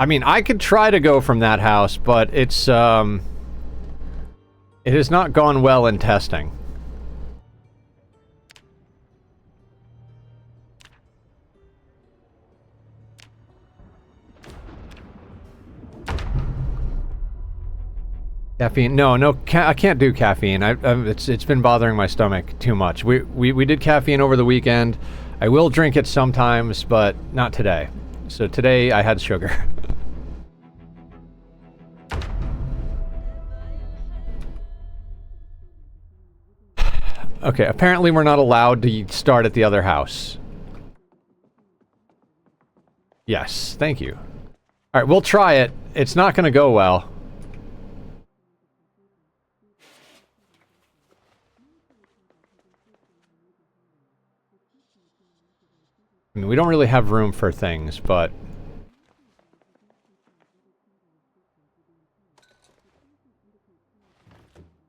I mean, I could try to go from that house, but it's, it has not gone well in testing. Caffeine? No, I can't do caffeine. It's been bothering my stomach too much. We did caffeine over the weekend. I will drink it sometimes, but not today. So today I had sugar. Okay, apparently we're not allowed to start at the other house. Yes, thank you. Alright, we'll try it. It's not gonna go well. I mean, we don't really have room for things, but...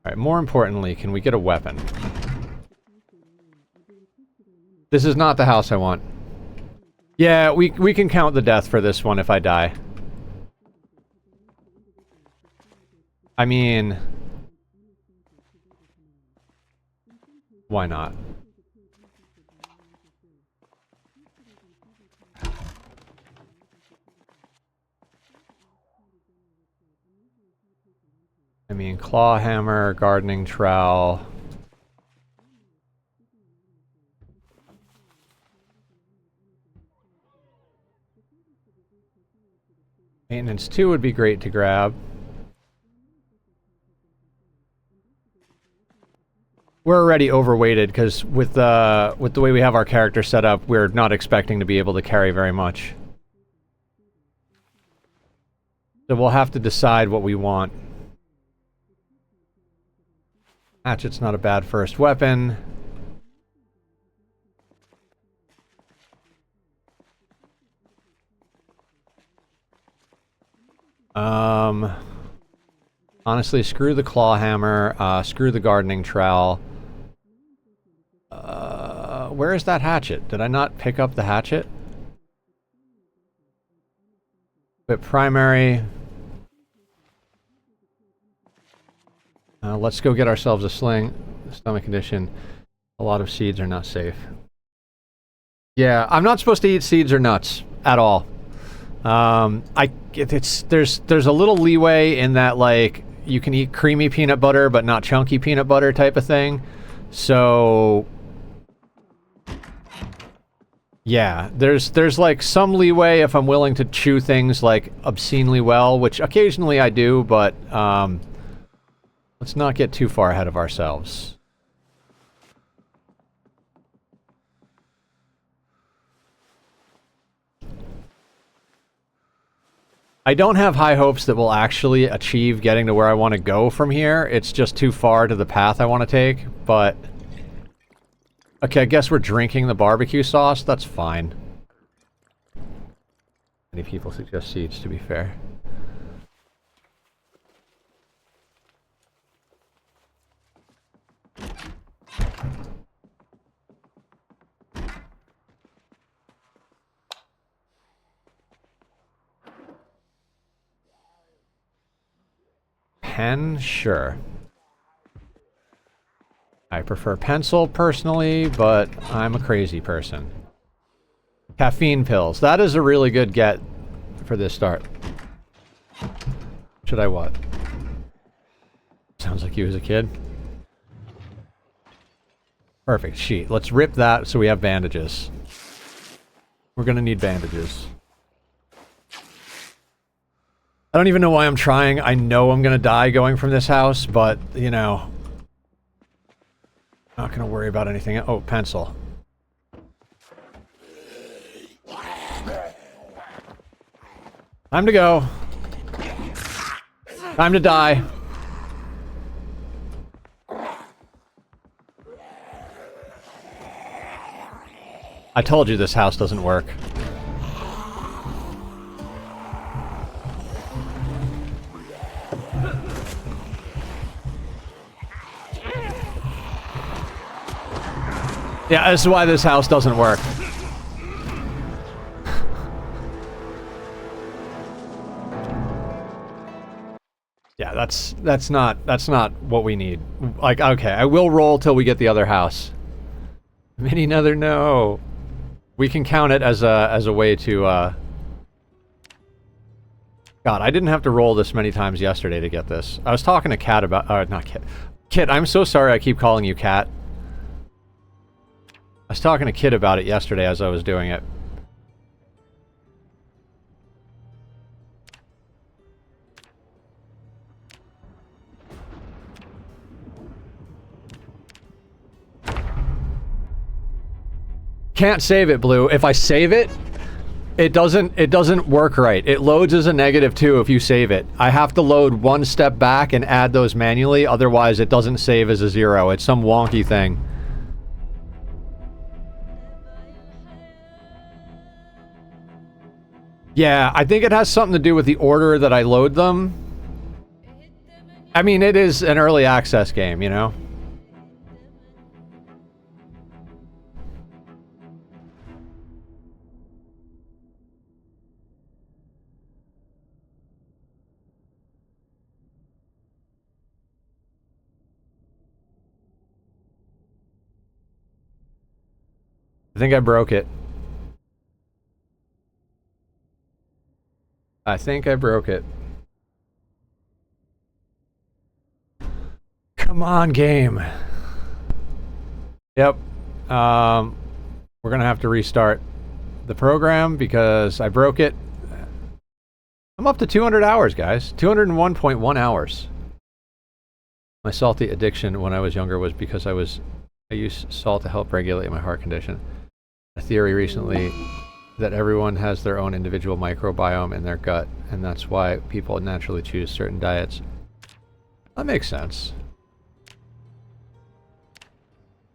Alright, more importantly, can we get a weapon? This is not the house I want. Yeah, we can count the death for this one if I die. I mean... Why not? I mean, claw hammer, gardening trowel. Maintenance 2 would be great to grab. We're already overweighted because with the way we have our character set up, we're not expecting to be able to carry very much. So we'll have to decide what we want. Hatchet's not a bad first weapon. Honestly, screw the claw hammer, screw the gardening trowel. Where is that hatchet? Did I not pick up the hatchet? But primary... let's go get ourselves a sling. Stomach condition. A lot of seeds are not safe. Yeah, I'm not supposed to eat seeds or nuts at all. There's a little leeway in that, like, you can eat creamy peanut butter but not chunky peanut butter type of thing. So yeah, there's like some leeway if I'm willing to chew things like obscenely well, which occasionally I do, but let's not get too far ahead of ourselves. I don't have high hopes that we'll actually achieve getting to where I want to go from here. It's just too far to the path I want to take, but... Okay, I guess we're drinking the barbecue sauce. That's fine. Many people suggest seeds, to be fair. Pen? Sure. I prefer pencil, personally, but I'm a crazy person. Caffeine pills. That is a really good get for this start. Should I what? Sounds like you as a kid. Perfect. Sheet. Let's rip that so we have bandages. We're gonna need bandages. I don't even know why I'm trying. I know I'm gonna die going from this house, but, you know... Not gonna worry about anything. Oh, pencil. Time to go. Time to die. I told you this house doesn't work. Yeah, this is why this house doesn't work. that's not what we need. Like, okay, I will roll till we get the other house. Mini nether, no. We can count it as a way to God, I didn't have to roll this many times yesterday to get this. I was talking to Kat about not Kit. Kit, I'm so sorry I keep calling you Kat. I was talking to Kit about it yesterday as I was doing it. Can't save it, Blue. If I save it, it doesn't work right. It loads as a -2 if you save it. I have to load one step back and add those manually, otherwise it doesn't save as a 0. It's some wonky thing. Yeah, I think it has something to do with the order that I load them. I mean, it is an early access game, you know? I think I broke it. I think I broke it. Come on, game. Yep. We're gonna have to restart the program because I broke it. I'm up to 200 hours, guys. 201.1 hours. My salty addiction when I was younger was because I used salt to help regulate my heart condition. A theory recently that everyone has their own individual microbiome in their gut, and that's why people naturally choose certain diets. That makes sense.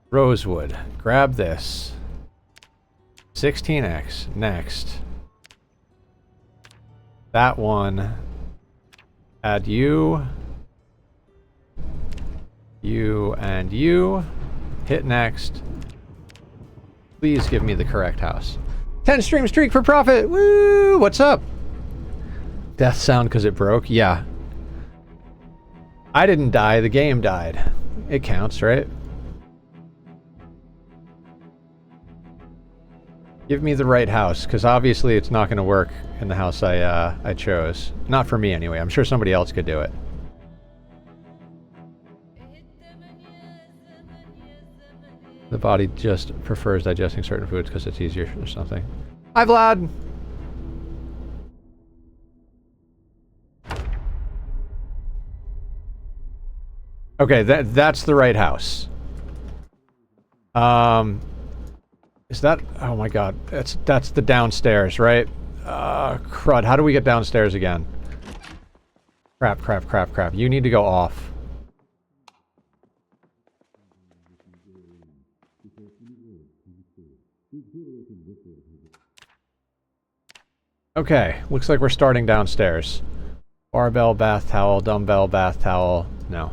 Rosewood. Grab this. 16x. Next. That one. Add you. You and you. Hit next. Please give me the correct house. 10 stream streak for profit! Woo! What's up? Death sound because it broke? Yeah. I didn't die, the game died. It counts, right? Give me the right house, because obviously it's not going to work in the house I chose. Not for me anyway. I'm sure somebody else could do it. The body just prefers digesting certain foods because it's easier or something. Hi, Vlad! Okay, that's the right house. Is that... Oh my god. That's the downstairs, right? Crud. How do we get downstairs again? Crap, crap, crap, crap. You need to go off. Okay, looks like we're starting downstairs. Barbell, bath towel, dumbbell, bath towel. No.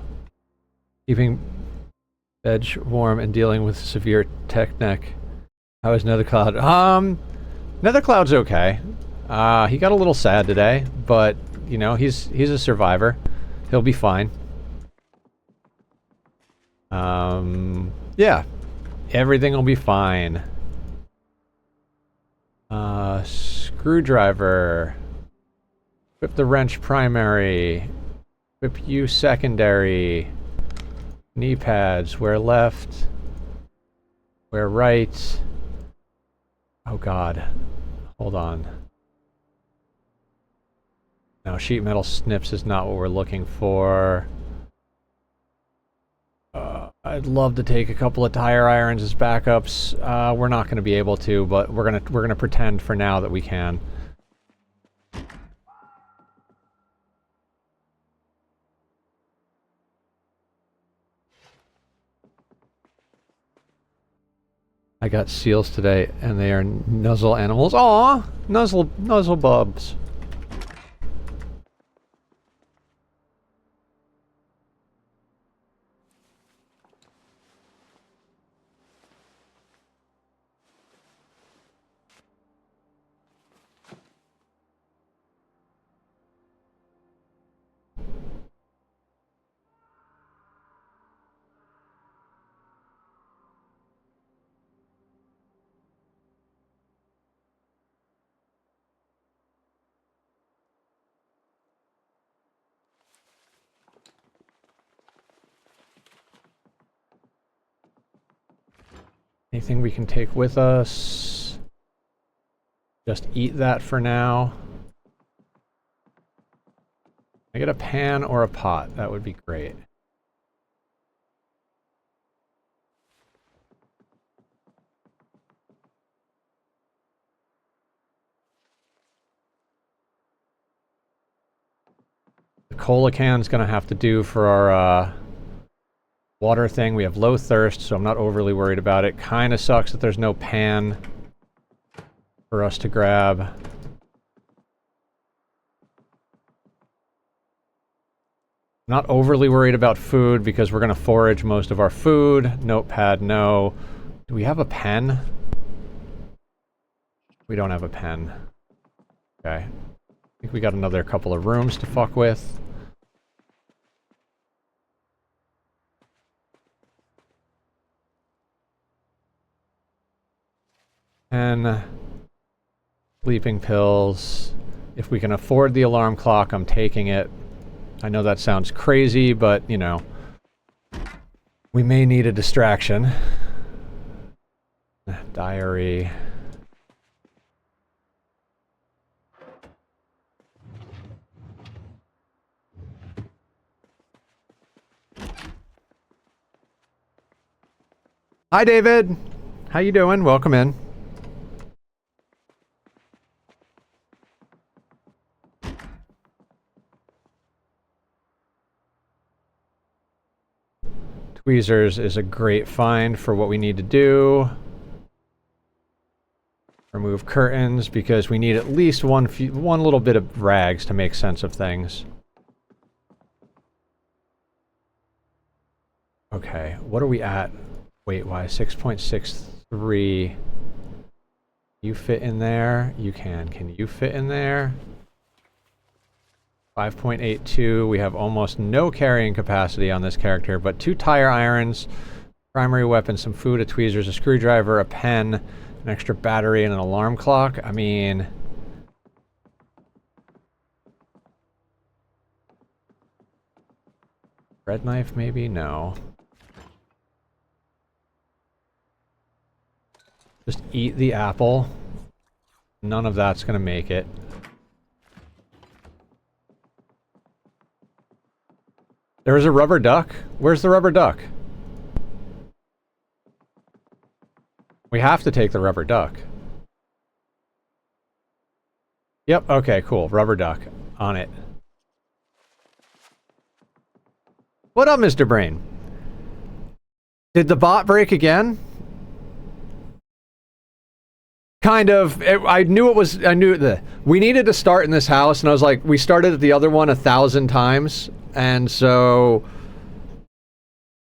Keeping bed warm and dealing with severe tech neck. How is Nethercloud? Nethercloud's okay. He got a little sad today, but, you know, he's a survivor. He'll be fine. Yeah. Everything will be fine. Screwdriver. Equip the wrench primary. Equip U secondary. Knee pads. Where left. Where right. Oh god. Hold on. No, sheet metal snips is not what we're looking for. I'd love to take a couple of tire irons as backups. We're not going to be able to, but we're gonna pretend for now that we can. I got seals today, and they are nuzzle animals. Aw, nuzzle bubs. Anything we can take with us? Just eat that for now. Can I get a pan or a pot? That would be great. The cola can's gonna have to do for our water thing. We have low thirst, so I'm not overly worried about it. Kinda sucks that there's no pan for us to grab. Not overly worried about food because we're gonna forage most of our food. Notepad, no. Do we have a pen? We don't have a pen. Okay. I think we got another couple of rooms to fuck with. And sleeping pills. If we can afford the alarm clock, I'm taking it. I know that sounds crazy, but, you know, we may need a distraction. Diary. Hi, David. How you doing? Welcome in. Tweezers is a great find for what we need to do. Remove curtains because we need at least one little bit of rags to make sense of things. Okay, what are we at? Weight-wise, 6.63. You fit in there? You can. Can you fit in there? 5.82. We have almost no carrying capacity on this character, but 2 tire irons, primary weapon, some food, a tweezers, a screwdriver, a pen, an extra battery, and an alarm clock. I mean... bread knife, maybe? No. Just eat the apple. None of that's gonna make it. There was a rubber duck? Where's the rubber duck? We have to take the rubber duck. Yep, okay, cool. Rubber duck. On it. What up, Mr. Brain? Did the bot break again? Kind of. I knew it was... we needed to start in this house, and I was like, we started at the other one 1,000 times, and so...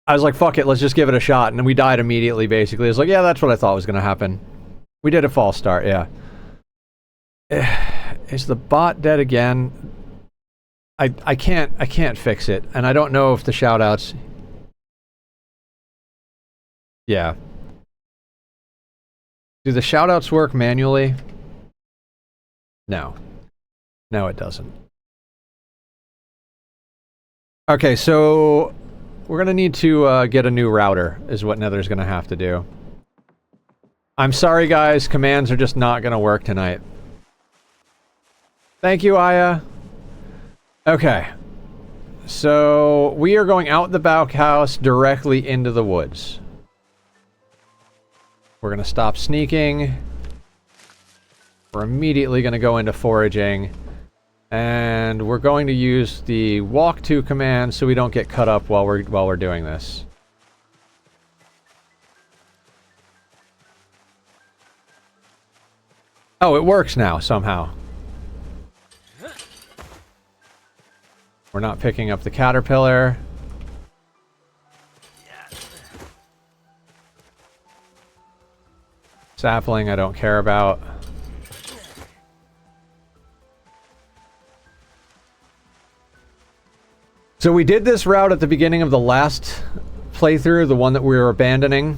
I was like, fuck it, let's just give it a shot, and then we died immediately, basically. I was like, yeah, that's what I thought was gonna happen. We did a false start, yeah. Is the bot dead again? I can't fix it, and I don't know if the shoutouts... Yeah. Do the shoutouts work manually? No. No, it doesn't. Okay, so we're gonna need to get a new router, is what Nether's gonna have to do. I'm sorry, guys. Commands are just not gonna work tonight. Thank you, Aya. Okay. So we are going out the back house directly into the woods. We're gonna stop sneaking. We're immediately gonna go into foraging. And we're going to use the walk to command so we don't get cut up while we're doing this. Oh, it works now somehow. We're not picking up the caterpillar. Sapling I don't care about. So we did this route at the beginning of the last playthrough, the one that we were abandoning.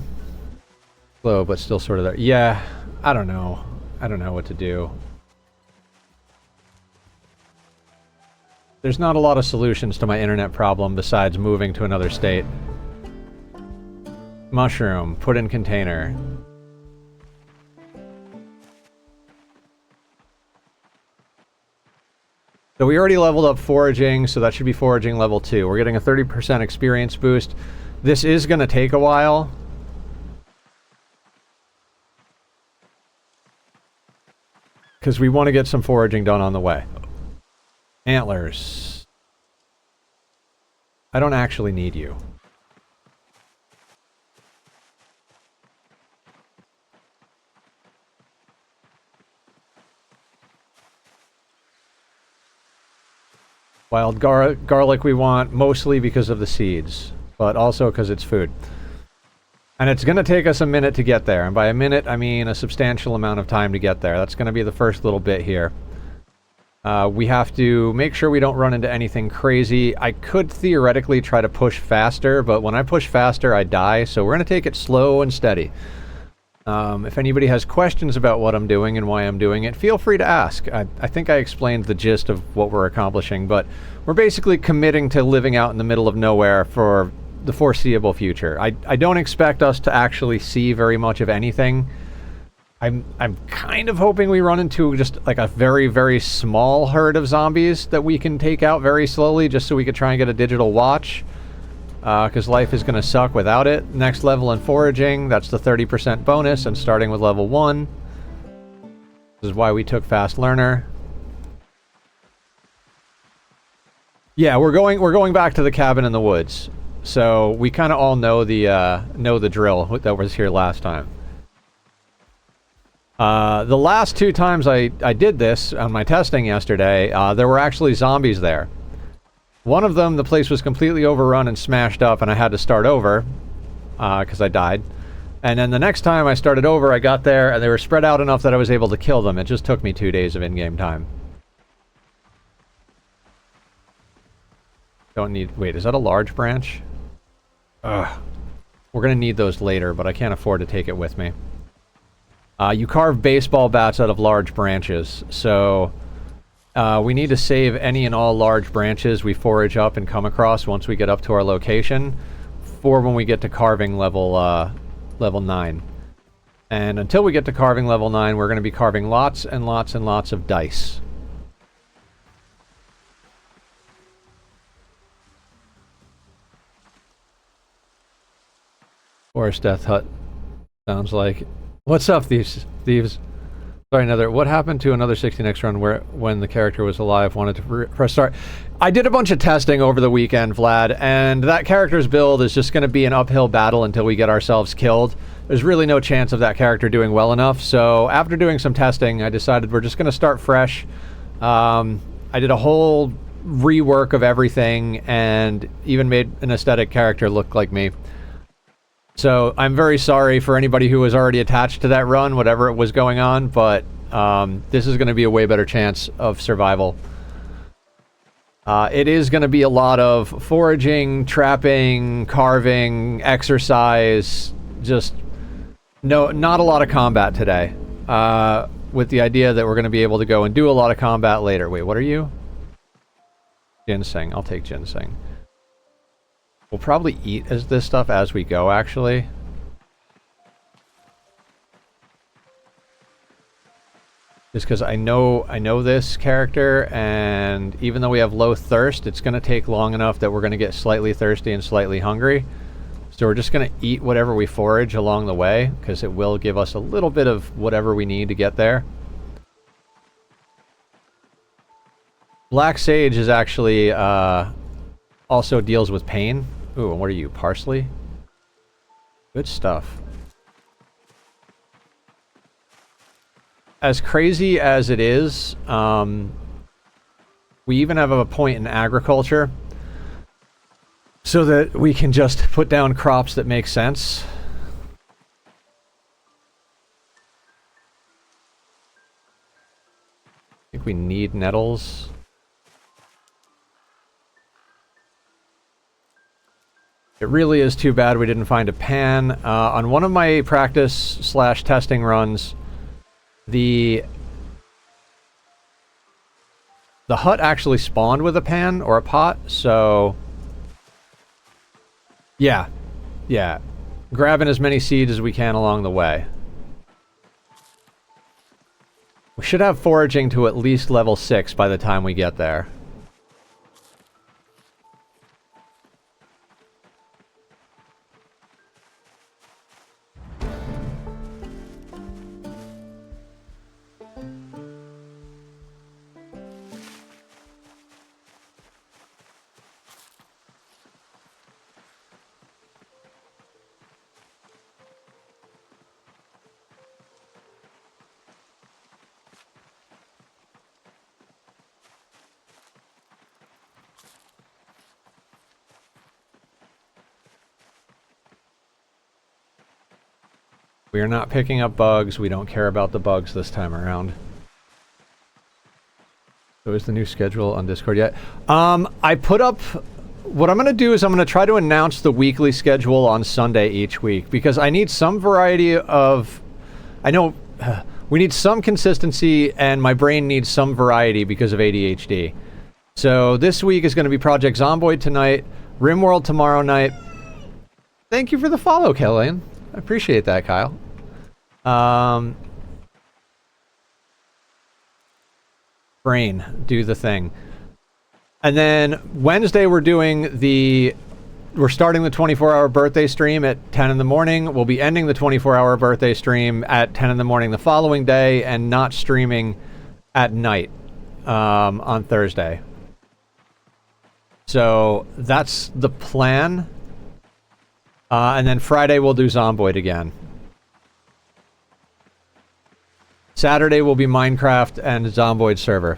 Slow, but still sort of there. Yeah, I don't know. I don't know what to do. There's not a lot of solutions to my internet problem besides moving to another state. Mushroom, put in container. So we already leveled up foraging, so that should be foraging level 2. We're getting a 30% experience boost. This is going to take a while. Because we want to get some foraging done on the way. Antlers. I don't actually need you. Wild garlic we want, mostly because of the seeds, but also because it's food. And it's going to take us a minute to get there. And by a minute, I mean a substantial amount of time to get there. That's going to be the first little bit here. We have to make sure we don't run into anything crazy. I could theoretically try to push faster, but when I push faster, I die. So we're going to take it slow and steady. If anybody has questions about what I'm doing and why I'm doing it, feel free to ask. I think I explained the gist of what we're accomplishing, but we're basically committing to living out in the middle of nowhere for the foreseeable future. I don't expect us to actually see very much of anything. I'm kind of hoping we run into just like a very, very small herd of zombies that we can take out very slowly just so we could try and get a digital watch. Because life is going to suck without it. Next level in foraging, that's the 30% bonus, and starting with level 1. This is why we took Fast Learner. Yeah, we're going back to the cabin in the woods. So we kind of all know the drill that was here last time. The last 2 times I did this on my testing yesterday, there were actually zombies there. One of them, the place was completely overrun and smashed up, and I had to start over, because I died. And then the next time I started over, I got there, and they were spread out enough that I was able to kill them. It just took me 2 days of in-game time. Don't need... Wait, is that a large branch? Ugh. We're going to need those later, but I can't afford to take it with me. You carve baseball bats out of large branches, so... we need to save any and all large branches we forage up and come across once we get up to our location for when we get to carving level 9. And until we get to carving level 9, we're going to be carving lots and lots and lots of dice. Forest Death Hut. Sounds like... What's up, thieves? Sorry, what happened to another 16x run when the character was alive, wanted to press start? I did a bunch of testing over the weekend, Vlad, and that character's build is just going to be an uphill battle until we get ourselves killed. There's really no chance of that character doing well enough, so after doing some testing, I decided we're just going to start fresh. I did a whole rework of everything, and even made an aesthetic character look like me. So I'm very sorry for anybody who was already attached to that run, whatever it was going on, but this is going to be a way better chance of survival. It is going to be a lot of foraging, trapping, carving, exercise, just not a lot of combat today. With the idea that we're going to be able to go and do a lot of combat later. Wait, what are you? Ginseng. I'll take ginseng. We'll probably eat this stuff as we go, actually. Just because I know this character, and even though we have low thirst, it's going to take long enough that we're going to get slightly thirsty and slightly hungry. So we're just going to eat whatever we forage along the way, because it will give us a little bit of whatever we need to get there. Black Sage is actually also deals with pain. Ooh, and what are you, parsley? Good stuff. As crazy as it is, we even have a point in agriculture so that we can just put down crops that make sense. I think we need nettles. It really is too bad we didn't find a pan. On one of my practice/testing runs, the hut actually spawned with a pan or a pot, so yeah, grabbing as many seeds as we can along the way. We should have foraging to at least level 6 by the time we get there. We are not picking up bugs. We don't care about the bugs this time around. So is the new schedule on Discord yet? I put up... What I'm going to do is I'm going to try to announce the weekly schedule on Sunday each week, because I need some variety of... I know we need some consistency, and my brain needs some variety because of ADHD. So this week is going to be Project Zomboid tonight, RimWorld tomorrow night. Thank you for the follow, Kellyanne. I appreciate that, Kyle. Brain, do the thing. And then Wednesday we're starting the 24-hour birthday stream at 10 in the morning. We'll be ending the 24-hour birthday stream at 10 in the morning the following day, and not streaming at night on Thursday. So that's the plan. And then Friday we'll do Zomboid again. Saturday will be Minecraft and Zomboid server.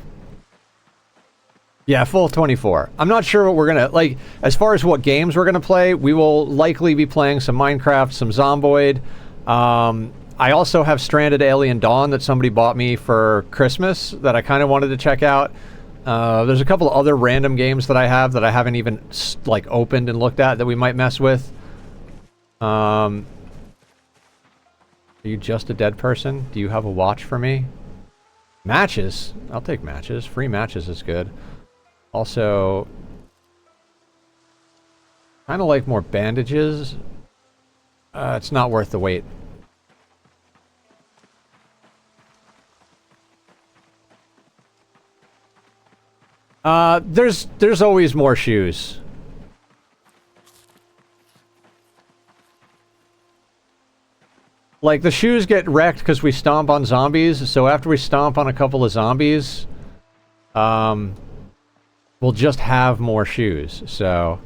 Yeah, full 24. I'm not sure what we're gonna, like, as far as what games we're gonna play, we will likely be playing some Minecraft, some Zomboid. I also have Stranded Alien Dawn that somebody bought me for Christmas that I kind of wanted to check out. There's a couple other random games that I have that I haven't even, like, opened and looked at that we might mess with. Are you just a dead person? Do you have a watch for me? Matches? I'll take matches. Free matches is good. Also, kind of like more bandages. It's not worth the wait. There's always more shoes. Like, the shoes get wrecked because we stomp on zombies, so after we stomp on a couple of zombies, we'll just have more shoes, so...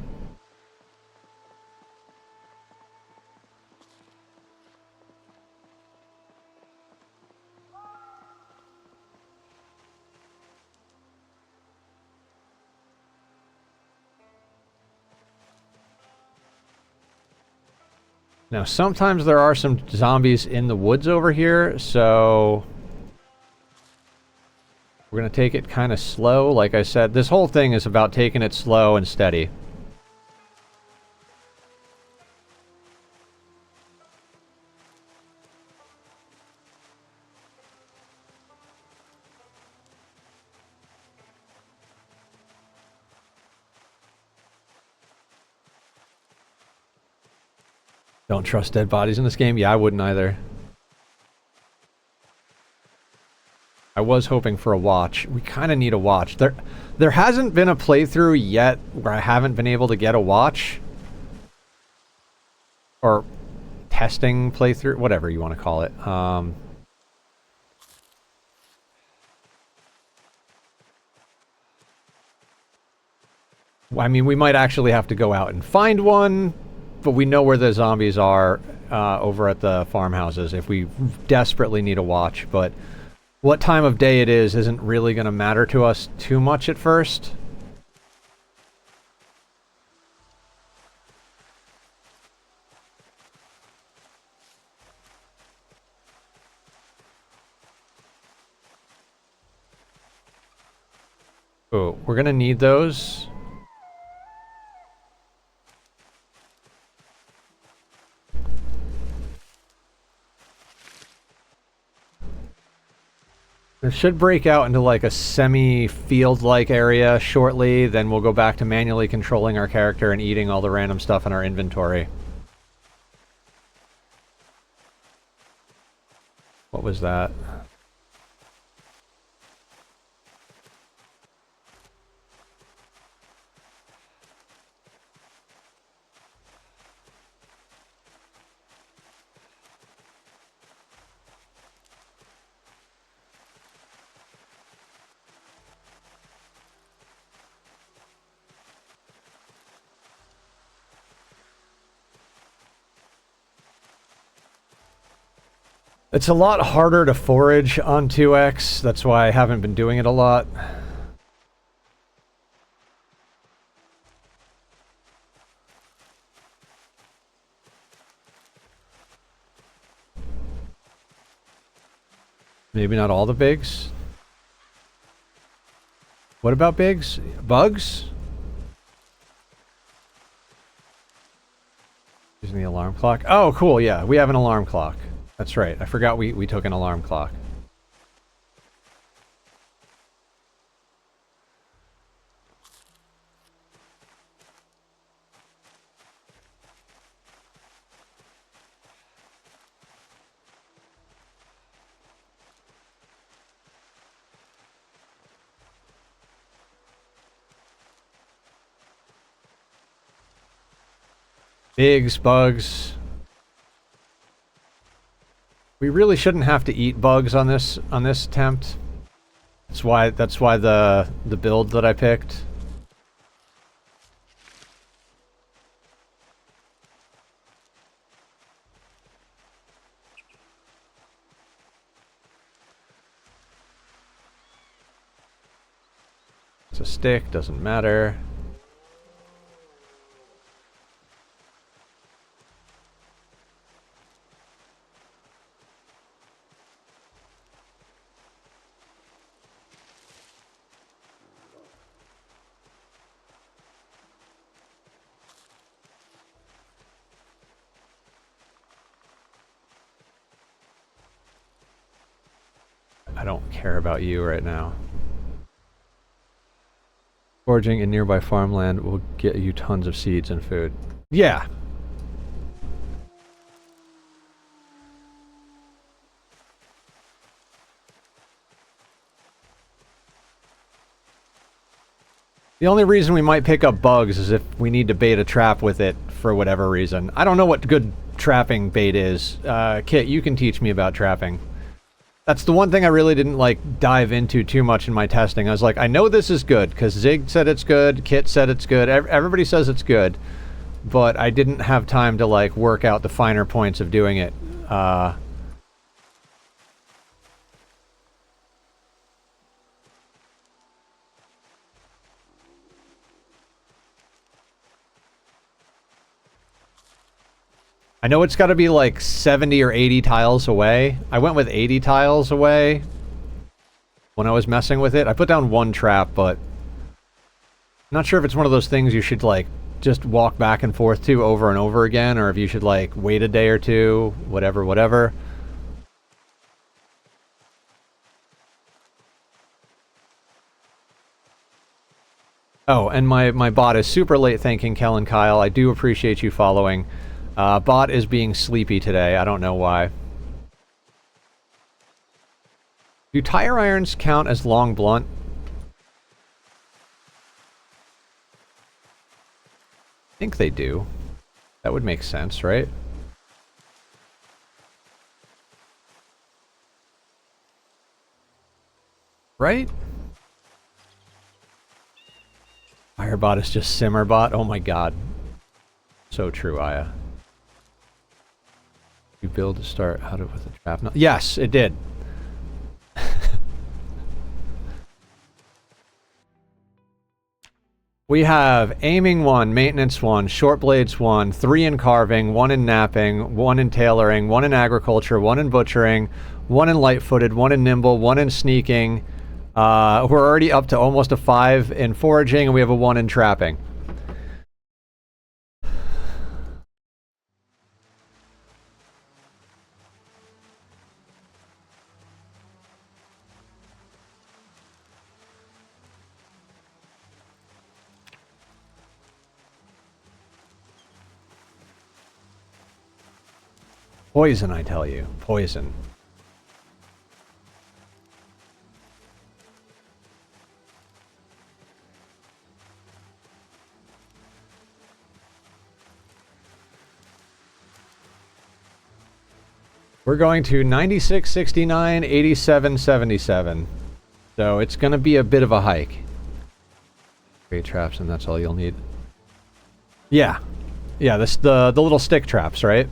Now, sometimes there are some zombies in the woods over here, so... We're going to take it kind of slow. Like I said, this whole thing is about taking it slow and steady. Don't trust dead bodies in this game? Yeah, I wouldn't either. I was hoping for a watch. We kind of need a watch. There hasn't been a playthrough yet where I haven't been able to get a watch. Or testing playthrough, whatever you want to call it. I mean, we might actually have to go out and find one, but we know where the zombies are over at the farmhouses if we desperately need a watch. But what time of day it is isn't really going to matter to us too much at first. Oh, we're going to need those. It should break out into like a semi-field-like area shortly, then we'll go back to manually controlling our character and eating all the random stuff in our inventory. What was that? It's a lot harder to forage on 2X. That's why I haven't been doing it a lot. Maybe not all the bigs. What about bigs? Bugs? Using the alarm clock. Oh, cool, yeah. We have an alarm clock. That's right. I forgot we took an alarm clock. Bigs, bugs. We really shouldn't have to eat bugs on this attempt. That's why the build that I picked. It's a stick, doesn't matter. I don't care about you right now. Foraging in nearby farmland will get you tons of seeds and food. Yeah. The only reason we might pick up bugs is if we need to bait a trap with it for whatever reason. I don't know what good trapping bait is. Kit, you can teach me about trapping. That's the one thing I really didn't, like, dive into too much in my testing. I was like, I know this is good, because Zig said it's good, Kit said it's good, everybody says it's good, but I didn't have time to, like, work out the finer points of doing it. I know it's got to be like 70 or 80 tiles away. I went with 80 tiles away when I was messing with it. I put down one trap, but I'm not sure if it's one of those things you should like just walk back and forth to over and over again, or if you should like wait a day or two, whatever. Oh, and my bot is super late thanking Kel and Kyle. I do appreciate you following. Bot is being sleepy today. I don't know why. Do tire irons count as long blunt? I think they do. That would make sense, right? Right? Firebot is just Simmerbot. Oh my god. So true, Aya. You build to start out with a trap. No, yes, it did. We have aiming 1, maintenance 1, short blades 1, 3 in carving, 1 in napping, 1 in tailoring, 1 in agriculture, 1 in butchering, 1 in light-footed, 1 in nimble, 1 in sneaking. We're already up to almost a 5 in foraging, and we have a 1 in trapping. Poison, I tell you. Poison. We're going to 96, 69, 87, 77. So it's going to be a bit of a hike. Create traps, and that's all you'll need. Yeah. Yeah, the little stick traps, right?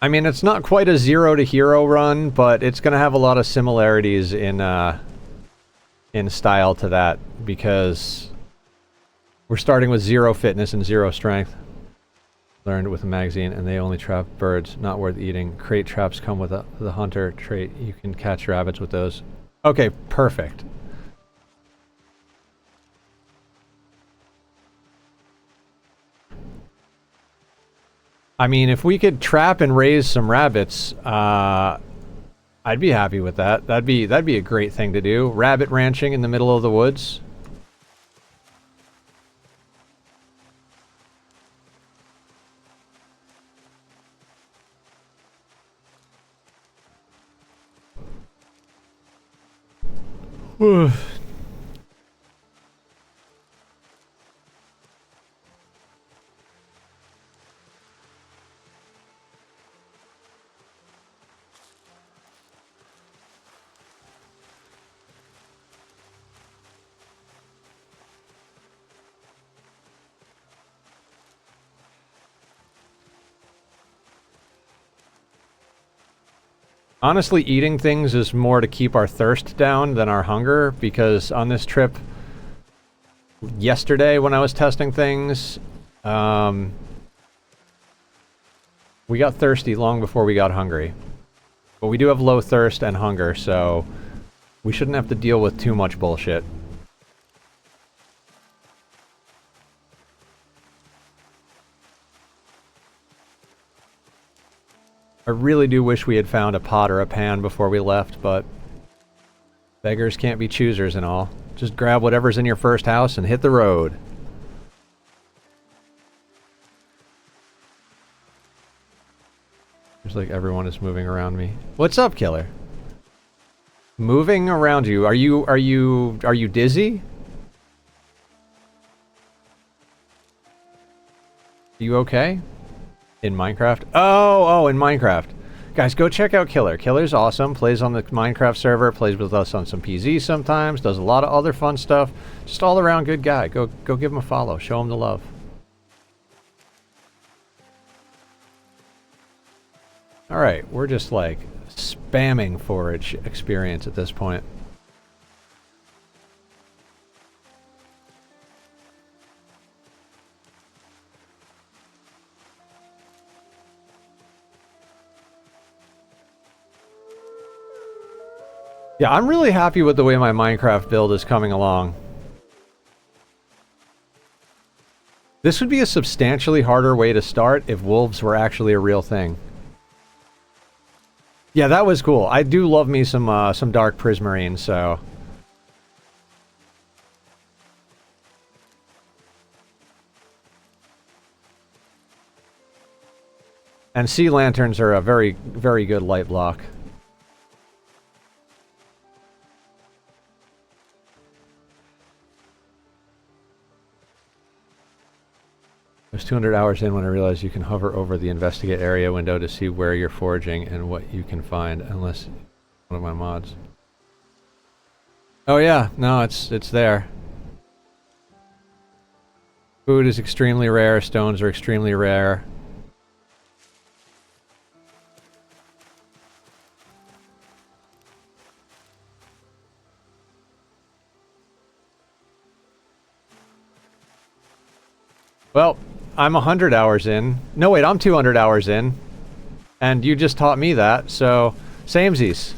I mean, it's not quite a 0 to hero run, but it's going to have a lot of similarities in style to that, because we're starting with 0 fitness and 0 strength. Learned with a magazine, and they only trap birds, not worth eating. Crate traps come with the hunter trait. You can catch rabbits with those. Okay, perfect. I mean, if we could trap and raise some rabbits, I'd be happy with that. That'd be a great thing to do. Rabbit ranching in the middle of the woods. Honestly, eating things is more to keep our thirst down than our hunger, because on this trip yesterday when I was testing things, we got thirsty long before we got hungry. But we do have low thirst and hunger, so we shouldn't have to deal with too much bullshit. I really do wish we had found a pot or a pan before we left, but beggars can't be choosers and all. Just grab whatever's in your first house and hit the road. Seems like everyone is moving around me. What's up, killer? Moving around you. Are you dizzy? Are you okay? In Minecraft? Oh, in Minecraft. Guys, go check out Killer. Killer's awesome. Plays on the Minecraft server. Plays with us on some PZ sometimes. Does a lot of other fun stuff. Just all around good guy. Go give him a follow. Show him the love. Alright, we're just like spamming forage experience at this point. Yeah, I'm really happy with the way my Minecraft build is coming along. This would be a substantially harder way to start if wolves were actually a real thing. Yeah, that was cool. I do love me some dark prismarine, so... And sea lanterns are a very, very good light block. I was 200 hours in when I realized you can hover over the investigate area window to see where you're foraging and what you can find, unless one of my mods. Oh yeah, no, it's there. Food is extremely rare, stones are extremely rare. Well, I'm 100 hours in. No, wait, I'm 200 hours in. And you just taught me that, so... Samesies.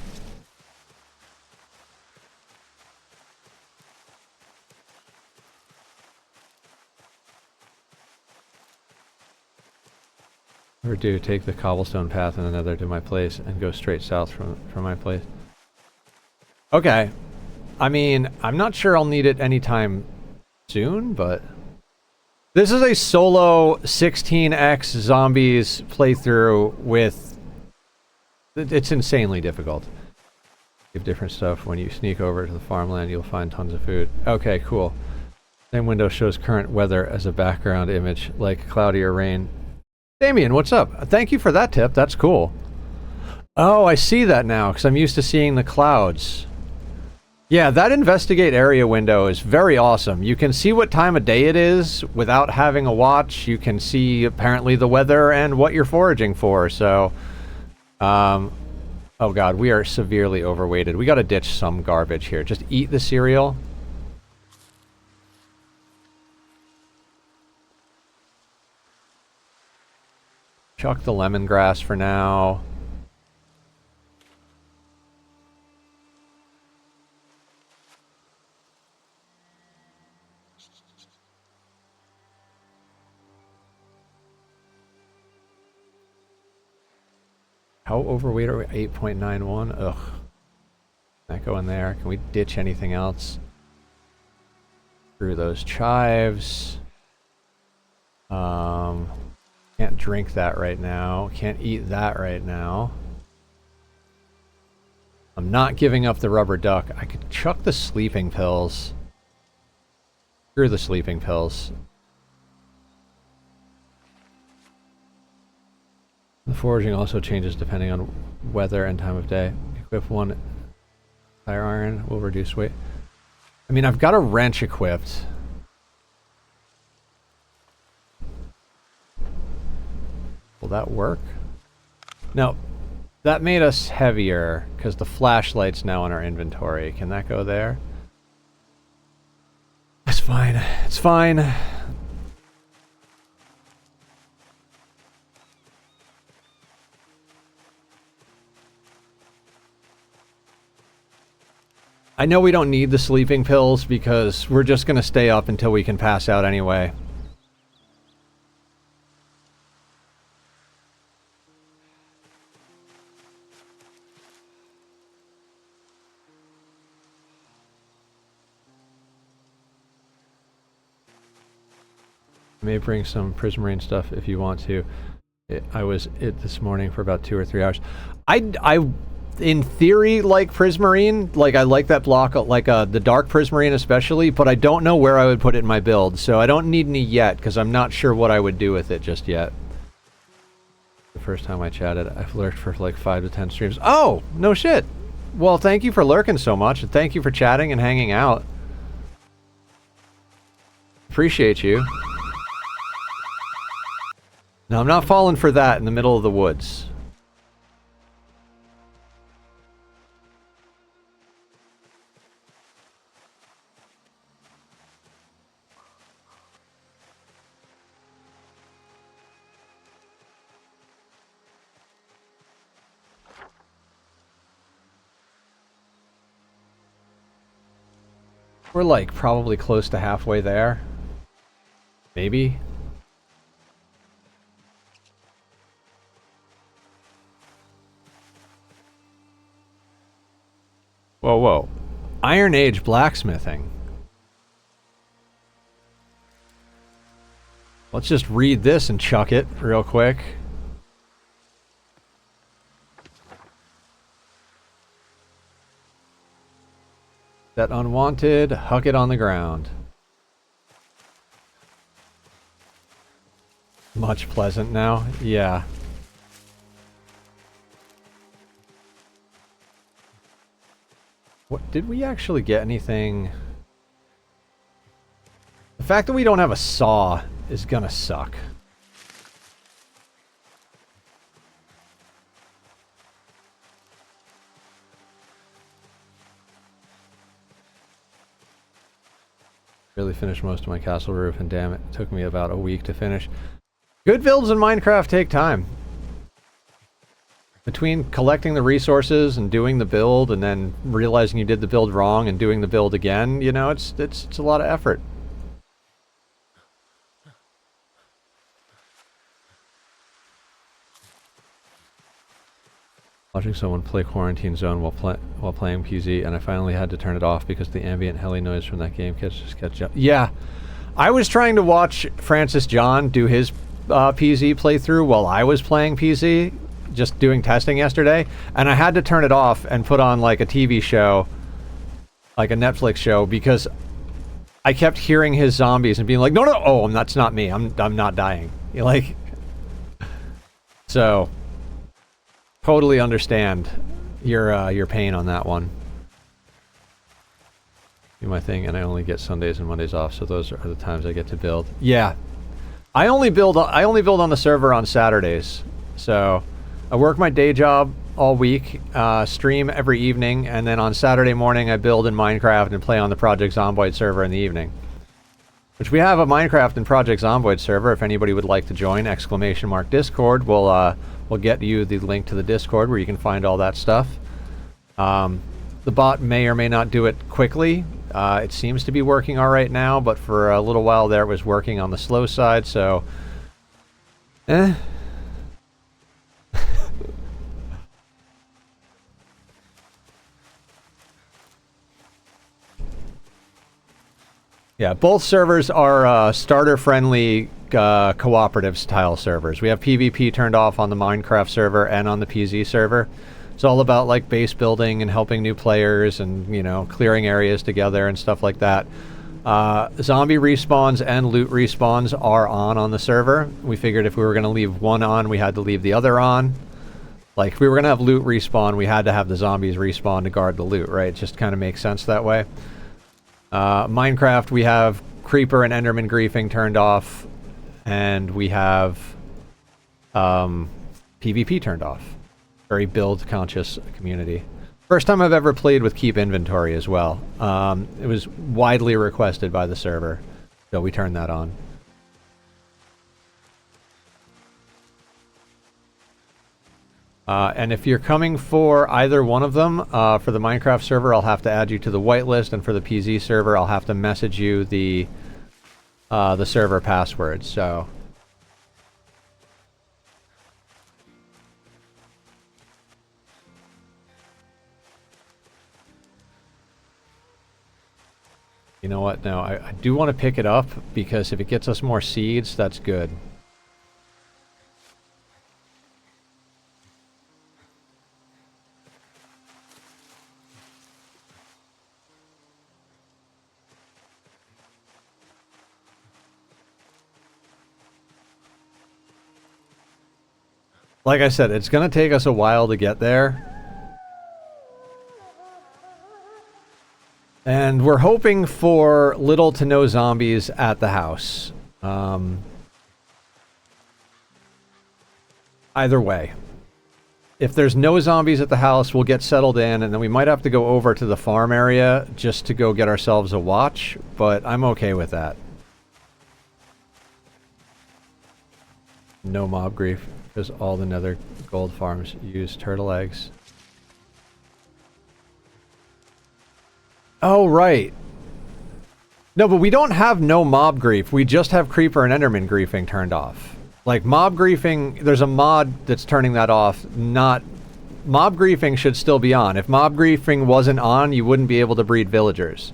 Or do take the cobblestone path in another to my place and go straight south from my place. Okay. I mean, I'm not sure I'll need it anytime soon, but... This is a solo 16x zombies playthrough with... It's insanely difficult. You have different stuff. When you sneak over to the farmland, you'll find tons of food. Okay, cool. Same window shows current weather as a background image, like cloudy or rain. Damien, what's up? Thank you for that tip. That's cool. Oh, I see that now, because I'm used to seeing the clouds. Yeah, that investigate area window is very awesome. You can see what time of day it is without having a watch. You can see apparently the weather and what you're foraging for. So Oh god, we are severely overweighted. We gotta ditch some garbage here. Just eat the cereal. Chuck the lemongrass for now. How overweight are we? 8.91? Ugh. That go in there. Can we ditch anything else? Screw those chives. Can't drink that right now. Can't eat that right now. I'm not giving up the rubber duck. I could chuck the sleeping pills. Screw the sleeping pills. The foraging also changes depending on weather and time of day. Equip one tire iron will reduce weight. I mean, I've got a wrench equipped. Will that work? No. That made us heavier because the flashlight's now in our inventory. Can that go there? It's fine. It's fine. I know we don't need the sleeping pills because we're just going to stay up until we can pass out anyway. I may bring some Prismarine stuff if you want to. I was this morning for about 2 or 3 hours. I in theory like Prismarine. Like I like that block, like the dark Prismarine especially, but I don't know where I would put it in my build, so I don't need any yet because I'm not sure what I would do with it just yet. The first time I chatted, I've lurked for like 5 to 10 streams. Oh, no shit. Well, thank you for lurking so much, and thank you for chatting and hanging out. Appreciate you. No, I'm not falling for that in the middle of the woods. We're like probably close to halfway there. Maybe. Whoa, whoa. Iron Age blacksmithing. Let's just read this and chuck it real quick. That unwanted, huck it on the ground. Much pleasant now, yeah. What, did we actually get anything? The fact that we don't have a saw is gonna suck. Really finished most of my castle roof, and damn it, it took me about a week to finish. Good builds in Minecraft take time. Between collecting the resources and doing the build, and then realizing you did the build wrong and doing the build again, you know, it's a lot of effort. Watching someone play Quarantine Zone while playing PZ, and I finally had to turn it off because the ambient heli noise from that game catch up. Yeah, I was trying to watch Francis John do his PZ playthrough while I was playing PZ, just doing testing yesterday, and I had to turn it off and put on like a TV show, like a Netflix show, because I kept hearing his zombies and being like, no, no, oh, that's not me. I'm not dying. You're like, so. Totally understand your pain on that one. Do my thing, and I only get Sundays and Mondays off, so those are the times I get to build. Yeah, I only build on the server on Saturdays, so I work my day job all week, stream every evening, and then on Saturday morning I build in Minecraft and play on the Project Zomboid server in the evening. Which we have a Minecraft and Project Zomboid server. If anybody would like to join, !Discord, we'll get you the link to the Discord where you can find all that stuff. The bot may or may not do it quickly. It seems to be working all right now, but for a little while there it was working on the slow side, so... Yeah, both servers are starter-friendly cooperative style servers. We have PvP turned off on the Minecraft server and on the PZ server. It's all about like base building and helping new players and, you know, clearing areas together and stuff like that. Zombie respawns and loot respawns are on the server. We figured if we were going to leave one on, we had to leave the other on. Like, if we were going to have loot respawn, we had to have the zombies respawn to guard the loot, right? It just kind of makes sense that way. Minecraft, we have Creeper and Enderman griefing turned off, and we have PvP turned off. Very build-conscious community. First time I've ever played with keep inventory as well. It was widely requested by the server, so we turned that on. And if you're coming for either one of them, for the Minecraft server, I'll have to add you to the whitelist, and for the PZ server, I'll have to message you the server password. So, you know what? No, I do want to pick it up because if it gets us more seeds, that's good. Like I said, it's going to take us a while to get there. And we're hoping for little to no zombies at the house. Either way. If there's no zombies at the house, we'll get settled in, and then we might have to go over to the farm area just to go get ourselves a watch, but I'm okay with that. No mob grief, because all the nether gold farms use turtle eggs. Oh, right. No, but we don't have no mob grief. We just have creeper and enderman griefing turned off. Like, mob griefing, there's a mod that's turning that off. Not... Mob griefing should still be on. If mob griefing wasn't on, you wouldn't be able to breed villagers.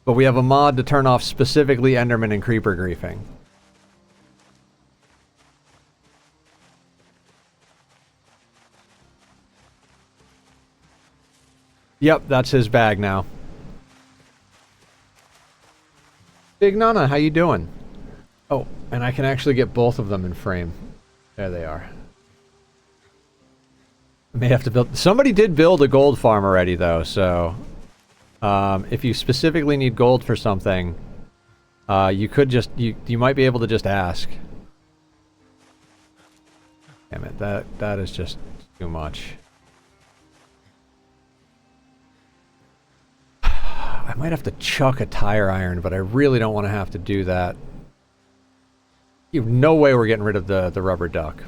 But we have a mod to turn off specifically enderman and creeper griefing. Yep, that's his bag now. Big Nana, how you doing? Oh, and I can actually get both of them in frame. There they are. I may have to build... Somebody did build a gold farm already, though, so... if you specifically need gold for something, you could just... You might be able to just ask. Damn it, that is just too much. I might have to chuck a tire iron, but I really don't want to have to do that. You have no way we're getting rid of the rubber duck.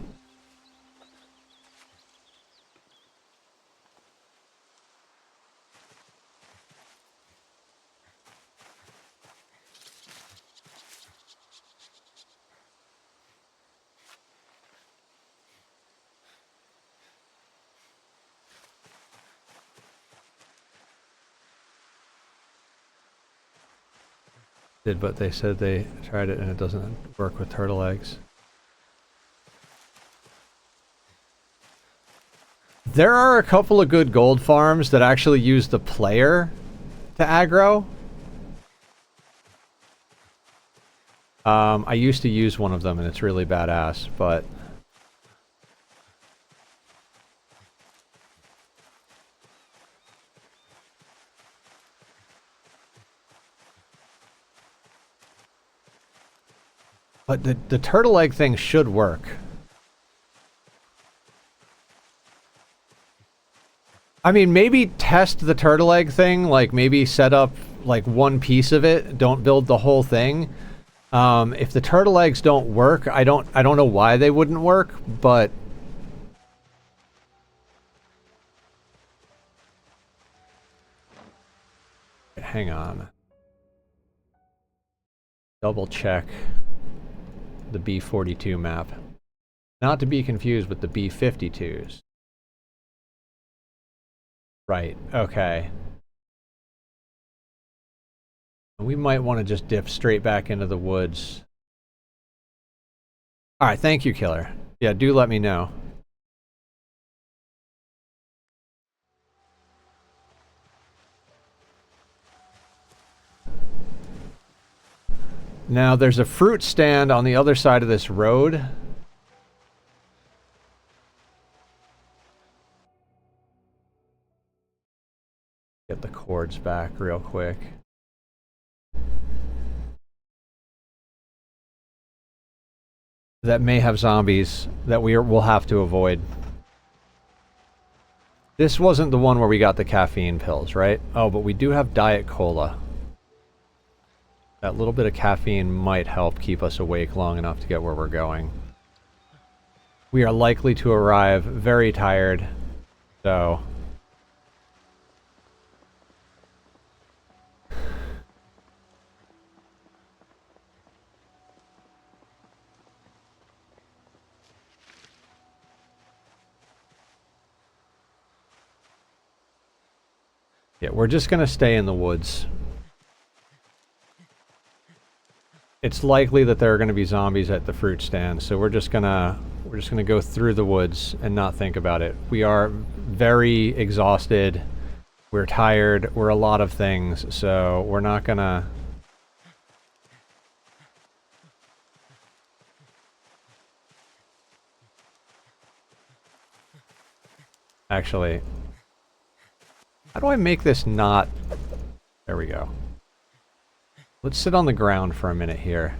But they said they tried it and it doesn't work with turtle eggs. There are a couple of good gold farms that actually use the player to aggro. I used to use one of them and it's really badass, but... But the turtle egg thing should work. I mean, maybe test the turtle egg thing. Like, maybe set up like one piece of it. Don't build the whole thing. If the turtle eggs don't work, I don't know why they wouldn't work, but hang on. Double check the B42 map. Not to be confused with the B52s. Right, okay. We might want to just dip straight back into the woods. Alright, thank you, Killer. Yeah, do let me know. Now, there's a fruit stand on the other side of this road. Get the cords back real quick. That may have zombies that we'll have to avoid. This wasn't the one where we got the caffeine pills, right? Oh, but we do have Diet Cola. That little bit of caffeine might help keep us awake long enough to get where we're going. We are likely to arrive very tired, so... yeah, we're just gonna stay in the woods. It's likely that there are gonna be zombies at the fruit stand, so we're just gonna go through the woods and not think about it. We are very exhausted. We're tired. We're a lot of things, so we're not gonna... Actually, how do I make this not... There we go. Let's sit on the ground for a minute here.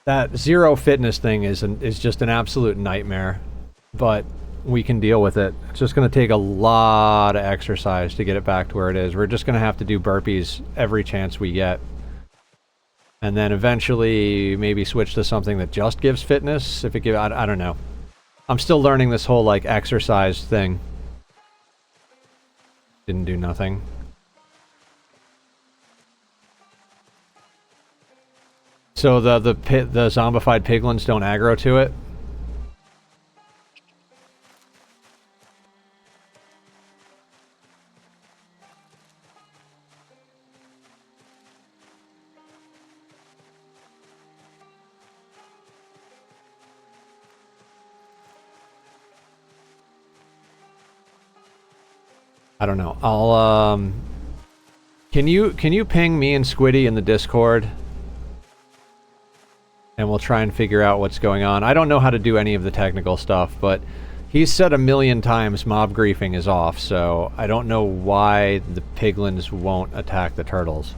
That zero fitness thing is just an absolute nightmare, but we can deal with it. It's just going to take a lot of exercise to get it back to where it is. We're just going to have to do burpees every chance we get. And then eventually maybe switch to something that just gives fitness. If it gives, I don't know. I'm still learning this whole like exercise thing. Didn't do nothing. So the zombified piglins don't aggro to it? I don't know. I'll can you ping me and Squiddy in the Discord? And we'll try and figure out what's going on. I don't know how to do any of the technical stuff, but he's said a million times mob griefing is off, so I don't know why the piglins won't attack the turtles.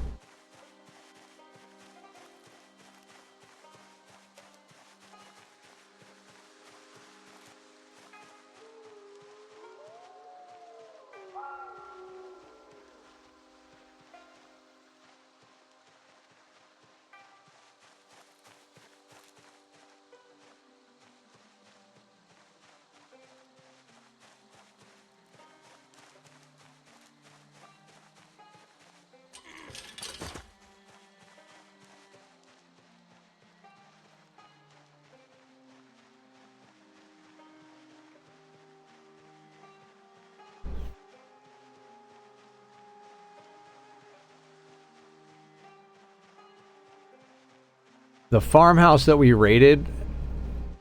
The farmhouse that we raided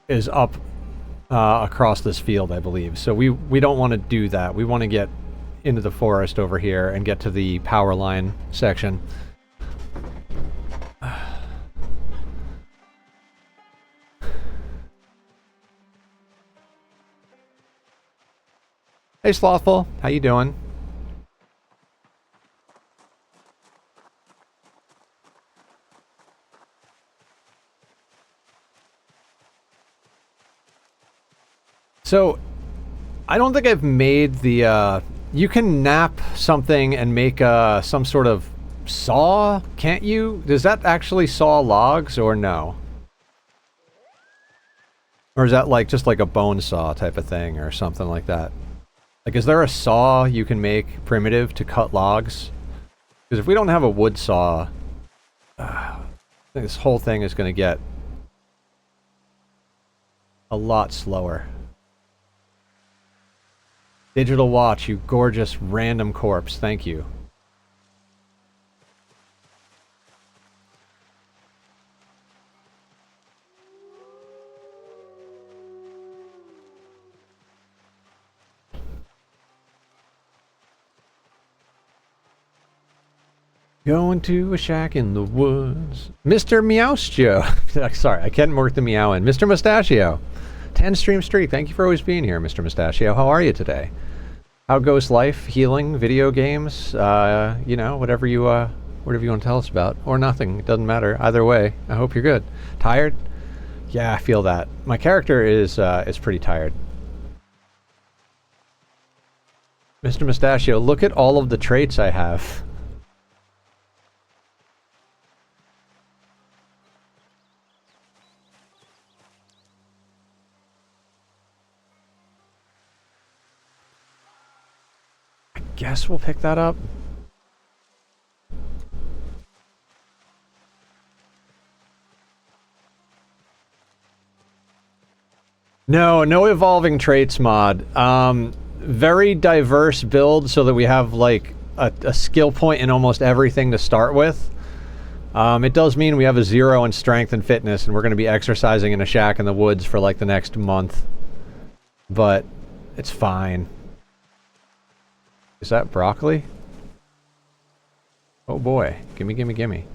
is up across this field, I believe. So we don't want to do that. We want to get into the forest over here and get to the power line section. Hey Slothful, how you doing? So, I don't think I've made the, you can nap something and make, some sort of saw, can't you? Does that actually saw logs, or no? Or is that like, just like a bone saw type of thing, or something like that? Like, is there a saw you can make primitive to cut logs? Because if we don't have a wood saw, I think this whole thing is going to get a lot slower. Digital watch, you gorgeous random corpse. Thank you. Going to a shack in the woods. Mr. Meowstio. Sorry, I can't work the meow in. Mr. Mustachio. 10 stream streak. Thank you for always being here, Mr. Mustachio. How are you today? How goes life, healing, video games, you know, whatever you want to tell us about. Or nothing. It doesn't matter. Either way, I hope you're good. Tired? Yeah, I feel that. My character is pretty tired. Mr. Mustachio, look at all of the traits I have. Guess we'll pick that up. No evolving traits mod. Very diverse build so that we have like a skill point in almost everything to start with. It does mean we have a 0 in strength and fitness, and we're going to be exercising in a shack in the woods for like the next month. But it's fine. Is that broccoli? Oh boy. Gimme, gimme, gimme.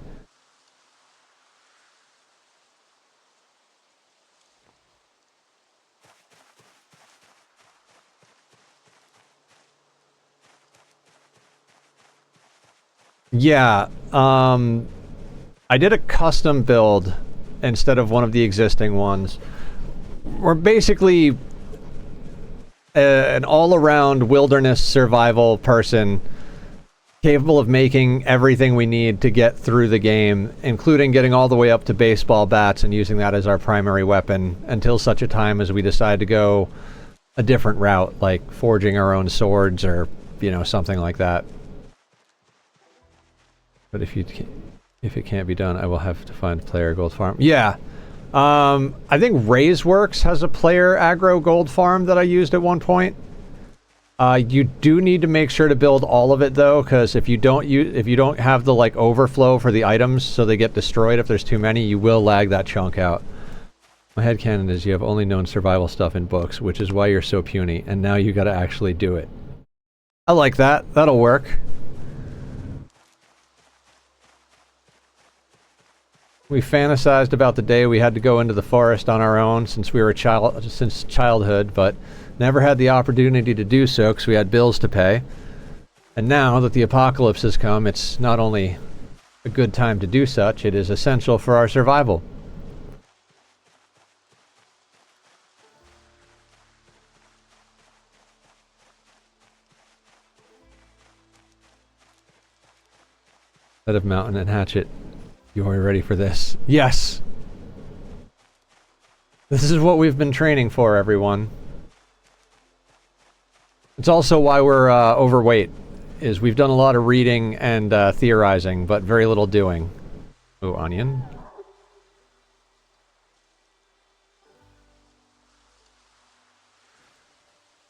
Yeah, I did a custom build instead of one of the existing ones. We're basically an all-around wilderness survival person capable of making everything we need to get through the game, including getting all the way up to baseball bats and using that as our primary weapon until such a time as we decide to go a different route, like forging our own swords or, you know, something like that. But if it can't be done, I will have to find player gold farm. Yeah. I think Raiseworks has a player aggro gold farm that I used at one point. You do need to make sure to build all of it though, because if you don't have the like overflow for the items, so they get destroyed if there's too many, you will lag that chunk out. My headcanon is you have only known survival stuff in books, which is why you're so puny, and now you gotta actually do it. I like that. That'll work. We fantasized about the day we had to go into the forest on our own since we were since childhood, but never had the opportunity to do so because we had bills to pay. And now that the apocalypse has come, it's not only a good time to do such, it is essential for our survival. Set of mountain and hatchet. You are ready for this? Yes! This is what we've been training for, everyone. It's also why we're overweight, is we've done a lot of reading and theorizing, but very little doing. Ooh, onion.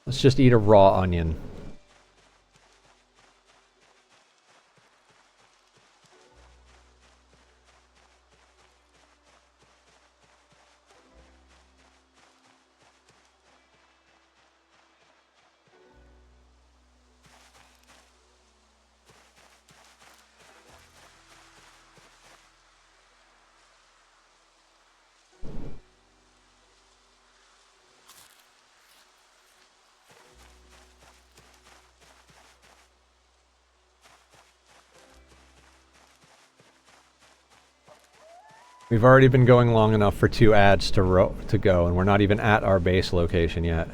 Let's just eat a raw onion. We've already been going long enough for 2 ads to go, and we're not even at our base location yet.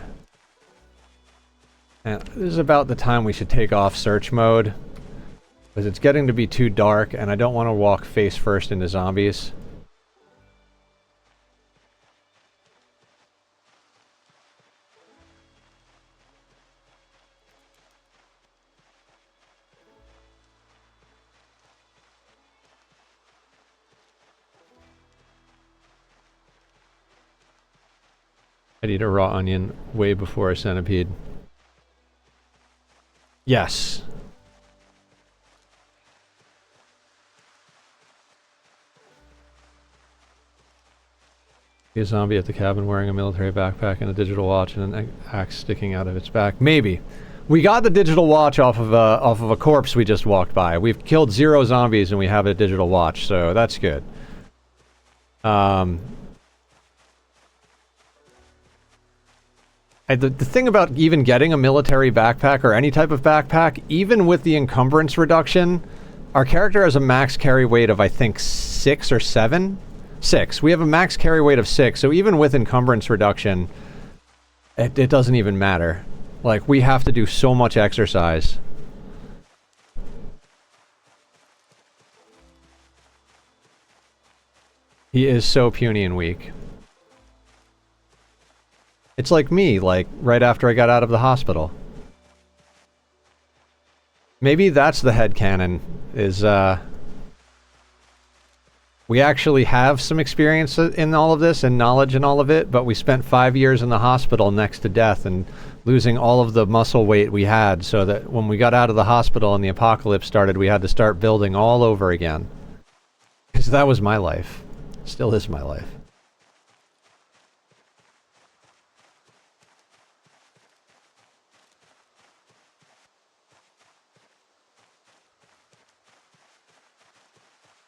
And this is about the time we should take off search mode, because it's getting to be too dark and I don't want to walk face first into zombies. I'd eat a raw onion way before a centipede. Yes. A zombie at the cabin wearing a military backpack and a digital watch and an axe sticking out of its back. Maybe. We got the digital watch off of a corpse we just walked by. We've killed 0 zombies and we have a digital watch, so that's good. The thing about even getting a military backpack or any type of backpack, even with the encumbrance reduction, our character has a max carry weight of, I think, 6 or 7? 6. We have a max carry weight of 6, so even with encumbrance reduction, it doesn't even matter. Like, we have to do so much exercise. He is so puny and weak. It's like me, like, right after I got out of the hospital. Maybe that's the headcanon, is, we actually have some experience in all of this and knowledge in all of it, but we spent 5 years in the hospital next to death and losing all of the muscle weight we had, so that when we got out of the hospital and the apocalypse started, we had to start building all over again. Because that was my life. Still is my life.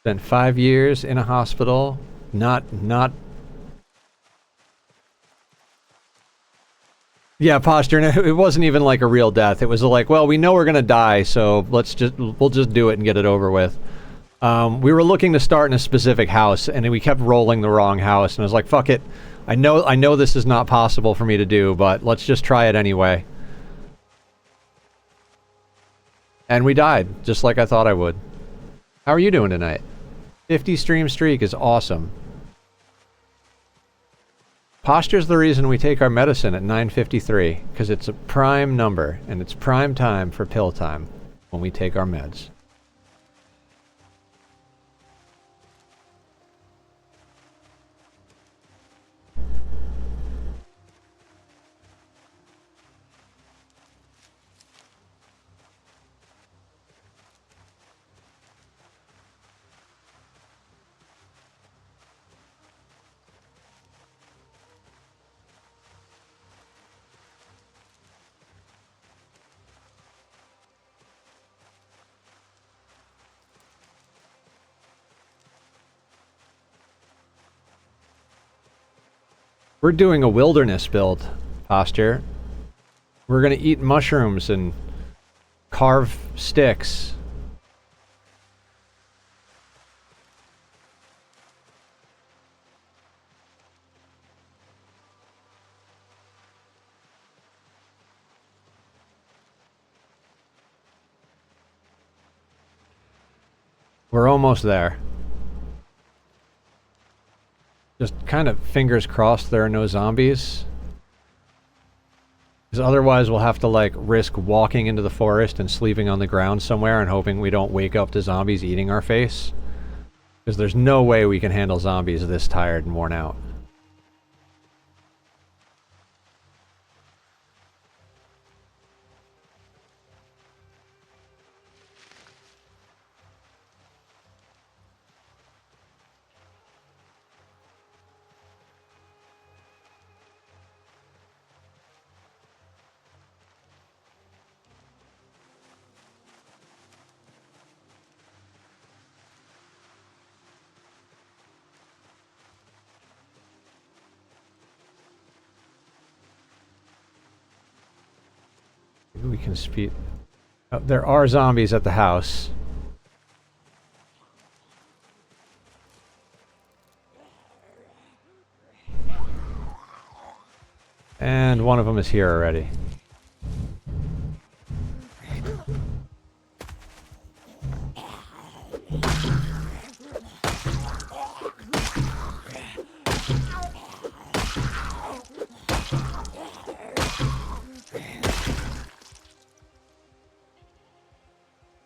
Spent 5 years in a hospital, not... Yeah, posture, and it wasn't even like a real death. It was like, well, we know we're gonna die, so we'll just do it and get it over with. We were looking to start in a specific house, and we kept rolling the wrong house, and I was like, fuck it. I know this is not possible for me to do, but let's just try it anyway. And we died, just like I thought I would. How are you doing tonight? 50 stream streak is awesome. Posture's the reason we take our medicine at 9:53, because it's a prime number, and it's prime time for pill time when we take our meds. We're doing a wilderness build, Posture. We're gonna eat mushrooms and carve sticks. We're almost there. Just kind of fingers crossed there are no zombies. Because otherwise we'll have to like risk walking into the forest and sleeping on the ground somewhere and hoping we don't wake up to zombies eating our face. Because there's no way we can handle zombies this tired and worn out. We can speed. There are zombies at the house. And one of them is here already.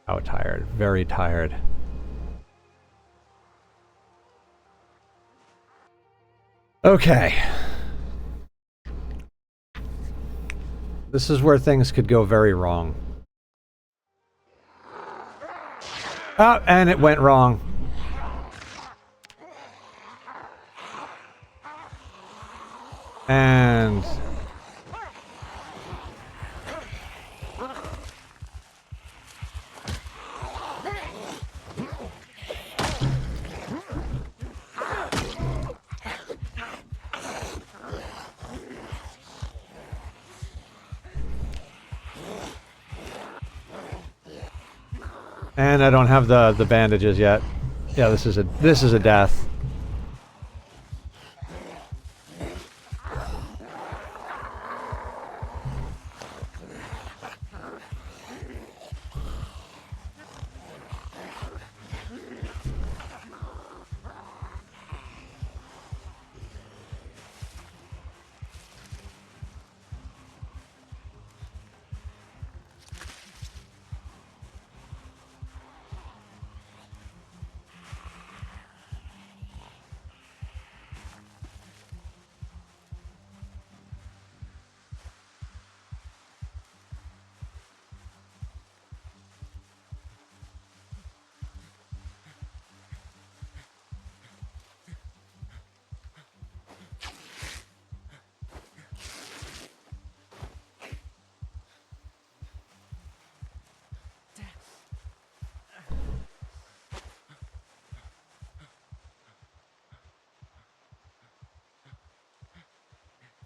Oh, tired. Very tired. Okay. This is where things could go very wrong. Oh, and it went wrong. And... and I don't have the bandages yet. Yeah, this is a death.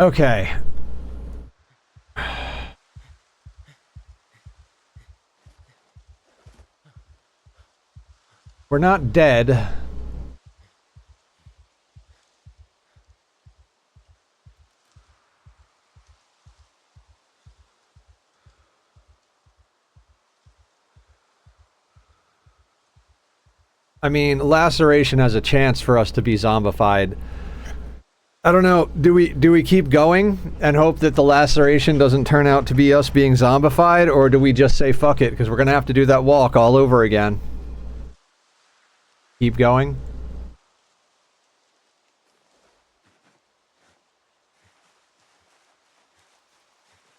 Okay. We're not dead. I mean, laceration has a chance for us to be zombified. I don't know, do we keep going and hope that the laceration doesn't turn out to be us being zombified, or do we just say fuck it, because we're gonna have to do that walk all over again? Keep going?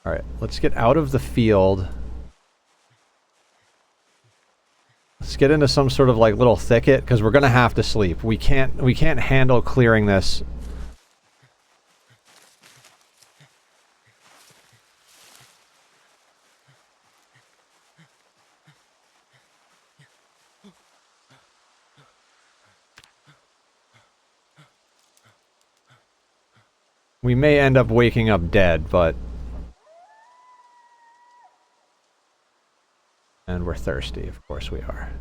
Alright, let's get out of the field. Let's get into some sort of like little thicket, because we're gonna have to sleep. We can't handle clearing this. We may end up waking up dead, but... And we're thirsty, of course we are.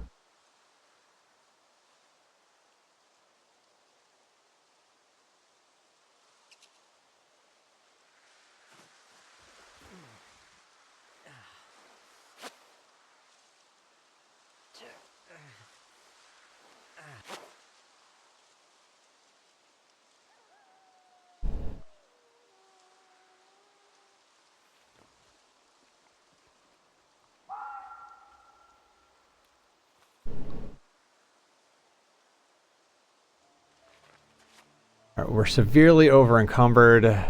Alright, we're severely over-encumbered. Alright,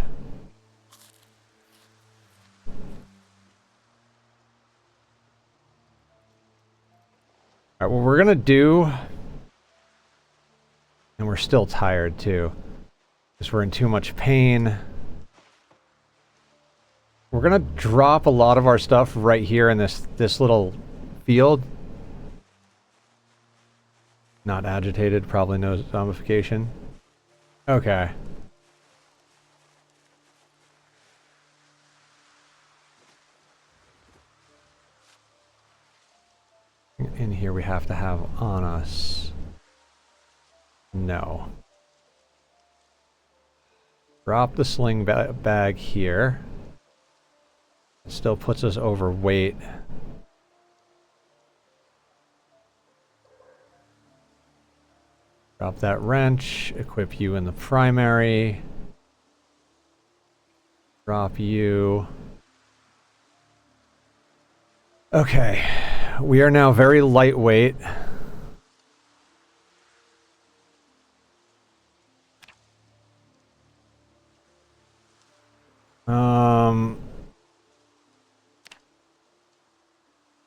what we're gonna do... And we're still tired, too. Because we're in too much pain. We're gonna drop a lot of our stuff right here in this little field. Not agitated, probably no zombification. Okay. In here we have to have on us. No. Drop the sling bag here. It still puts us overweight. Drop that wrench, equip you in the primary. Drop you. Okay, we are now very lightweight.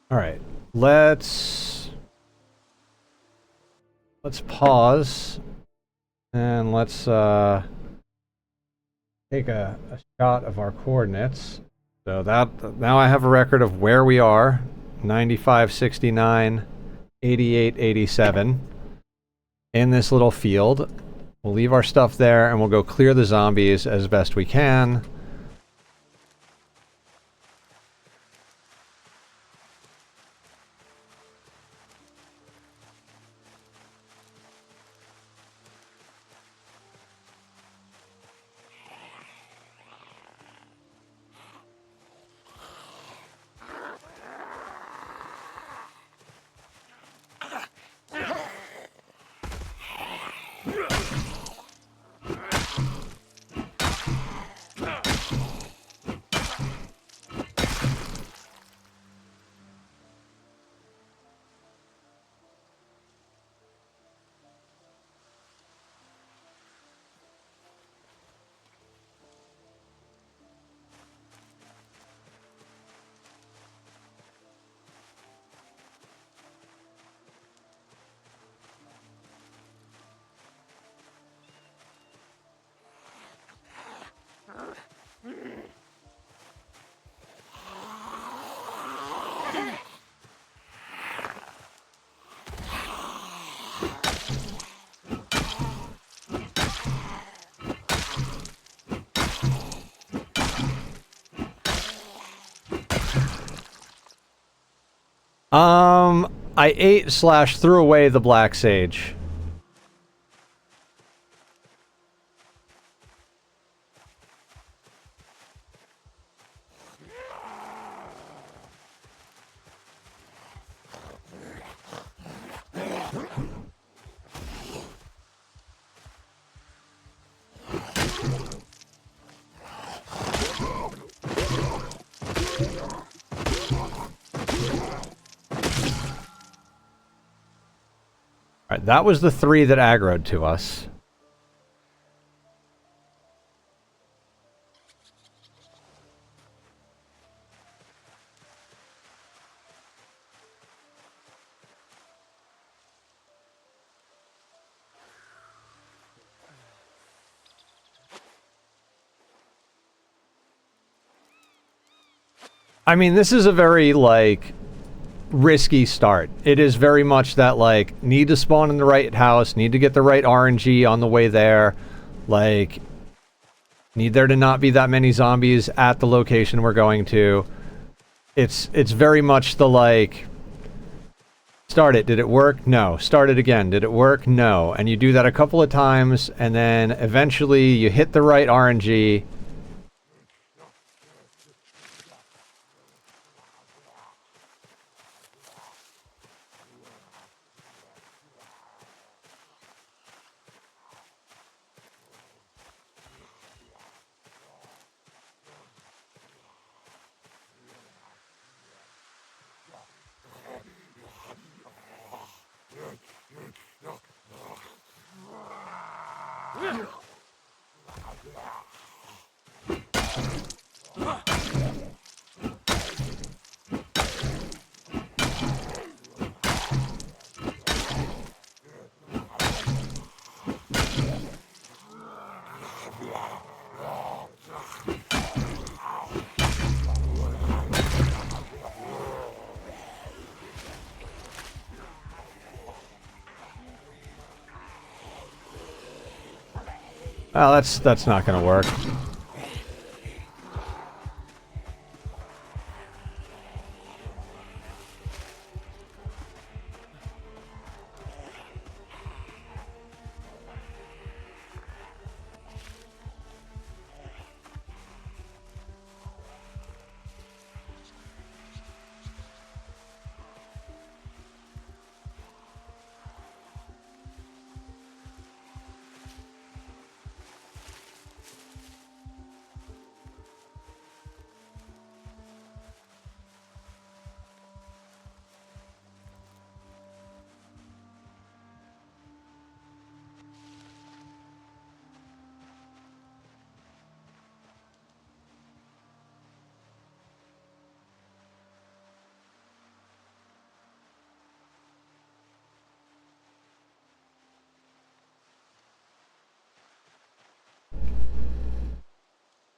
All right, let's pause and let's take a shot of our coordinates. So that now I have a record of where we are: 95, 69, 88, 87 in this little field. We'll leave our stuff there and we'll go clear the zombies as best we can. I ate/threw away the black sage. Alright, that was the 3 that aggroed to us. I mean, this is a very, like, risky start. It is very much that, like, need to spawn in the right house, need to get the right RNG on the way there, like, need there to not be that many zombies at the location we're going to. It's very much the, like, start it, did it work? No. Start it again, did it work? No. And you do that a couple of times, and then eventually you hit the right RNG. Well, that's not gonna work.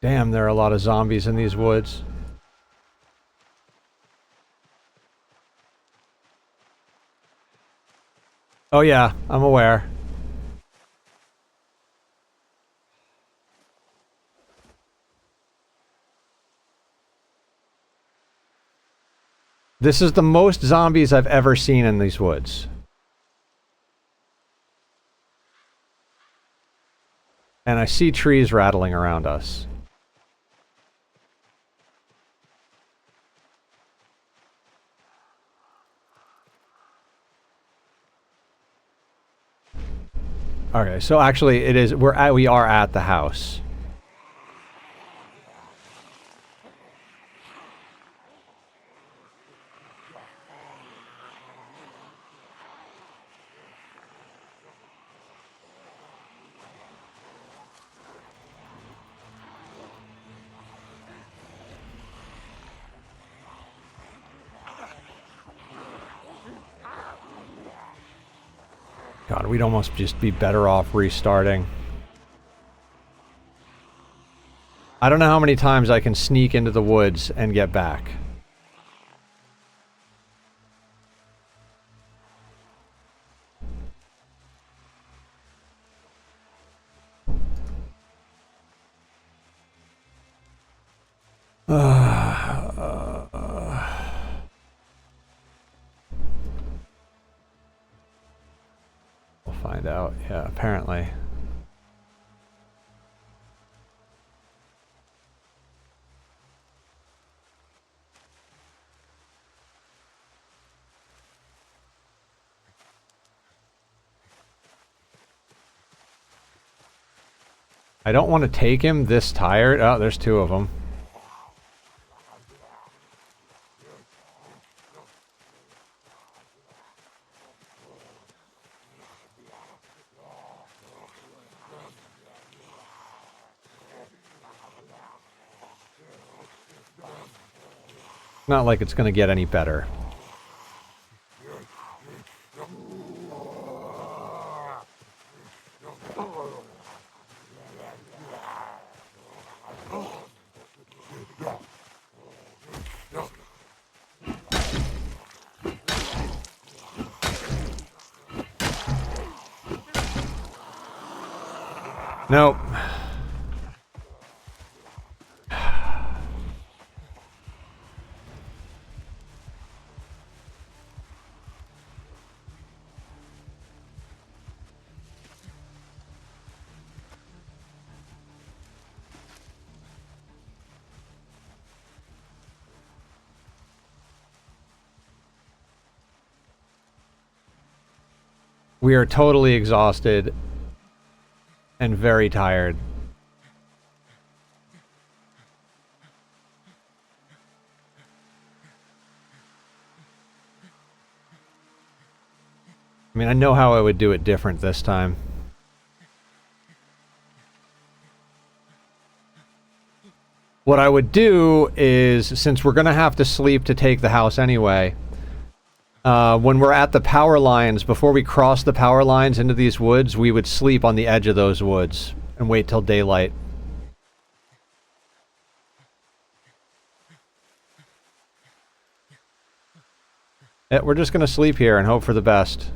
Damn, there are a lot of zombies in these woods. Oh yeah, I'm aware. This is the most zombies I've ever seen in these woods. And I see trees rattling around us. Okay, so actually it is we are at the house. God, we'd almost just be better off restarting. I don't know how many times I can sneak into the woods and get back. We'll find out. Yeah, apparently. I don't want to take him this tired. Oh, there's two of them. Not like it's going to get any better. Nope. We are totally exhausted and very tired. I mean, I know how I would do it different this time. What I would do is, since we're going to have to sleep to take the house anyway, when we're at the power lines, before we cross the power lines into these woods, we would sleep on the edge of those woods and wait till daylight. Yeah, we're just going to sleep here and hope for the best.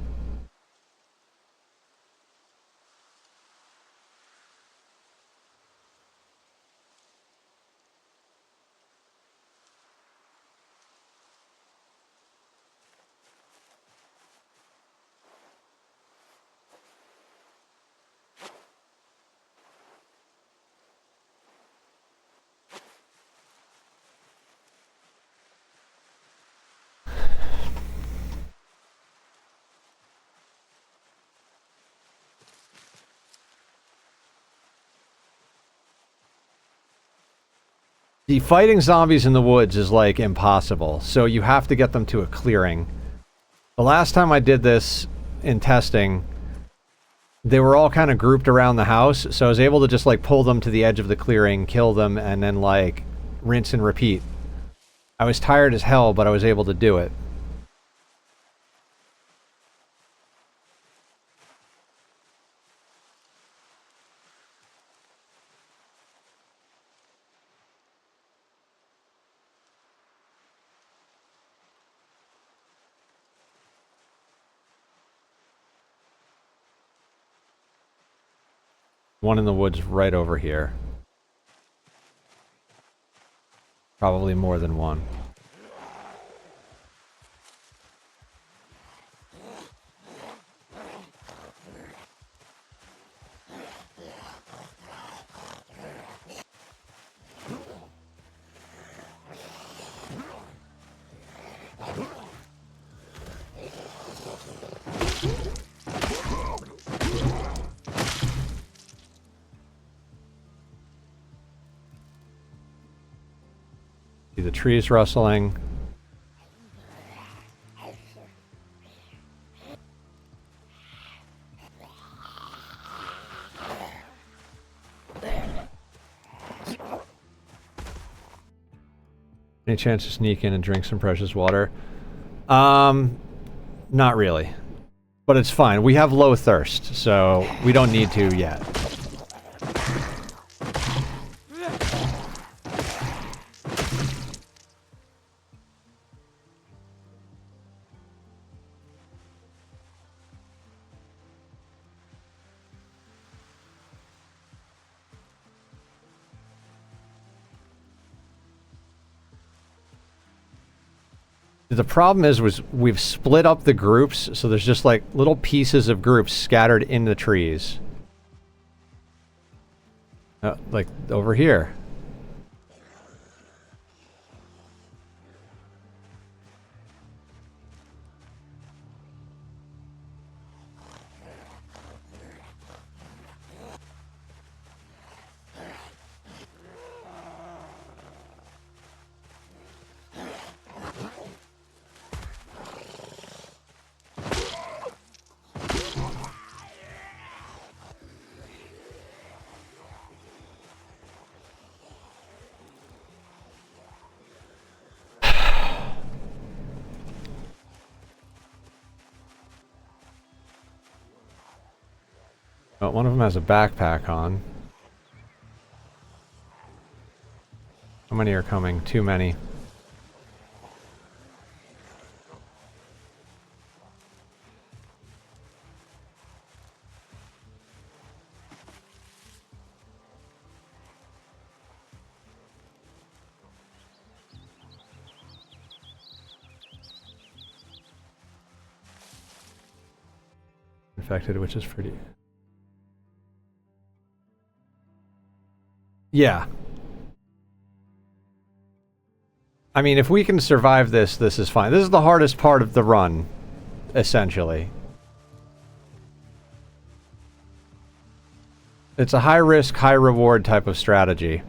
The fighting zombies in the woods is like impossible, so you have to get them to a clearing. The last time I did this in testing, they were all kind of grouped around the house, so I was able to just like pull them to the edge of the clearing, kill them, and then like rinse and repeat. I was tired as hell, but I was able to do it. One in the woods right over here. Probably more than one. See the trees rustling. Any chance to sneak in and drink some precious water? Not really. But it's fine. We have low thirst, so we don't need to yet. The problem is we've split up the groups, so there's just like little pieces of groups scattered in the trees. Like over here. Oh, one of them has a backpack on. How many are coming? Too many. Infected, which is pretty... Yeah. I mean, if we can survive this, this is fine. This is the hardest part of the run, essentially. It's a high-risk, high-reward type of strategy.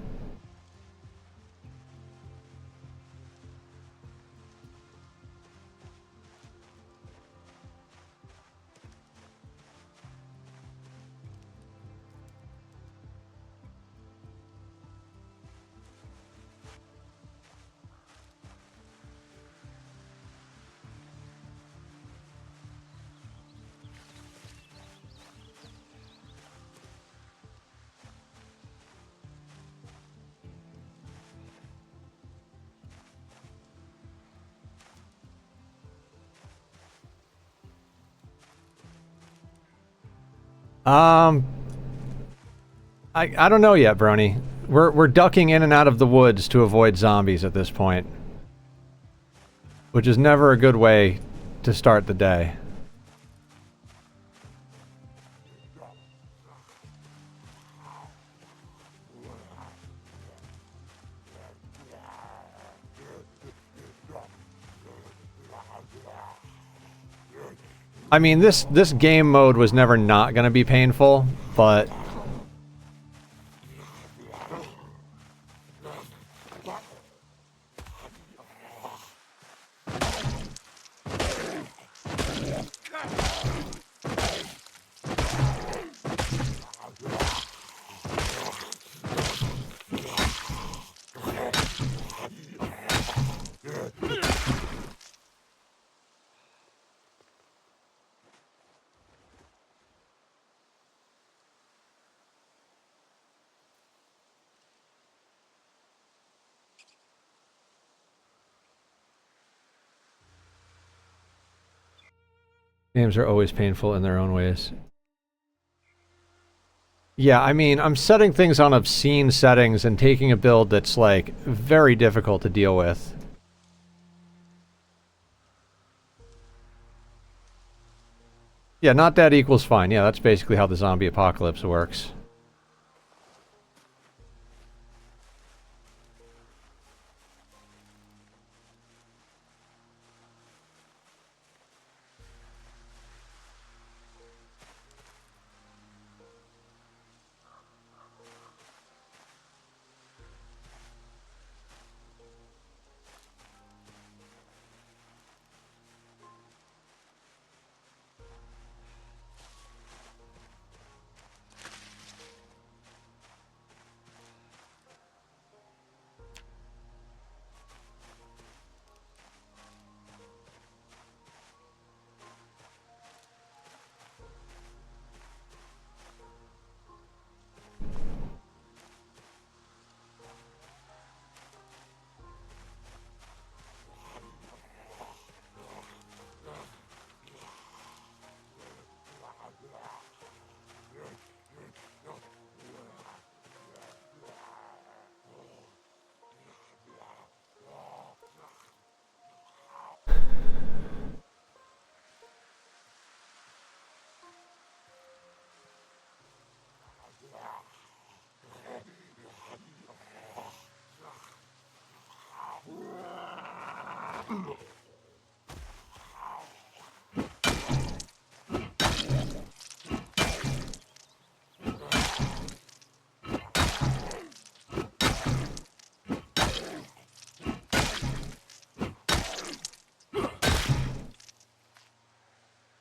I don't know yet, Brony. We're ducking in and out of the woods to avoid zombies at this point. Which is never a good way to start the day. I mean, this game mode was never not gonna be painful, but... Games are always painful in their own ways. Yeah, I mean, I'm setting things on obscene settings and taking a build that's, like, very difficult to deal with. Yeah, not dead equals fine. Yeah, that's basically how the zombie apocalypse works.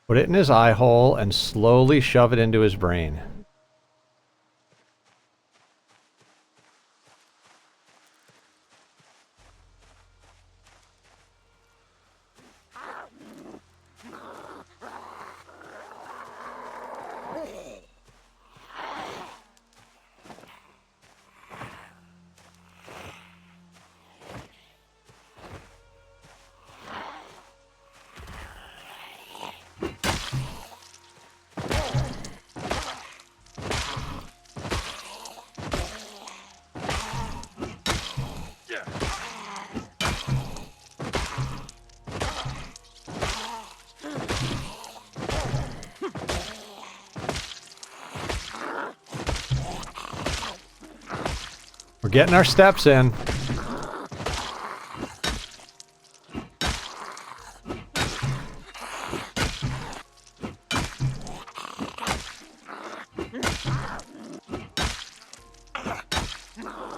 Put it in his eye hole and slowly shove it into his brain. We're getting our steps in.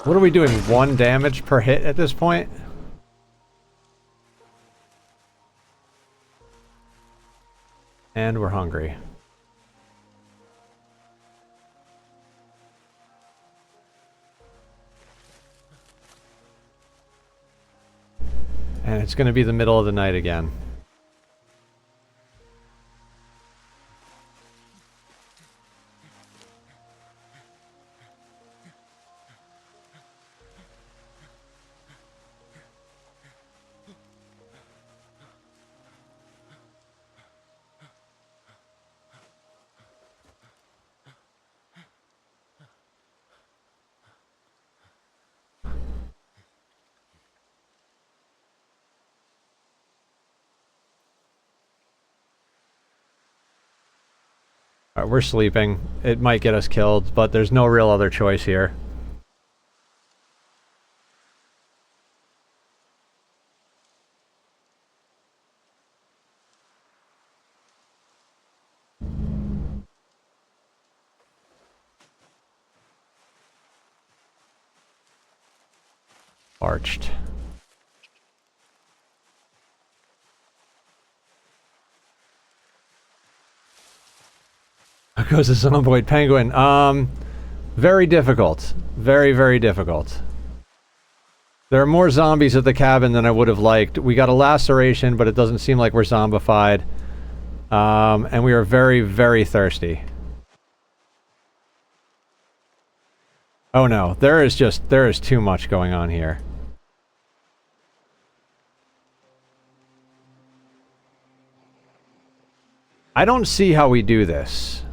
What are we doing? 1 damage per hit at this point? And we're hungry. And it's going to be the middle of the night again. Alright, we're sleeping. It might get us killed, but there's no real other choice here. Arched. How goes the Zomboid penguin? Very difficult. Very, very difficult. There are more zombies at the cabin than I would have liked. We got a laceration, but it doesn't seem like we're zombified. And we are very, very thirsty. Oh no, there is too much going on here. I don't see how we do this.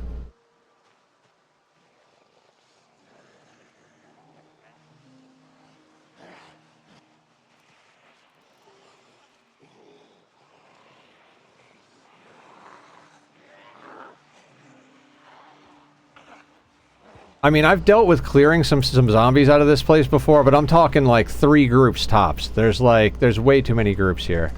I mean, I've dealt with clearing some zombies out of this place before, but I'm talking like 3 groups tops. There's way too many groups here.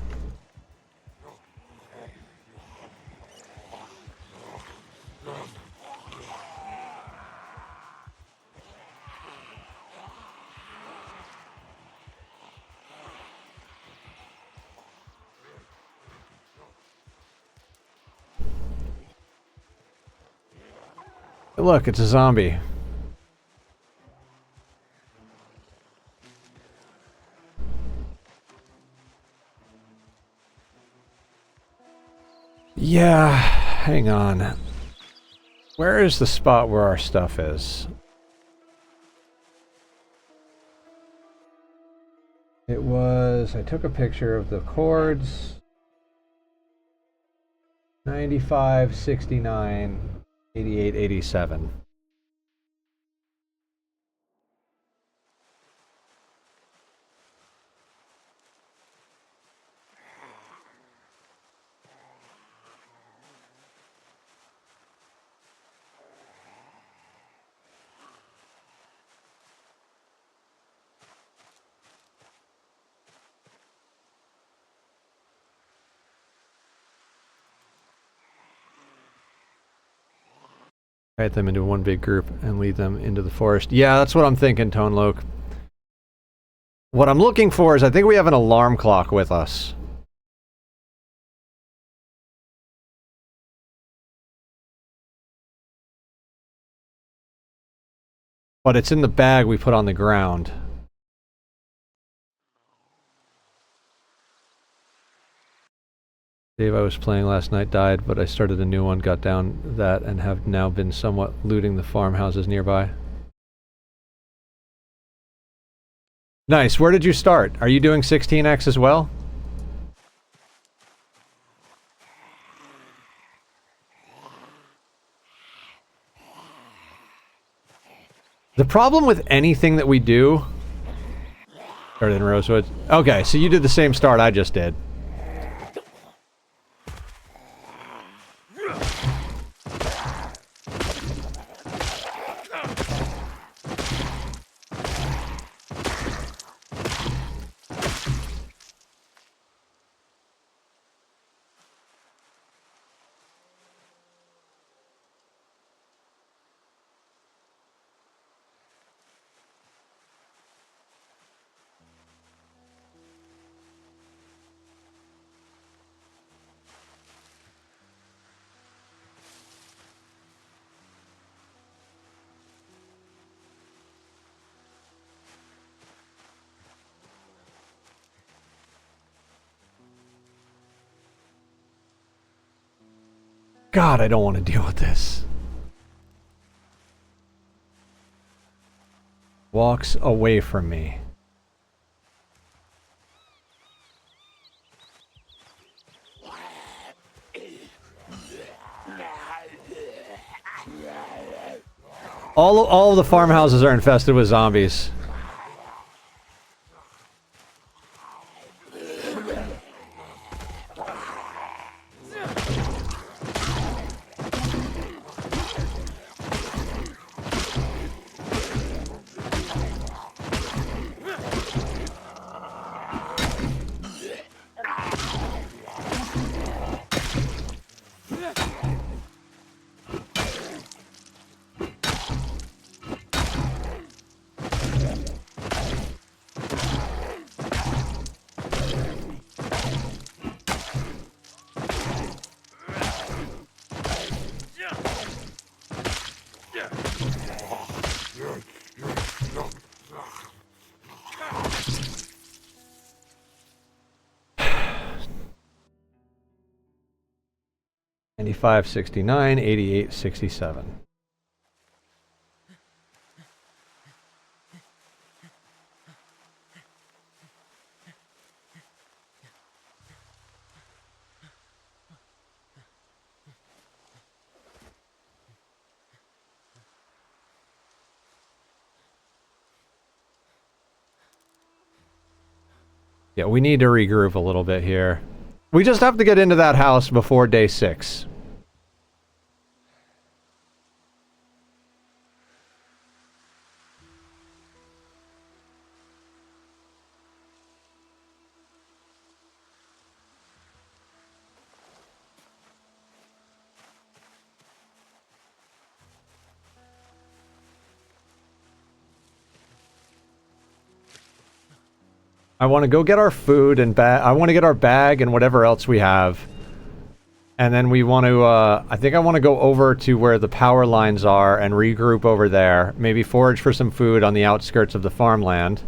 Look, it's a zombie. Yeah, hang on. Where is the spot where our stuff is? It was... I took a picture of the cords. 95, 69, 88, 87. Invite them into one big group and lead them into the forest. Yeah, that's what I'm thinking, Tone Loke. What I'm looking for is I think we have an alarm clock with us. But it's in the bag we put on the ground. Dave I was playing last night died, but I started a new one, got down that, and have now been somewhat looting the farmhouses nearby. Nice. Where did you start? Are you doing 16x as well? The problem with anything that we do... Started in Rosewood. Okay, so you did the same start I just did. God, I don't want to deal with this. Walks away from me. All of the farmhouses are infested with zombies. $95, $69, $88, $67. Yeah, we need to regroup a little bit here. We just have to get into that house before day 6. I want to go get our food and bag. I want to get our bag and whatever else we have. And then we want to, I think I want to go over to where the power lines are and regroup over there. Maybe forage for some food on the outskirts of the farmland.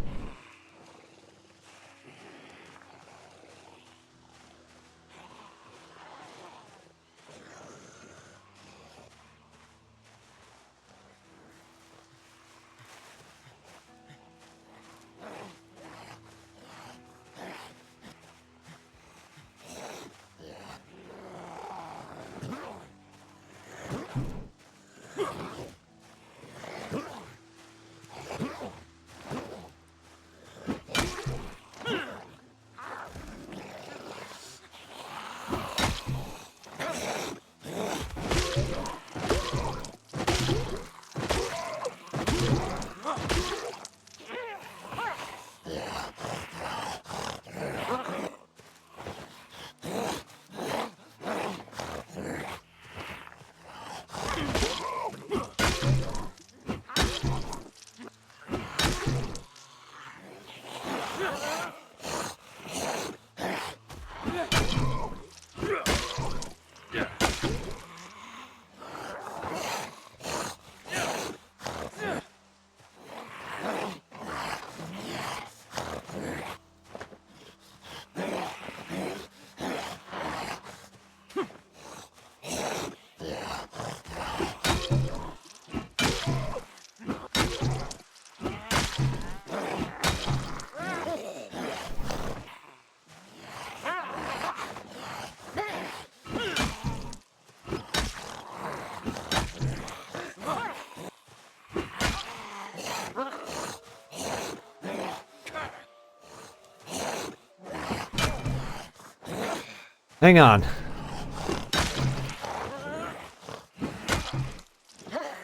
Hang on.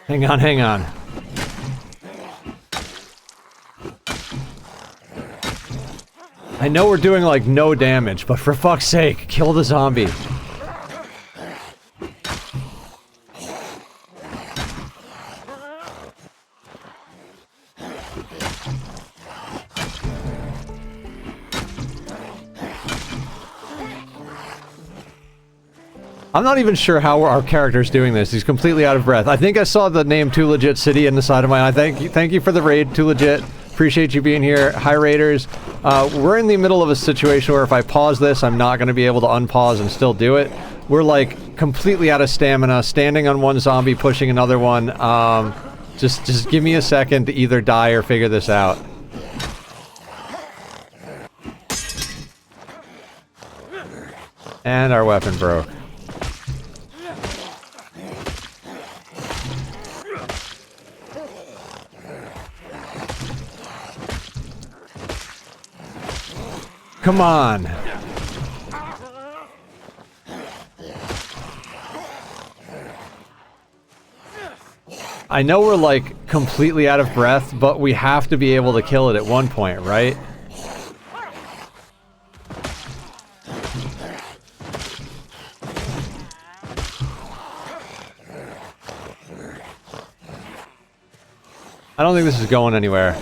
Hang on, hang on. I know we're doing, like, no damage, but for fuck's sake, kill the zombie. I'm not even sure how our character's doing this. He's completely out of breath. I think I saw the name Too Legit City in the side of my eye. Thank you for the raid, Too Legit. Appreciate you being here. Hi, Raiders. We're in the middle of a situation where if I pause this, I'm not going to be able to unpause and still do it. We're, like, completely out of stamina, standing on one zombie, pushing another one. Just give me a second to either die or figure this out. And our weapon broke. Come on. I know we're like completely out of breath, but we have to be able to kill it at one point, right? I don't think this is going anywhere.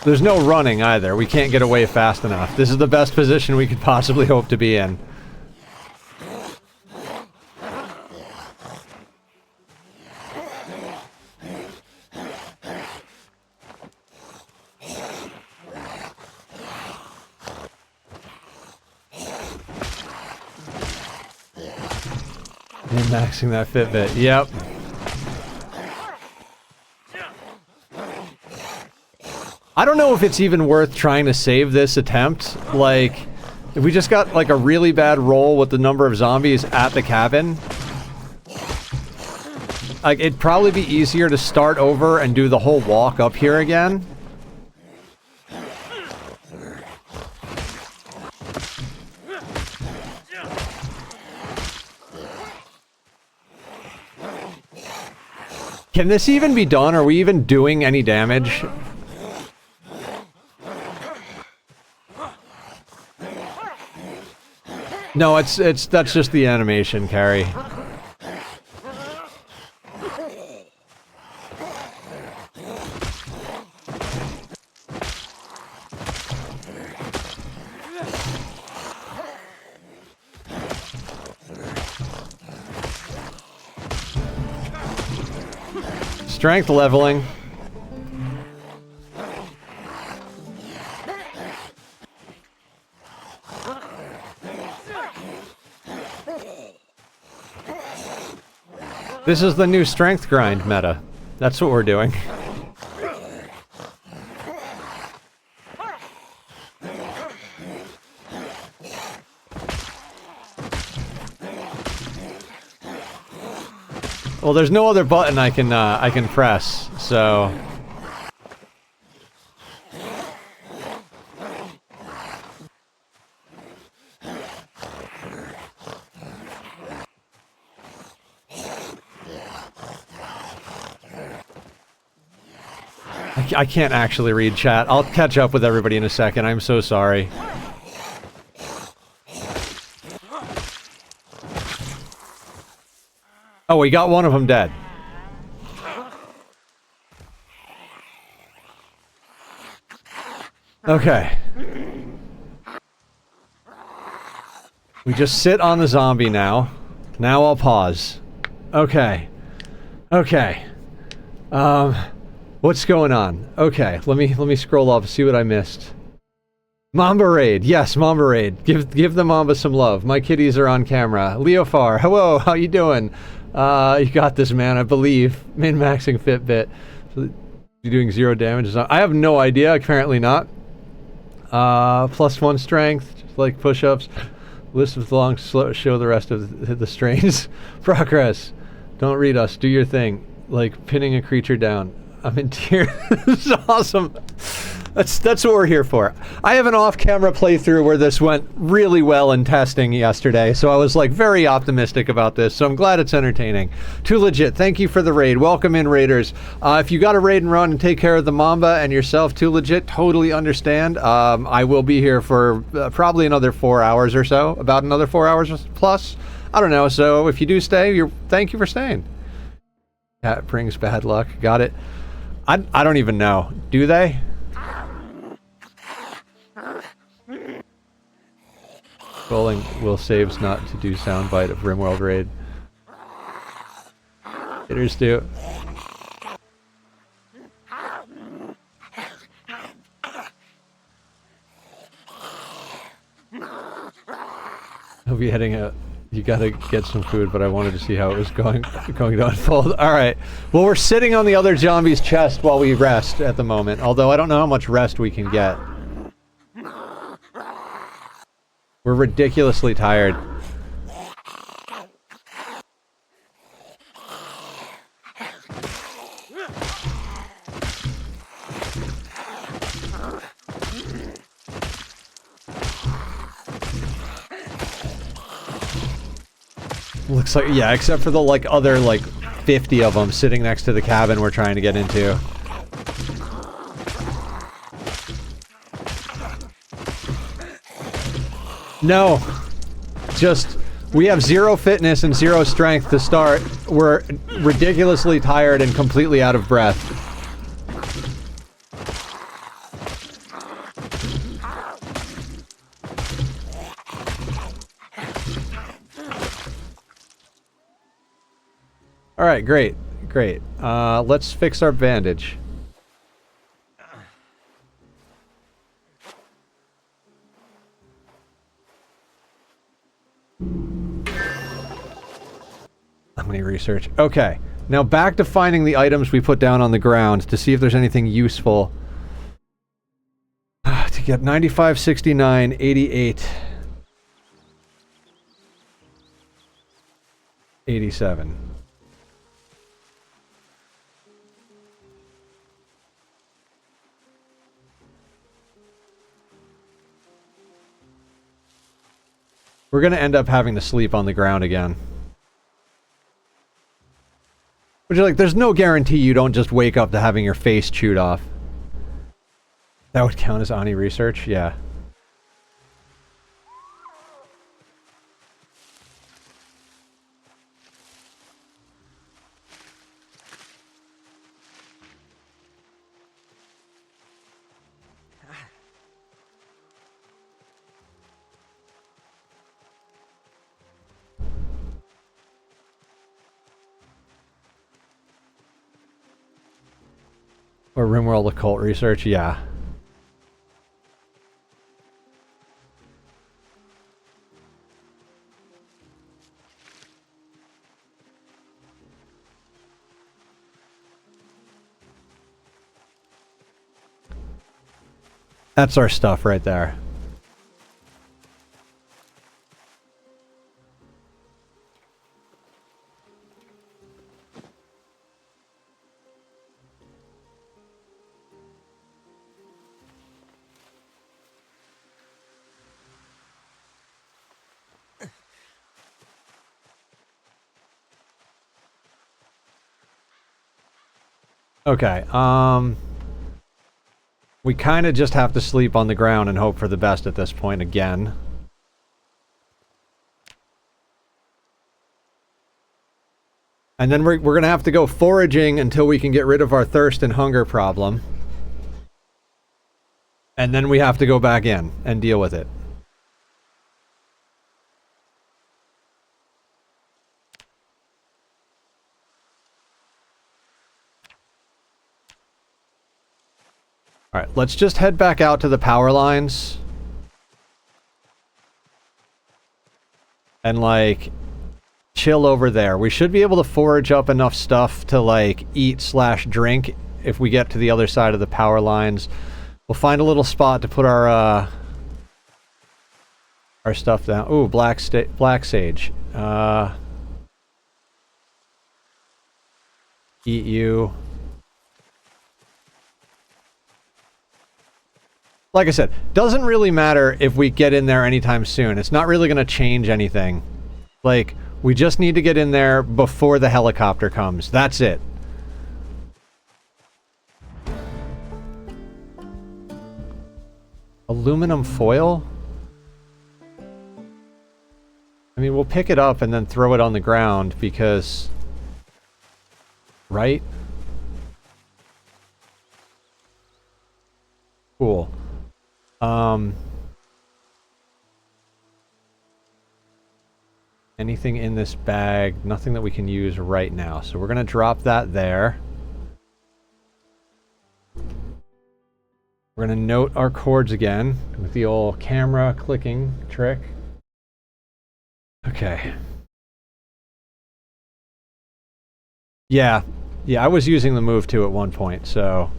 There's no running either. We can't get away fast enough. This is the best position we could possibly hope to be in. Min-maxing that Fitbit. Yep. I don't know if it's even worth trying to save this attempt. Like, if we just got like a really bad roll with the number of zombies at the cabin, like, it'd probably be easier to start over and do the whole walk up here again. Can this even be done? Are we even doing any damage? No, that's just the animation, Carrie. Strength leveling. This is the new strength grind meta. That's what we're doing. Well, there's no other button I can press, so. I can't actually read chat. I'll catch up with everybody in a second. I'm so sorry. Oh, we got one of them dead. Okay. We just sit on the zombie now. Now I'll pause. Okay. Okay. What's going on? Okay, let me scroll up and see what I missed. Mamba Raid. Yes, Mamba Raid. Give the Mamba some love. My kitties are on camera. Leofar, hello, how you doing? You got this, man, I believe. Min-maxing Fitbit. So you're doing 0 damage. I have no idea, apparently not. +1 strength, just like push-ups. List of the long show the rest of the strains. Progress. Don't read us, do your thing. Like pinning a creature down. I'm in tears. This is awesome. That's what we're here for. I have an off-camera playthrough where this went really well in testing yesterday, so I was like very optimistic about this, so I'm glad it's entertaining. Too Legit, thank you for the raid. Welcome in, raiders. If you got to raid and run and take care of the Mamba and yourself, Too Legit, totally understand. I will be here for probably another 4 hours or so, about another 4 hours plus. I don't know, so if you do stay, thank you for staying. Cat brings bad luck, got it. I don't even know. Do they? Scrolling will saves not to do soundbite of RimWorld Raid. Hitters do. I'll be heading out. You gotta get some food, but I wanted to see how it was going to unfold. Alright. Well, we're sitting on the other zombie's chest while we rest at the moment, although I don't know how much rest we can get. We're ridiculously tired. Looks like, yeah, except for the other 50 of them sitting next to the cabin we're trying to get into. No. Just, we have 0 fitness and 0 strength to start. We're ridiculously tired and completely out of breath. Alright, great. Great. Let's fix our bandage. How many research? Okay. Now back to finding the items we put down on the ground to see if there's anything useful. To get 95, 69, 88. 87. We're gonna end up having to sleep on the ground again. Which is there's no guarantee you don't just wake up to having your face chewed off. That would count as Ani research? Yeah. Or RimWorld Occult Research, yeah. That's our stuff right there. Okay, we kind of just have to sleep on the ground and hope for the best at this point again. And then we're going to have to go foraging until we can get rid of our thirst and hunger problem. And then we have to go back in and deal with it. Alright, let's just head back out to the power lines. And, like, chill over there. We should be able to forage up enough stuff to, like, eat/drink if we get to the other side of the power lines. We'll find a little spot to put our stuff down. Ooh, black sage. Eat you. Like I said, doesn't really matter if we get in there anytime soon. It's not really going to change anything. Like, we just need to get in there before the helicopter comes. That's it. Aluminum foil? I mean, we'll pick it up and then throw it on the ground because... Right? Cool. Anything in this bag? Nothing that we can use right now. So we're going to drop that there. We're going to note our chords again with the old camera clicking trick. Okay. Yeah. Yeah, I was using the move to at one point, so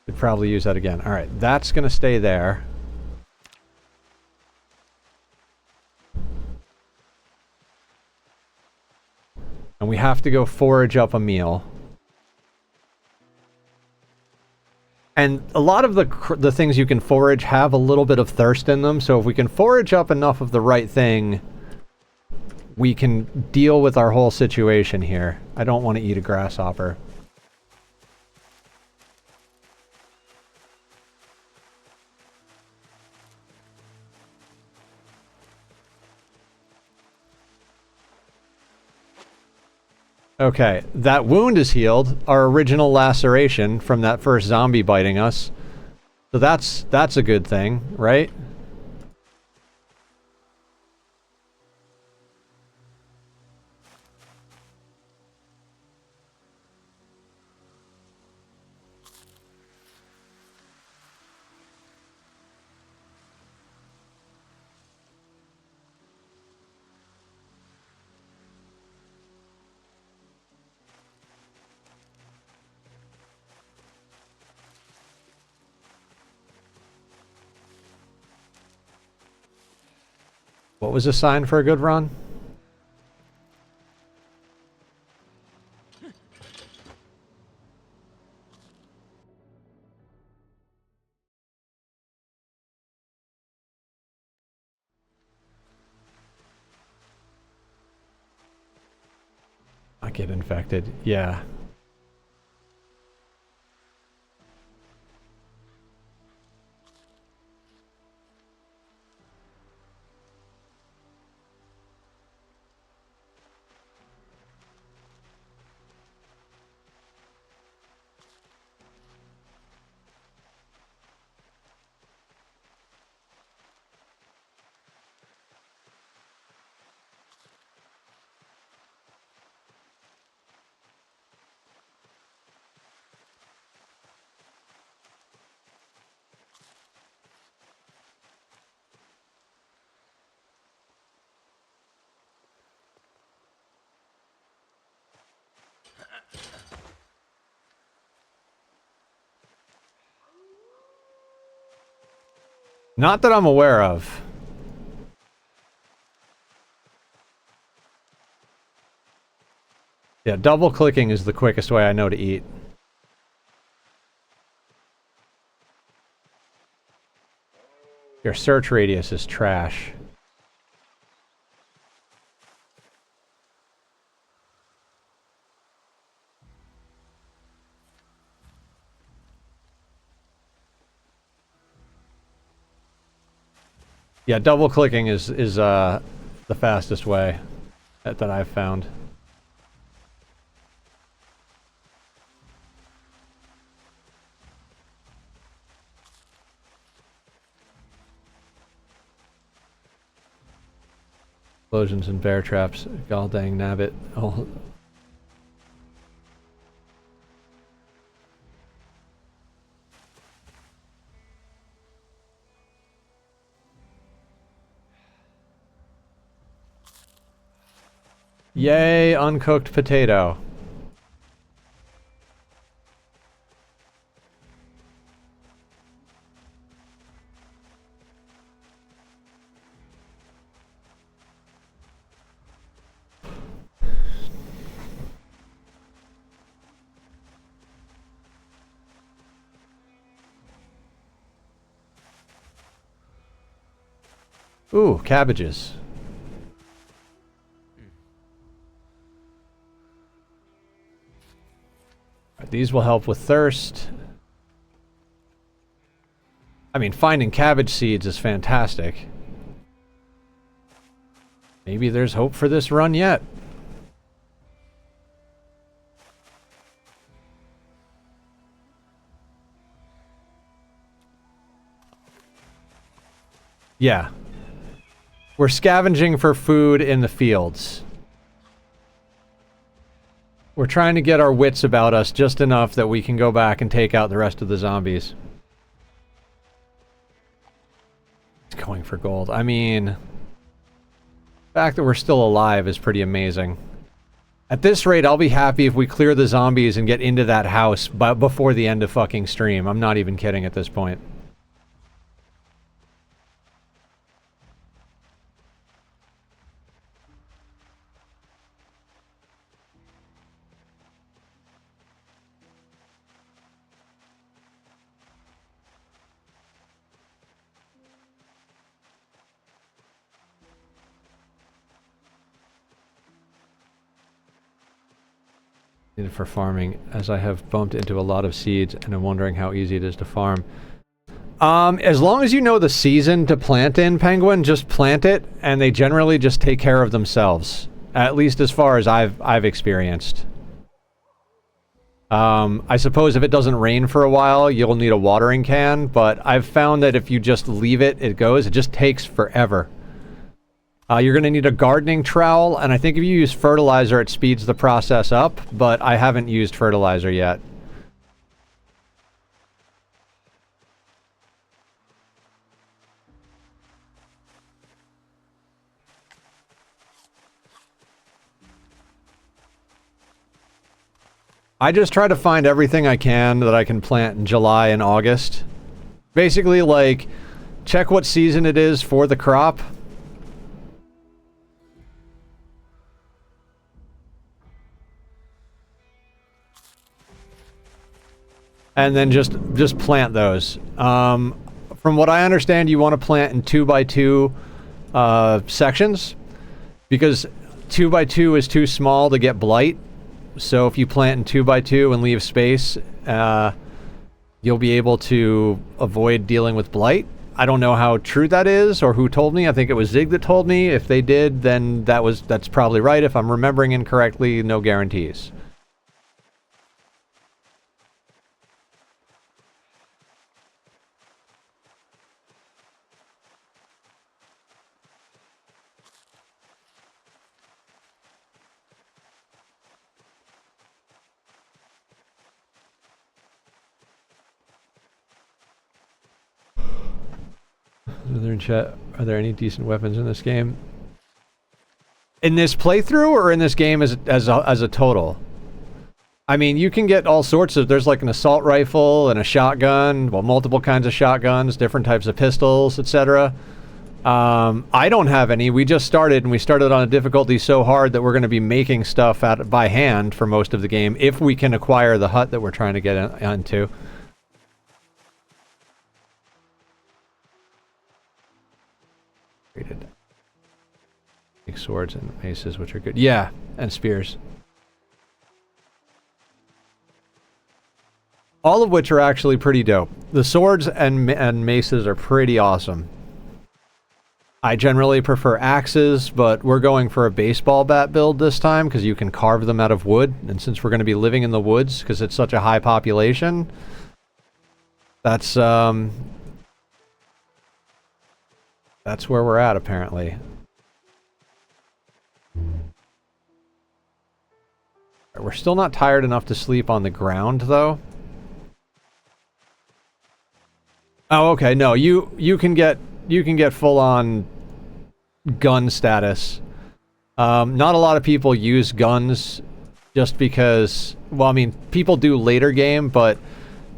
could probably use that again. All right, that's going to stay there. And we have to go forage up a meal. And a lot of the things you can forage have a little bit of thirst in them, so if we can forage up enough of the right thing, we can deal with our whole situation here. I don't want to eat a grasshopper. Okay, that wound is healed. Our original laceration from that first zombie biting us. So that's a good thing, right? What was a sign for a good run? Not get infected. Yeah. Not that I'm aware of. Yeah, double clicking is the quickest way I know to eat. Your search radius is trash. Yeah, double clicking is the fastest way that I've found. Explosions and bear traps. God dang nabbit. Oh. Yay, uncooked potato. Ooh, cabbages. These will help with thirst. I mean, finding cabbage seeds is fantastic. Maybe there's hope for this run yet. Yeah. We're scavenging for food in the fields. We're trying to get our wits about us just enough that we can go back and take out the rest of the zombies. It's going for gold. I mean, the fact that we're still alive is pretty amazing. At this rate, I'll be happy if we clear the zombies and get into that house before the end of fucking stream. I'm not even kidding at this point. For farming, as I have bumped into a lot of seeds and I'm wondering how easy it is to farm. As long as you know the season to plant in, Penguin, just plant it and they generally just take care of themselves. At least as far as I've experienced. I suppose if it doesn't rain for a while, you'll need a watering can, but I've found that if you just leave it, it goes. It just takes forever. You're going to need a gardening trowel, and I think if you use fertilizer, it speeds the process up, but I haven't used fertilizer yet. I just try to find everything I can that I can plant in July and August. Basically, like, check what season it is for the crop. And then just plant those. From what I understand, you want to plant in 2x2 sections, because 2x2 is too small to get blight. So if you plant in 2x2 and leave space, you'll be able to avoid dealing with blight. I don't know how true that is or who told me. I think it was Zig that told me. If they did, then that's probably right. If I'm remembering incorrectly, no guarantees. In chat, are there any decent weapons in this game? In this playthrough, or in this game as a total? I mean, you can get all sorts of... There's like an assault rifle and a shotgun. Well, multiple kinds of shotguns, different types of pistols, etc. I don't have any. We just started, and we started on a difficulty so hard that we're going to be making stuff by hand for most of the game, if we can acquire the hut that we're trying to get into. Big swords and maces, which are good. Yeah, and spears. All of which are actually pretty dope. The swords and maces are pretty awesome. I generally prefer axes, but we're going for a baseball bat build this time because you can carve them out of wood. And since we're going to be living in the woods because it's such a high population, that's where we're at apparently. We're still not tired enough to sleep on the ground though. Oh, okay. No, you can get full on gun status. Not a lot of people use guns just because, well, I mean, people do later game, but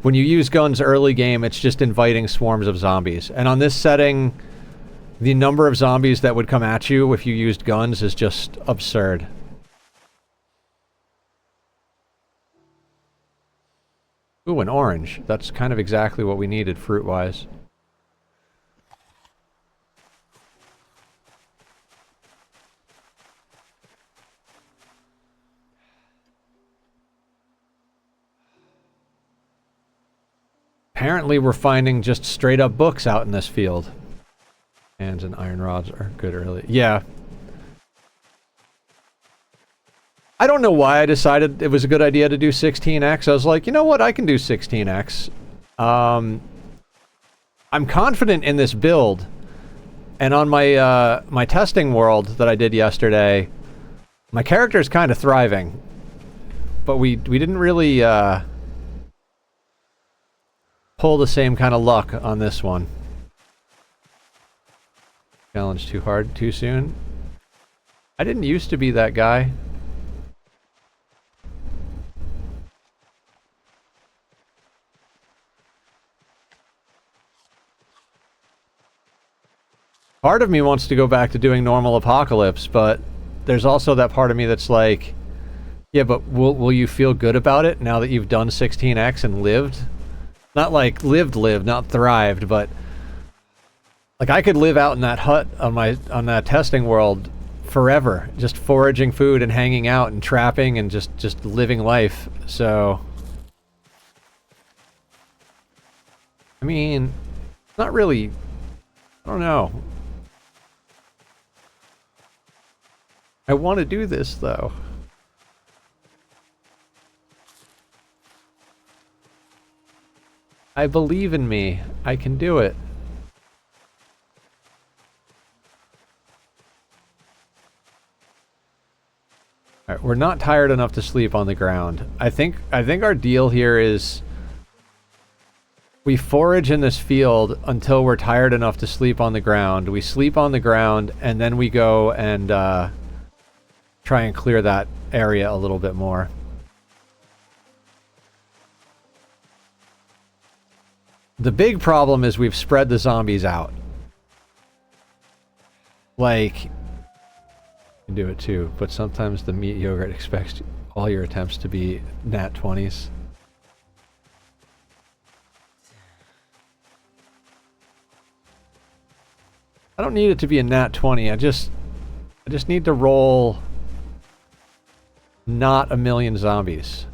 when you use guns early game, it's just inviting swarms of zombies. And on this setting, the number of zombies that would come at you if you used guns is just absurd. Ooh, an orange. That's kind of exactly what we needed fruit-wise. Apparently we're finding just straight up books out in this field. Hands and iron rods are good early. Yeah. I don't know why I decided it was a good idea to do 16x. I was like, you know what? I can do 16x. I'm confident in this build. And on my my testing world that I did yesterday, my character is kind of thriving. But we didn't really pull the same kind of luck on this one. Challenge too hard, too soon. I didn't used to be that guy. Part of me wants to go back to doing normal apocalypse, but there's also that part of me that's like, yeah, but will you feel good about it now that you've done 16x and lived? Not like lived, not thrived, but like I could live out in that hut on that testing world forever, just foraging food and hanging out and trapping and just living life. So I mean, not really, I don't know. I want to do this though. I believe in me. I can do it. Alright, we're not tired enough to sleep on the ground. I think our deal here is we forage in this field until we're tired enough to sleep on the ground. We sleep on the ground and then we go and try and clear that area a little bit more. The big problem is we've spread the zombies out. Like, you can do it too, but sometimes the meat yogurt expects all your attempts to be nat 20s. I don't need it to be a nat 20. I just need to roll not a million zombies.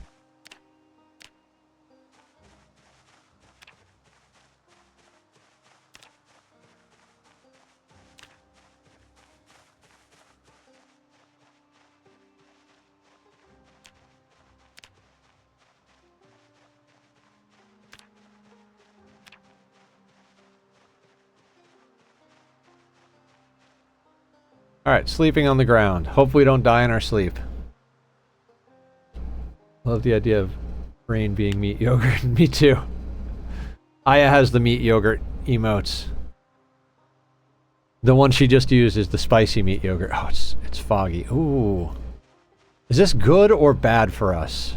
Alright, sleeping on the ground. Hope we don't die in our sleep. Love the idea of brain being meat yogurt. Me too. Aya has the meat yogurt emotes. The one she just used is the spicy meat yogurt. Oh, it's foggy. Ooh. Is this good or bad for us?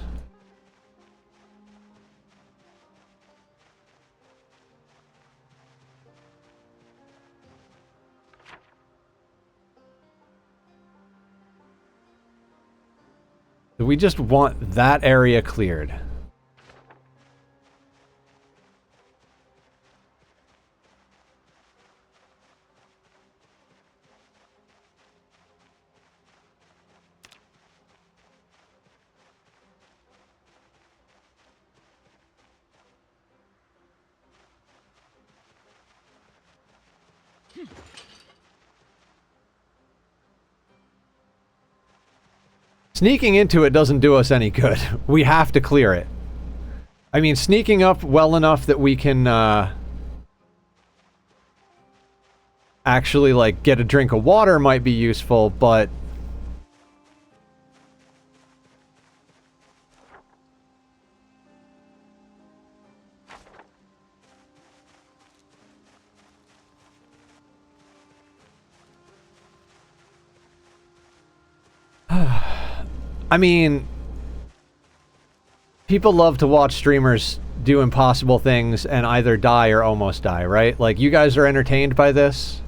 We just want that area cleared. Sneaking into it doesn't do us any good. We have to clear it. I mean, sneaking up well enough that we can, actually, like, get a drink of water might be useful, but... I mean, people love to watch streamers do impossible things and either die or almost die, right? Like, you guys are entertained by this?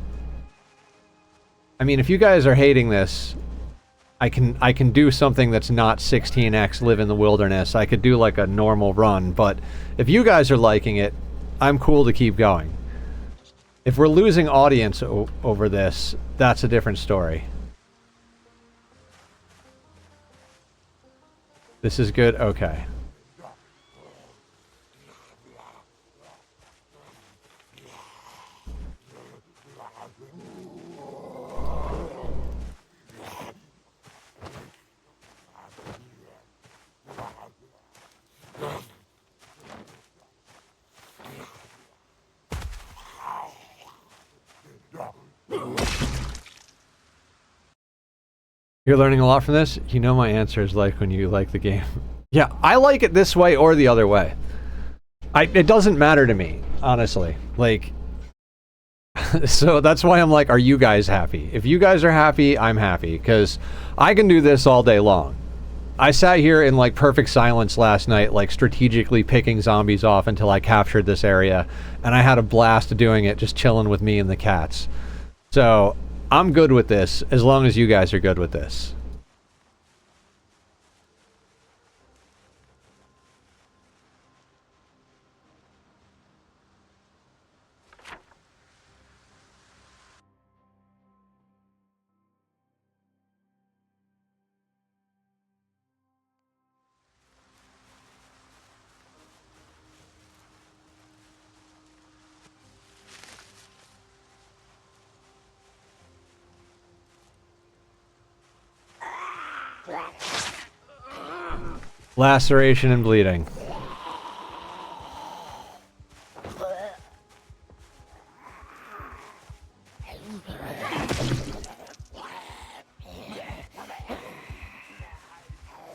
I mean, if you guys are hating this, I can do something that's not 16x live in the wilderness. I could do like a normal run, but if you guys are liking it, I'm cool to keep going. If we're losing audience over this, that's a different story. This is good? Okay. You're learning a lot from this? You know my answer is like when you like the game. Yeah, I like it this way or the other way. It doesn't matter to me, honestly. Like, so that's why I'm like, are you guys happy? If you guys are happy, I'm happy, because I can do this all day long. I sat here in like perfect silence last night, like strategically picking zombies off until I captured this area, and I had a blast doing it, just chilling with me and the cats. So, I'm good with this, as long as you guys are good with this. Laceration and bleeding.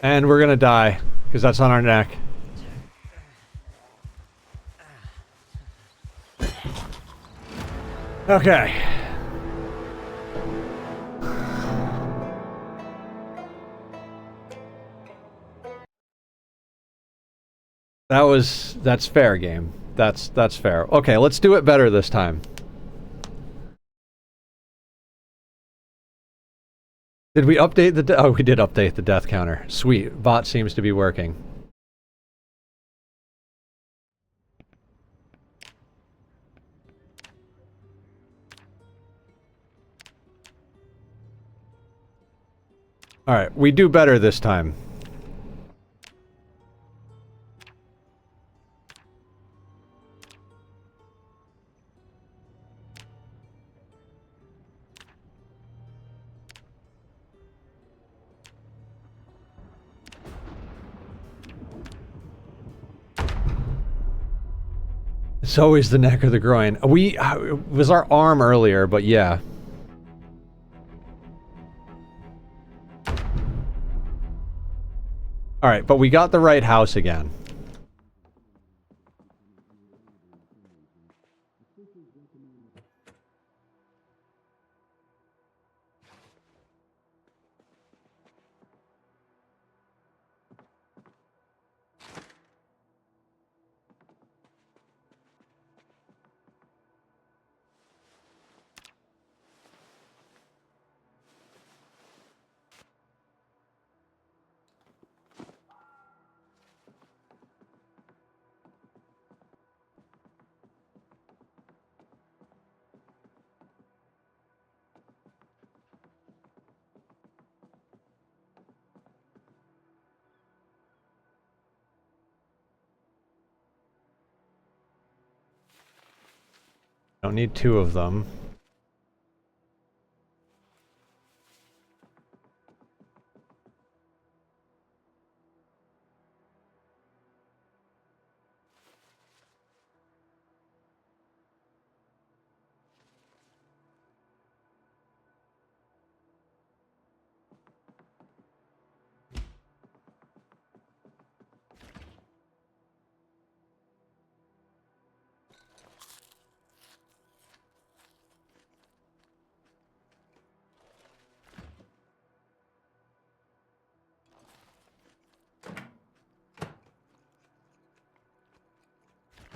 And we're gonna die, because that's on our neck. Okay. That's fair, game. That's fair. Okay, let's do it better this time. Did we update the oh, we did update the death counter. Sweet. Bot seems to be working. Alright, we do better this time. It's always the neck or the groin. It was our arm earlier, but yeah. Alright, but we got the right house again. don't need 2 of them.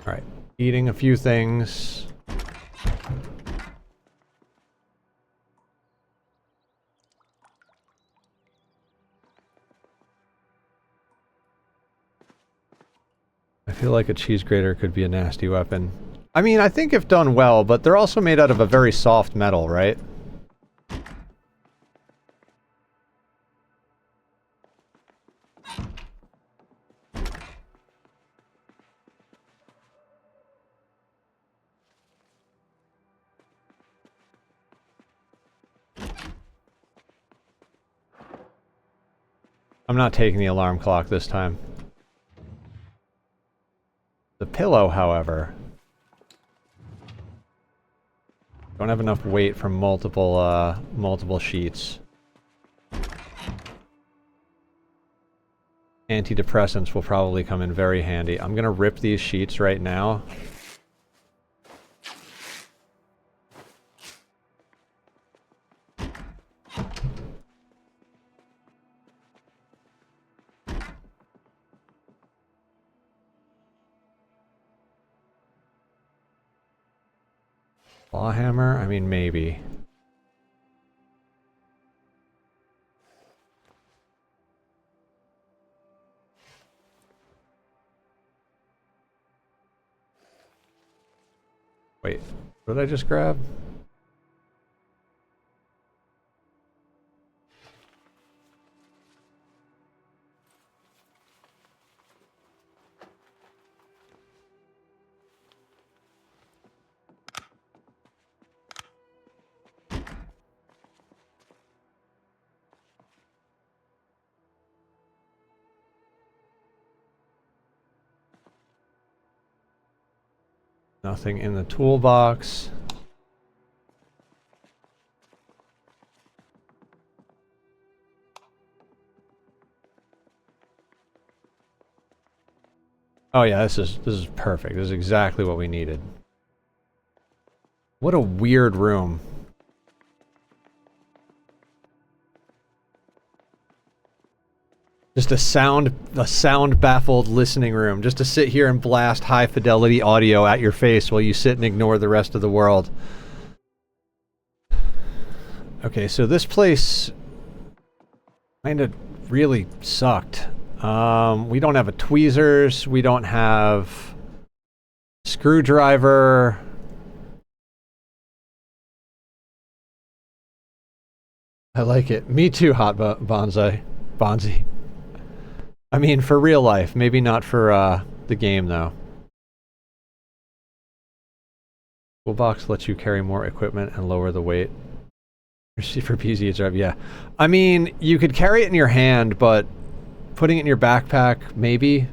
Alright, eating a few things. I feel like a cheese grater could be a nasty weapon. I mean, I think if done well, but they're also made out of a very soft metal, right? I'm not taking the alarm clock this time. The pillow, however, don't have enough weight for multiple sheets. Antidepressants will probably come in very handy. I'm gonna rip these sheets right now. Claw hammer? I mean, maybe. Wait, what did I just grab? Nothing in the toolbox. Oh yeah, this is perfect. This is exactly what we needed. What a weird room. Just a sound baffled listening room, just to sit here and blast high fidelity audio at your face while you sit and ignore the rest of the world. Okay, so this place kind of really sucked. We don't have a tweezers, we don't have screwdriver. I like it. Me too, Hot Bonzi. I mean, for real life. Maybe not for the game, though. Toolbox lets you carry more equipment and lower the weight. For PZ drive, yeah. I mean, you could carry it in your hand, but putting it in your backpack, maybe.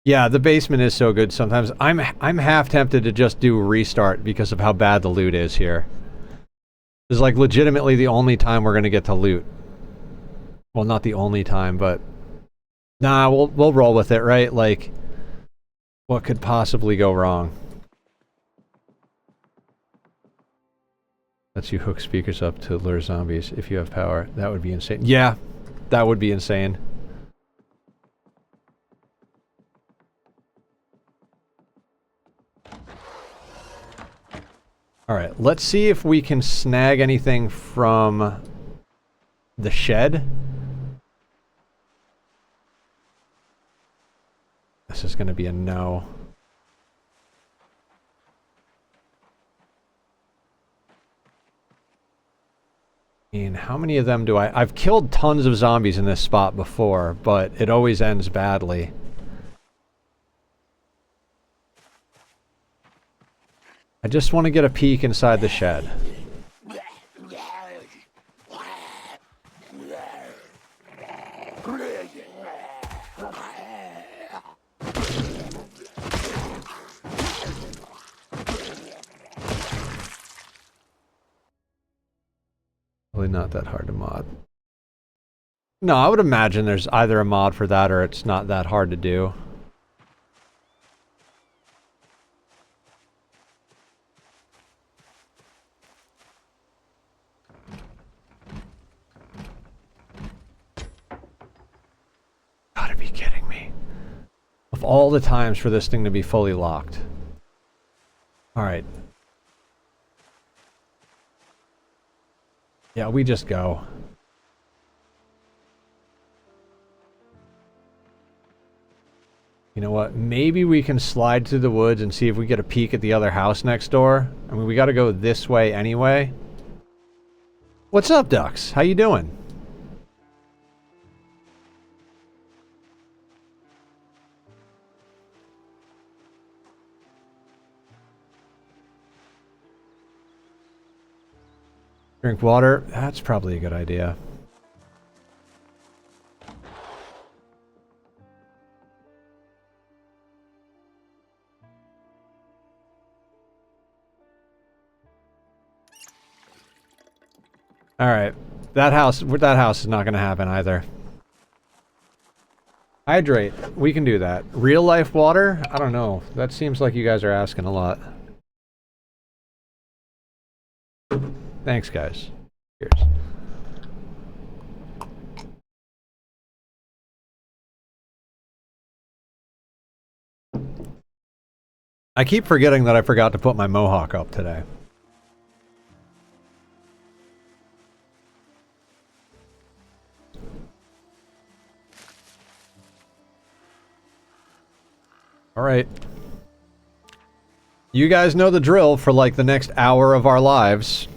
Yeah, the basement is so good sometimes. I'm half tempted to just do restart because of how bad the loot is here. This is like legitimately the only time we're gonna get to loot. Well, not the only time, but nah, we'll roll with it, right? Like, what could possibly go wrong? Lets you hook speakers up to lure zombies if you have power. That would be insane. Yeah, that would be insane. Alright, let's see if we can snag anything from the shed. This is going to be a no. I mean, how many of them do I've killed tons of zombies in this spot before, but it always ends badly. I just want to get a peek inside the shed. Really not that hard to mod. No, I would imagine there's either a mod for that or it's not that hard to do. Gotta be kidding me. Of all the times for this thing to be fully locked. Alright. Yeah, we just go. You know what? Maybe we can slide through the woods and see if we get a peek at the other house next door. I mean, we gotta go this way anyway. What's up, ducks? How you doing? Drink water? That's probably a good idea. Alright. That house is not gonna happen either. Hydrate. We can do that. Real life water? I don't know. That seems like you guys are asking a lot. Thanks, guys. Cheers. I keep forgetting that I forgot to put my mohawk up today. Alright. You guys know the drill for like the next hour of our lives.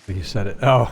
You said it. Oh.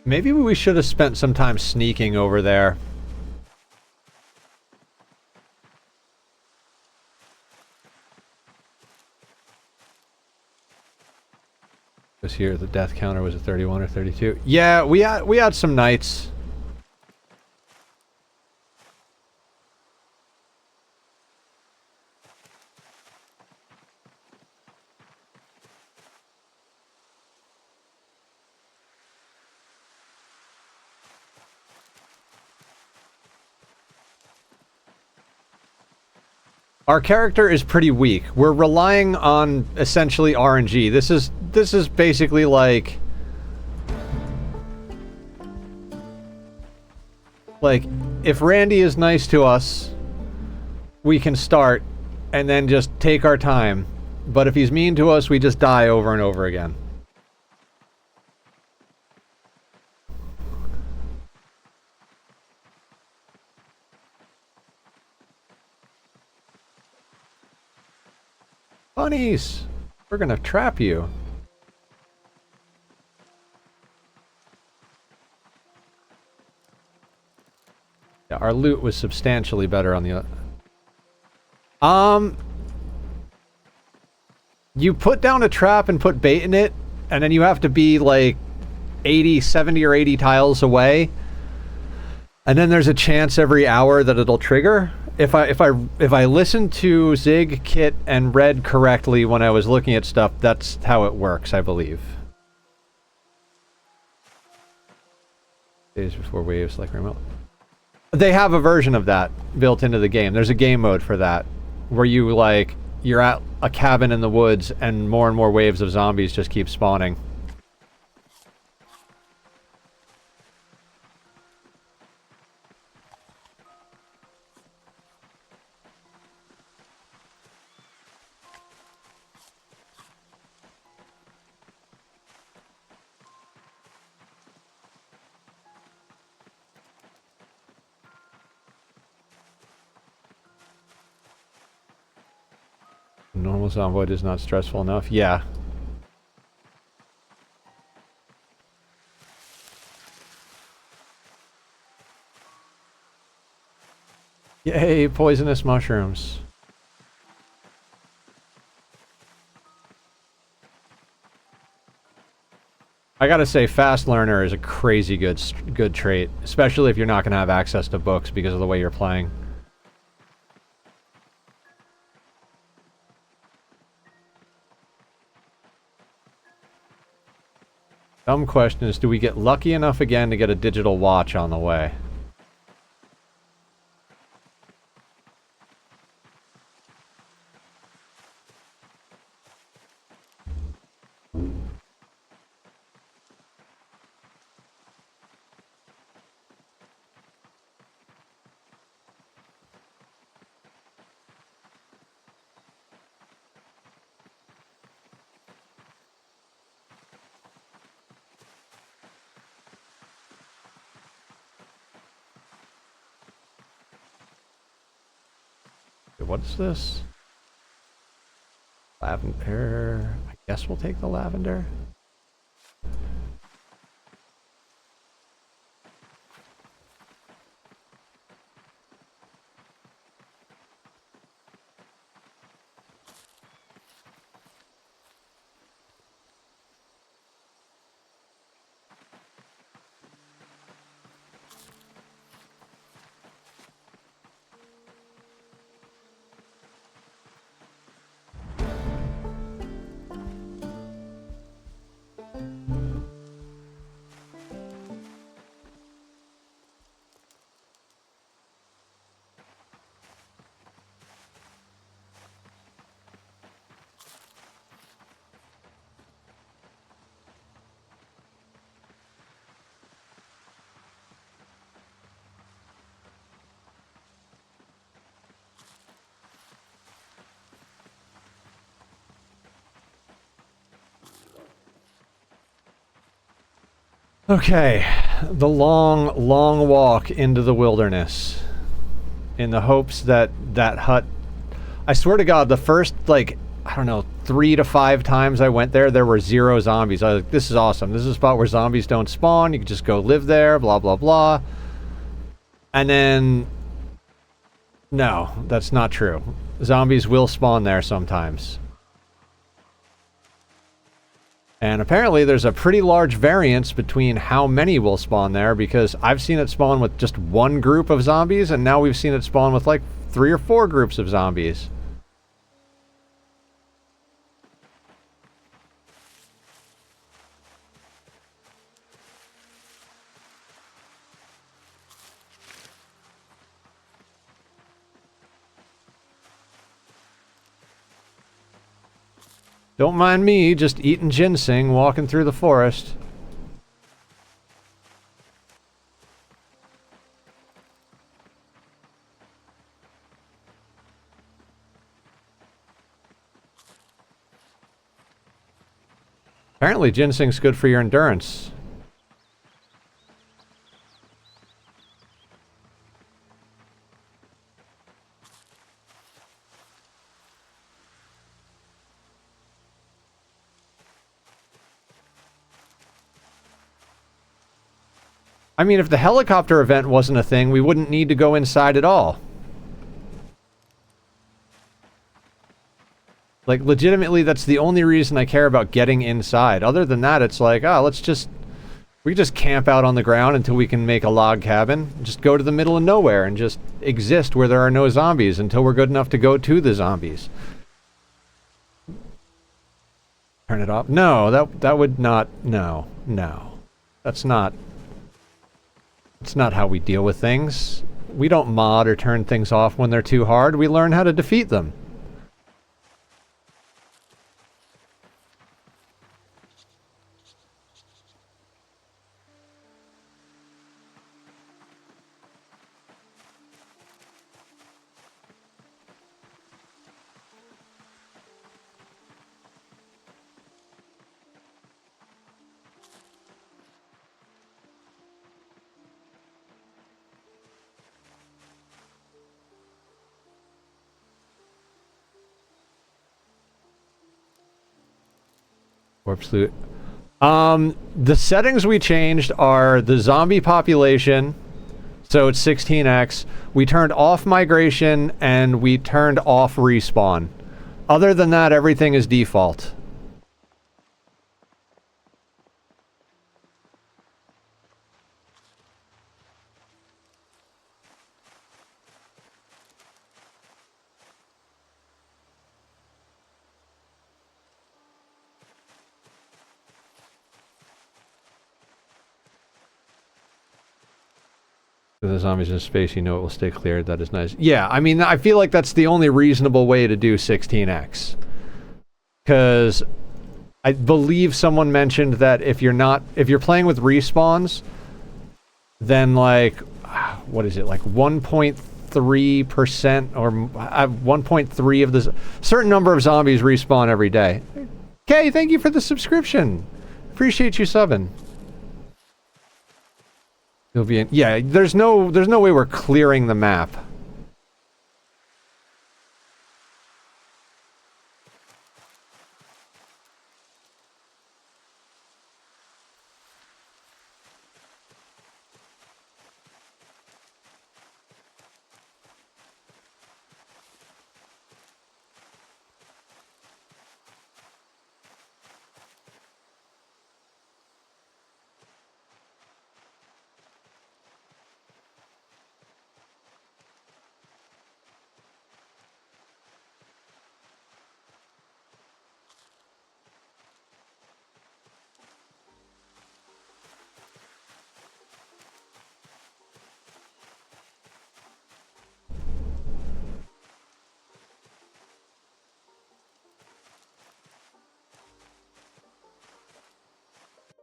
Maybe we should have spent some time sneaking over there. This here, the death counter was a 31 or 32. Yeah, we had some nights. Our character is pretty weak. We're relying on essentially RNG. This is basically like if Randy is nice to us, we can start and then just take our time. But if he's mean to us, we just die over and over again. Bunnies! We're gonna trap you. Yeah, our loot was substantially better on the you put down a trap and put bait in it, and then you have to be like 70 or 80 tiles away. And then there's a chance every hour that it'll trigger. If I listened to Zig, Kit, and Red correctly when I was looking at stuff, that's how it works, I believe. Days before waves like remote. They have a version of that built into the game. There's a game mode for that where you like you're at a cabin in the woods and more waves of zombies just keep spawning. Normal Zomboid is not stressful enough. Yeah. Yay, poisonous mushrooms. I gotta say, fast learner is a crazy good trait, especially if you're not gonna have access to books because of the way you're playing. Dumb question is, do we get lucky enough again to get a digital watch on the way? What is this? Lavender. I guess we'll take the lavender. Okay, the long walk into the wilderness in the hopes that that hut... I swear to God, the first, like, I don't know, 3 to 5 times I went there, there were 0 zombies. I was like, this is awesome. This is a spot where zombies don't spawn. You can just go live there, blah, blah, blah. And then... no, that's not true. Zombies will spawn there sometimes. And apparently there's a pretty large variance between how many will spawn there, because I've seen it spawn with just 1 group of zombies, and now we've seen it spawn with like 3 or 4 groups of zombies. Don't mind me, just eating ginseng, walking through the forest. Apparently ginseng's good for your endurance. I mean, if the helicopter event wasn't a thing, we wouldn't need to go inside at all. Like, legitimately, that's the only reason I care about getting inside. Other than that, it's like, oh, we can just camp out on the ground until we can make a log cabin. Just go to the middle of nowhere and just exist where there are no zombies until we're good enough to go to the zombies. Turn it off? No, that would not... No. That's not... It's not how we deal with things. We don't mod or turn things off when they're too hard. We learn how to defeat them. Corpse loot. The settings we changed are the zombie population, so it's 16x. We turned off migration and we turned off respawn. Other than that, everything is default. If the zombies in space, you know it will stay cleared. That is nice. Yeah, I mean, I feel like that's the only reasonable way to do 16x. Because I believe someone mentioned that if you're playing with respawns, then like, what is it, like 1.3% or 1.3 of the certain number of zombies respawn every day. Okay, thank you for the subscription. Appreciate you subbing. It'll be yeah, there's no way we're clearing the map.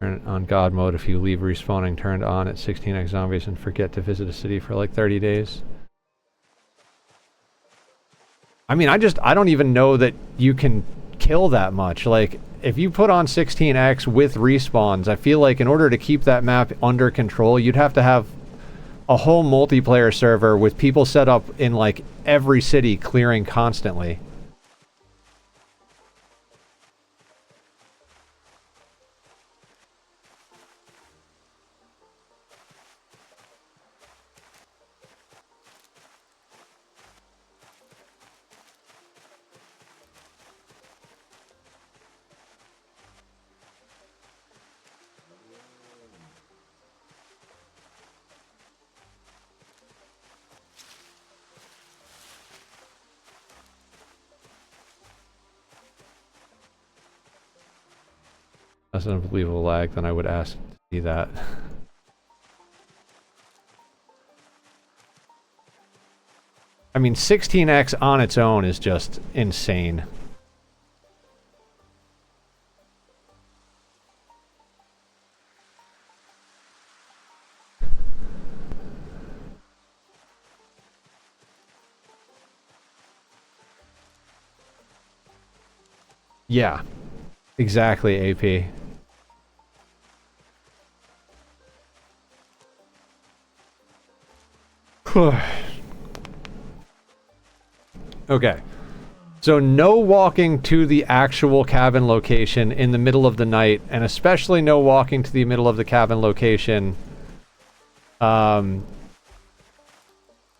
Turn on God mode if you leave respawning turned on at 16x zombies and forget to visit a city for like 30 days. I mean, I don't even know that you can kill that much. Like, if you put on 16x with respawns, I feel like in order to keep that map under control, you'd have to have a whole multiplayer server with people set up in like every city clearing constantly. That's an unbelievable lag, then I would ask to see that. I mean, 16x on its own is just insane. Yeah, exactly, AP. Okay, so no walking to the actual cabin location in the middle of the night, and especially no walking to the middle of the cabin location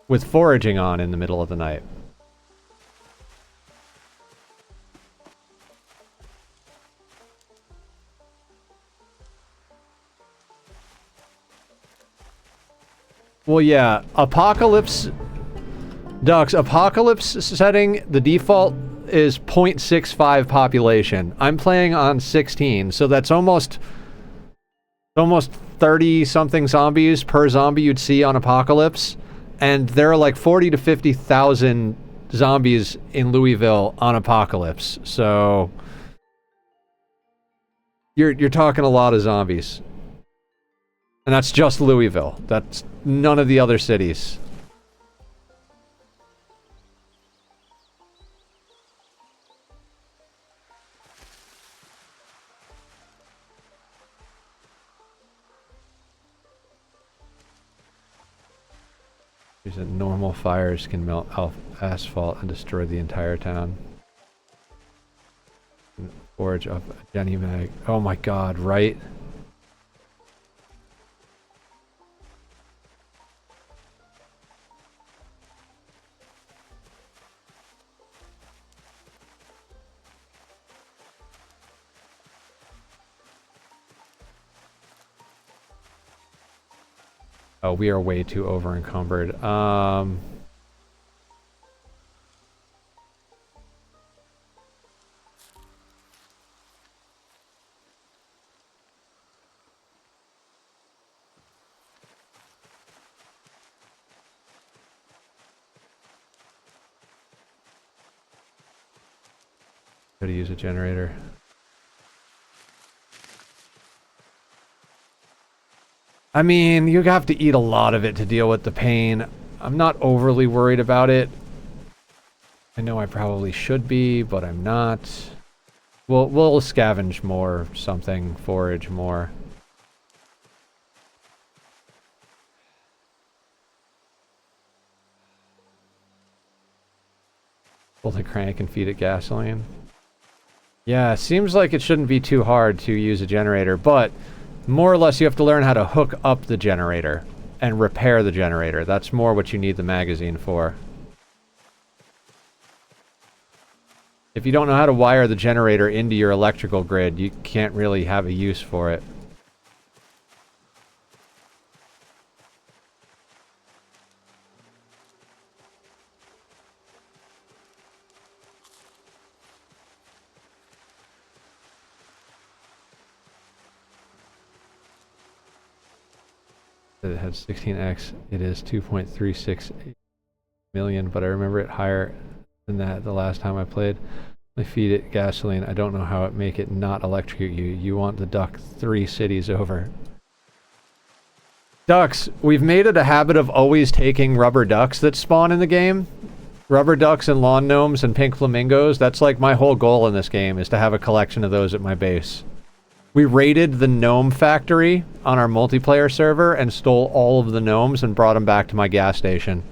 with foraging on in the middle of the night. Well, yeah, Apocalypse... Ducks, Apocalypse setting, the default is 0.65 population. I'm playing on 16, so that's almost almost 30-something zombies per zombie you'd see on Apocalypse, and there are like 40 to 50,000 zombies in Louisville on Apocalypse. So you're talking a lot of zombies. And that's just Louisville. That's none of the other cities. There's a normal fires can melt asphalt and destroy the entire town. Forge up a Jenny Mag. Oh my god, right? Oh, we are way too over encumbered. How to use a generator. I mean, you have to eat a lot of it to deal with the pain. I'm not overly worried about it. I know I probably should be, but I'm not. We'll scavenge more, something, forage more. Pull the crank and feed it gasoline. Yeah, seems like it shouldn't be too hard to use a generator, but more or less you have to learn how to hook up the generator and repair the generator. That's more what you need the magazine for. If you don't know how to wire the generator into your electrical grid, you can't really have a use for it. It had 16x. It is 2.36 million, but I remember it higher than that the last time I played. I feed it gasoline. I don't know how it make it not electrocute you. You want the duck 3 cities over. Ducks. We've made it a habit of always taking rubber ducks that spawn in the game. Rubber ducks and lawn gnomes and pink flamingos. That's like my whole goal in this game, is to have a collection of those at my base. We raided the gnome factory on our multiplayer server and stole all of the gnomes and brought them back to my gas station.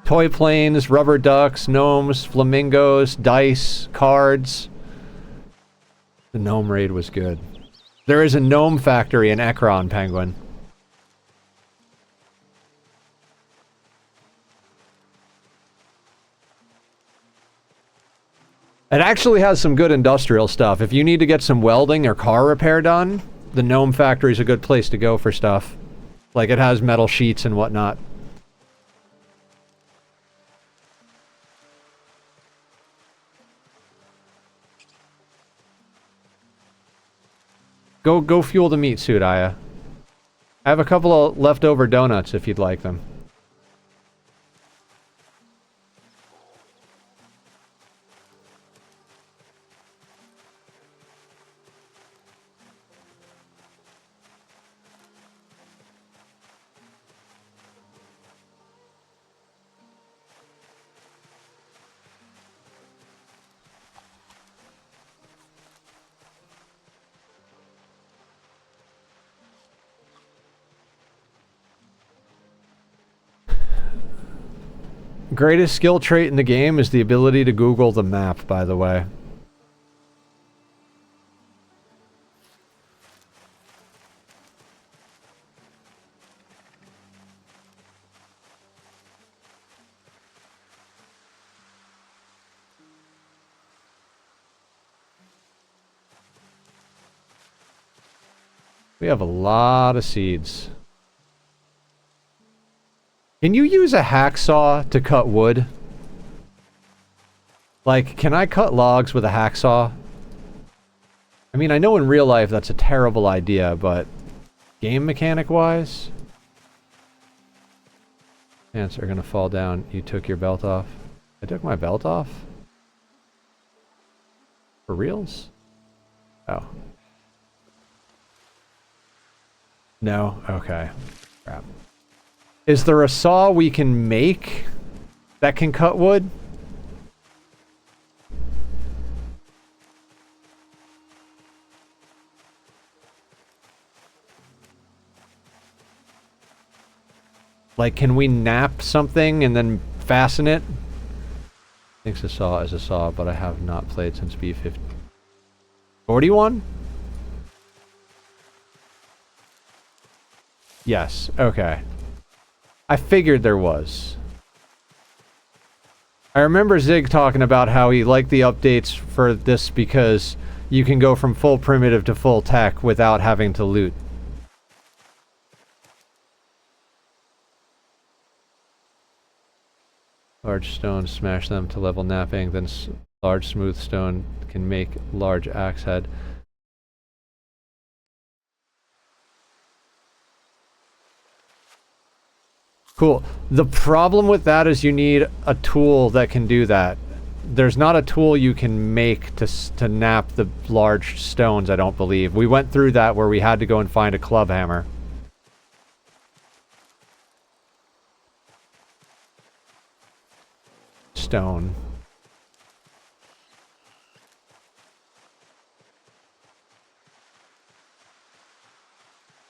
Toy planes, rubber ducks, gnomes, flamingos, dice, cards. The gnome raid was good. There is a gnome factory in Ekron, Penguin. It actually has some good industrial stuff. If you need to get some welding or car repair done, the gnome factory is a good place to go for stuff. Like, it has metal sheets and whatnot. Go fuel the meat suit, Aya. I have a couple of leftover donuts if you'd like them. Greatest skill trait in the game is the ability to Google the map, by the way. We have a lot of seeds. Can you use a hacksaw to cut wood? Like, can I cut logs with a hacksaw? I mean, I know in real life that's a terrible idea, but game mechanic-wise, pants are gonna fall down. You took your belt off. I took my belt off? For reals? Oh. No? Okay. Crap. Is there a saw we can make that can cut wood? Like, can we nap something and then fasten it? Thinks a saw is a saw, but I have not played since B50. 41? Yes, okay. I figured there was. I remember Zig talking about how he liked the updates for this because you can go from full primitive to full tech without having to loot. Large stones, smash them to level napping, then large smooth stone can make large axe head. Cool. The problem with that is you need a tool that can do that. There's not a tool you can make to nap the large stones, I don't believe. We went through that where we had to go and find a club hammer. Stone.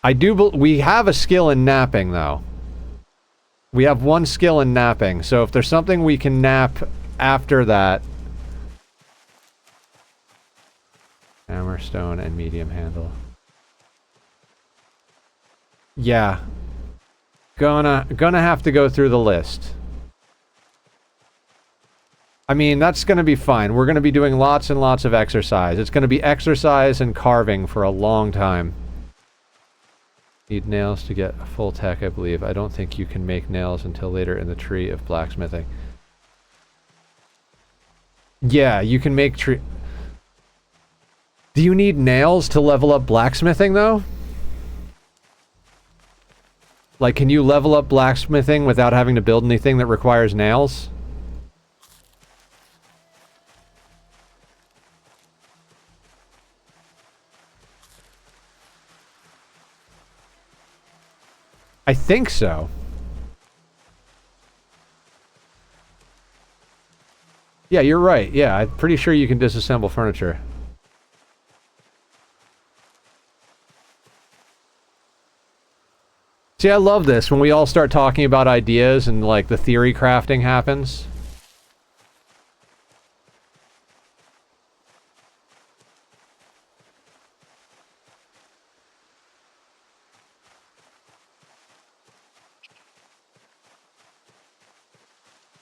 We have a skill in napping, though. We have one skill in napping, so if there's something we can nap after that... Hammer, stone, and medium handle. Yeah. Gonna have to go through the list. I mean, that's gonna be fine. We're gonna be doing lots and lots of exercise. It's gonna be exercise and carving for a long time. Need nails to get a full tech, I believe. I don't think you can make nails until later in the tree of blacksmithing. Yeah, you can make tree... Do you need nails to level up blacksmithing, though? Like, can you level up blacksmithing without having to build anything that requires nails? I think so. Yeah, you're right. Yeah, I'm pretty sure you can disassemble furniture. See, I love this when we all start talking about ideas and, like, the theory crafting happens.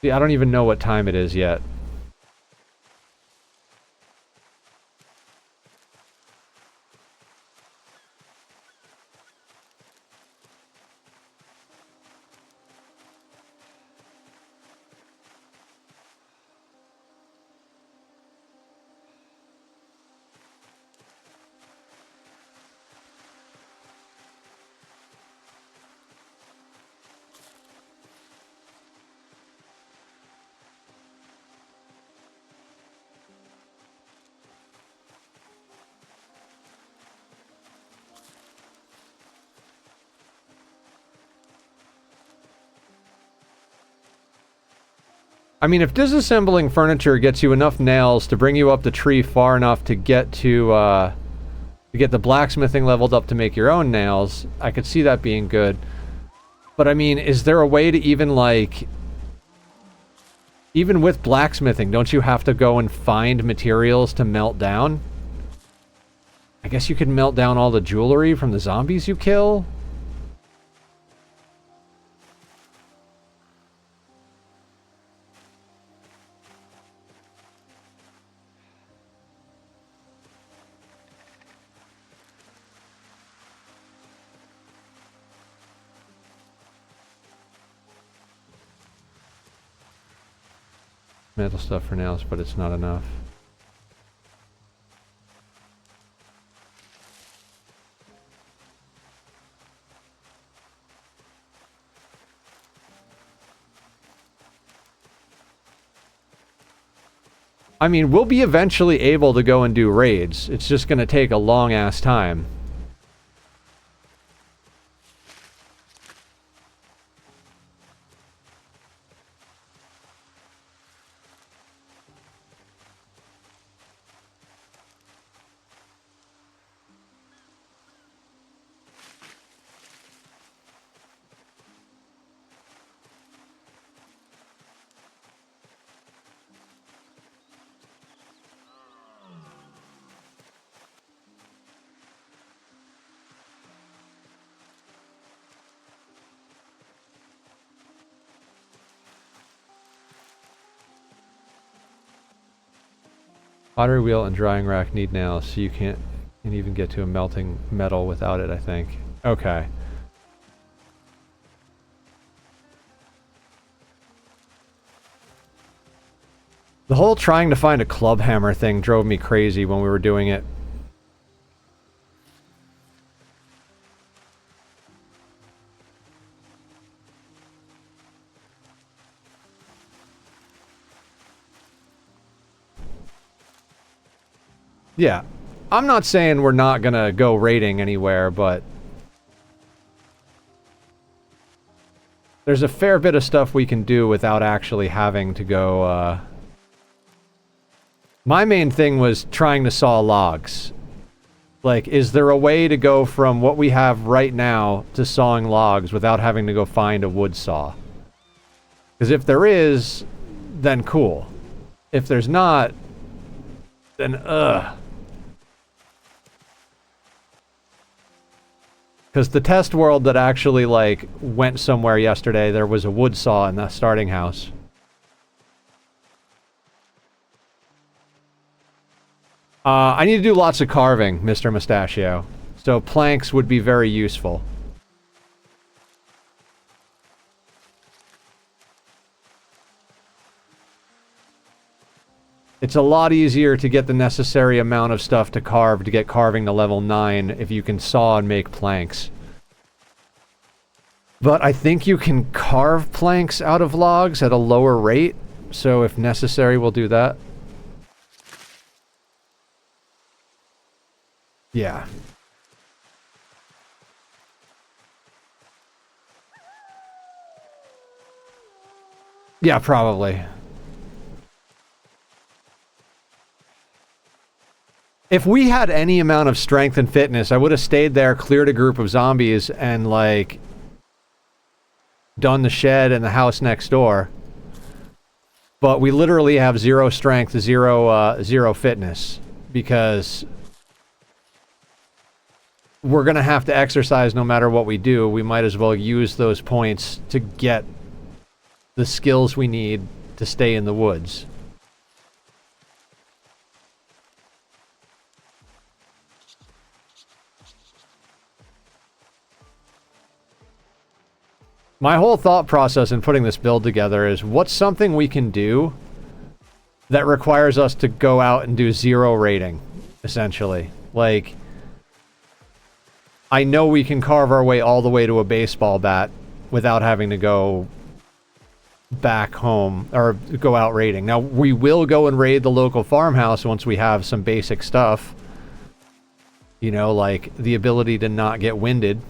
See, I don't even know what time it is yet. I mean, if disassembling furniture gets you enough nails to bring you up the tree far enough to get to get the blacksmithing leveled up to make your own nails, I could see that being good. But I mean, is there a way to even, like... Even with blacksmithing, don't you have to go and find materials to melt down? I guess you could melt down all the jewelry from the zombies you kill? Metal stuff for nails, but it's not enough. I mean, we'll be eventually able to go and do raids. It's just going to take a long-ass time. Pottery wheel and drying rack need nails, so you can't even get to a melting metal without it, I think. Okay. The whole trying to find a club hammer thing drove me crazy when we were doing it. Yeah. I'm not saying we're not gonna go raiding anywhere, but there's a fair bit of stuff we can do without actually having to go, My main thing was trying to saw logs. Like, is there a way to go from what we have right now to sawing logs without having to go find a wood saw? Because if there is, then cool. If there's not, then Because the test world that actually, like, went somewhere yesterday, there was a wood saw in the starting house. I need to do lots of carving, Mr. Mustachio. So planks would be very useful. It's a lot easier to get the necessary amount of stuff to carve to get carving to level 9 if you can saw and make planks. But I think you can carve planks out of logs at a lower rate, so if necessary, we'll do that. Yeah. Yeah, probably. If we had any amount of strength and fitness, I would have stayed there, cleared a group of zombies, and, like, done the shed and the house next door. But we literally have 0 strength, 0 fitness, because we're going to have to exercise no matter what we do. We might as well use those points to get the skills we need to stay in the woods. My whole thought process in putting this build together is, what's something we can do that requires us to go out and do 0 rating, essentially? Like, I know we can carve our way all the way to a baseball bat without having to go back home, or go out raiding. Now, we will go and raid the local farmhouse once we have some basic stuff. You know, like the ability to not get winded.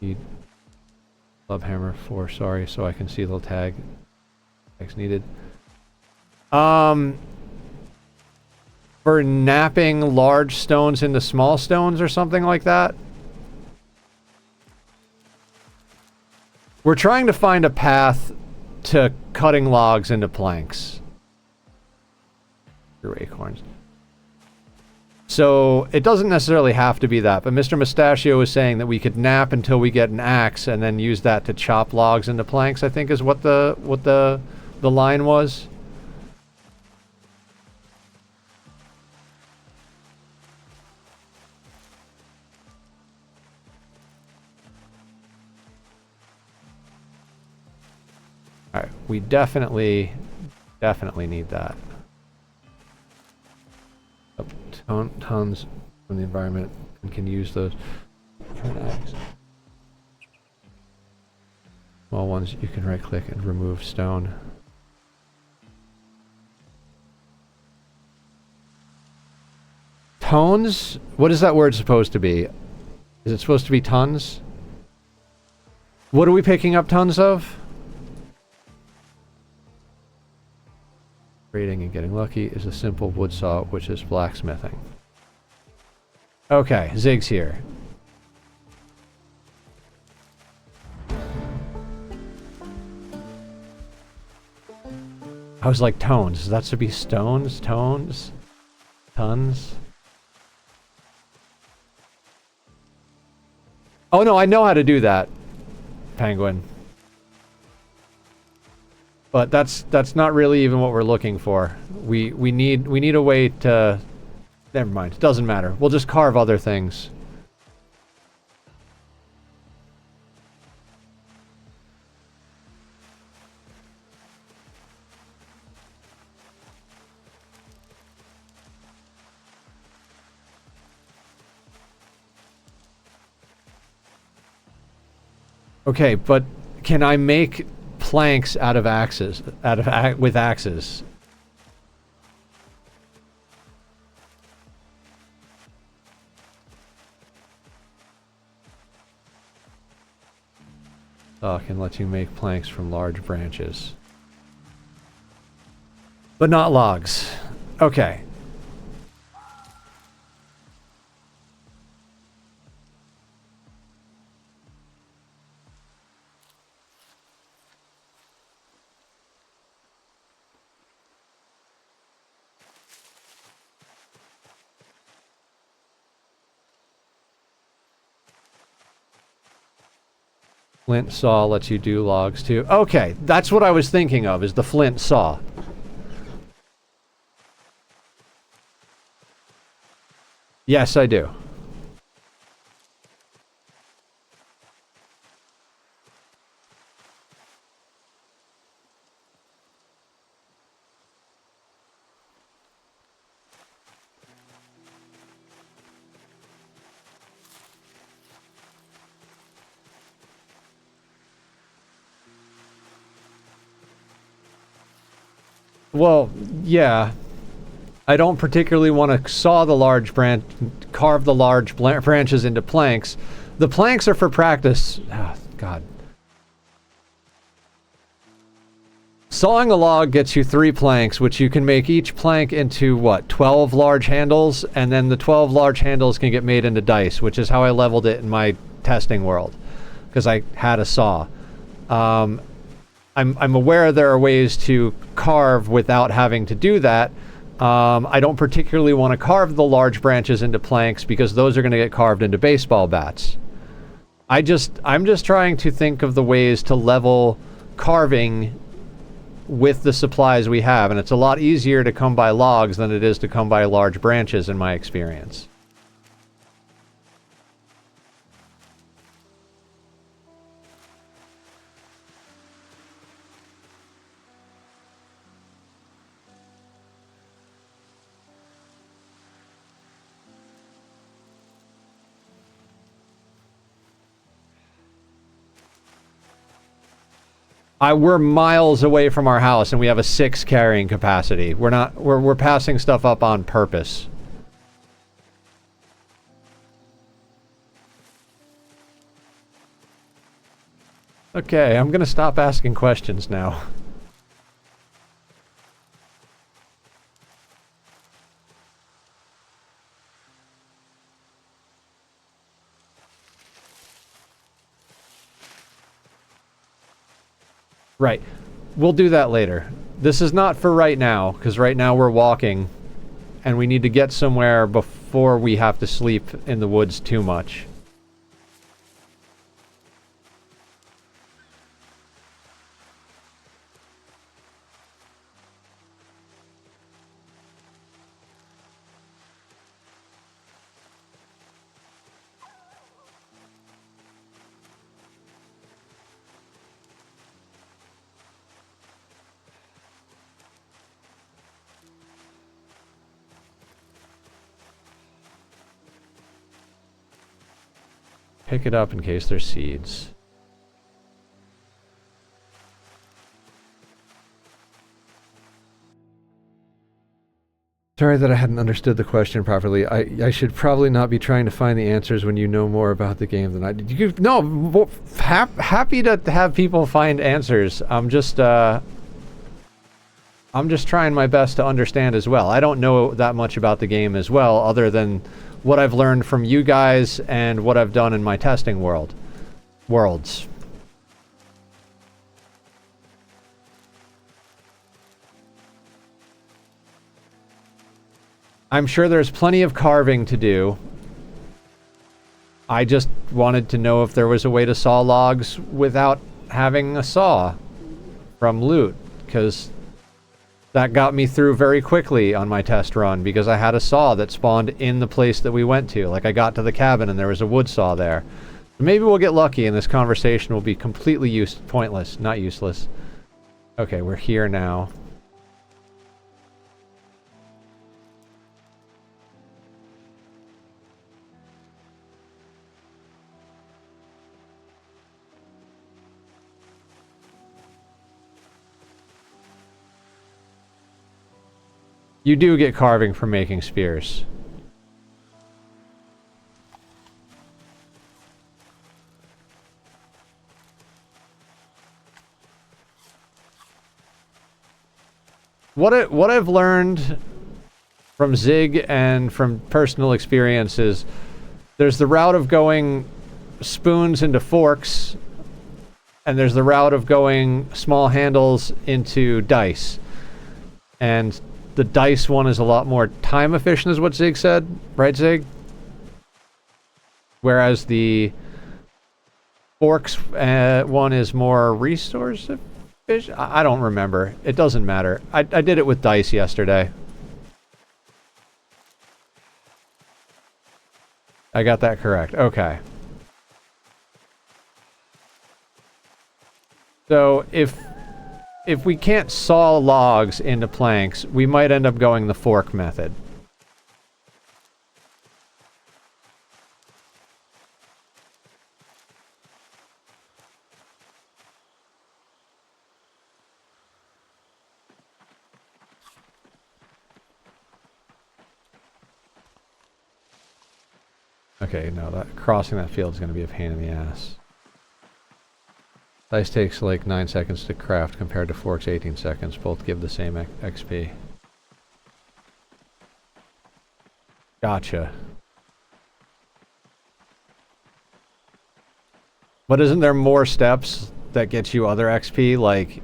Need club hammer 4, sorry, so I can see the tag. Tags needed. For napping large stones into small stones or something like that. We're trying to find a path to cutting logs into planks. Through acorns. So, it doesn't necessarily have to be that, but Mr. Mustachio was saying that we could nap until we get an axe and then use that to chop logs into planks, I think is what the line was. Alright, we definitely need that. Tons from the environment and can use those for an axe. Small ones, you can right click and remove stone. Tones? What is that word supposed to be? Is it supposed to be tons? What are we picking up tons of? Raiding and getting lucky is a simple wood saw, which is blacksmithing. Okay, Zig's here. I was like, tones. That should be stones? Tones? Tons? Oh no, I know how to do that, Penguin. But that's not really even what we're looking for. We need a way to... Never mind, it doesn't matter. We'll just carve other things. Okay, but can I make planks out of axes? With axes? Oh, I can let you make planks from large branches. But not logs. Okay. Flint saw lets you do logs too. Okay, that's what I was thinking of, is the flint saw. Yes, I do. Well, yeah. I don't particularly want to saw the large branch, carve the large branches into planks. The planks are for practice. Oh, God. Sawing a log gets you 3 planks, which you can make each plank into, what, 12 large handles? And then the 12 large handles can get made into dice, which is how I leveled it in my testing world. Because I had a saw. I'm aware there are ways to carve without having to do that. I don't particularly want to carve the large branches into planks because those are going to get carved into baseball bats. I'm just trying to think of the ways to level carving with the supplies we have, and it's a lot easier to come by logs than it is to come by large branches in my experience. We're miles away from our house, and we have a 6 carrying capacity. We're passing stuff up on purpose. Okay, I'm gonna stop asking questions now. Right. We'll do that later. This is not for right now, because right now we're walking, and we need to get somewhere before we have to sleep in the woods too much. pick it up in case there's seeds. Sorry that I hadn't understood the question properly. I should probably not be trying to find the answers when you know more about the game than I did. No, happy to have people find answers. I'm just trying my best to understand as well. I don't know that much about the game as well, other than what I've learned from you guys and what I've done in my testing worlds. I'm sure there's plenty of carving to do. I just wanted to know if there was a way to saw logs without having a saw from loot, because that got me through very quickly on my test run, because I had a saw that spawned in the place that we went to. Like, I got to the cabin and there was a wood saw there. Maybe we'll get lucky and this conversation will be completely pointless, not useless. Okay, we're here now. You do get carving for making spears. What I've learned from Zig and from personal experience is there's the route of going spoons into forks, and there's the route of going small handles into dice. And the dice one is a lot more time efficient, is what Zig said. Right, Zig? Whereas the forks one is more resource efficient? I don't remember. It doesn't matter. I did it with dice yesterday. I got that correct. Okay. So if we can't saw logs into planks, we might end up going the fork method. Okay, no, crossing that field is going to be a pain in the ass. Dice takes like 9 seconds to craft compared to forks 18 seconds. Both give the same XP. Gotcha. But isn't there more steps that get you other XP? Like,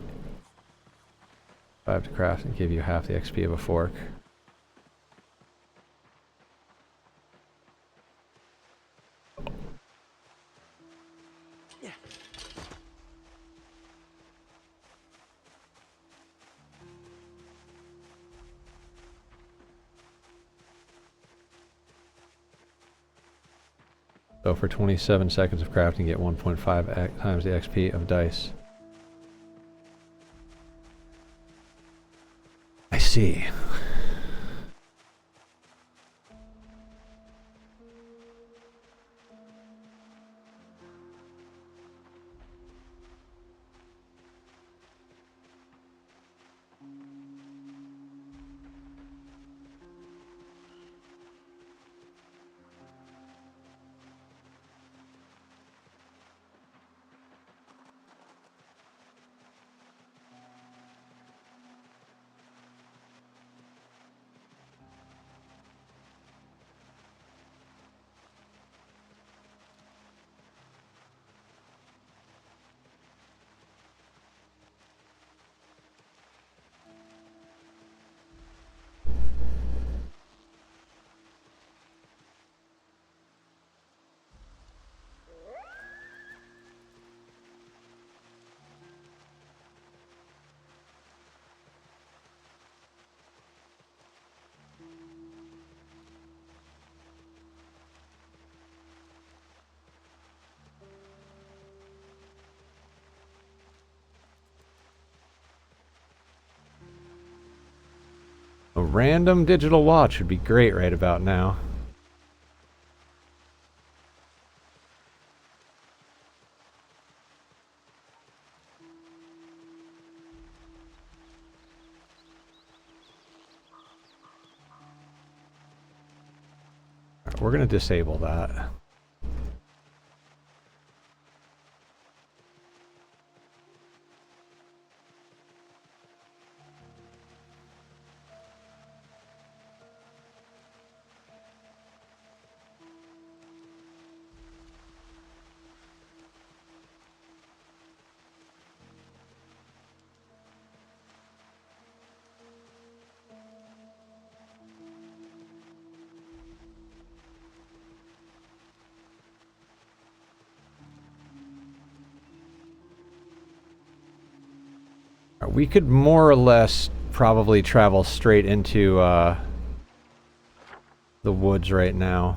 5 to craft and give you half the XP of a fork. So for 27 seconds of crafting, get 1.5 times the XP of dice. I see. A random digital watch would be great right about now. we're going to disable that. We could more or less probably travel straight into the woods right now.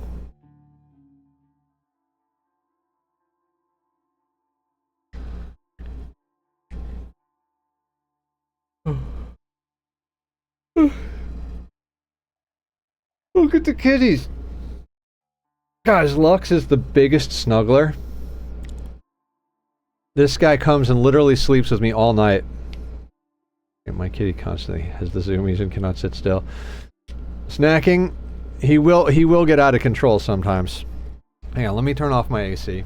Look at the kitties! Guys, Lux is the biggest snuggler. This guy comes and literally sleeps with me all night. And my kitty constantly has the zoomies and cannot sit still. Snacking, he will get out of control sometimes. Hang on, let me turn off my AC.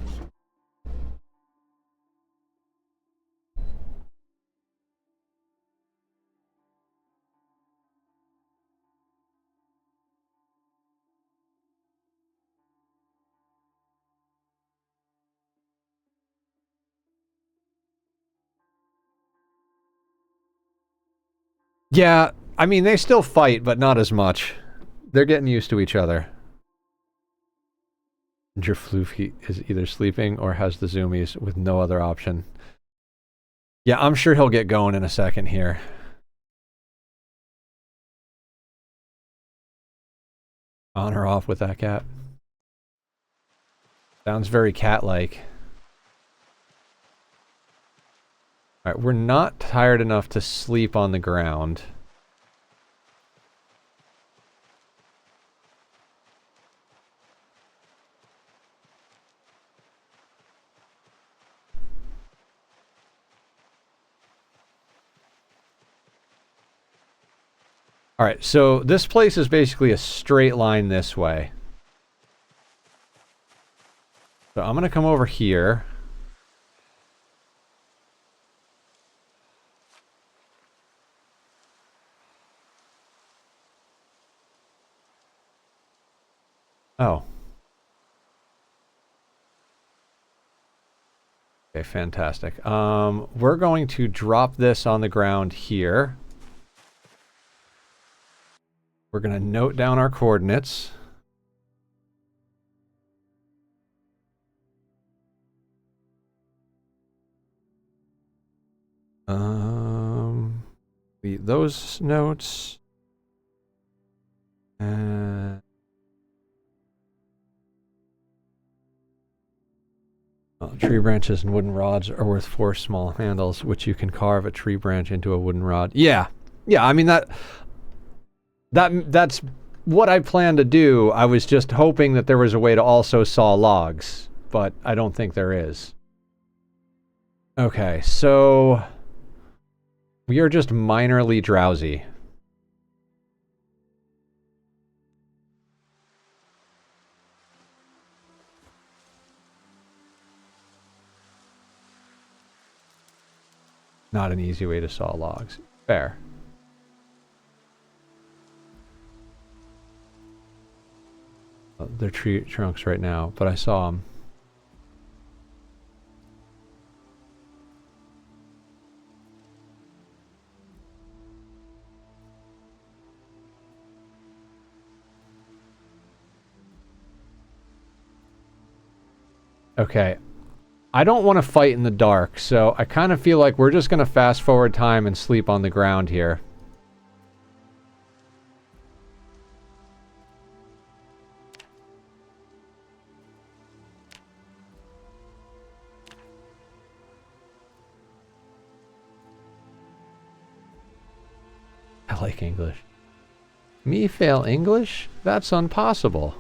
Yeah, I mean, they still fight, but not as much. They're getting used to each other. Jerfloof is either sleeping or has the zoomies with no other option. Yeah, I'm sure he'll get going in a second here. On or off with that cat. Sounds very cat-like. Alright, we're not tired enough to sleep on the ground. Alright, so this place is basically a straight line this way. So I'm gonna come over here. Oh. Okay, fantastic. We're going to drop this on the ground here. We're gonna note down our coordinates. Those notes. Tree branches and wooden rods are worth 4 small handles, which you can carve a tree branch into a wooden rod. Yeah, yeah. I mean that's what I planned to do. I was just hoping that there was a way to also saw logs, but I don't think there is. Okay, so we are just minorly drowsy. Not an easy way to saw logs. Fair. They're tree trunks right now, but I saw them. Okay. I don't want to fight in the dark, so I kind of feel like we're just going to fast forward time and sleep on the ground here. I like English. Me fail English? That's impossible.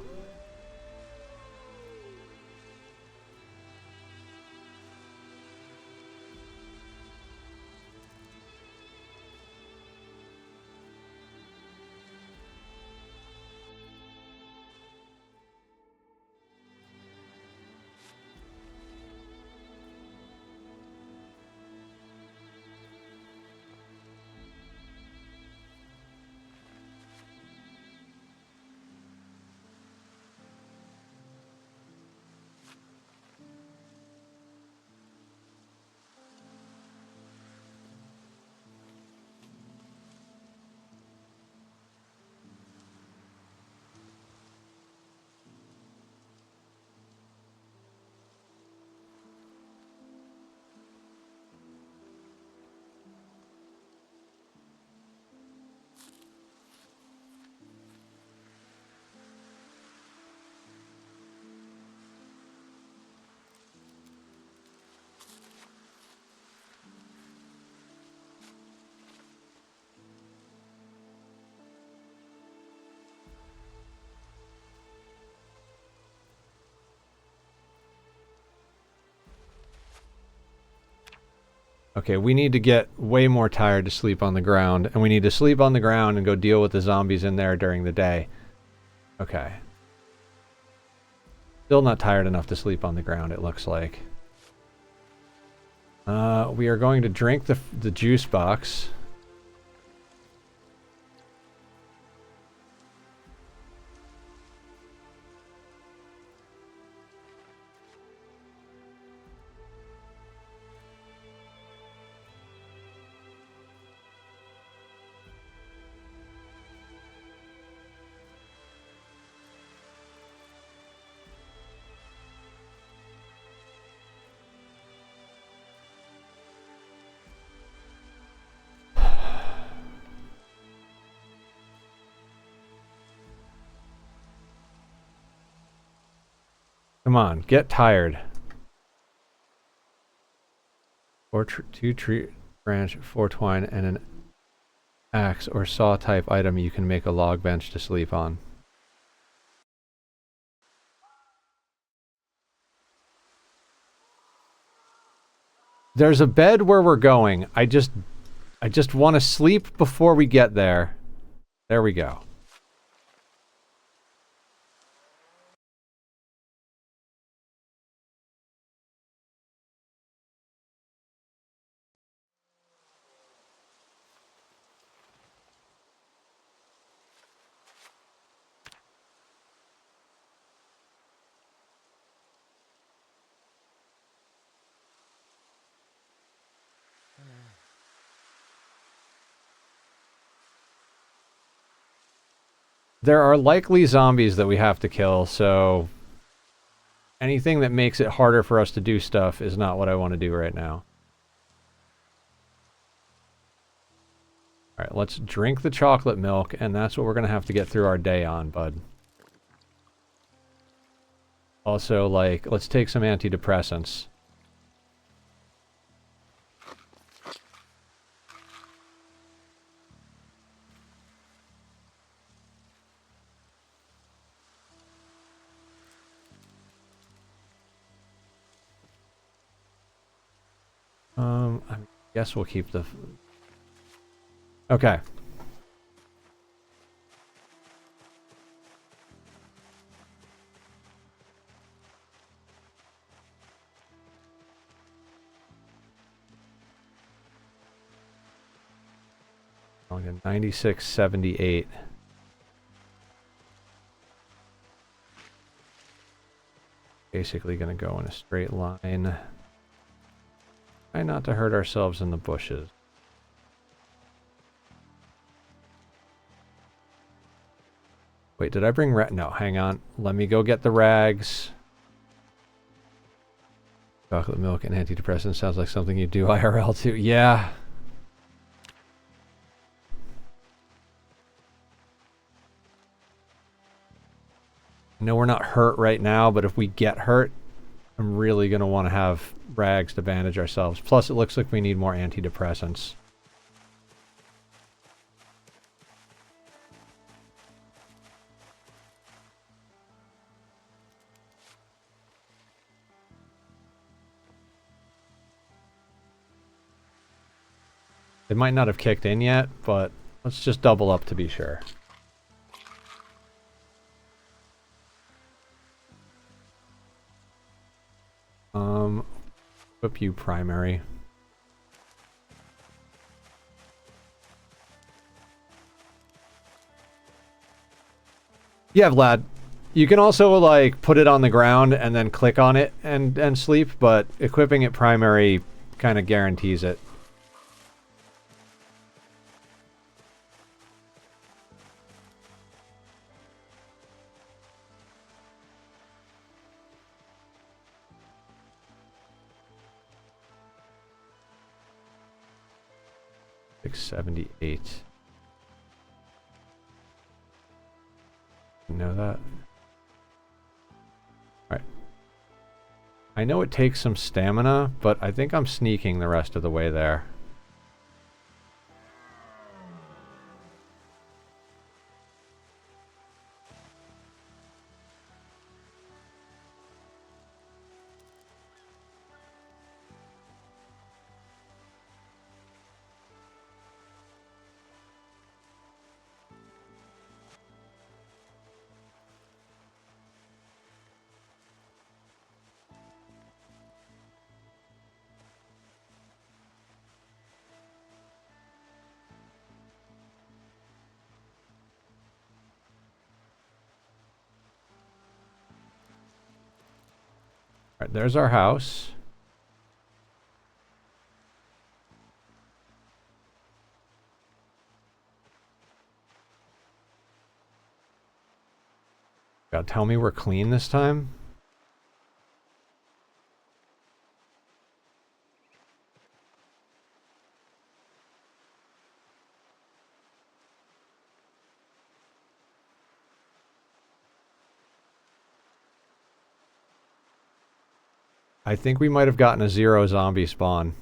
Okay, we need to get way more tired to sleep on the ground, and we need to sleep on the ground and go deal with the zombies in there during the day. Okay. Still not tired enough to sleep on the ground, it looks like. We are going to drink the juice box. Come on, get tired. Or two tree branch, 4 twine, and an axe or saw type item you can make a log bench to sleep on. There's a bed where we're going. I just want to sleep before we get there. There we go. There are likely zombies that we have to kill, so anything that makes it harder for us to do stuff is not what I want to do right now. Alright, let's drink the chocolate milk, and that's what we're going to have to get through our day on, bud. Also, like, let's take some antidepressants. I guess we'll keep the... Okay. Going to 9678. Basically going to go in a straight line. Try not to hurt ourselves in the bushes. Wait, did I bring no, hang on. Let me go get the rags. Chocolate milk and antidepressants sounds like something you do IRL too. Yeah. I know we're not hurt right now, but if we get hurt, I'm really going to want to have rags to bandage ourselves. Plus, it looks like we need more antidepressants. They might not have kicked in yet, but let's just double up to be sure. Equip you primary. Yeah, Vlad. You can also, like, put it on the ground and then click on it and sleep, but equipping it primary kind of guarantees it. $678. You know that? Alright. I know it takes some stamina, but I think I'm sneaking the rest of the way there. there's our house. God, tell me we're clean this time. I think we might have gotten a 0 zombie spawn.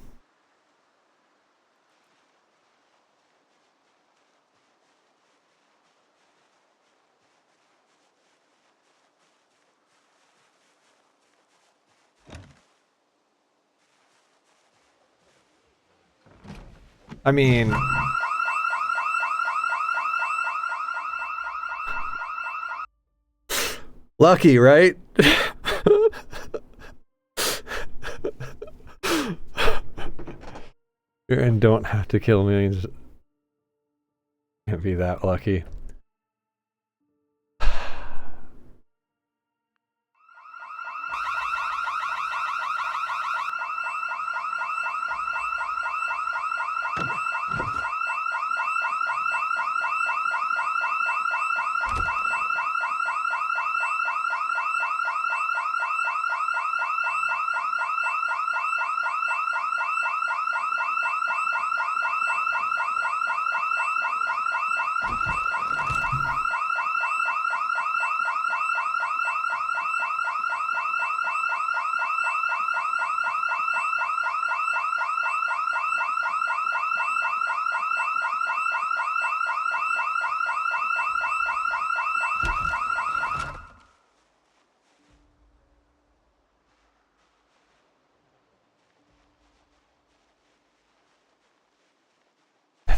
I mean... lucky, right? And don't have to kill millions. Can't be that lucky.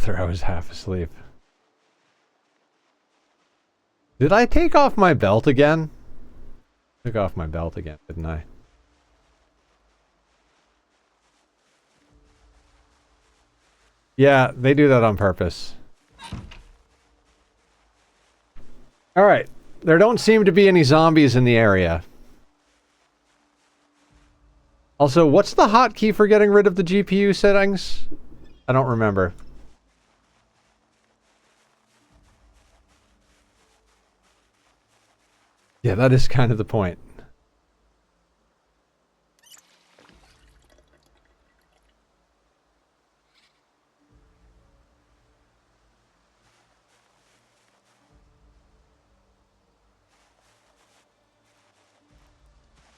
I was half asleep. Did I take off my belt again? Took off my belt again, didn't I? Yeah, they do that on purpose. Alright. There don't seem to be any zombies in the area. Also, what's the hotkey for getting rid of the GPU settings? I don't remember. Yeah, that is kind of the point.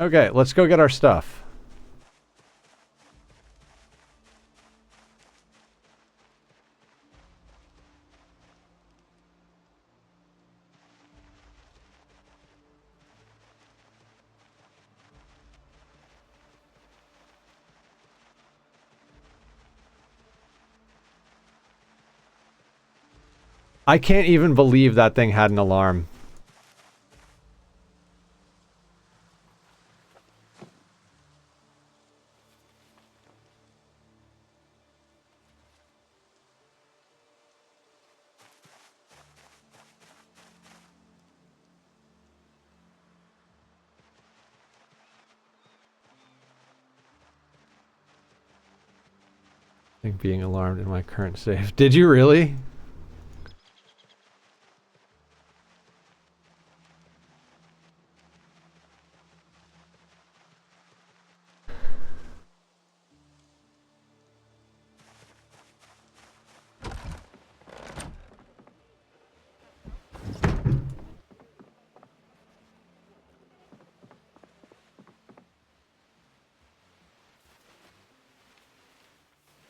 Okay, let's go get our stuff. I can't even believe that thing had an alarm. I think being alarmed in my current save. Did you really?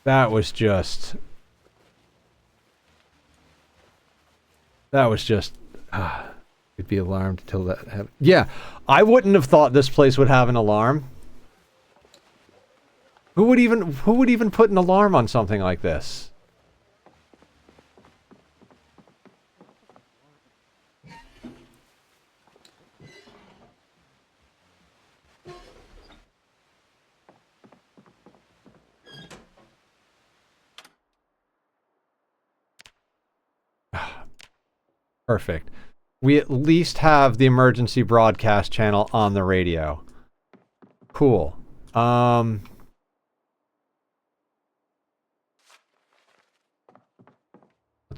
That was just... You'd be alarmed till that happened. Yeah, I wouldn't have thought this place would have an alarm. Who would even put an alarm on something like this? Perfect. We at least have the emergency broadcast channel on the radio. Cool. Let's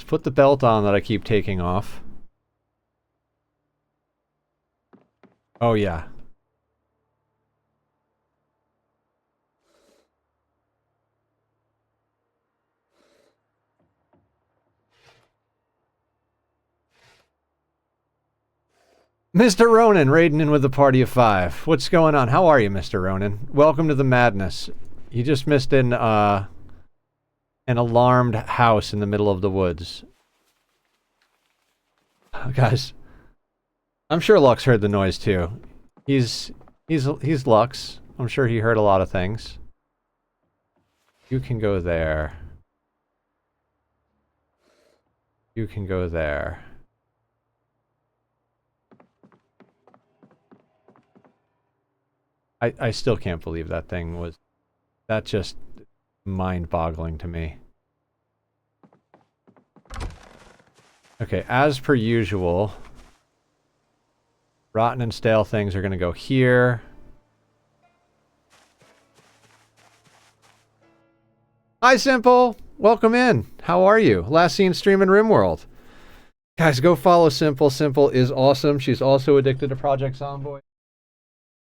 put the belt on that I keep taking off. Oh, yeah. Mr. Ronan, raiding in with a party of 5. What's going on? How are you, Mr. Ronan? Welcome to the madness. You just missed an alarmed house in the middle of the woods. Oh, guys, I'm sure Lux heard the noise too. He's Lux. I'm sure he heard a lot of things. You can go there. You can go there. I still can't believe that thing was... That just mind-boggling to me. Okay, as per usual, rotten and stale things are going to go here. Hi, Simple! Welcome in. How are you? Last seen stream in RimWorld. Guys, go follow Simple. Simple is awesome. She's also addicted to Project Zomboid.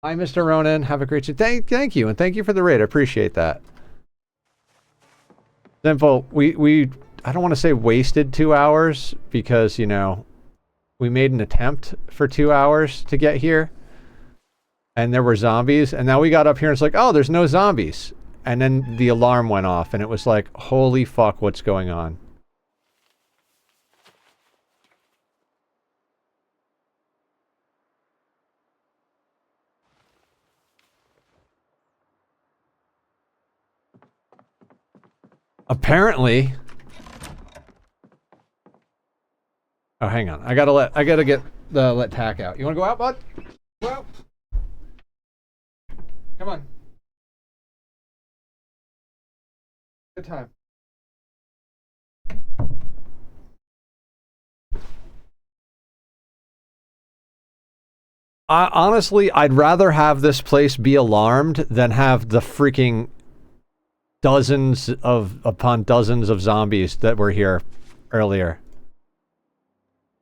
Hi, Mr. Ronan. Have a great day. Thank you, and thank you for the raid. I appreciate that. Simple, I don't want to say wasted 2 hours, because, you know, we made an attempt for 2 hours to get here, and there were zombies, and now we got up here and it's like, oh, there's no zombies. And then the alarm went off, and it was like, holy fuck, what's going on? Apparently. Oh, hang on. I gotta let Tack out. You wanna go out, bud? Go out. Come on. Good time. Honestly, I'd rather have this place be alarmed than have the freaking dozens upon dozens of zombies that were here earlier.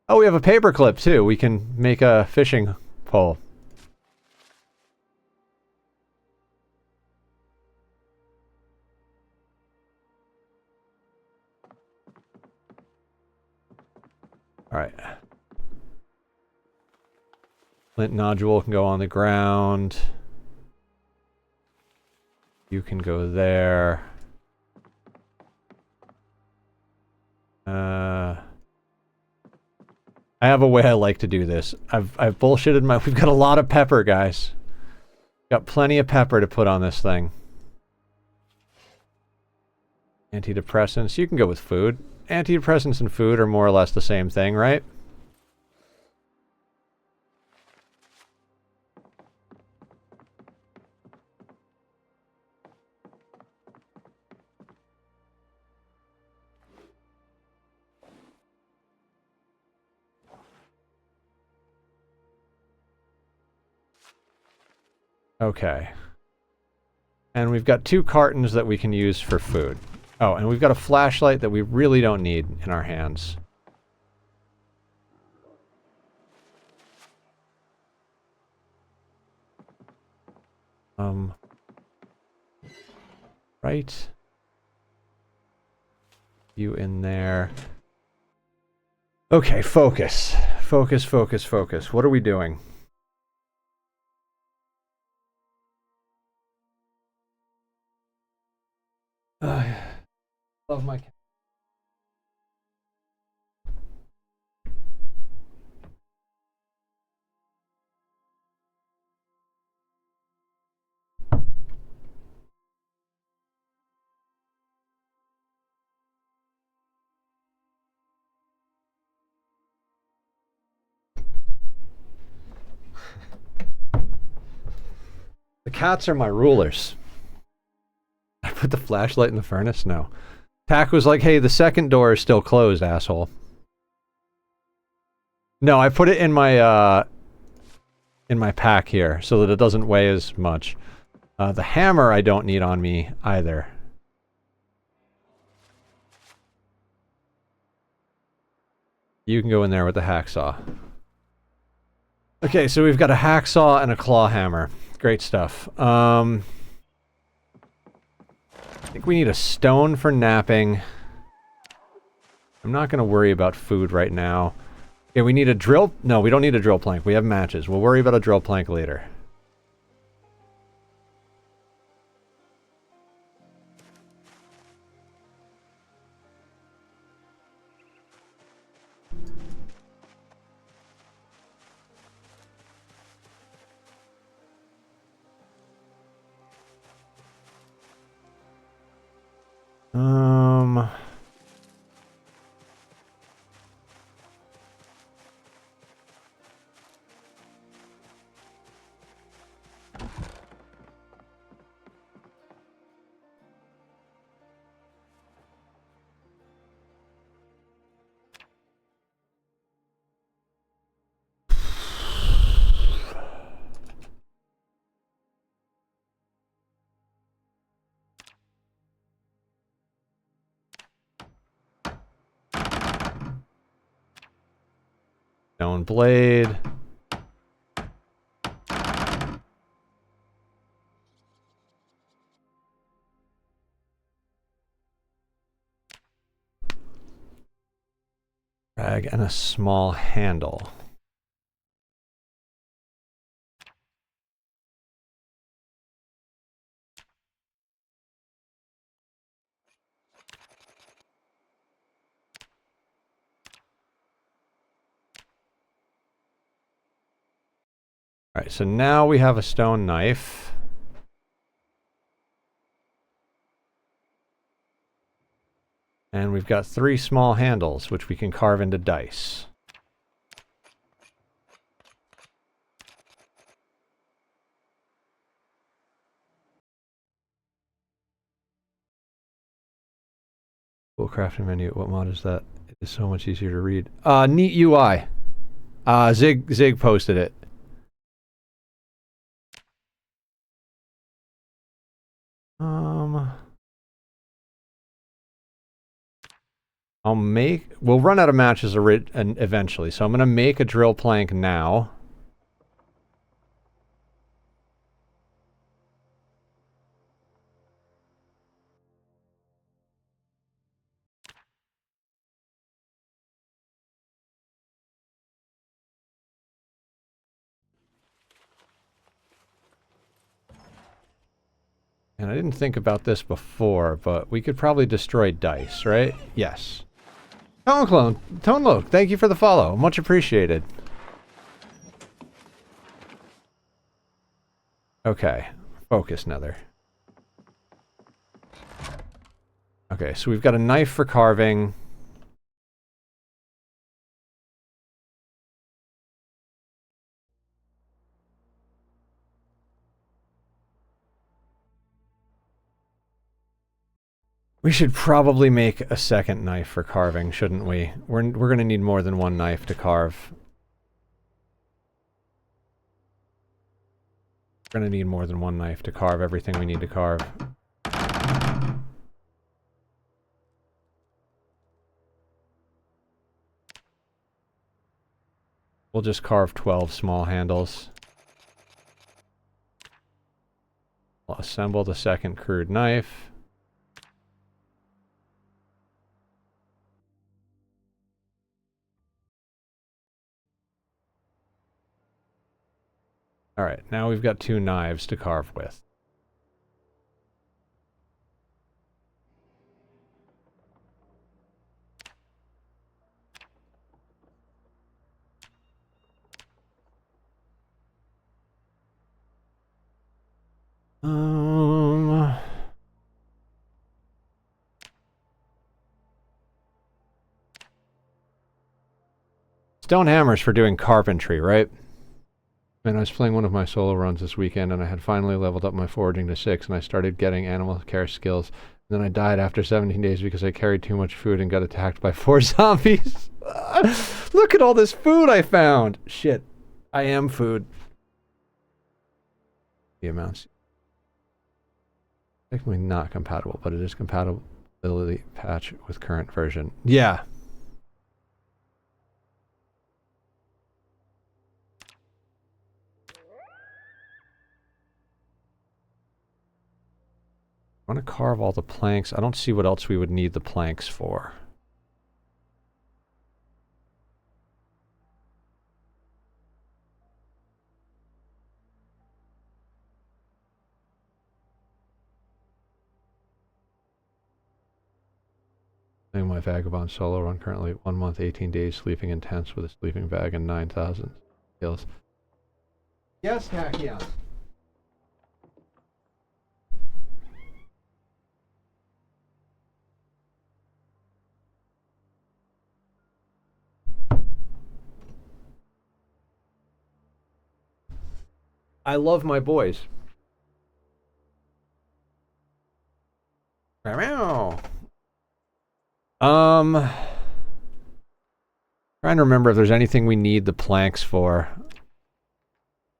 Oh, we have a paperclip too. We can make a fishing pole. All right. Flint nodule can go on the ground. You can go there. I have a way I like to do this. I've bullshitted my... We've got a lot of pepper, guys. Got plenty of pepper to put on this thing. Antidepressants. You can go with food. Antidepressants and food are more or less the same thing, right? Okay. And we've got 2 cartons that we can use for food. Oh, and we've got a flashlight that we really don't need in our hands. Right. You in there. Okay, focus. Focus, focus, focus. What are we doing? Love my cat. The cats are my rulers. I put the flashlight in the furnace? No. Tack was like, hey, the second door is still closed, asshole. No, I put it in my, in my pack here so that it doesn't weigh as much. The hammer I don't need on me either. You can go in there with the hacksaw. Okay, so we've got a hacksaw and a claw hammer. Great stuff. I think we need a stone for napping. I'm not going to worry about food right now. Okay, we need a drill... No, we don't need a drill plank. We have matches. We'll worry about a drill plank later. Stone blade. Rag and a small handle. Alright, so now we have a stone knife. And we've got 3 small handles, which we can carve into dice. Cool crafting menu. What mod is that? It is so much easier to read. Neat UI. Zig posted it. We'll run out of matches eventually, so I'm going to make a drill plank now. And I didn't think about this before, but we could probably destroy dice, right? Yes. Tone Load, thank you for the follow. Much appreciated. Okay. Focus, Nether. Okay, so we've got a knife for carving. We should probably make a second knife for carving, shouldn't we? We're going to need more than one knife to carve. We're going to need more than one knife to carve everything we need to carve. We'll just carve 12 small handles. We'll assemble the second crude knife. Alright, now we've got 2 knives to carve with. Stone hammers for doing carpentry, right? And I was playing one of my solo runs this weekend, and I had finally leveled up my foraging to 6, and I started getting animal care skills. And then I died after 17 days because I carried too much food and got attacked by 4 zombies. Look at all this food I found! Shit. I am food. the amounts. Technically not compatible, but it is compatibility patch with current version. Yeah. I want to carve all the planks. I don't see what else we would need the planks for. Playing my Vagabond solo run currently 1 month, 18 days, sleeping in tents with a sleeping bag and 9,000 kills. Yes, Tachyon. I love my boys. Trying to remember if there's anything we need the planks for.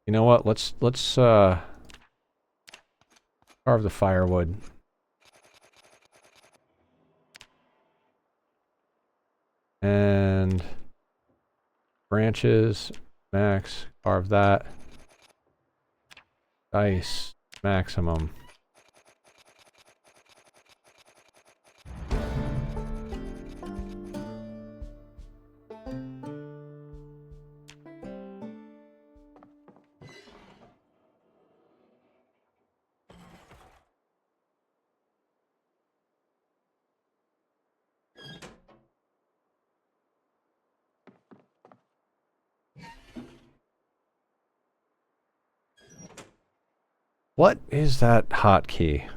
You know what? Let's carve the firewood. And branches, max, carve that. Dice, maximum. What is that hotkey?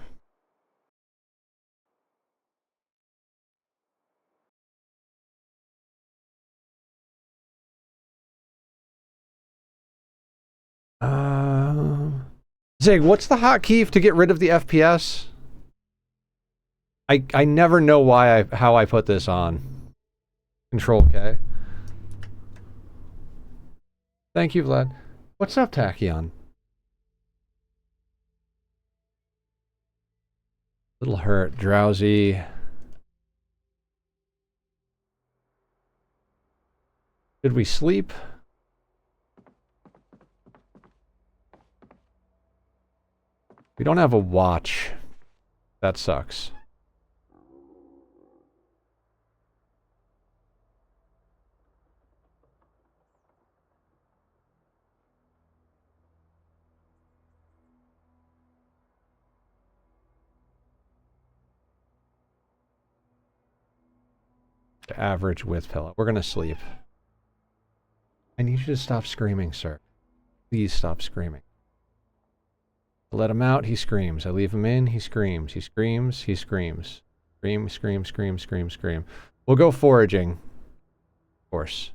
Zig, what's the hotkey to get rid of the FPS? I never know how I put this on. Control K. Thank you, Vlad. What's up, Tachyon? Little hurt, drowsy. Did we sleep? We don't have a watch. That sucks. Average width pillow. We're gonna sleep. I need you to stop screaming, sir. Please stop screaming. I let him out, he screams. I leave him in, he screams. He screams, he screams. Scream, scream, scream, scream, scream. We'll go foraging. Of course.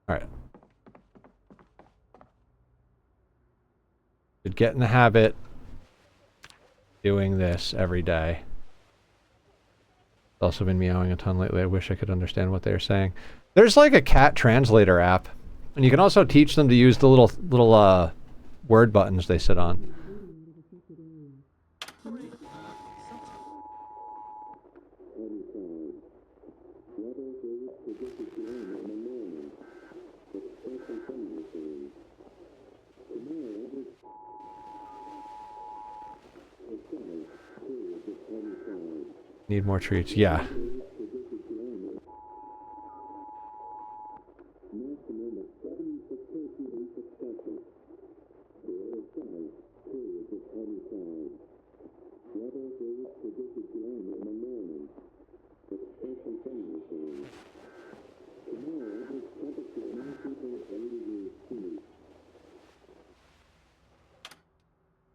Alright. Should get in the habit doing this every day. I've also been meowing a ton lately. I wish I could understand what they're saying. There's like a cat translator app, and you can also teach them to use the little word buttons they sit on. Need more treats. Yeah.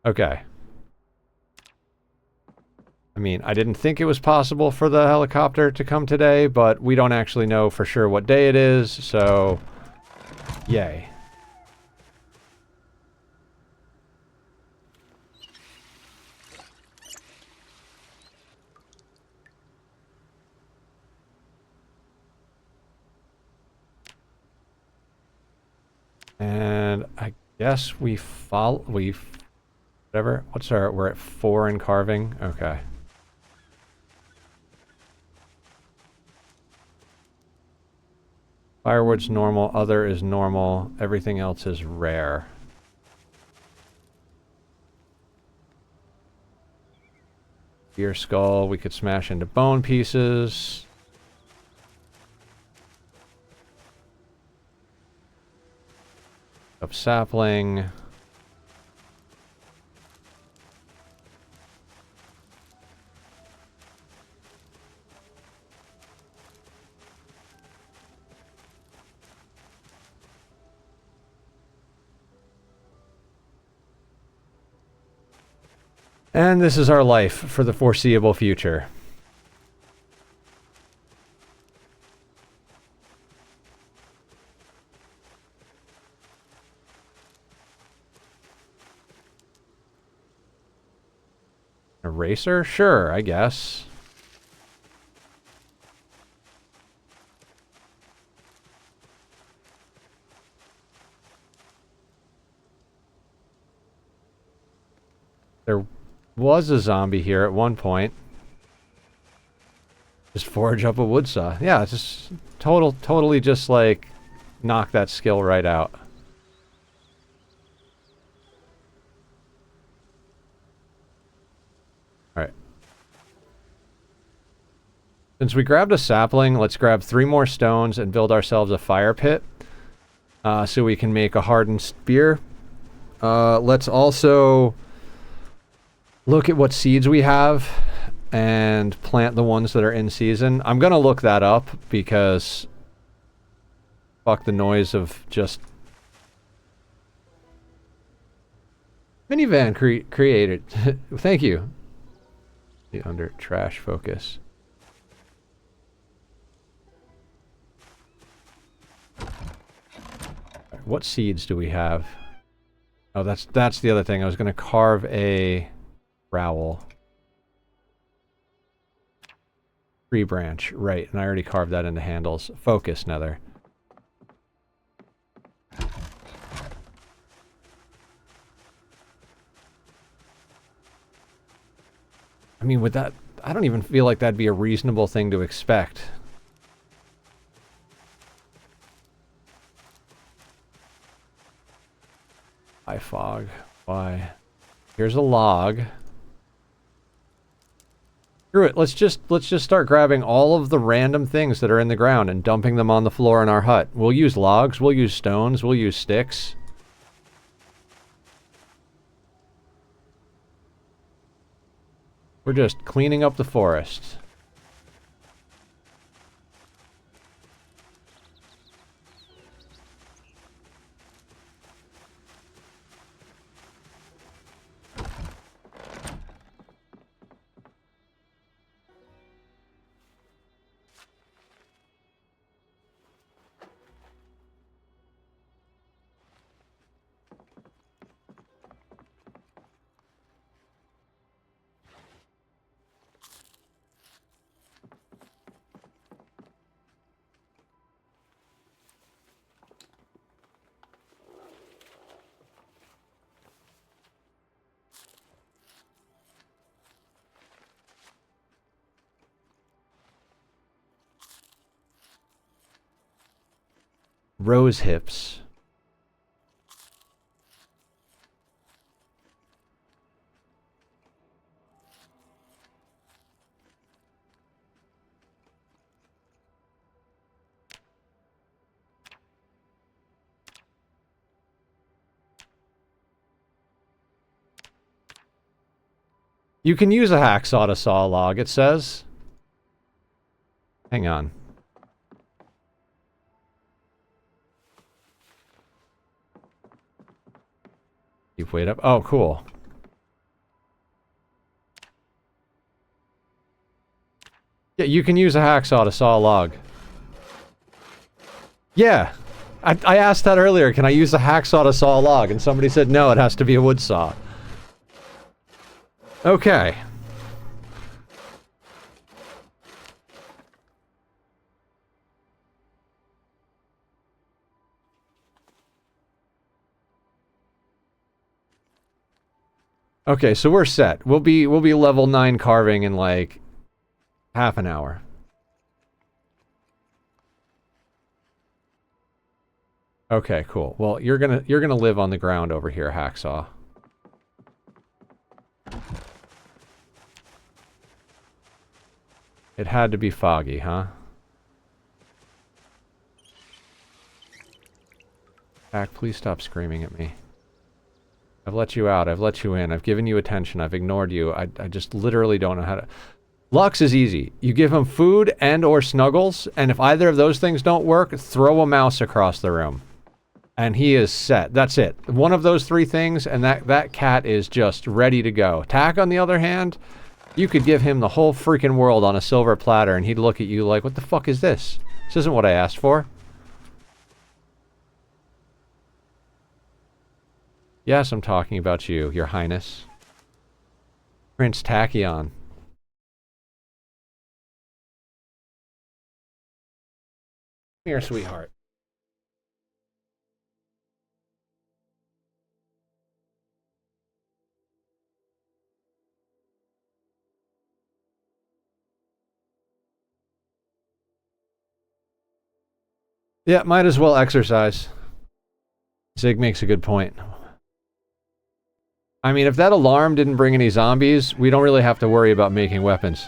Okay. I mean, I didn't think it was possible for the helicopter to come today, but we don't actually know for sure what day it is, so yay. And I guess we follow, whatever. What's our, we're at 4 in carving. Okay. Firewood's normal, other is normal, everything else is rare. Deer skull, we could smash into bone pieces. Up sapling. And this is our life for the foreseeable future. Eraser? Sure, I guess. There was a zombie here at one point. Just forge up a wood saw. Yeah, it's just totally just like knock that skill right out. Alright. Since we grabbed a sapling, let's grab 3 more stones and build ourselves a fire pit. So we can make a hardened spear. Let's also look at what seeds we have and plant the ones that are in season. I'm gonna look that up because fuck the noise of just minivan created. Thank you. The under trash focus. What seeds do we have? Oh, that's the other thing. I was gonna carve a rowel. Tree branch, right, and I already carved that into handles. Focus, nether. I mean, with that, I don't even feel like that'd be a reasonable thing to expect. Why fog? Why? Here's a log. Screw it. Let's just start grabbing all of the random things that are in the ground and dumping them on the floor in our hut. We'll use logs, we'll use stones, we'll use sticks. We're just cleaning up the forest. Rose hips. You can use a hacksaw to saw a log, it says. Hang on. Keep weight up. Oh, cool. Yeah, you can use a hacksaw to saw a log. Yeah. I asked that earlier. Can I use a hacksaw to saw a log? And somebody said no, it has to be a wood saw. Okay. Okay, so we're set. We'll be level 9 carving in like half an hour. Okay, cool. Well, you're gonna live on the ground over here, Hacksaw. It had to be foggy, huh? Hack, please stop screaming at me. I've let you out. I've let you in. I've given you attention. I've ignored you. I just literally don't know how to... Lux is easy. You give him food and or snuggles, and if either of those things don't work, throw a mouse across the room. And he is set. That's it. One of those 3 things, and that cat is just ready to go. Tack, on the other hand, you could give him the whole freaking world on a silver platter, and he'd look at you like, what the fuck is this? This isn't what I asked for. Yes, I'm talking about you, Your Highness. Prince Tachyon. Come here, sweetheart. Yeah, might as well exercise. Zig makes a good point. I mean, if that alarm didn't bring any zombies, we don't really have to worry about making weapons.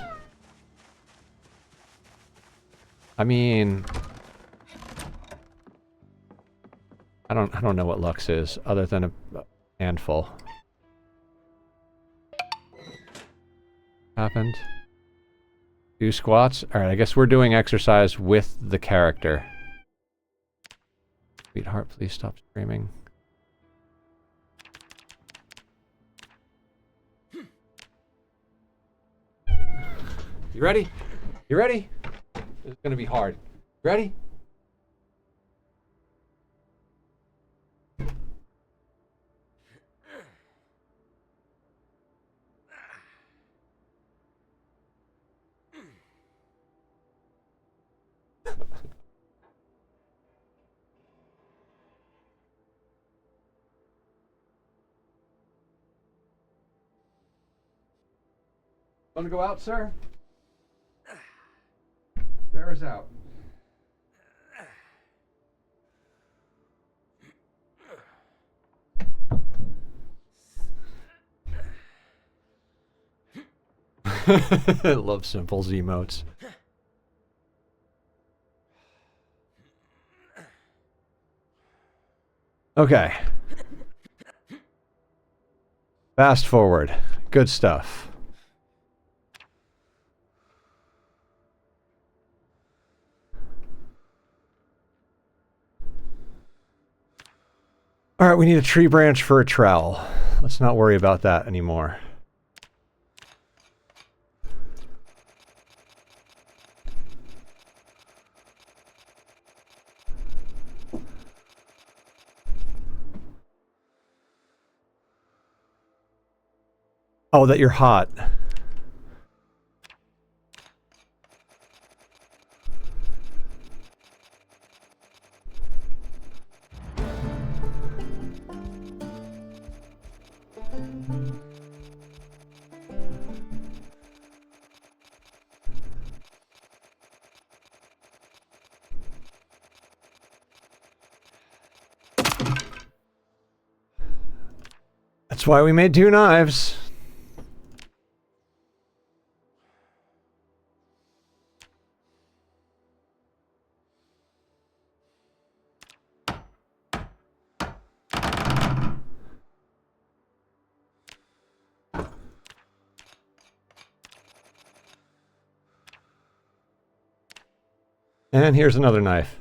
I mean... I don't know what Lux is, other than a handful. Happened. 2 squats? Alright, I guess we're doing exercise with the character. Sweetheart, please stop screaming. You ready? You ready? This is gonna be hard. You ready? Wanna go out, sir? There is out. I love Simple's emotes. Okay. Fast forward. Good stuff. Alright, we need a tree branch for a trowel. Let's not worry about that anymore. Oh, that you're hot. That's why we made 2 knives. And here's another knife.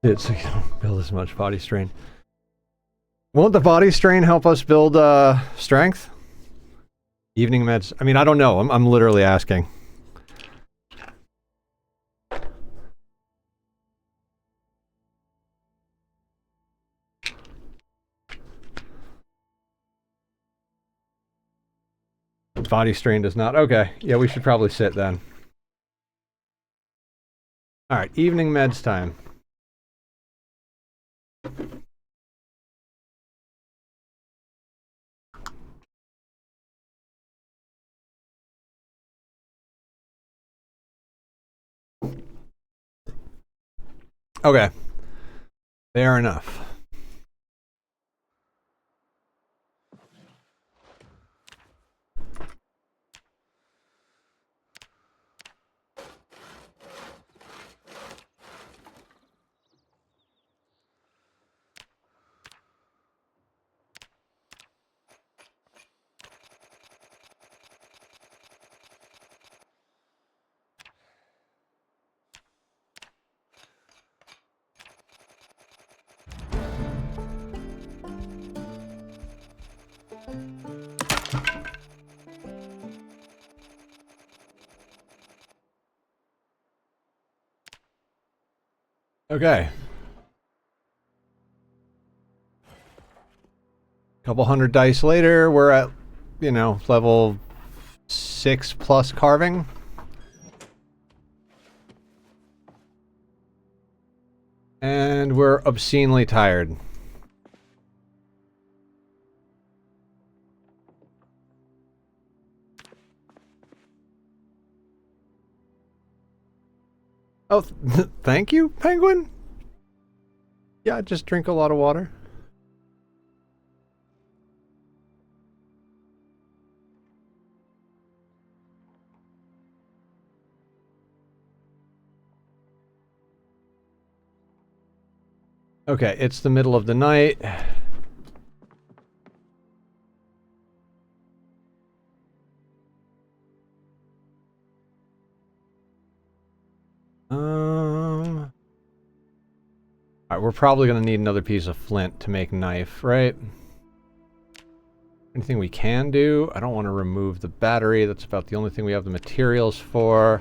So you don't build as much body strain. Won't the body strain help us build strength? Evening meds. I mean, I don't know. I'm literally asking. Body strain does not. Okay. Yeah, we should probably sit then. Alright, evening meds time. Okay. Fair enough. Okay. Couple hundred dice later, we're at, you know, level 6 plus carving. And we're obscenely tired. Oh, thank you, Penguin. Yeah, just drink a lot of water. Okay, it's the middle of the night. Alright, we're probably gonna need another piece of flint to make knife, right? Anything we can do? I don't want to remove the battery. That's about the only thing we have the materials for.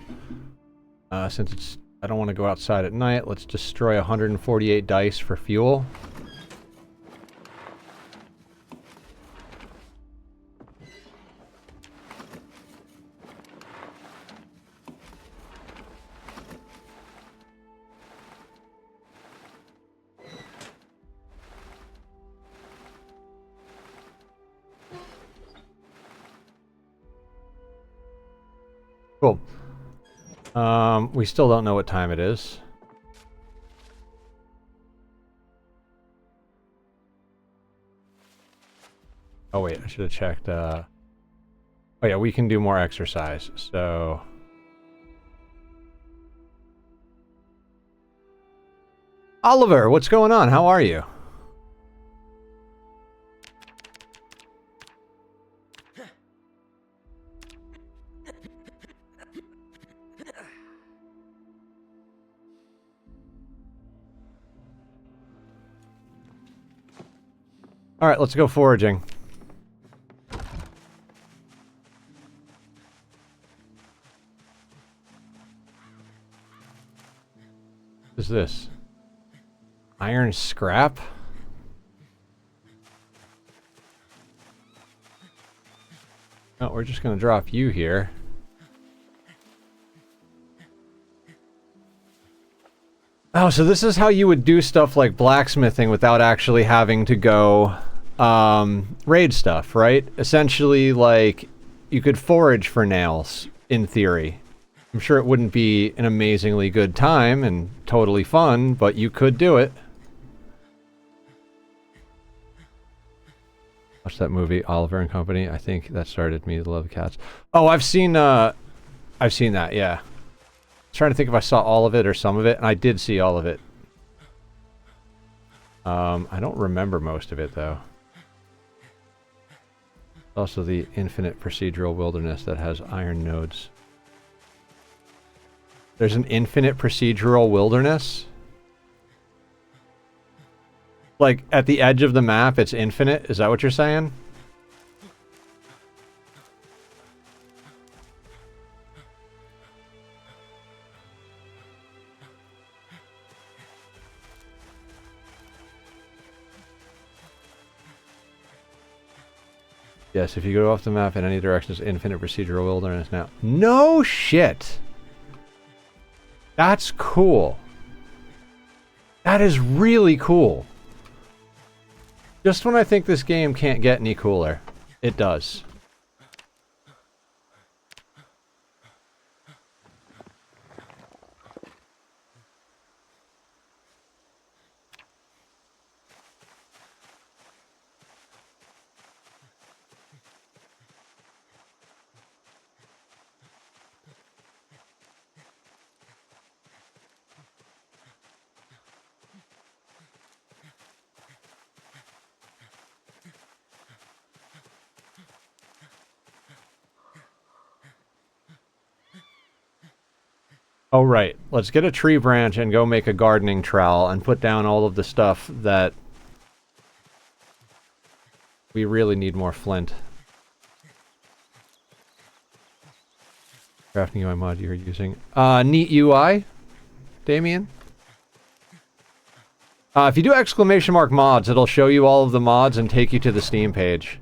Since it's... I don't want to go outside at night. Let's destroy 148 dice for fuel. Cool. We still don't know what time it is. Oh wait, I should have checked, oh yeah, we can do more exercise, so... Oliver, what's going on? How are you? Alright, let's go foraging. What is this? Iron scrap? Oh, we're just gonna drop you here. Oh, so this is how you would do stuff like blacksmithing without actually having to go raid stuff, right? Essentially, like, you could forage for nails, in theory. I'm sure it wouldn't be an amazingly good time and totally fun, but you could do it. Watch that movie, Oliver and Company. I think that started me to love cats. Oh, I've seen that, yeah. Trying to think if I saw all of it or some of it, and I did see all of it. I don't remember most of it, though. Also the infinite procedural wilderness that has iron nodes. There's an infinite procedural wilderness? Like, at the edge of the map, it's infinite? Is that what you're saying? Yes, if you go off the map in any direction, it's infinite procedural wilderness now. No shit! That's cool. That is really cool. Just when I think this game can't get any cooler, it does. Oh, right. Let's get a tree branch and go make a gardening trowel and put down all of the stuff that we really need more flint. Crafting UI mod you're using. Neat UI, Damien. If you do exclamation mark mods, it'll show you all of the mods and take you to the Steam page.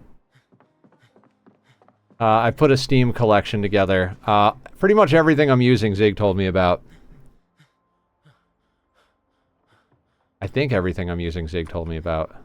I put a Steam collection together. Pretty much everything I'm using, Zig told me about. I think everything I'm using, Zig told me about.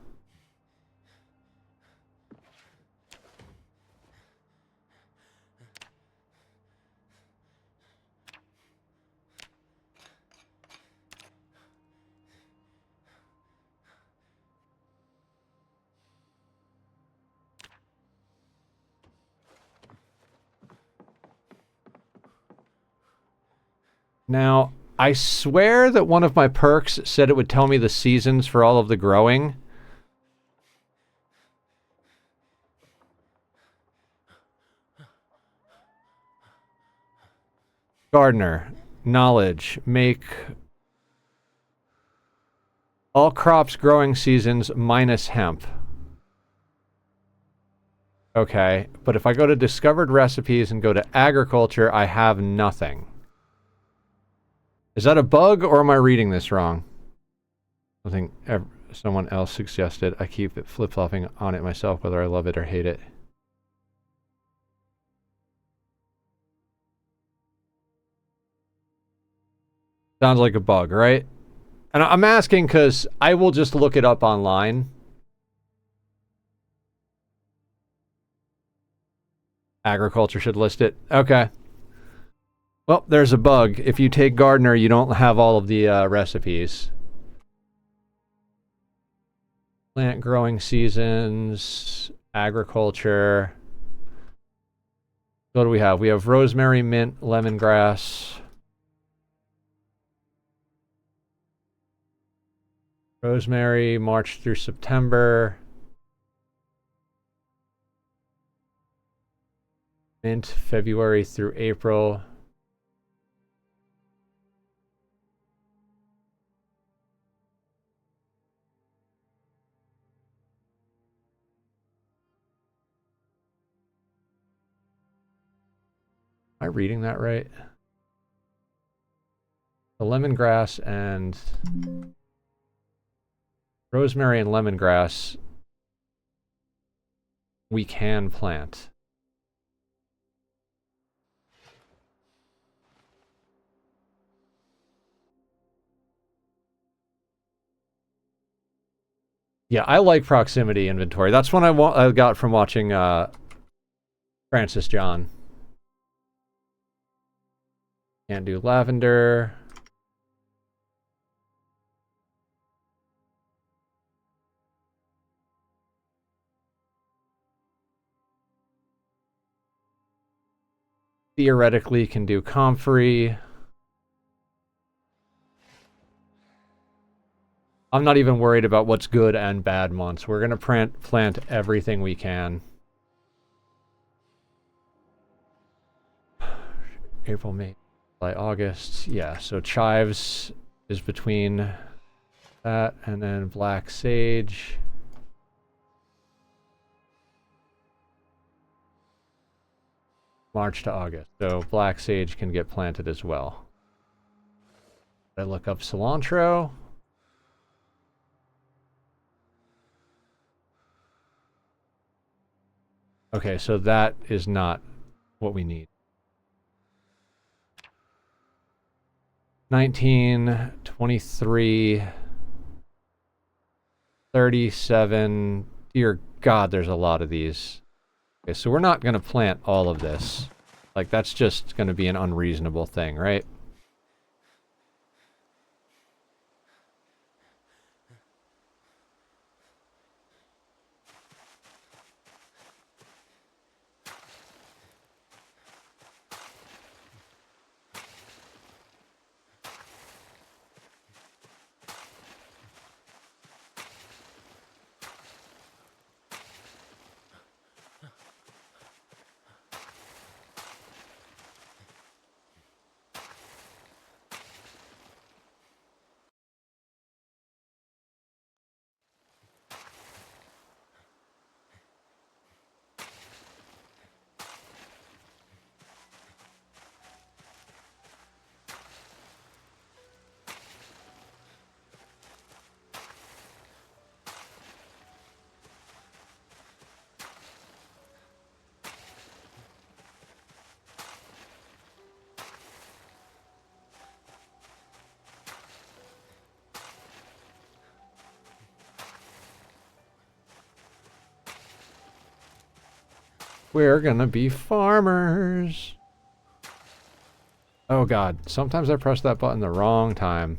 Now, I swear that one of my perks said it would tell me the seasons for all of the growing. Gardener. Knowledge. Make all crops growing seasons minus hemp. Okay, but if I go to discovered recipes and go to agriculture, I have nothing. Is that a bug, or am I reading this wrong? Something someone else suggested. I keep it flip-flopping on it myself, whether I love it or hate it. Sounds like a bug, right? And I'm asking because I will just look it up online. Agriculture should list it. Okay. Well, there's a bug. If you take gardener, you don't have all of the recipes. Plant growing seasons, agriculture. What do we have? We have rosemary, mint, lemongrass. Rosemary, March through September. Mint, February through April. Am I reading that right? The lemongrass and rosemary and lemongrass we can plant. Yeah, I like proximity inventory. That's one I got from watching Francis John. Can't do lavender. Theoretically can do comfrey. I'm not even worried about what's good and bad months. We're going to plant everything we can. April, May, July, August. Yeah, so chives is between that and then black sage. March to August. So black sage can get planted as well. I look up cilantro. Okay, so that is not what we need. 19, 23, 37. Dear God, there's a lot of these. Okay, so we're not going to plant all of this. Like, that's just going to be an unreasonable thing, right? We're gonna be farmers. Oh god, sometimes I press that button the wrong time.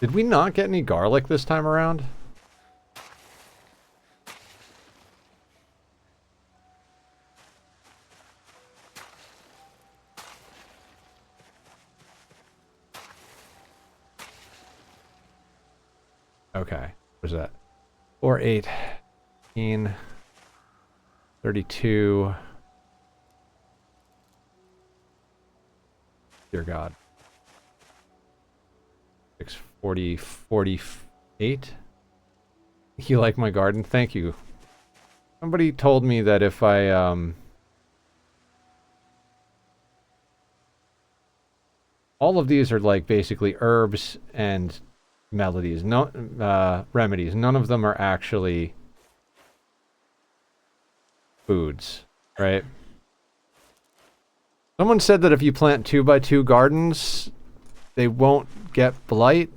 Did we not get any garlic this time around? Okay, what's that? 4, 8, 18, 32. Dear God. 6, 40, 48. You like my garden? Thank you. Somebody told me that if I, all of these are like basically herbs and melodies, no, remedies. None of them are actually foods, right? Someone said that if you plant 2x2 gardens, they won't get blight.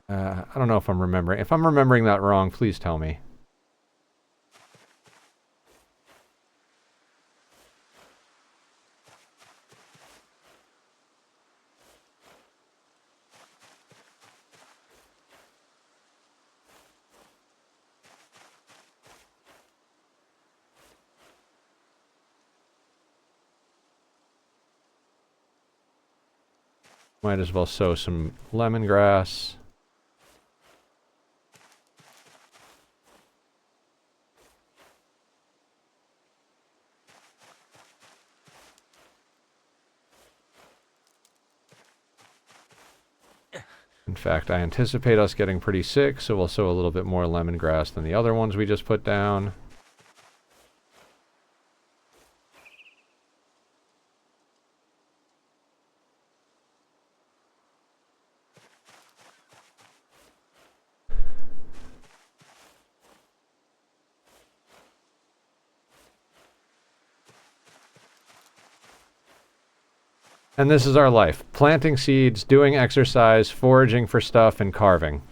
I don't know if I'm remembering. If I'm remembering that wrong, please tell me. Might as well sow some lemongrass. In fact, I anticipate us getting pretty sick, so we'll sow a little bit more lemongrass than the other ones we just put down. And this is our life. Planting seeds, doing exercise, foraging for stuff, and carving.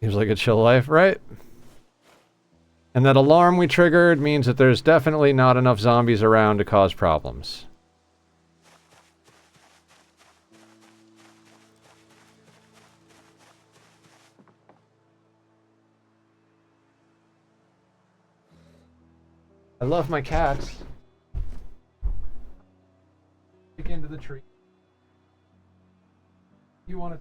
Seems like a chill life, right? And that alarm we triggered means that there's definitely not enough zombies around to cause problems. I love my cats. Stick into the tree. You want to...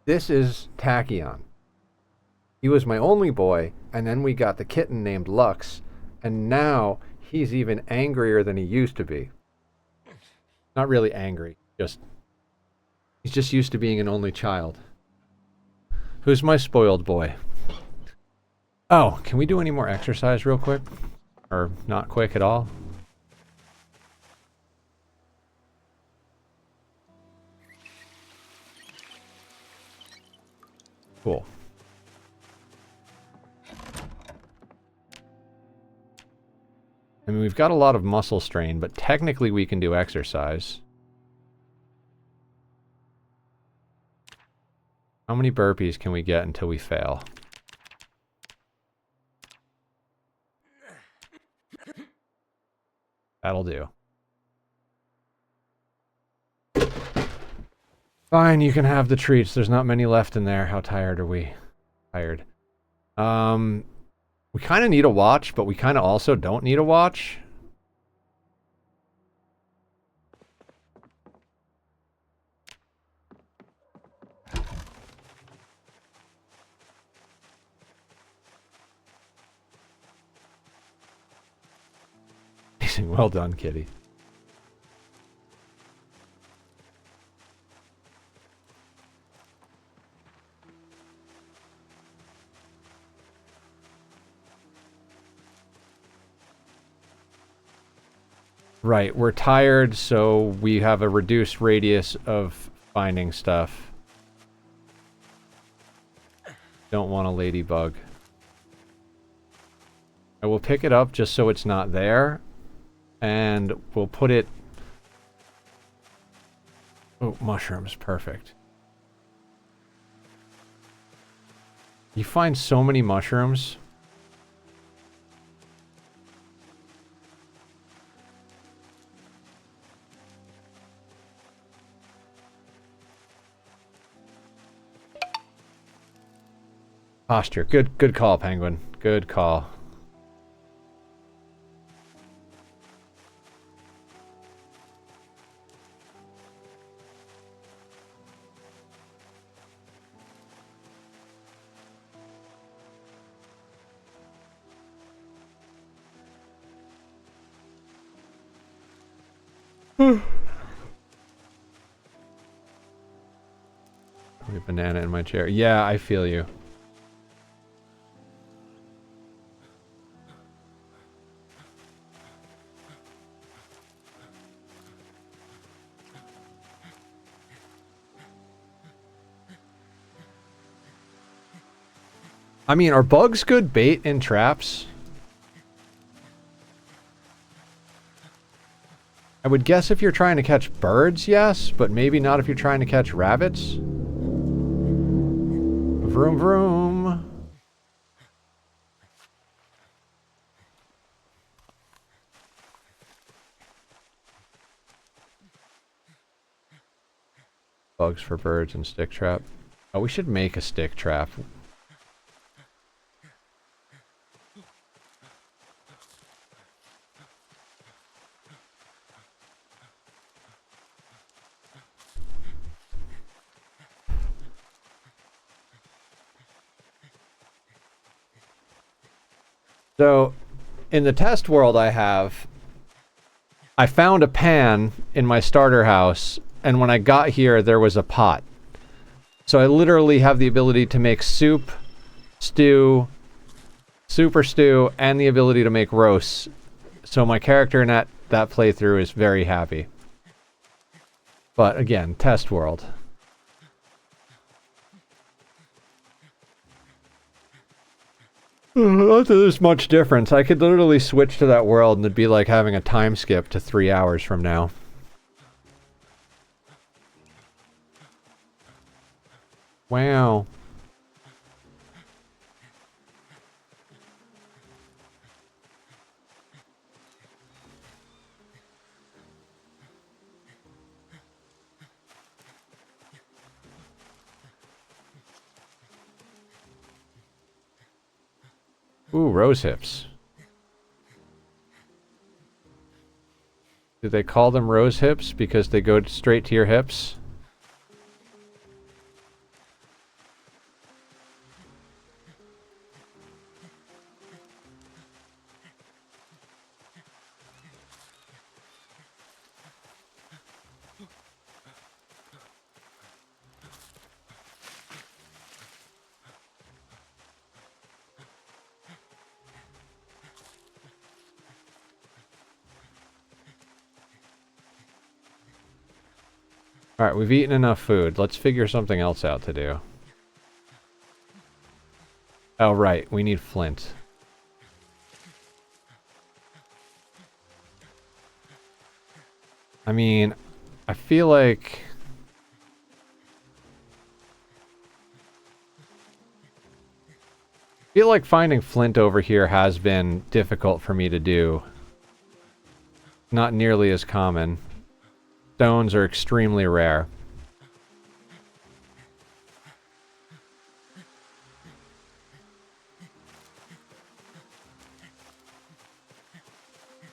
This is Tachyon. He was my only boy, and then we got the kitten named Lux, and now he's even angrier than he used to be. Not really angry, he's just used to being an only child. Who's my spoiled boy? Oh, can we do any more exercise real quick? Or not quick at all? Cool. I mean, we've got a lot of muscle strain, but technically we can do exercise. How many burpees can we get until we fail? That'll do. Fine, you can have the treats. There's not many left in there. How tired are we? Tired. We kind of need a watch, but we kind of also don't need a watch. amazing. Well done, kitty. Right, we're tired, so we have a reduced radius of finding stuff. Don't want a ladybug. I will pick it up just so it's not there, and we'll put it... Oh, mushrooms, perfect. You find so many mushrooms. Posture. Good call, Penguin. Good call. I have a banana in my chair. Yeah, I feel you. I mean, are bugs good bait in traps? I would guess if you're trying to catch birds, yes, but maybe not if you're trying to catch rabbits. Vroom vroom. Bugs for birds and stick trap. Oh, we should make a stick trap. So, in the test world I found a pan in my starter house, and when I got here, there was a pot. So I literally have the ability to make soup, stew, super stew, and the ability to make roasts. So my character in that playthrough is very happy. But again, test world. Not that there's much difference. I could literally switch to that world and it'd be like having a time skip to 3 hours from now. Wow. Ooh, rose hips. Do they call them rose hips because they go straight to your hips? Alright, we've eaten enough food. Let's figure something else out to do. Oh, right. We need flint. I mean, I feel like... finding flint over here has been difficult for me to do. Not nearly as common. Stones are extremely rare.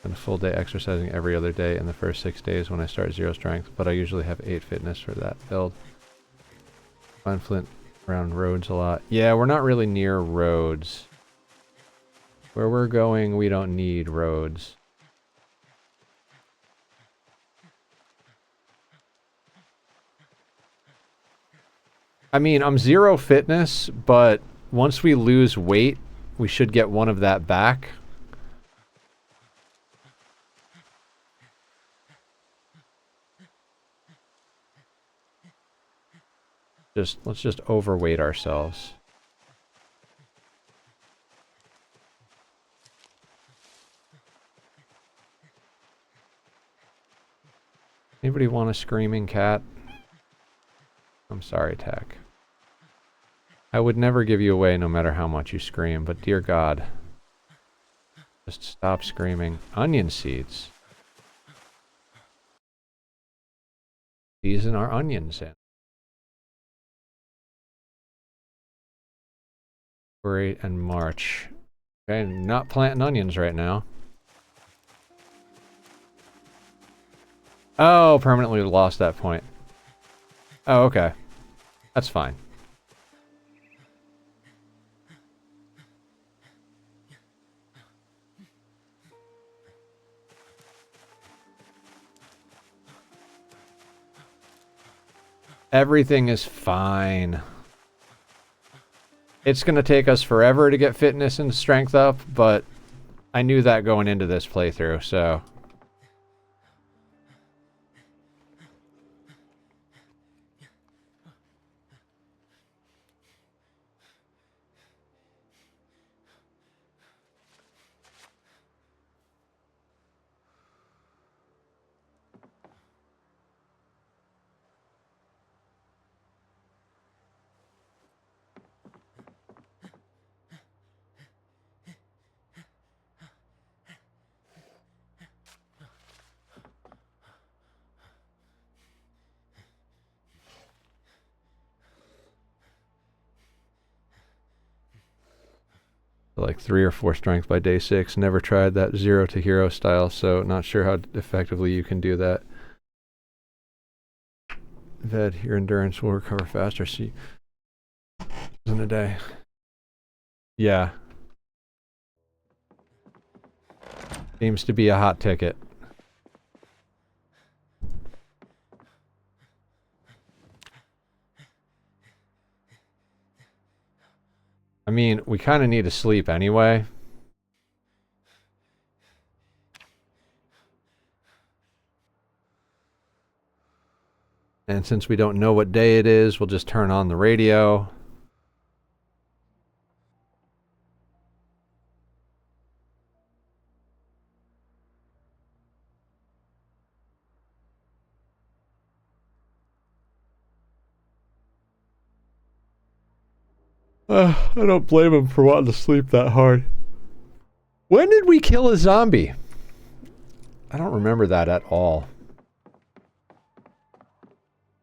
And a full day exercising every other day in the first 6 days when I start 0 strength, but I usually have 8 fitness for that build. Find flint around roads a lot. Yeah, we're not really near roads. Where we're going, we don't need roads. I mean, I'm 0 fitness, but once we lose weight, we should get 1 of that back. Let's just overweight ourselves. Anybody want a screaming cat? I'm sorry, Tech. I would never give you away no matter how much you scream, but dear God. Just stop screaming. Onion seeds. Season our onions in. February and March. Okay, not planting onions right now. Oh, permanently lost that point. Oh, okay. That's fine. Everything is fine. It's going to take us forever to get fitness and strength up, but I knew that going into this playthrough, so... like 3 or 4 strength by day 6. Never tried that 0 to hero style, so not sure how effectively you can do that. Ved, your endurance will recover faster. See, in a day. Yeah. Seems to be a hot ticket. I mean, we kind of need to sleep anyway. And since we don't know what day it is, we'll just turn on the radio. I don't blame him for wanting to sleep that hard. When did we kill a zombie? I don't remember that at all.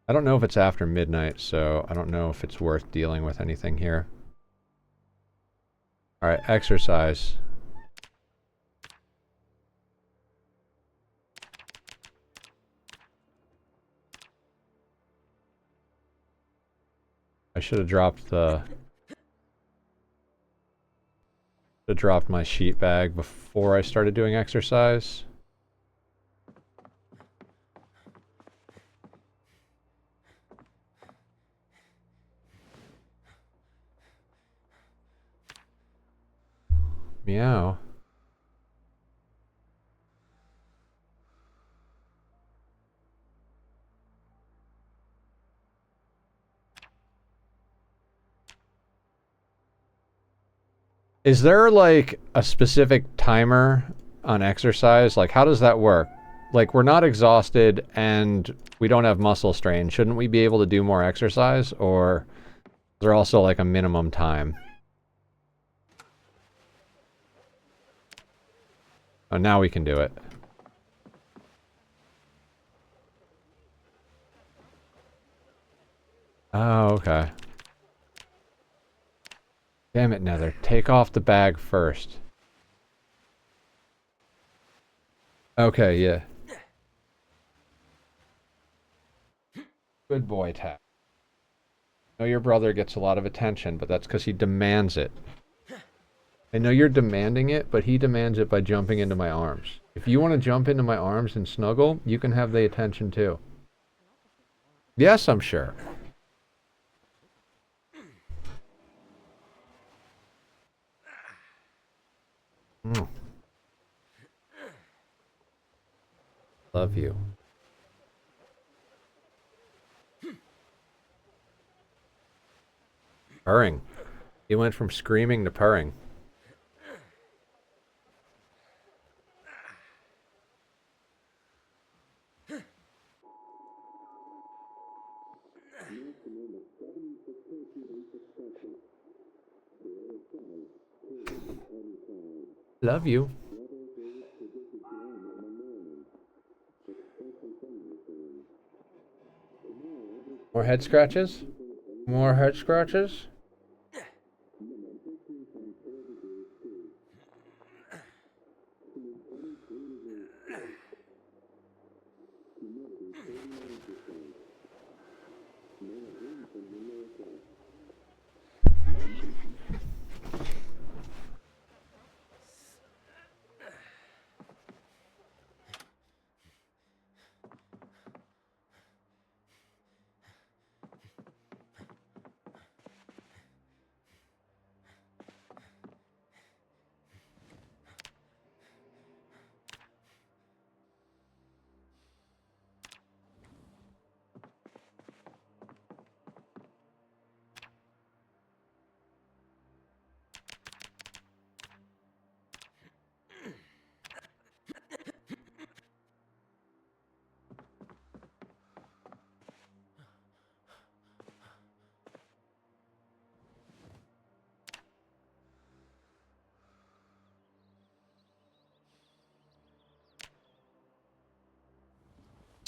I don't know if it's after midnight, so I don't know if it's worth dealing with anything here. Alright, exercise. I should have dropped the... dropped my sheet bag before I started doing exercise. Meow. Is there like a specific timer on exercise? Like, how does that work? Like, we're not exhausted and we don't have muscle strain. Shouldn't we be able to do more exercise? Or is there also like a minimum time? Oh, now we can do it. Oh, okay. Damn it, Nether. Take off the bag first. Okay, yeah. Good boy, Tap. I know your brother gets a lot of attention, but that's because he demands it. I know you're demanding it, but he demands it by jumping into my arms. If you want to jump into my arms and snuggle, you can have the attention too. Yes, I'm sure. Mm. Love you. Purring. He went from screaming to purring. Love you. More head scratches? More head scratches?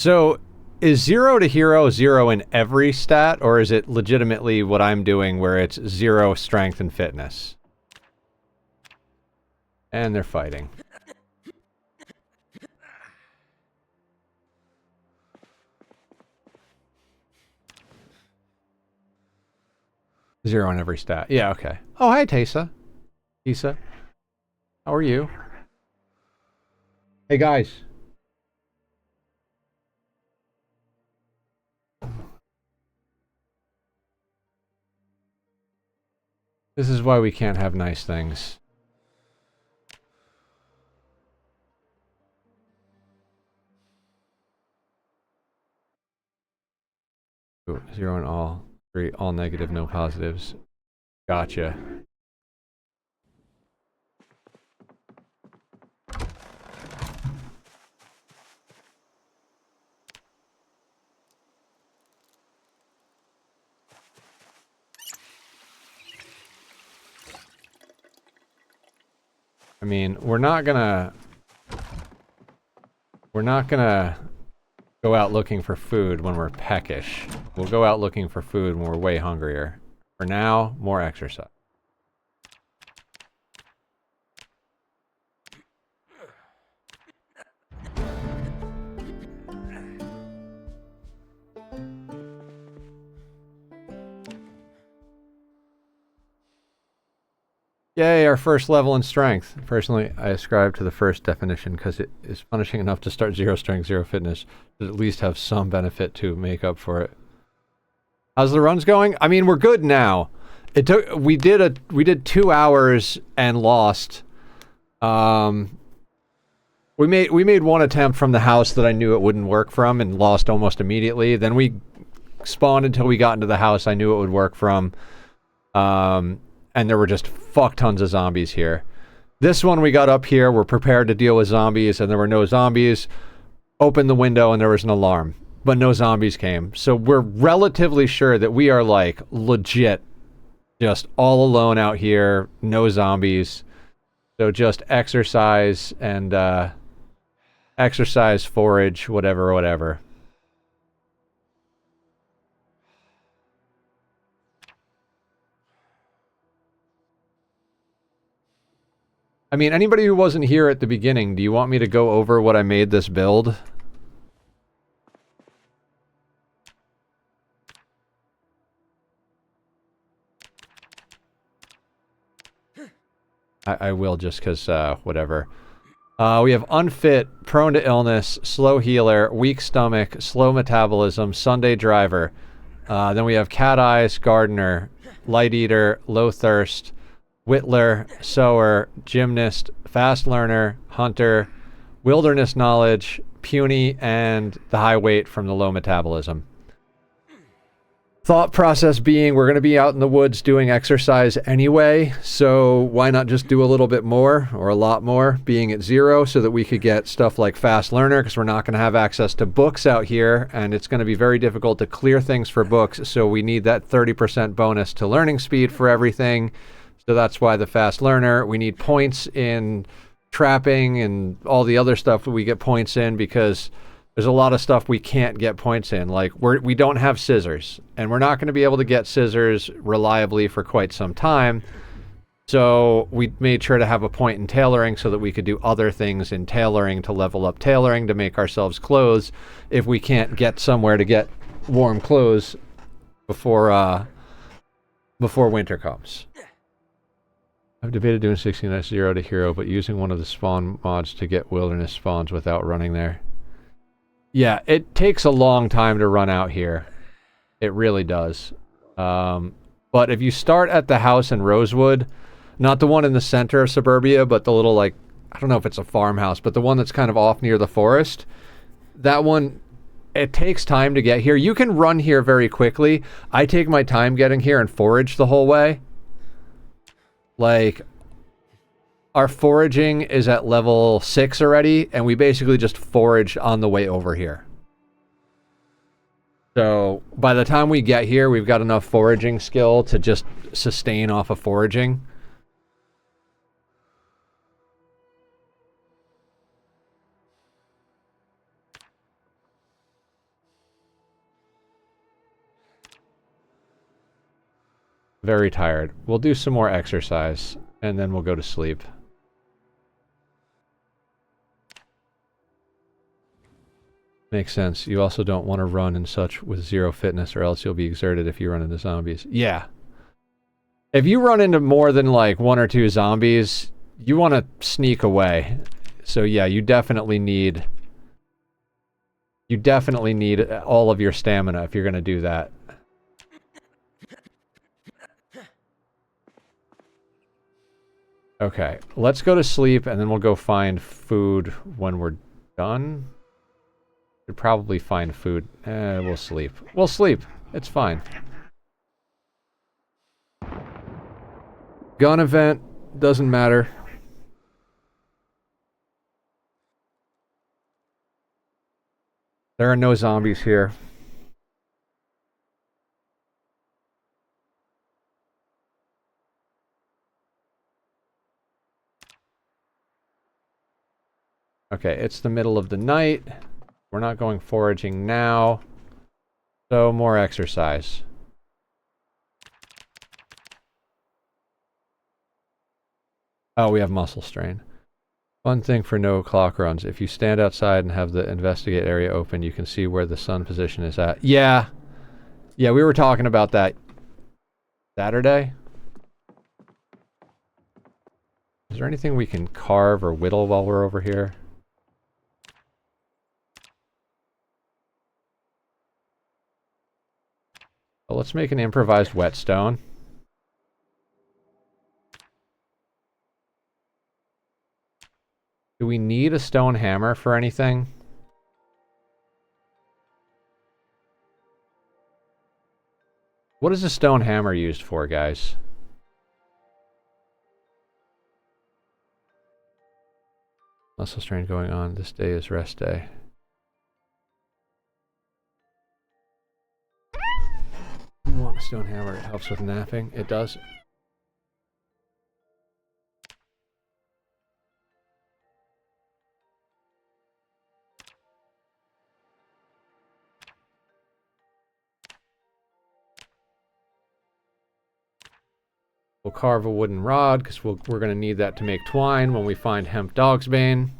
So, is 0 to hero 0 in every stat, or is it legitimately what I'm doing where it's 0 strength and fitness? And they're fighting. Zero in every stat. Yeah, okay. Oh, hi, Tesa. Tesa. How are you? Hey, guys. This is why we can't have nice things. Ooh, 0 in all. 3, all negative, no positives. Gotcha. I mean, we're not gonna go out looking for food when we're peckish. We'll go out looking for food when we're way hungrier. For now, more exercise. Yay, our first level in strength. Personally, I ascribe to the first definition because it is punishing enough to start 0 strength, 0 fitness, to at least have some benefit to make up for it. How's the runs going? I mean, we're good now. It took we did 2 hours and lost. We made one attempt from the house that I knew it wouldn't work from and lost almost immediately. Then we spawned until we got into the house I knew it would work from. And there were just fuck tons of zombies here. This one we got up here, we're prepared to deal with zombies, and there were no zombies. Opened the window and there was an alarm, but no zombies came. So we're relatively sure that we are like legit just all alone out here, no zombies. So just exercise and exercise, forage, whatever. I mean, anybody who wasn't here at the beginning, do you want me to go over what I made this build? I will just because, whatever. We have unfit, prone to illness, slow healer, weak stomach, slow metabolism, Sunday driver. Then we have cat eyes, gardener, light eater, low thirst, whittler, sower, gymnast, fast learner, hunter, wilderness knowledge, puny, and the high weight from the low metabolism. Thought process being we're going to be out in the woods doing exercise anyway, so why not just do a little bit more or a lot more being at 0 so that we could get stuff like fast learner, because we're not going to have access to books out here and it's going to be very difficult to clear things for books, so we need that 30% bonus to learning speed for everything. So that's why the fast learner. We need points in trapping and all the other stuff that we get points in, because there's a lot of stuff we can't get points in. Like we don't have scissors, and we're not going to be able to get scissors reliably for quite some time. So we made sure to have a point in tailoring so that we could do other things in tailoring to level up tailoring to make ourselves clothes if we can't get somewhere to get warm clothes before winter comes. I've debated doing 16-0 to hero, but using one of the spawn mods to get wilderness spawns without running there. Yeah, it takes a long time to run out here. It really does. But if you start at the house in Rosewood, not the one in the center of suburbia, but the little, like, I don't know if it's a farmhouse, but the one that's kind of off near the forest, that one, it takes time to get here. You can run here very quickly. I take my time getting here and forage the whole way. Like, our foraging is at level 6 already, and we basically just forage on the way over here. So by the time we get here, we've got enough foraging skill to just sustain off of foraging. Very tired. We'll do some more exercise, and then we'll go to sleep. Makes sense. You also don't want to run and such with 0 fitness, or else you'll be exerted if you run into zombies. Yeah. If you run into more than like 1 or 2 zombies, you want to sneak away. So yeah, you definitely need all of your stamina if you're going to do that. Okay, let's go to sleep, and then we'll go find food when we're done. We'd probably find food. We'll sleep. We'll sleep. It's fine. Gun event. Doesn't matter. There are no zombies here. Okay, it's the middle of the night. We're not going foraging now. So, more exercise. Oh, we have muscle strain. Fun thing for no clock runs. If you stand outside and have the investigate area open, you can see where the sun position is at. Yeah. Yeah, we were talking about that Saturday. Is there anything we can carve or whittle while we're over here? Well, let's make an improvised whetstone. Do we need a stone hammer for anything? What is a stone hammer used for, guys? Muscle strain going on. This day is rest day. You want a stone hammer? It helps with napping. It does. We'll carve a wooden rod, because we're going to need that to make twine when we find hemp dogsbane.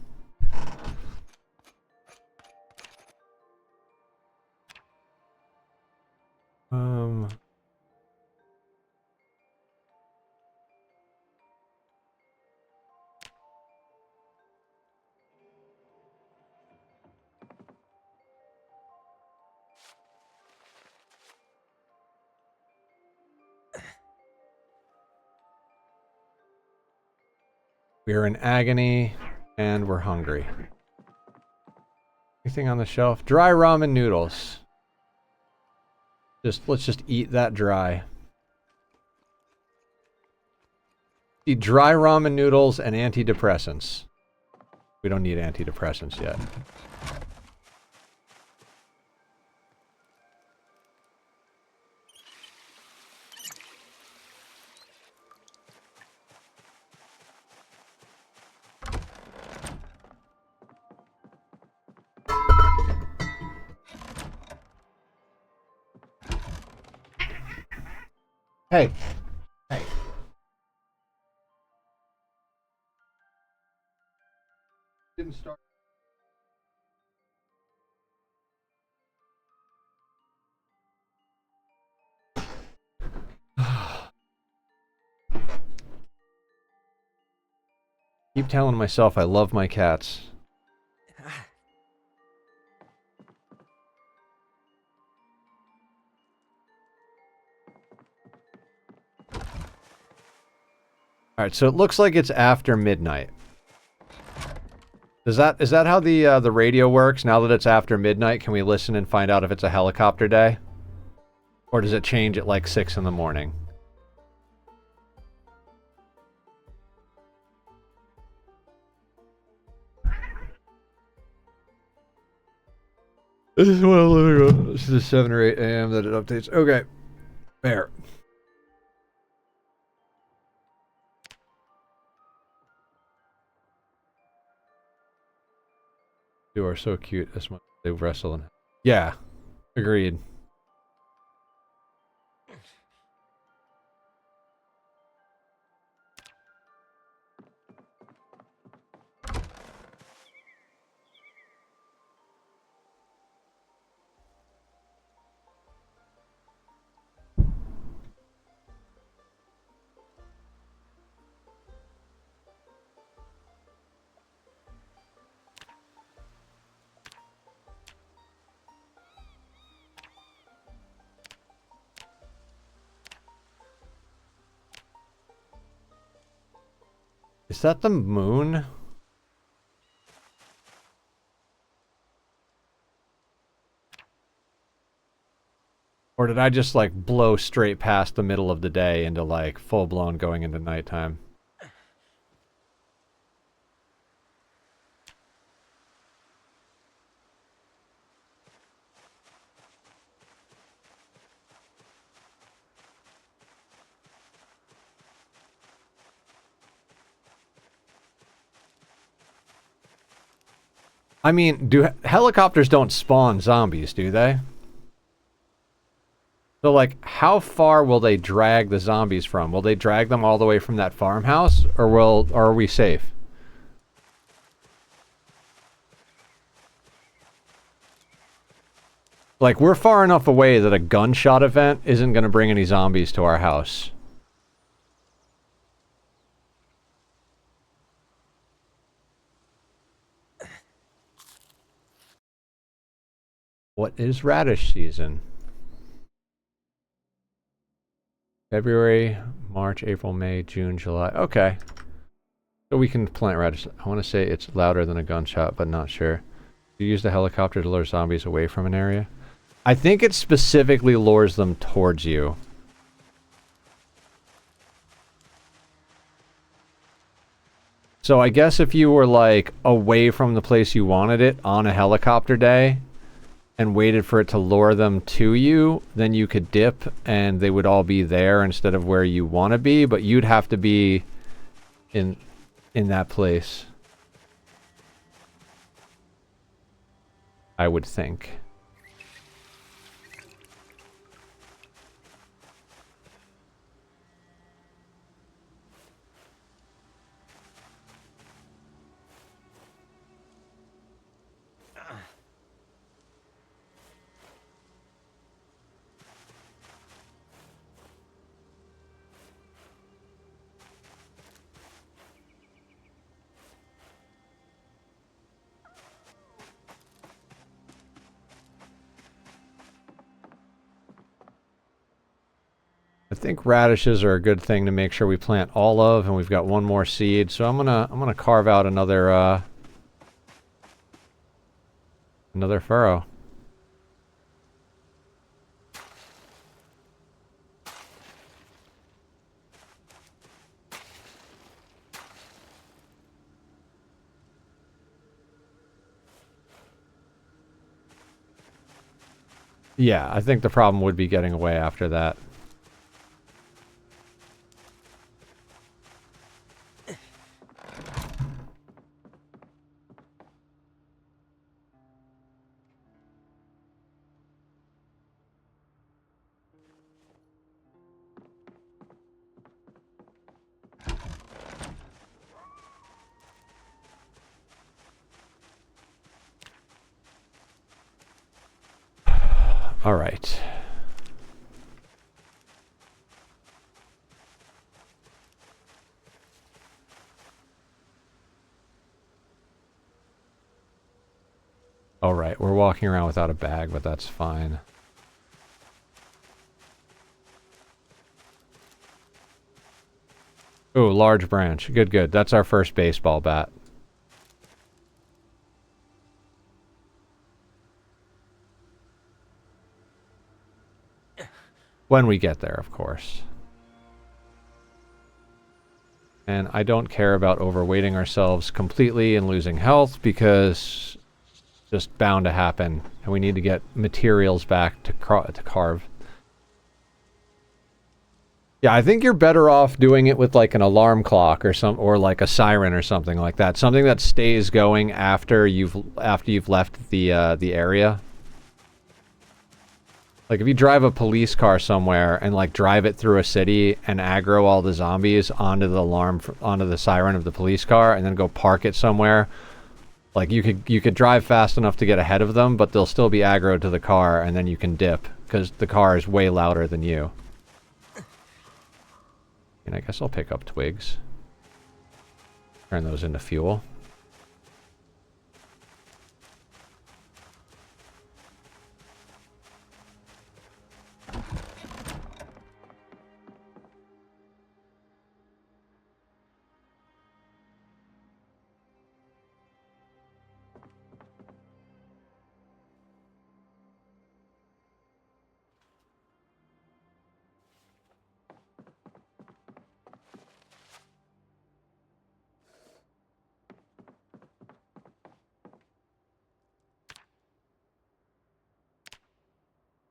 We're in agony, and we're hungry. Anything on the shelf? Dry ramen noodles. Let's just eat that dry. Eat dry ramen noodles and antidepressants. We don't need antidepressants yet. Hey. Hey. Didn't start. Keep telling myself I love my cats. Alright, so it looks like it's after midnight. Is that how the radio works? Now that it's after midnight, can we listen and find out if it's a helicopter day? Or does it change at like 6 in the morning? This is what I'm living on. This is 7 or 8 a.m. that it updates. Okay. There. You are so cute as much as they wrestle in. Yeah. Agreed. Is that the moon? Or did I just like blow straight past the middle of the day into like full-blown going into nighttime? I mean, helicopters don't spawn zombies, do they? So, like, how far will they drag the zombies from? Will they drag them all the way from that farmhouse, or are we safe? Like, we're far enough away that a gunshot event isn't going to bring any zombies to our house. What is radish season? February, March, April, May, June, July. Okay. So we can plant radish. I want to say it's louder than a gunshot, but not sure. You use the helicopter to lure zombies away from an area? I think it specifically lures them towards you. So I guess if you were, like, away from the place you wanted it on a helicopter day and waited for it to lure them to you, then you could dip and they would all be there instead of where you want to be, but you'd have to be in that place. I would think. think radishes are a good thing to make sure we plant all of, and we've got one more seed. So I'm gonna carve out another another furrow. Yeah, I think the problem would be getting away after that. All right. All right, we're walking around without a bag, but that's fine. Ooh, large branch. Good, good. That's our first baseball bat. When we get there, of course. And I don't care about overweighting ourselves completely and losing health because it's just bound to happen. And we need to get materials back to carve. Yeah, I think you're better off doing it with like an alarm clock or like a siren or something like that. Something that stays going after you've left the area. Like if you drive a police car somewhere and like drive it through a city and aggro all the zombies onto the siren of the police car and then go park it somewhere, like you could drive fast enough to get ahead of them, but they'll still be aggroed to the car and then you can dip because the car is way louder than you. And I guess I'll pick up twigs. Turn those into fuel.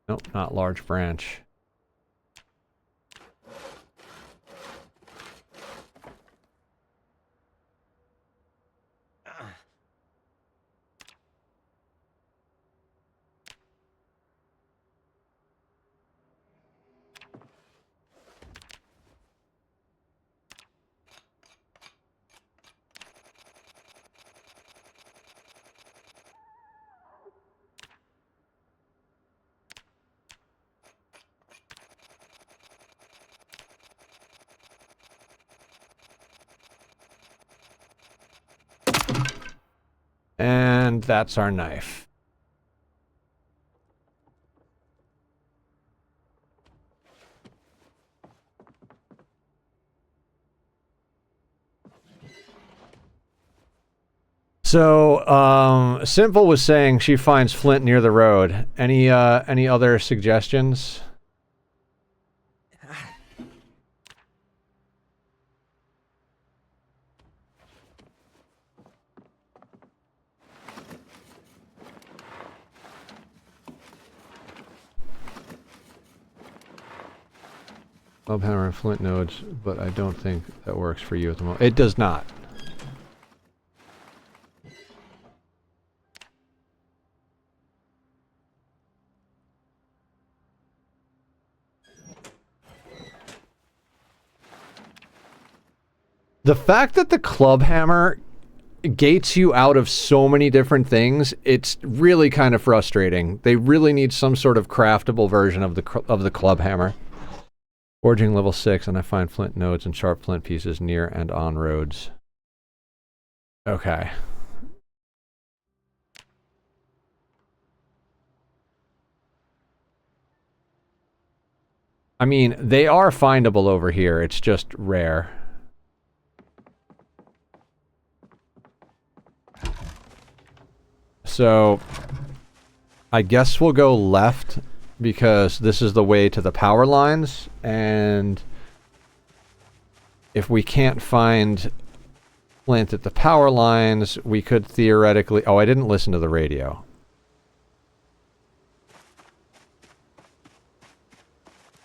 Nope, not large branch. And that's our knife. So, Simple was saying she finds flint near the road. Any other suggestions? Club hammer and flint nodes, but I don't think that works for you at the moment. It does not. The fact that the club hammer gates you out of so many different things, it's really kind of frustrating. They really need some sort of craftable version of the club hammer. Forging level 6, and I find flint nodes and sharp flint pieces near and on roads. Okay. I mean, they are findable over here. It's just rare. So, I guess we'll go left because this is the way to the power lines, and if we can't find flint at the power lines, we could theoretically... Oh, I didn't listen to the radio.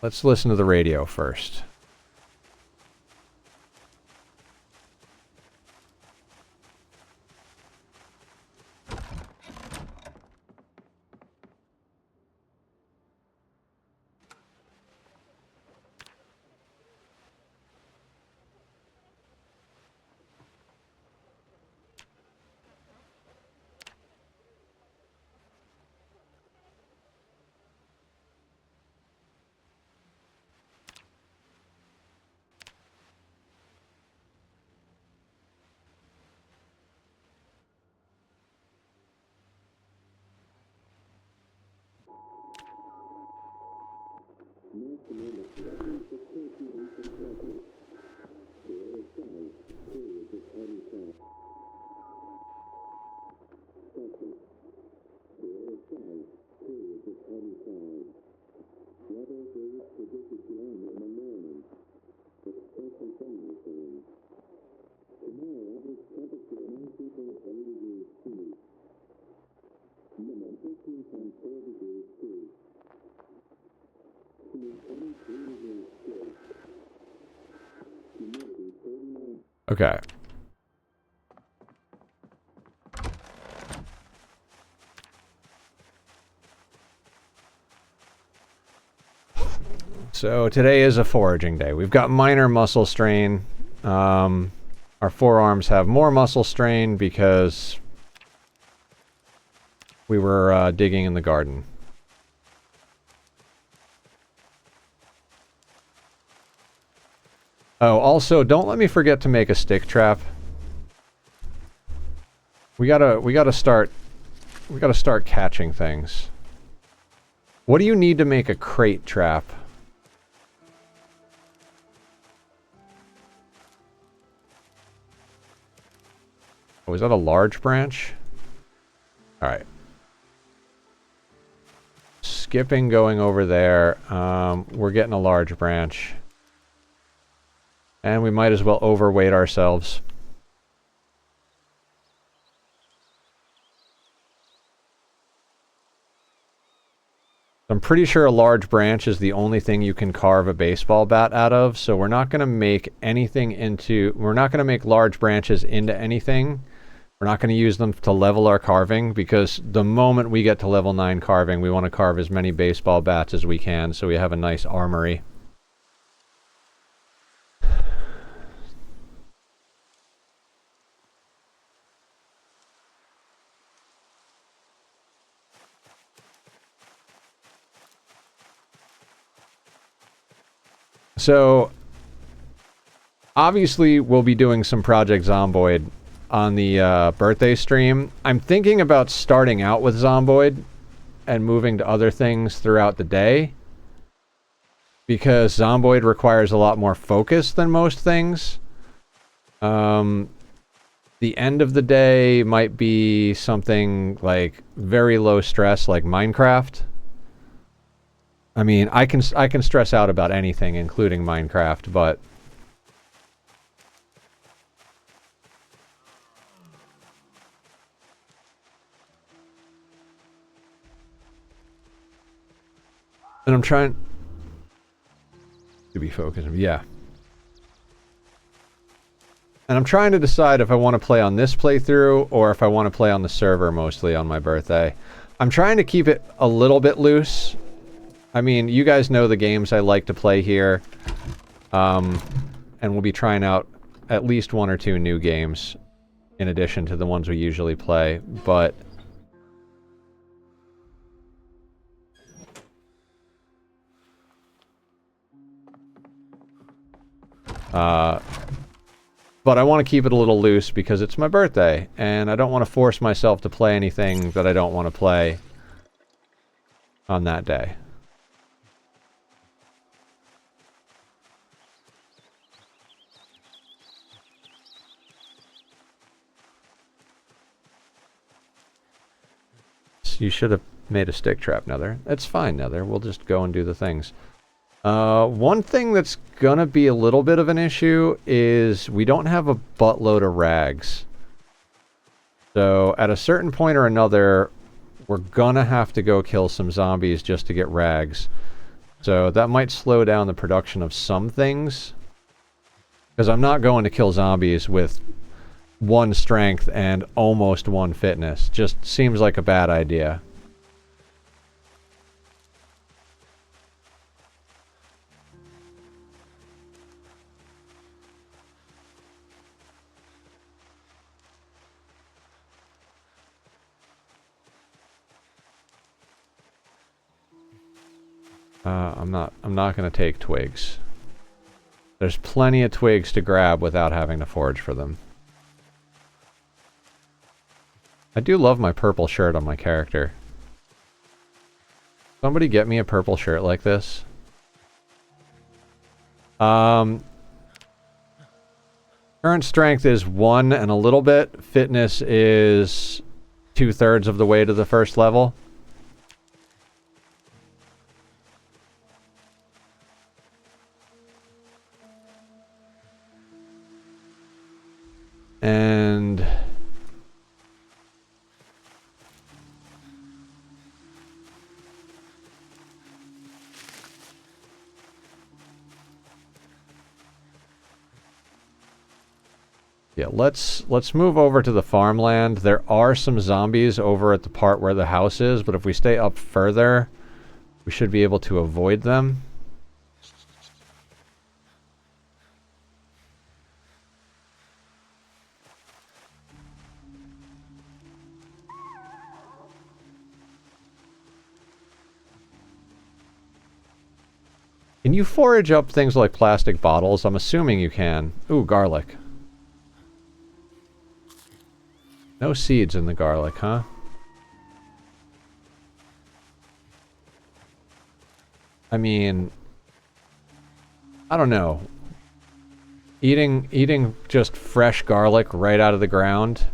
Let's listen to the radio first. Okay. So today is a foraging day. We've got minor muscle strain. Our forearms have more muscle strain because we were digging in the garden. Oh, also, don't let me forget to make a stick trap. We gotta start catching things. What do you need to make a crate trap? Oh, is that a large branch? Alright. Skipping going over there. We're getting a large branch. And we might as well overweight ourselves. I'm pretty sure a large branch is the only thing you can carve a baseball bat out of, so we're not going to make anything into... We're not going to make large branches into anything. We're not going to use them to level our carving, because the moment we get to level 9 carving, we want to carve as many baseball bats as we can, so we have a nice armory. So, obviously, we'll be doing some Project Zomboid on the birthday stream. I'm thinking about starting out with Zomboid and moving to other things throughout the day, because Zomboid requires a lot more focus than most things. The end of the day might be something like very low stress, like Minecraft. I mean, I can stress out about anything, including Minecraft, but and I'm trying to be focused. Yeah. And I'm trying to decide if I want to play on this playthrough or if I want to play on the server mostly on my birthday. I'm trying to keep it a little bit loose. I mean, you guys know the games I like to play here. And we'll be trying out at least 1 or 2 new games in addition to the ones we usually play, but I want to keep it a little loose because it's my birthday, and I don't want to force myself to play anything that I don't want to play on that day. You should have made a stick trap, Nether. It's fine, Nether. We'll just go and do the things. One thing that's gonna be a little bit of an issue is we don't have a buttload of rags. So at a certain point or another, we're gonna have to go kill some zombies just to get rags. So that might slow down the production of some things. Because I'm not going to kill zombies with 1 strength and almost 1 fitness. Just seems like a bad idea. I'm not going to take twigs. There's plenty of twigs to grab without having to forage for them. I do love my purple shirt on my character. Somebody get me a purple shirt like this. Current strength is 1 and a little bit. Fitness is 2/3 of the way to the first level. And yeah, let's move over to the farmland. There are some zombies over at the part where the house is, but if we stay up further, we should be able to avoid them. Can you forage up things like plastic bottles? I'm assuming you can. Ooh, garlic. No seeds in the garlic, huh? I mean, I don't know. Eating just fresh garlic right out of the ground.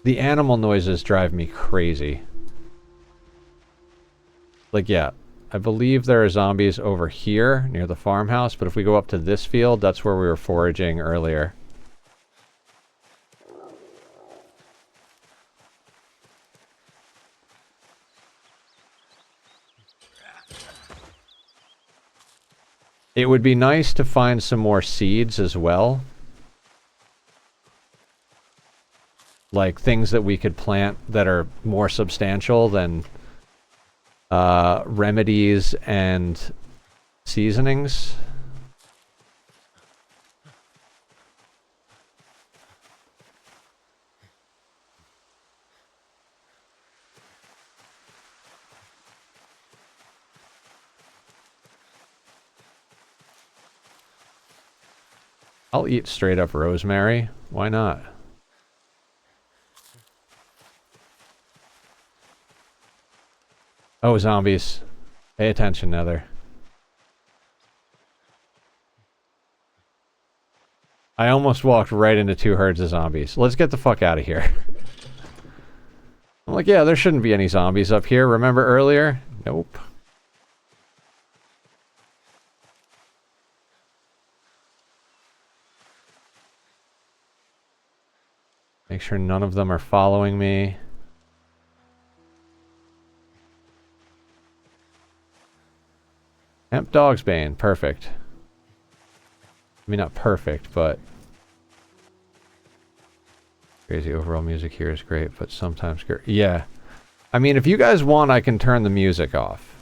The animal noises drive me crazy. Like, yeah, I believe there are zombies over here near the farmhouse, but if we go up to this field, that's where we were foraging earlier. It would be nice to find some more seeds as well. Like things that we could plant that are more substantial than remedies and seasonings. I'll eat straight up rosemary. Why not? Oh, zombies. Pay attention, Nether. I almost walked right into 2 herds of zombies. Let's get the fuck out of here. I'm like, yeah, there shouldn't be any zombies up here. Remember earlier? Nope. Make sure none of them are following me. Hemp Dogsbane, perfect. I mean, not perfect, but... Crazy overall music here is great, but sometimes... Yeah. I mean, if you guys want, I can turn the music off.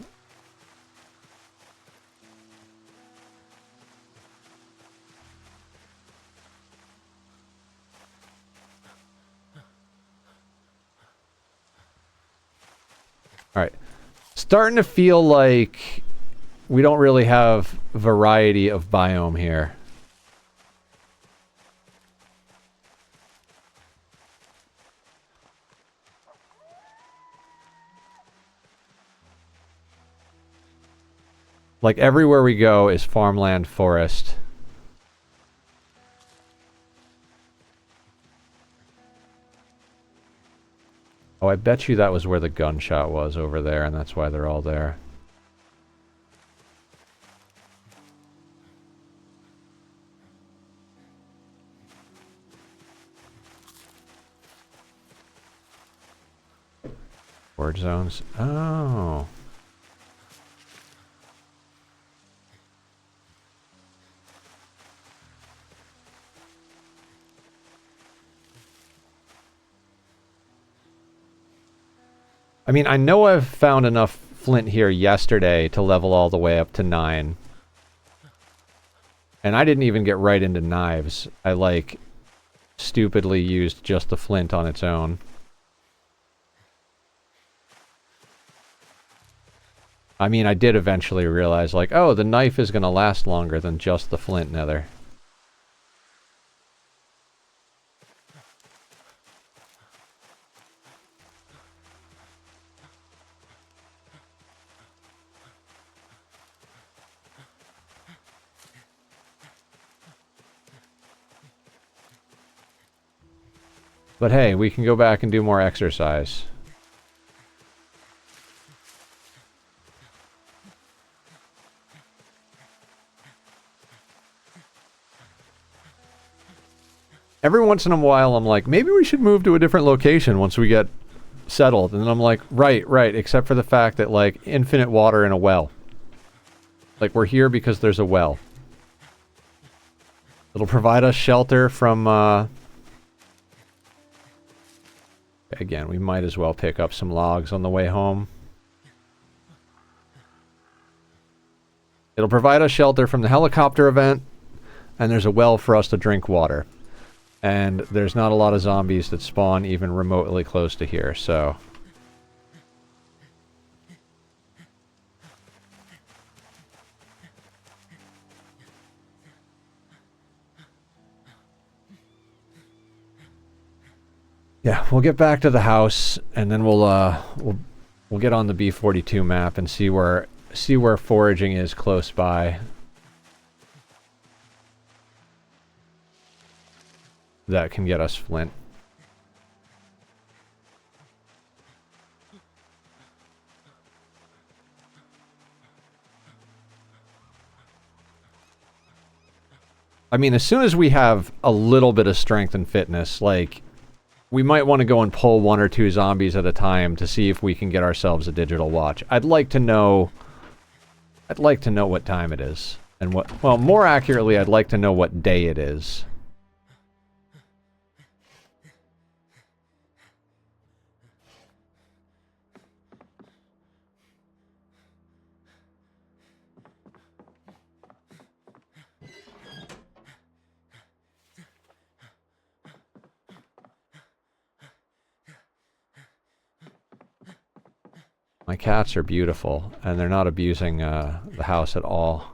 Alright. Starting to feel like we don't really have variety of biome here. Like everywhere we go is farmland, forest. Oh, I bet you that was where the gunshot was over there, and that's why they're all there. Word zones. Oh. I mean, I know I've found enough flint here yesterday to level all the way up to 9. And I didn't even get right into knives. I, like, stupidly used just the flint on its own. I mean, I did eventually realize, like, oh, the knife is going to last longer than just the flint nether. But hey, we can go back and do more exercise. Every once in a while, I'm like, maybe we should move to a different location once we get settled. And then I'm like, right, except for the fact that, like, infinite water in a well. Like, we're here because there's a well. It'll provide us shelter from, Again, we might as well pick up some logs on the way home. It'll provide us shelter from the helicopter event, and there's a well for us to drink water. And there's not a lot of zombies that spawn even remotely close to here, so... Yeah, we'll get back to the house, and then we'll get on the B42 map and see where foraging is close by. That can get us flint. I mean, as soon as we have a little bit of strength and fitness, like, we might want to go and pull 1 or 2 zombies at a time to see if we can get ourselves a digital watch. I'd like to know what time it is. And well, more accurately, I'd like to know what day it is. My cats are beautiful, and they're not abusing the house at all.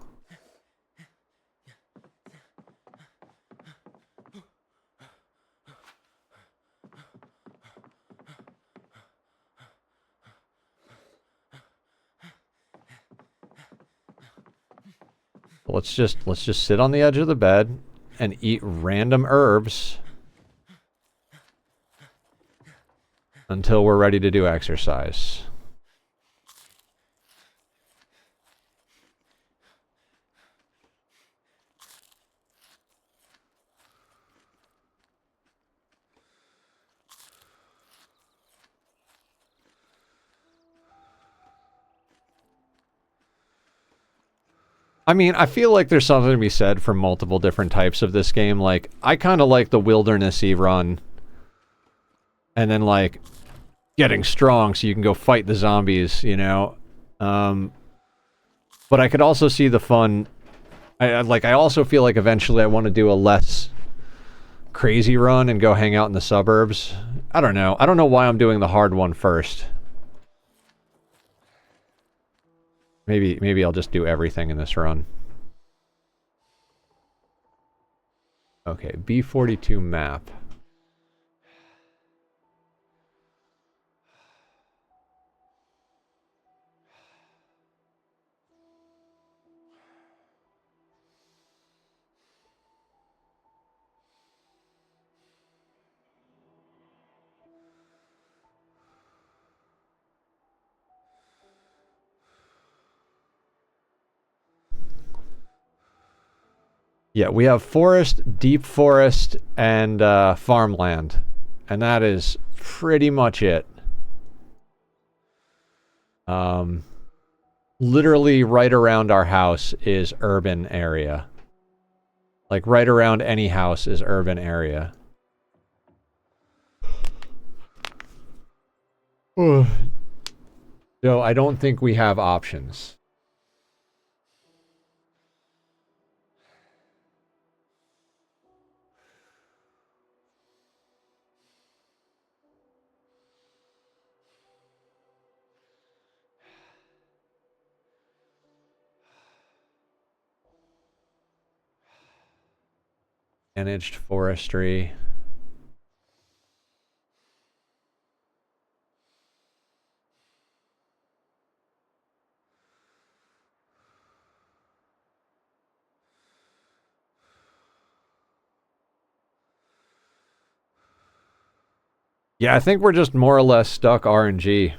Let's just sit on the edge of the bed and eat random herbs until we're ready to do exercise. I mean, I feel like there's something to be said for multiple different types of this game. Like, I kind of like the wildernessy run. And then, like, getting strong so you can go fight the zombies, you know? But I could also see the fun... I also feel like eventually I want to do a less crazy run and go hang out in the suburbs. I don't know. I don't know why I'm doing the hard one first. Maybe I'll just do everything in this run. Okay, B42 map. Yeah, we have forest, deep forest, and farmland. And that is pretty much it. Literally right around our house is urban area. Like right around any house is urban area. So I don't think we have options. Managed forestry. Yeah, I think we're just more or less stuck RNG.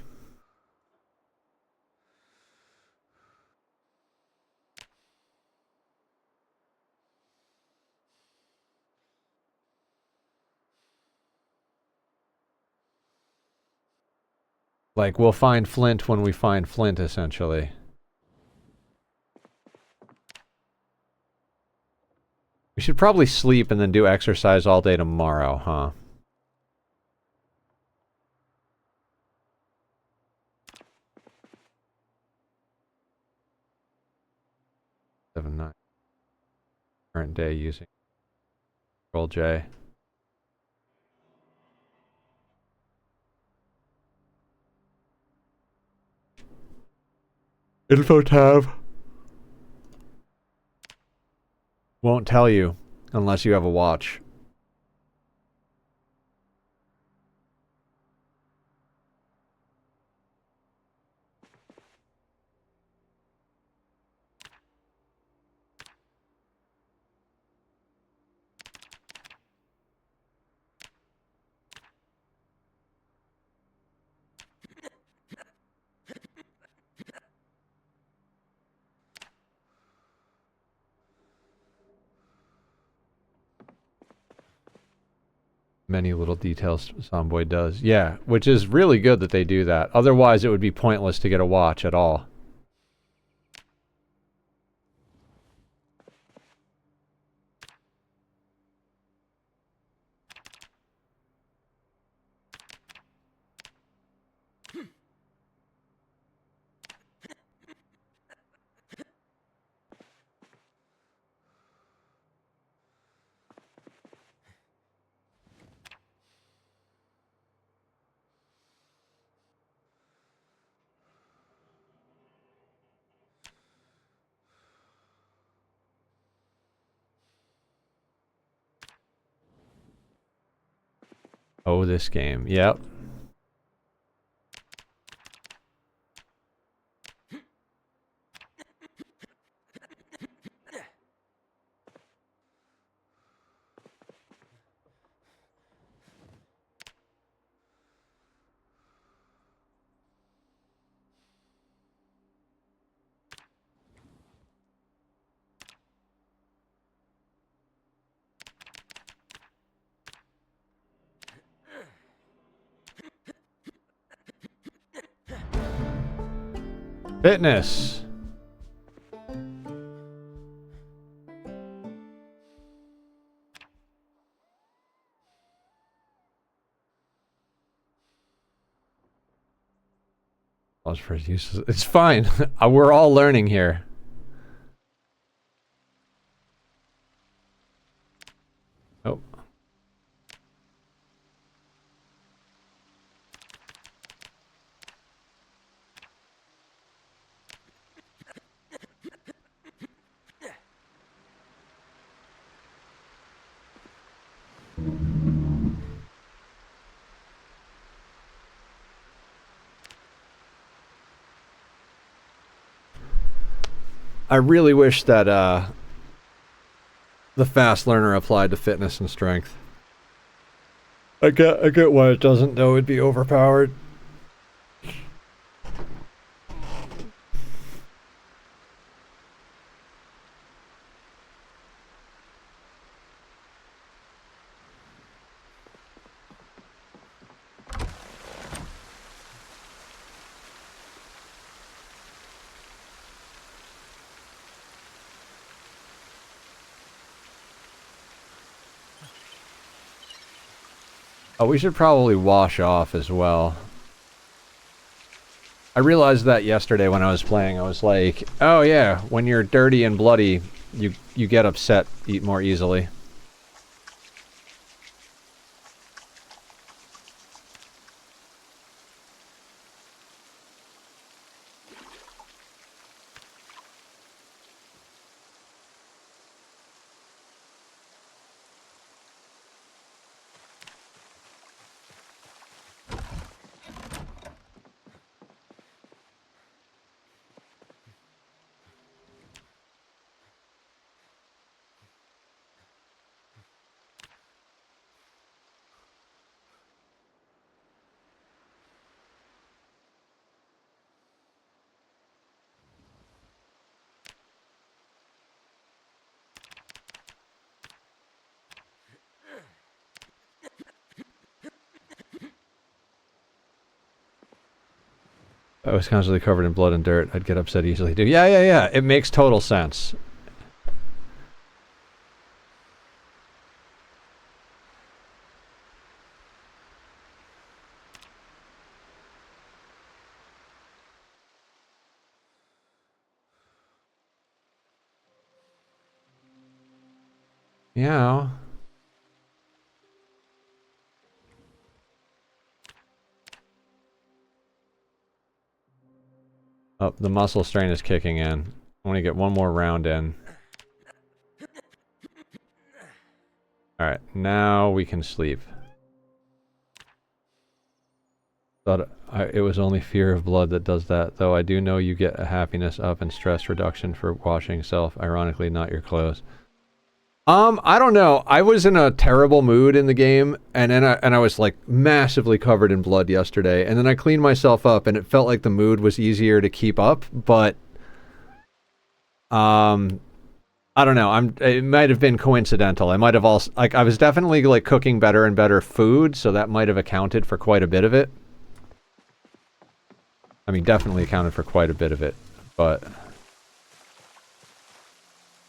Like, we'll find flint when we find flint, essentially. We should probably sleep and then do exercise all day tomorrow, huh? Seven, 9. Current day using Control J. Info tab. Won't tell you unless you have a watch. Many little details Zomboid does. Yeah, which is really good that they do that. Otherwise, it would be pointless to get a watch at all. Oh, this game. Yep. Fitness. It's fine. We're all learning here. Oh. I really wish that the fast learner applied to fitness and strength. I get why it doesn't, though. It'd be overpowered. Oh, we should probably wash off as well. I realized that yesterday when I was playing. I was like, oh yeah, when you're dirty and bloody, you get upset more easily. I was constantly covered in blood and dirt. I'd get upset easily too. Yeah, yeah, yeah. It makes total sense. Yeah. Oh, the muscle strain is kicking in. I want to get one more round in. Alright, now we can sleep. Thought it was only fear of blood that does that, though I do know you get a happiness up and stress reduction for washing self, ironically not your clothes. I don't know. I was in a terrible mood in the game, and then I was like massively covered in blood yesterday, and then I cleaned myself up, and it felt like the mood was easier to keep up, but I don't know. It might have been coincidental. I might have also like I was definitely like cooking better and better food, so that might have accounted for quite a bit of it. I mean, definitely accounted for quite a bit of it, but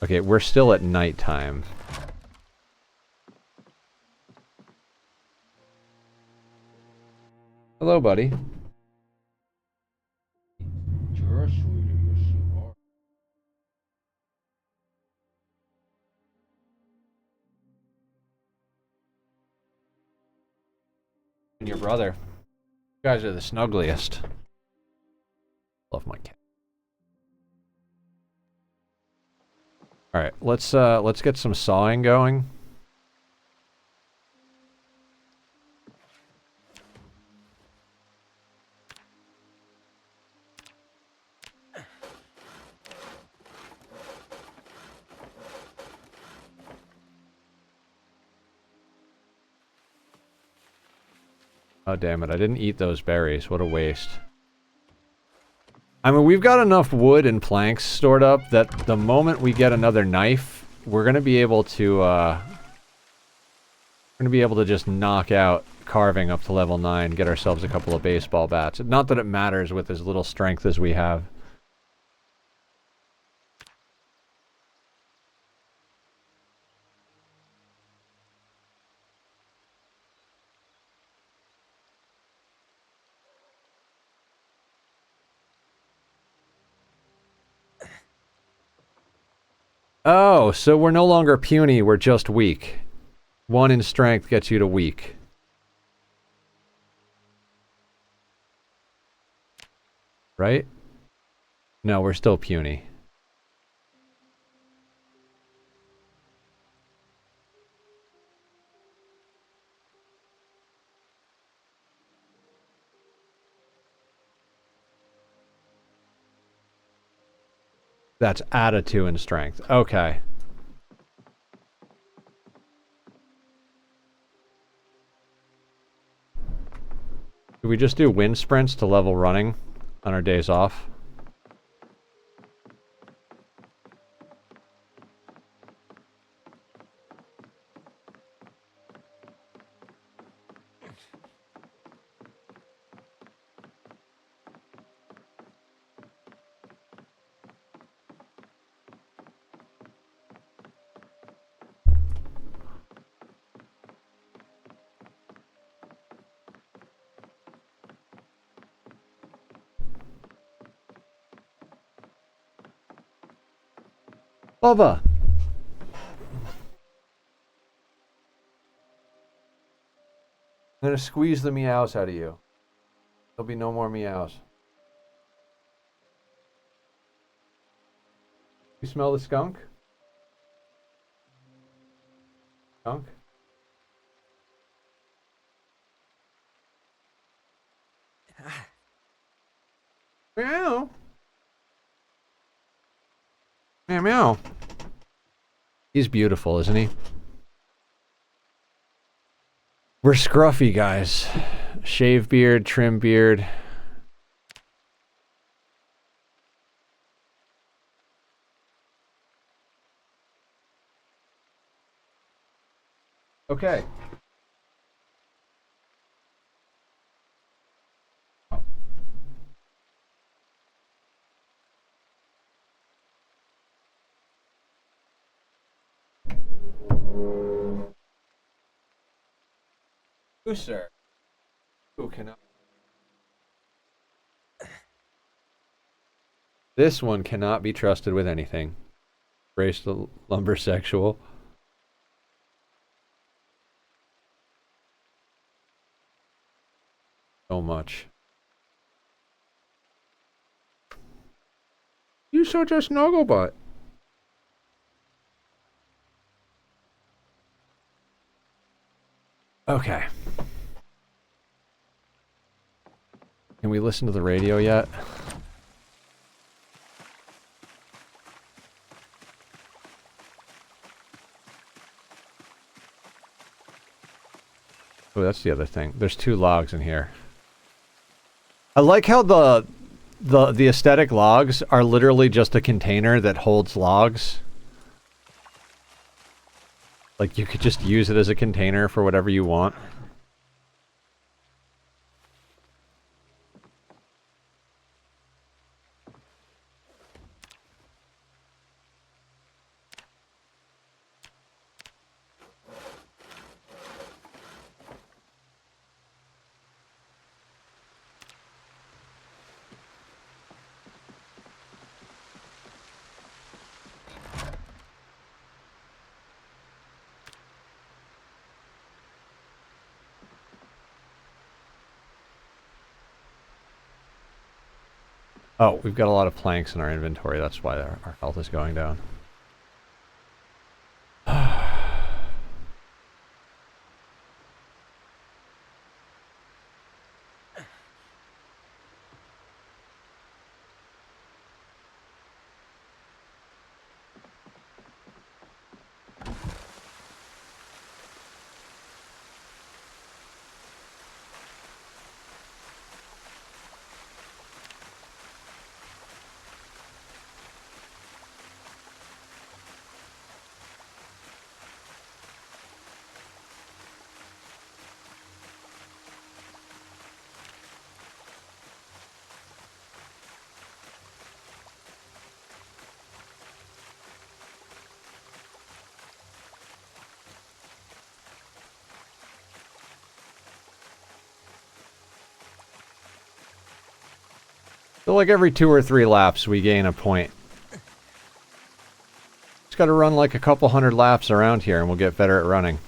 okay, we're still at nighttime. Hello, buddy. And your brother. You guys are the snuggliest. Love my cat. All right, let's get some sawing going. Oh damn it! I didn't eat those berries. What a waste. I mean, we've got enough wood and planks stored up that the moment we get another knife, we're gonna be able to just knock out carving up to level 9, get ourselves a couple of baseball bats. Not that it matters with as little strength as we have. Oh, so we're no longer puny, we're just weak. 1 in strength gets you to weak. Right? No, we're still puny. That's add a 2 in strength. Okay. Do we just do wind sprints to level running on our days off? Bubba. I'm gonna squeeze the meows out of you. There'll be no more meows. You smell the skunk? Skunk? Meow. Meow meow. He's beautiful, isn't he? We're scruffy guys. Shave beard, trim beard. Okay. Who, sir? Who can I? This one cannot be trusted with anything. Brace the lumbersexual. So much. You such a snuggle butt. Okay. Can we listen to the radio yet? Oh, that's the other thing. There's 2 logs in here. I like how the aesthetic logs are literally just a container that holds logs. Like you could just use it as a container for whatever you want. Oh, we've got a lot of planks in our inventory. That's why our health is going down. So like every 2 or 3 laps we gain a point. Just gotta run like a couple hundred laps around here and we'll get better at running.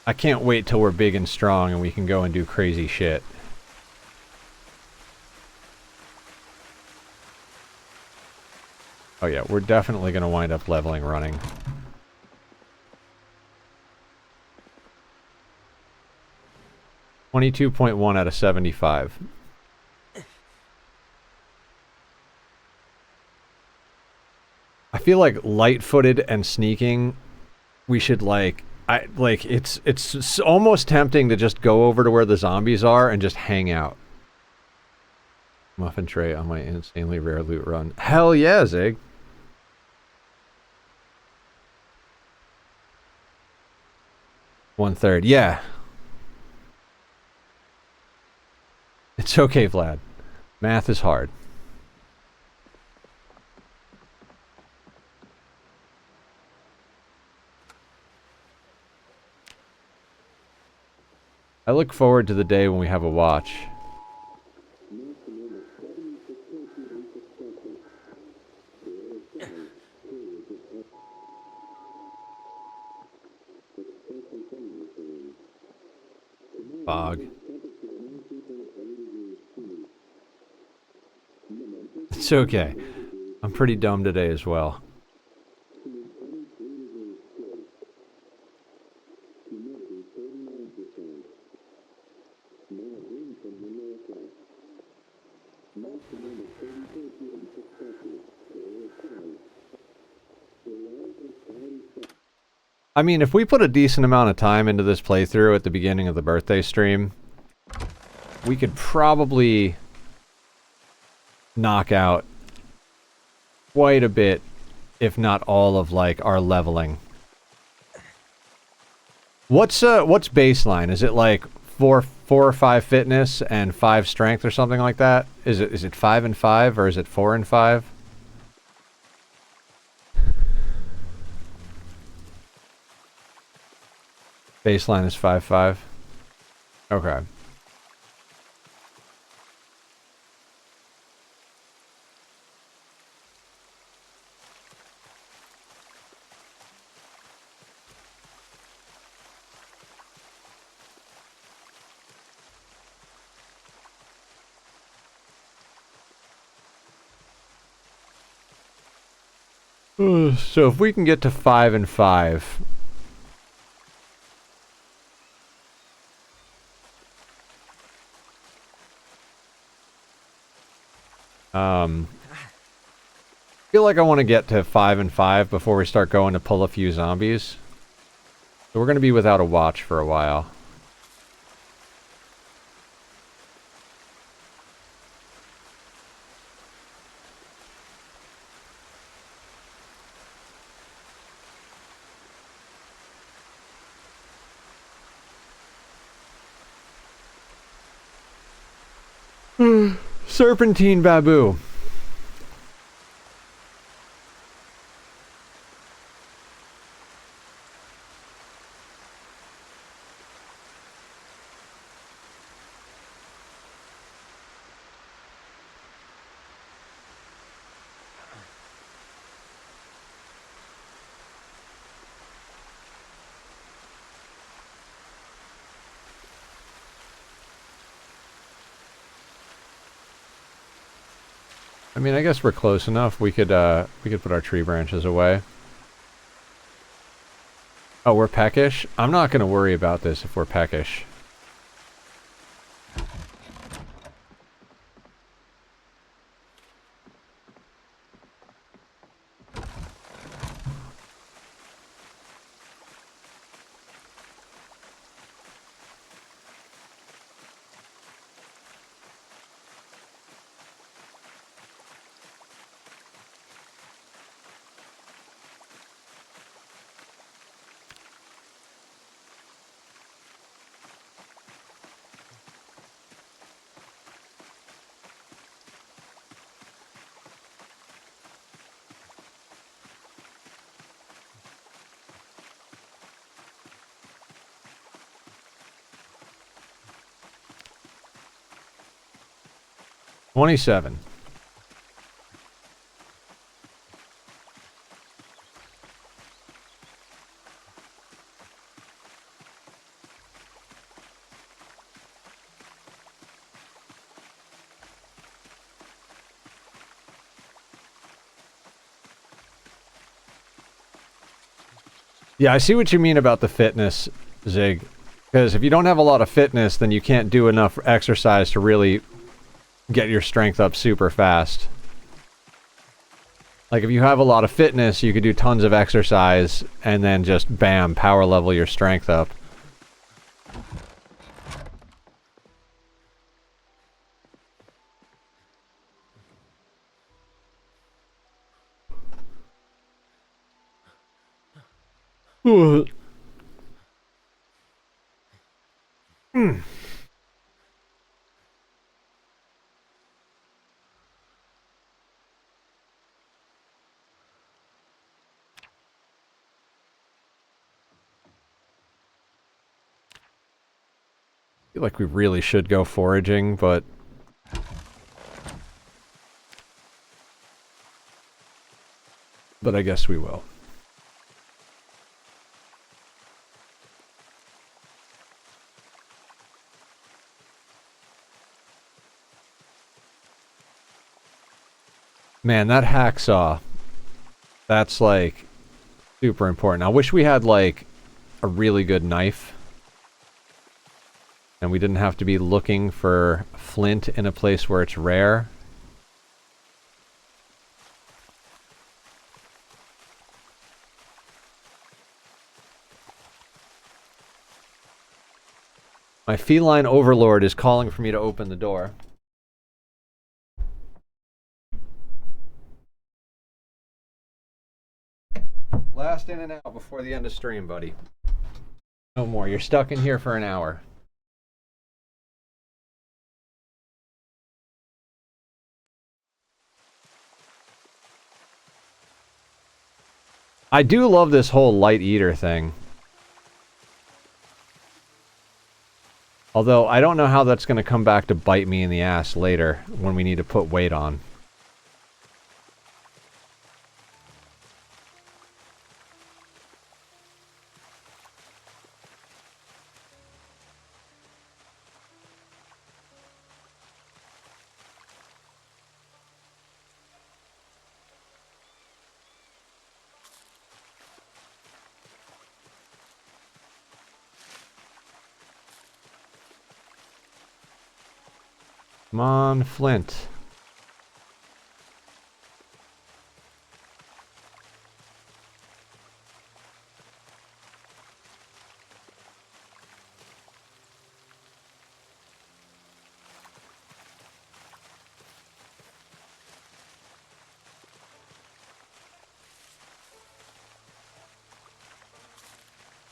I can't wait till we're big and strong and we can go and do crazy shit. Oh yeah, we're definitely going to wind up leveling running. .1 out of 75. I feel like light-footed and sneaking, we should it's almost tempting to just go over to where the zombies are and just hang out. Muffin tray on my insanely rare loot run. Hell yeah, Zig. One-third, yeah. It's okay, Vlad. Math is hard. I look forward to the day when we have a watch. Fog. It's okay. I'm pretty dumb today as well. I mean, if we put a decent amount of time into this playthrough at the beginning of the birthday stream, we could probably knock out quite a bit, if not all of, like, our leveling. What's baseline? Is it like four or five fitness and 5 strength or something like that? Is it 5 and 5 or is it 4 and 5? Baseline is 5-5. Okay. So if we can get to 5 and 5, I feel like I want to get to 5 and 5 before we start going to pull a few zombies. So we're going to be without a watch for a while. Serpentine Babu. I mean, I guess we're close enough. We could put our tree branches away. Oh, we're peckish? I'm not going to worry about this if we're peckish. $27. Yeah, I see what you mean about the fitness, Zig. Because if you don't have a lot of fitness, then you can't do enough exercise to really get your strength up super fast. Like, if you have a lot of fitness, you could do tons of exercise, and then just, bam, power level your strength up. feel like we really should go foraging, but... But I guess we will. Man, that hacksaw. That's like super important. I wish we had like a really good knife. And we didn't have to be looking for flint in a place where it's rare. My feline overlord is calling for me to open the door. Last in and out before the end of stream, buddy. No more. You're stuck in here for an hour. I do love this whole light eater thing. Although, I don't know how that's going to come back to bite me in the ass later when we need to put weight on. Come on, flint.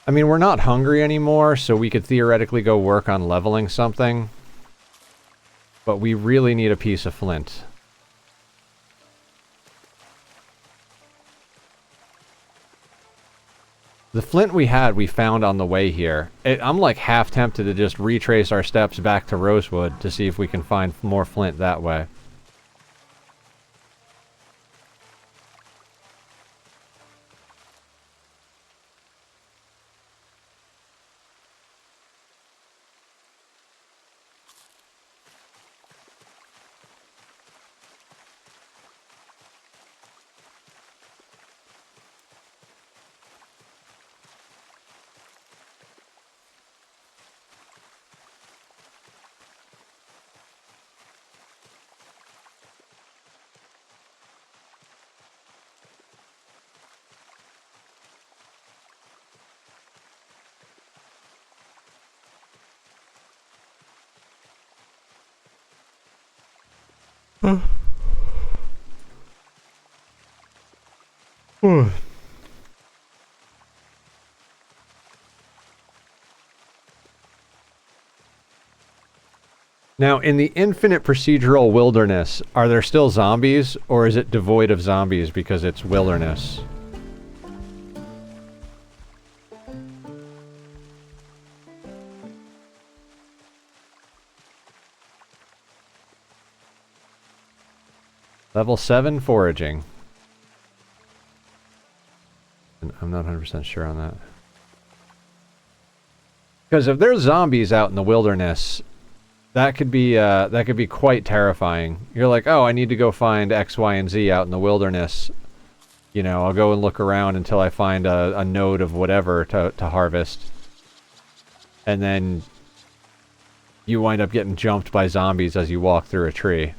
I mean, we're not hungry anymore, so we could theoretically go work on leveling something. But we really need a piece of flint. The flint we had, we found on the way here. I'm like half tempted to just retrace our steps back to Rosewood to see if we can find more flint that way. Now, in the infinite procedural wilderness, are there still zombies, or is it devoid of zombies because it's wilderness? Level 7 foraging. I'm not 100% sure on that. Because if there's zombies out in the wilderness, that could be quite terrifying. You're like, oh, I need to go find X, Y, and Z out in the wilderness. You know, I'll go and look around until I find a node of whatever to harvest. And then you wind up getting jumped by zombies as you walk through a tree.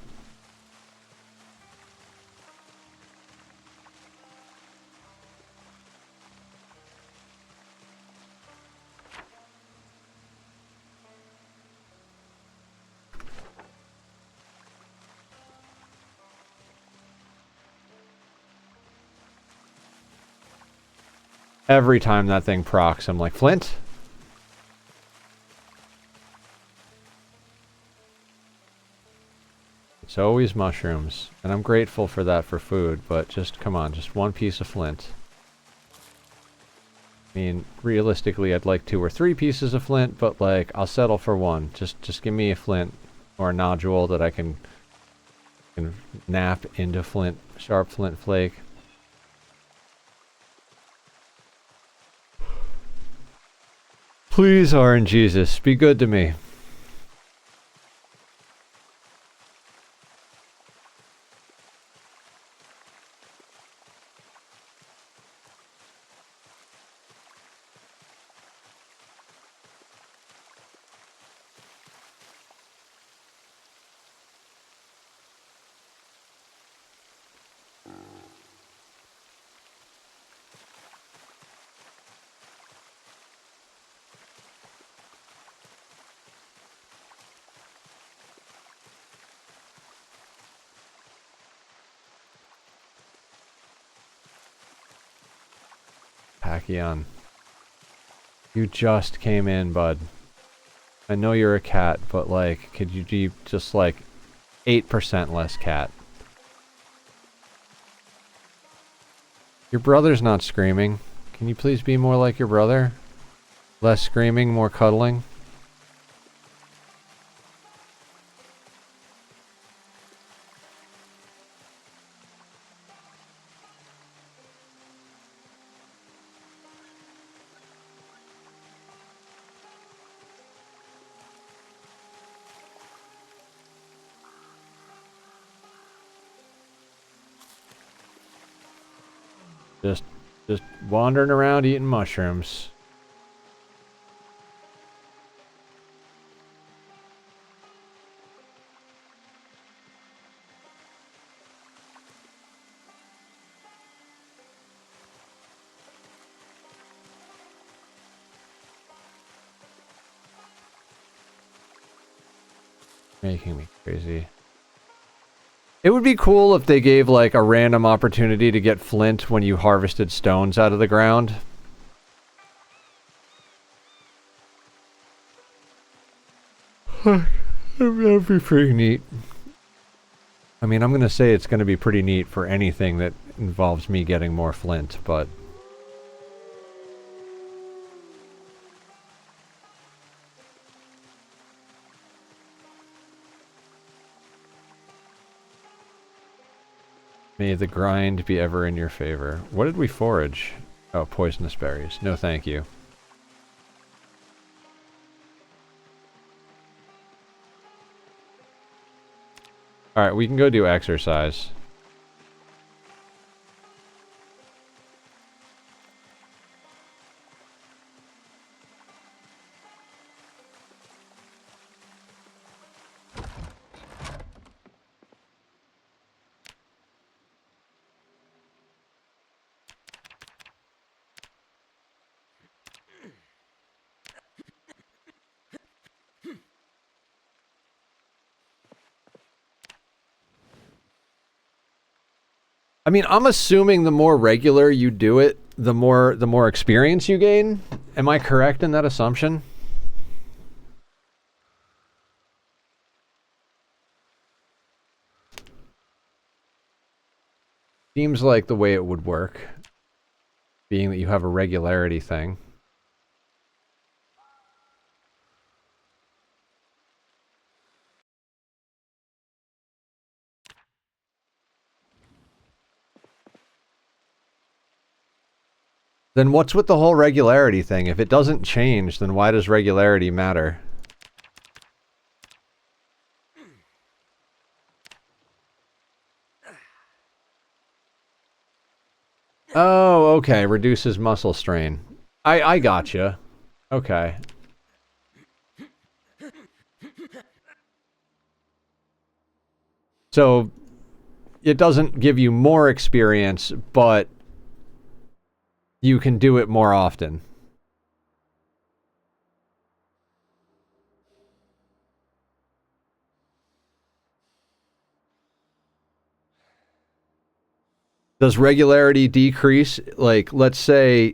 Every time that thing procs, I'm like, Flint? It's always mushrooms. And I'm grateful for that for food, but just, come on, just one piece of flint. I mean, realistically, I'd like 2 or 3 pieces of flint, but like, I'll settle for 1. Just give me a flint or a nodule that I can nap into flint, sharp flint flake. Please, RNGesus, be good to me. Pacquion. You just came in, bud. I know you're a cat, but like, could you be just like 8% less cat? Your brother's not screaming. Can you please be more like your brother? Less screaming, more cuddling? Just wandering around eating mushrooms. Making me crazy. It would be cool if they gave like a random opportunity to get flint when you harvested stones out of the ground. That would be pretty neat. I mean, I'm going to say it's going to be pretty neat for anything that involves me getting more flint, but... May the grind be ever in your favor. What did we forage? Oh, poisonous berries. No, thank you. Alright, we can go do exercise. I mean, I'm assuming the more regular you do it, the more experience you gain. Am I correct in that assumption? Seems like the way it would work, being that you have a regularity thing. Then what's with the whole regularity thing? If it doesn't change, then why does regularity matter? Oh, okay. Reduces muscle strain. I gotcha. Okay. So, it doesn't give you more experience, but you can do it more often. Does regularity decrease? Like, let's say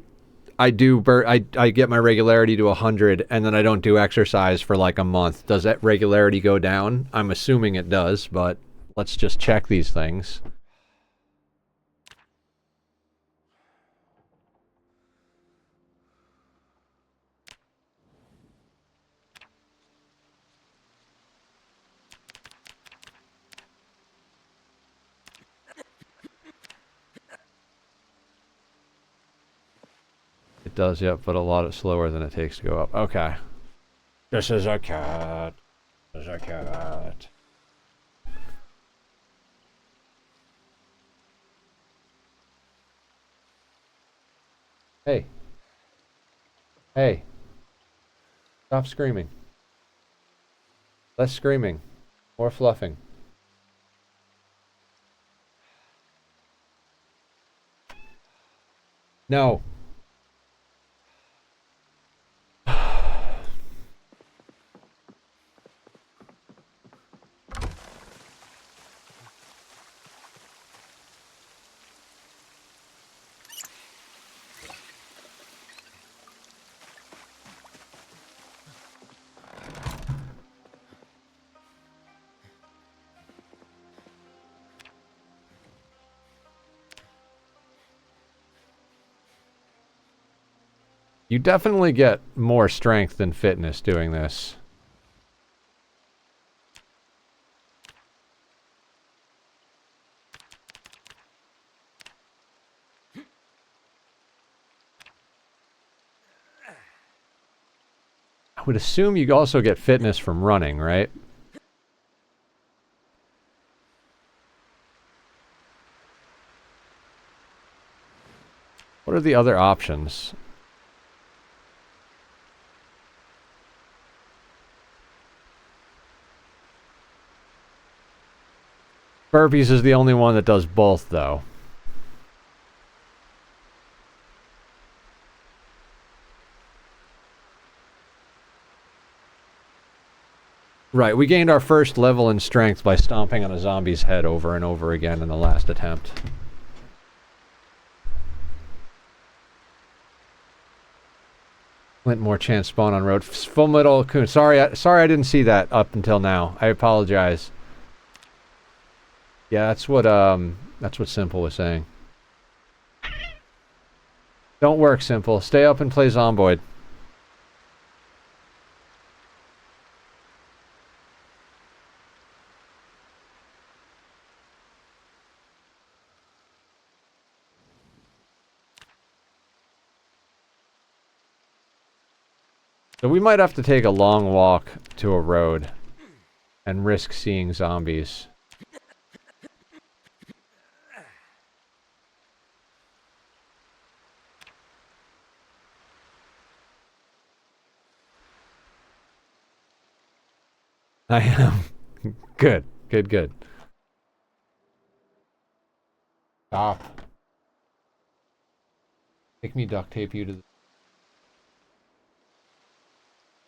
I get my regularity to 100 and then I don't do exercise for like a month. Does that regularity go down? I'm assuming it does, but let's just check these things. It does, yep, but a lot slower than it takes to go up. Okay. This is a cat. This is a cat. Hey. Hey. Stop screaming. Less screaming. More fluffing. No. You definitely get more strength than fitness doing this. I would assume you also get fitness from running, right? What are the other options? Burpees is the only one that does both, though. Right, we gained our first level in strength by stomping on a zombie's head over and over again in the last attempt. Flint more chance spawn on road. Full metal coon. Sorry I didn't see that up until now. I apologize. Yeah, that's what Simple was saying. Don't work, Simple. Stay up and play Zomboid. So we might have to take a long walk to a road and risk seeing zombies. I am. Good. Good, good. Stop. Make me duct tape you to the...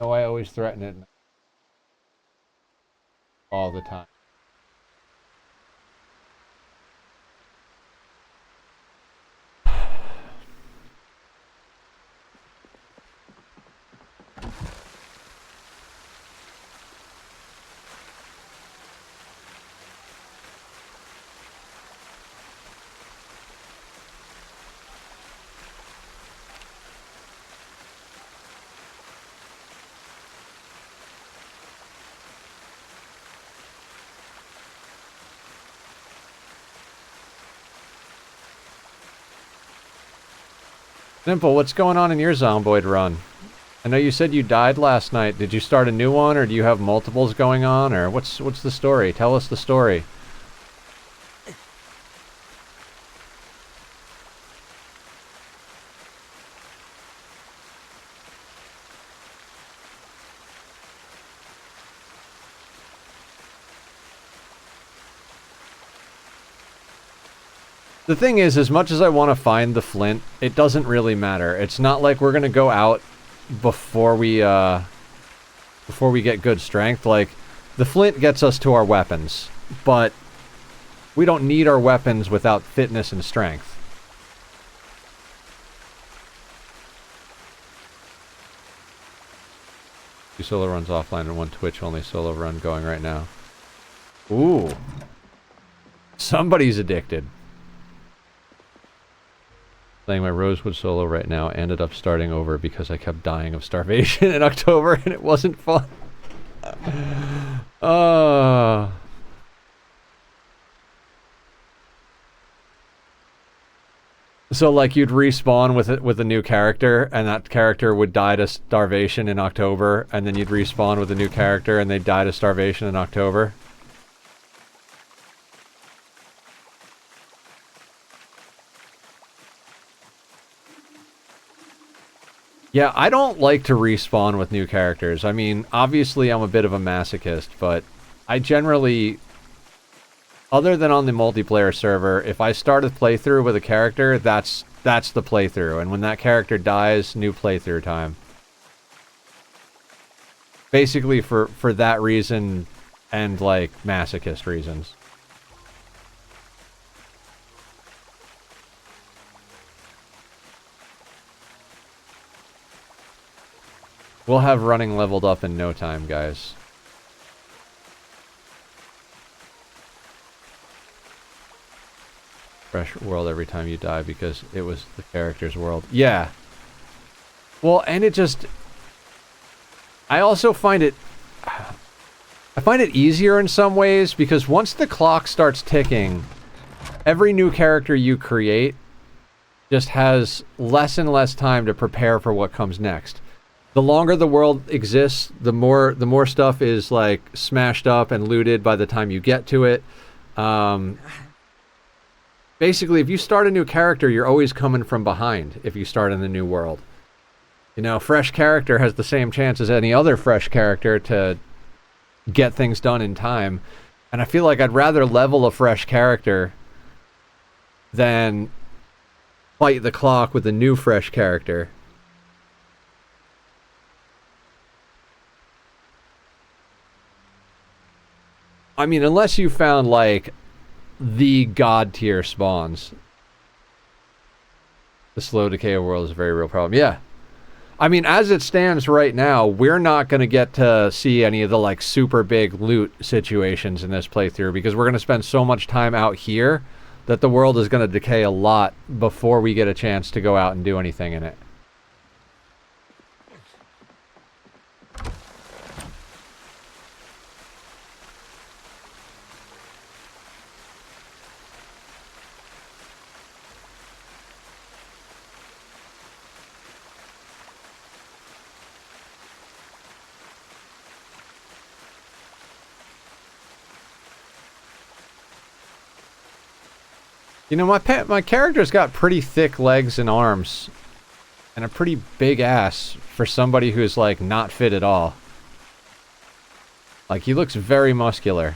No, I always threaten it. All the time. Simple, what's going on in your Zomboid run? I know you said you died last night. Did you start a new one, or do you have multiples going on, or what's the story? Tell us the story. The thing is, as much as I want to find the flint, it doesn't really matter. It's not like we're gonna go out before we get good strength. Like, the flint gets us to our weapons, but we don't need our weapons without fitness and strength. Two solo runs offline and one Twitch only solo run going right now. Ooh. Somebody's addicted. Playing my Rosewood solo right now, ended up starting over because I kept dying of starvation in October and it wasn't fun. So like you'd respawn with a new character, and that character would die to starvation in October, and then you'd respawn with a new character, and they'd die to starvation in October. Yeah, I don't like to respawn with new characters. I mean, obviously I'm a bit of a masochist, but I generally, other than on the multiplayer server, if I start a playthrough with a character, that's the playthrough. And when that character dies, new playthrough time. Basically for that reason and like masochist reasons. We'll have running leveled up in no time, guys. Fresh world every time you die because it was the character's world. Yeah. Well, and it just... I also find it... I find it easier in some ways because once the clock starts ticking, every new character you create just has less and less time to prepare for what comes next. The longer the world exists, the more stuff is like smashed up and looted by the time you get to it. Basically, if you start a new character, you're always coming from behind if you start in the new world. You know, fresh character has the same chance as any other fresh character to get things done in time. And I feel like I'd rather level a fresh character than fight the clock with a new fresh character. I mean, unless you found, like, the god tier spawns. The slow decay of world is a very real problem. Yeah. I mean, as it stands right now, we're not going to get to see any of the, like, super big loot situations in this playthrough because we're going to spend so much time out here that the world is going to decay a lot before we get a chance to go out and do anything in it. You know, my character's got pretty thick legs and arms, and a pretty big ass for somebody who's like not fit at all. Like he looks very muscular.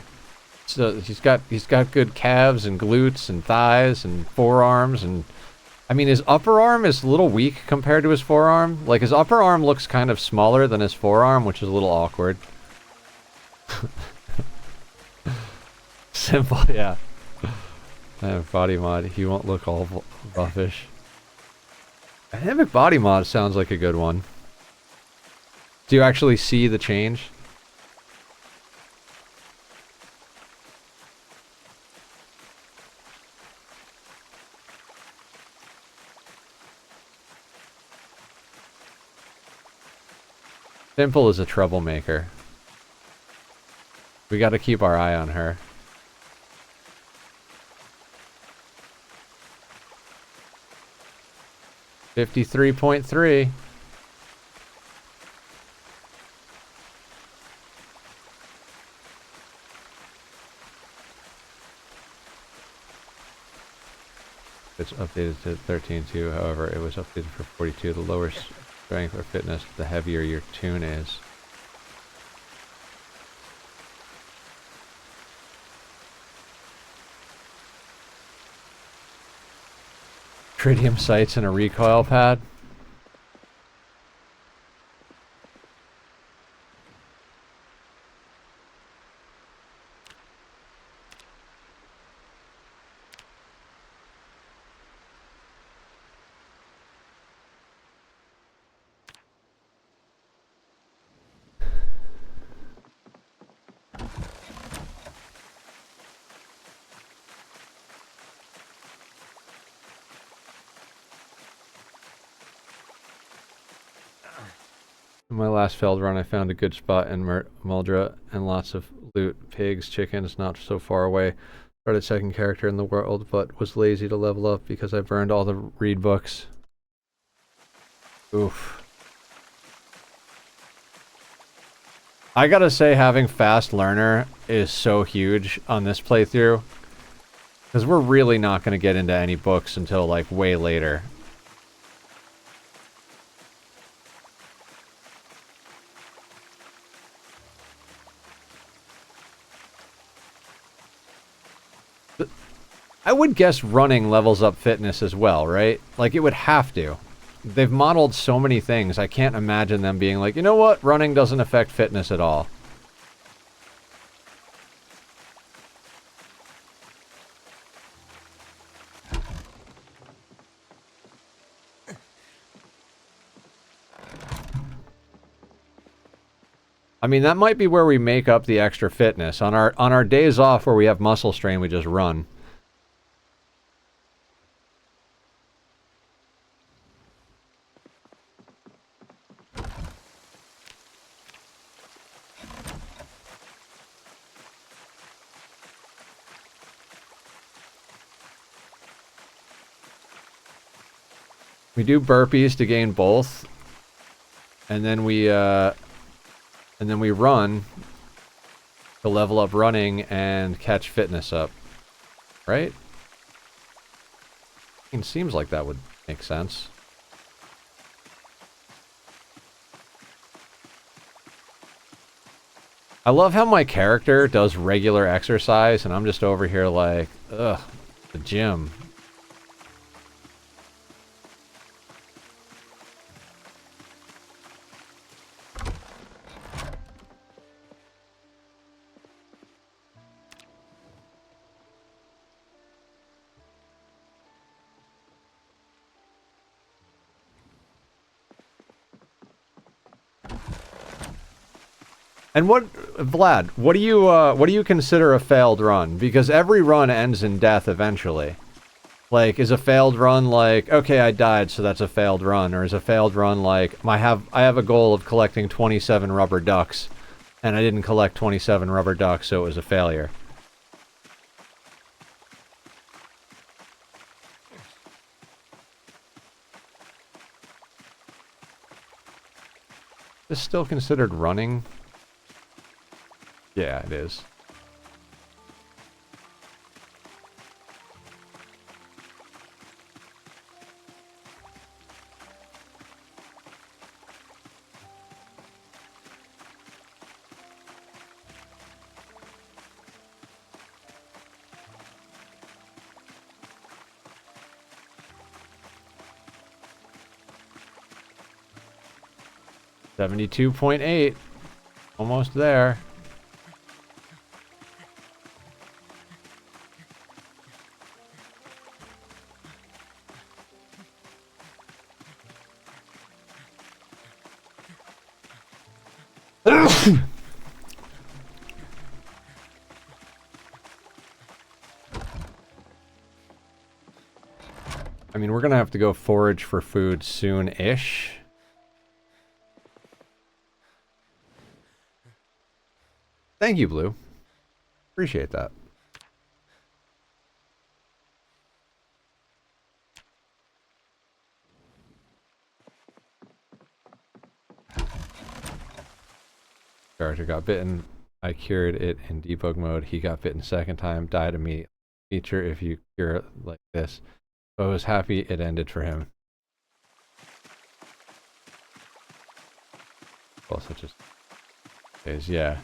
So he's got good calves and glutes and thighs and forearms, and I mean his upper arm is a little weak compared to his forearm. Like his upper arm looks kind of smaller than his forearm, which is a little awkward. Simple, yeah. Body mod, he won't look all buffish. Dynamic body mod sounds like a good one. Do you actually see the change? Simple is a troublemaker. We gotta keep our eye on her. $53.3. It's updated to 13.2, however, it was updated for 42. The lower strength or fitness, the heavier your tune is. Tritium sights and a recoil pad. In my last failed run, I found a good spot in Muldra and lots of loot. Pigs, chickens, not so far away. Started second character in the world, but was lazy to level up because I burned all the read books. Oof. I gotta say, having fast learner is so huge on this playthrough. Because we're really not gonna get into any books until, like, way later. I would guess running levels up fitness as well, right? Like, it would have to. They've modeled so many things, I can't imagine them being like, you know what, running doesn't affect fitness at all. I mean, that might be where we make up the extra fitness. On our days off where we have muscle strain, we just run. We do burpees to gain both, and then we run to level up running and catch fitness up, right? It seems like that would make sense. I love how my character does regular exercise, and I'm just over here like, ugh, the gym. And Vlad, what do you consider a failed run? Because every run ends in death eventually. Like, is a failed run like, okay, I died, so that's a failed run, or is a failed run like, I have a goal of collecting 27 rubber ducks, and I didn't collect 27 rubber ducks, so it was a failure. Is this still considered running? Yeah, it is. $72.8. Almost there. I mean, we're gonna have to go forage for food soon-ish. Thank you, Blue. Appreciate that. Character got bitten. I cured it in debug mode. He got bitten second time, died immediately. Feature if you cure it like this. But I was happy it ended for him. Well, such as is, yeah.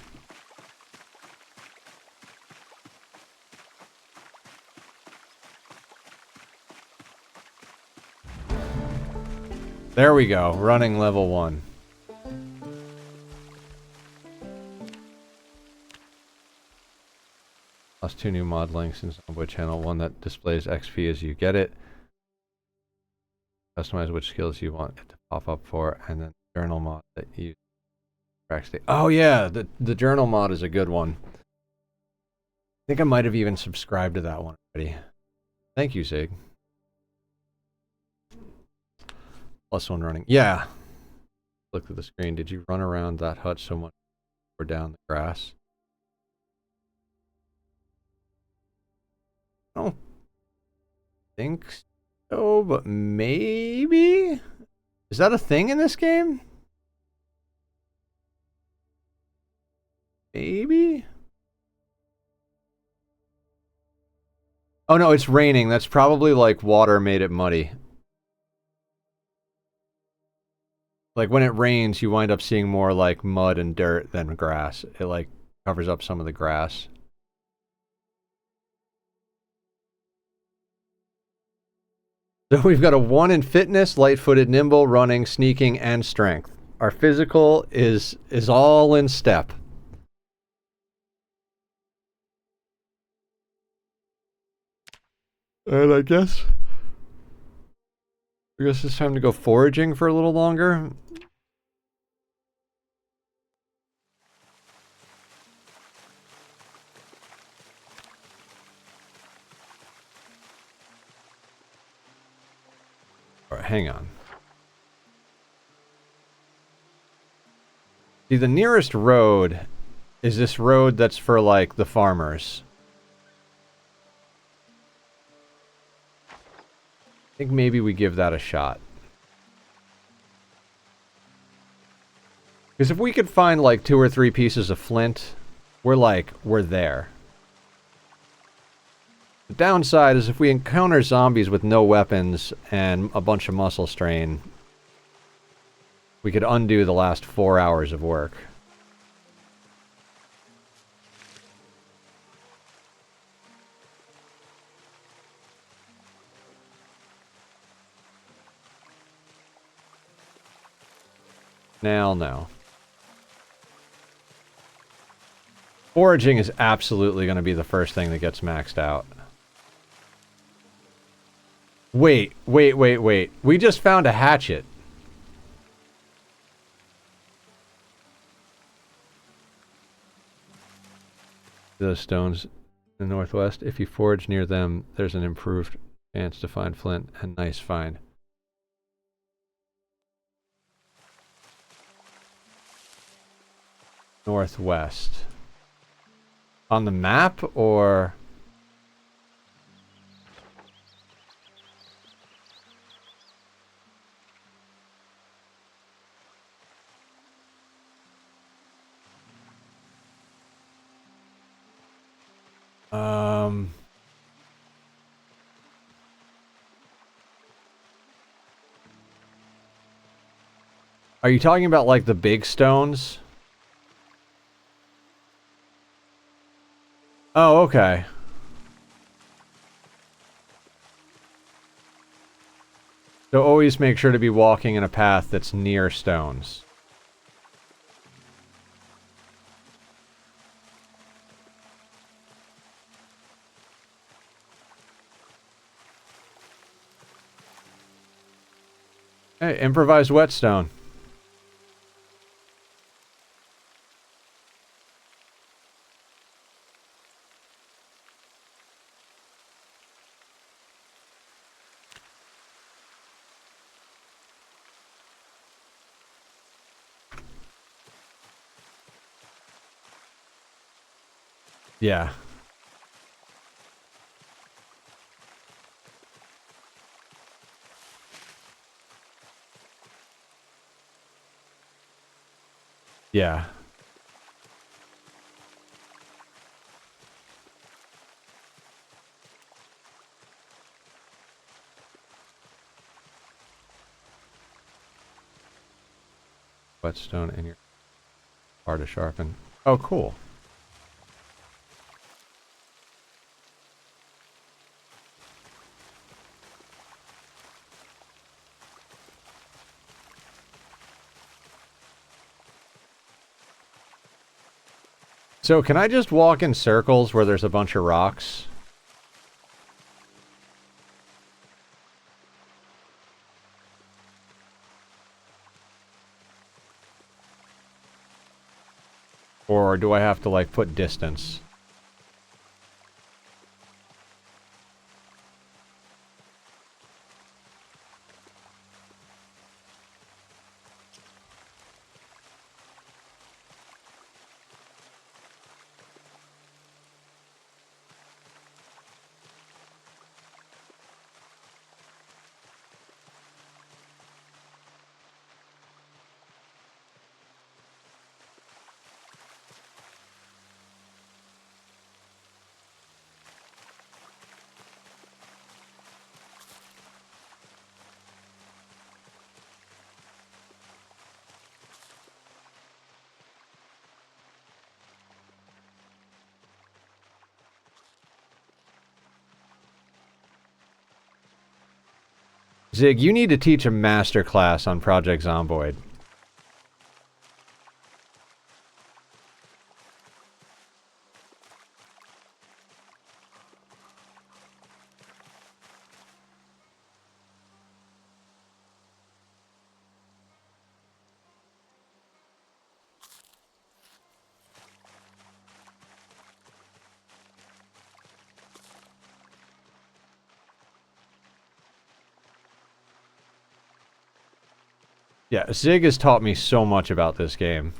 There we go. Running level 1. Plus 2 new mod links in Zomboid channel. One that displays XP as you get it. Customize which skills you want it to pop up for, and then journal mod that you track state. Oh yeah, the journal mod is a good one. I think I might have even subscribed to that one already. Thank you, Zig. Plus 1 running. Yeah. Look at the screen. Did you run around that hut so much or down the grass? I don't think so, but maybe? Is that a thing in this game? Maybe? Oh no, it's raining. That's probably like water made it muddy. Like when it rains, you wind up seeing more like mud and dirt than grass. It like covers up some of the grass. So we've got a 1 in fitness, light-footed, nimble, running, sneaking, and strength. Our physical is all in step. And I guess it's time to go foraging for a little longer. All right, hang on. See, the nearest road is this road that's for, like, the farmers. I think maybe we give that a shot. Because if we could find, like, 2 or 3 pieces of flint, we're there. The downside is if we encounter zombies with no weapons and a bunch of muscle strain, we could undo the last 4 hours of work. Now, no. Foraging is absolutely going to be the first thing that gets maxed out. Wait. We just found a hatchet. Those stones in the northwest. If you forage near them, there's an improved chance to find flint. And nice find. Northwest. On the map, or... Are you talking about, like, the big stones? Oh, okay. So always make sure to be walking in a path that's near stones. Hey, improvised whetstone. Yeah. Yeah. Whetstone in your bar to sharpen. Oh, cool. So can I just walk in circles where there's a bunch of rocks? Or do I have to, like, put distance? Zig, you need to teach a master class on Project Zomboid. Yeah, Zig has taught me so much about this game.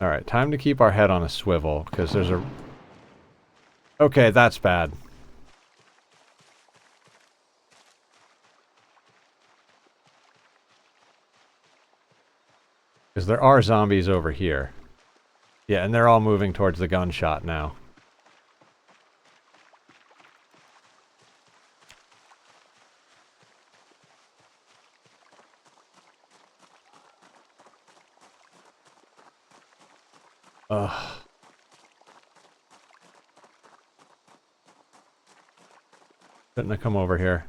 Alright, time to keep our head on a swivel, because there's a... Okay, that's bad. Because there are zombies over here. Yeah, and they're all moving towards the gunshot now. Ugh. Shouldn't have come over here.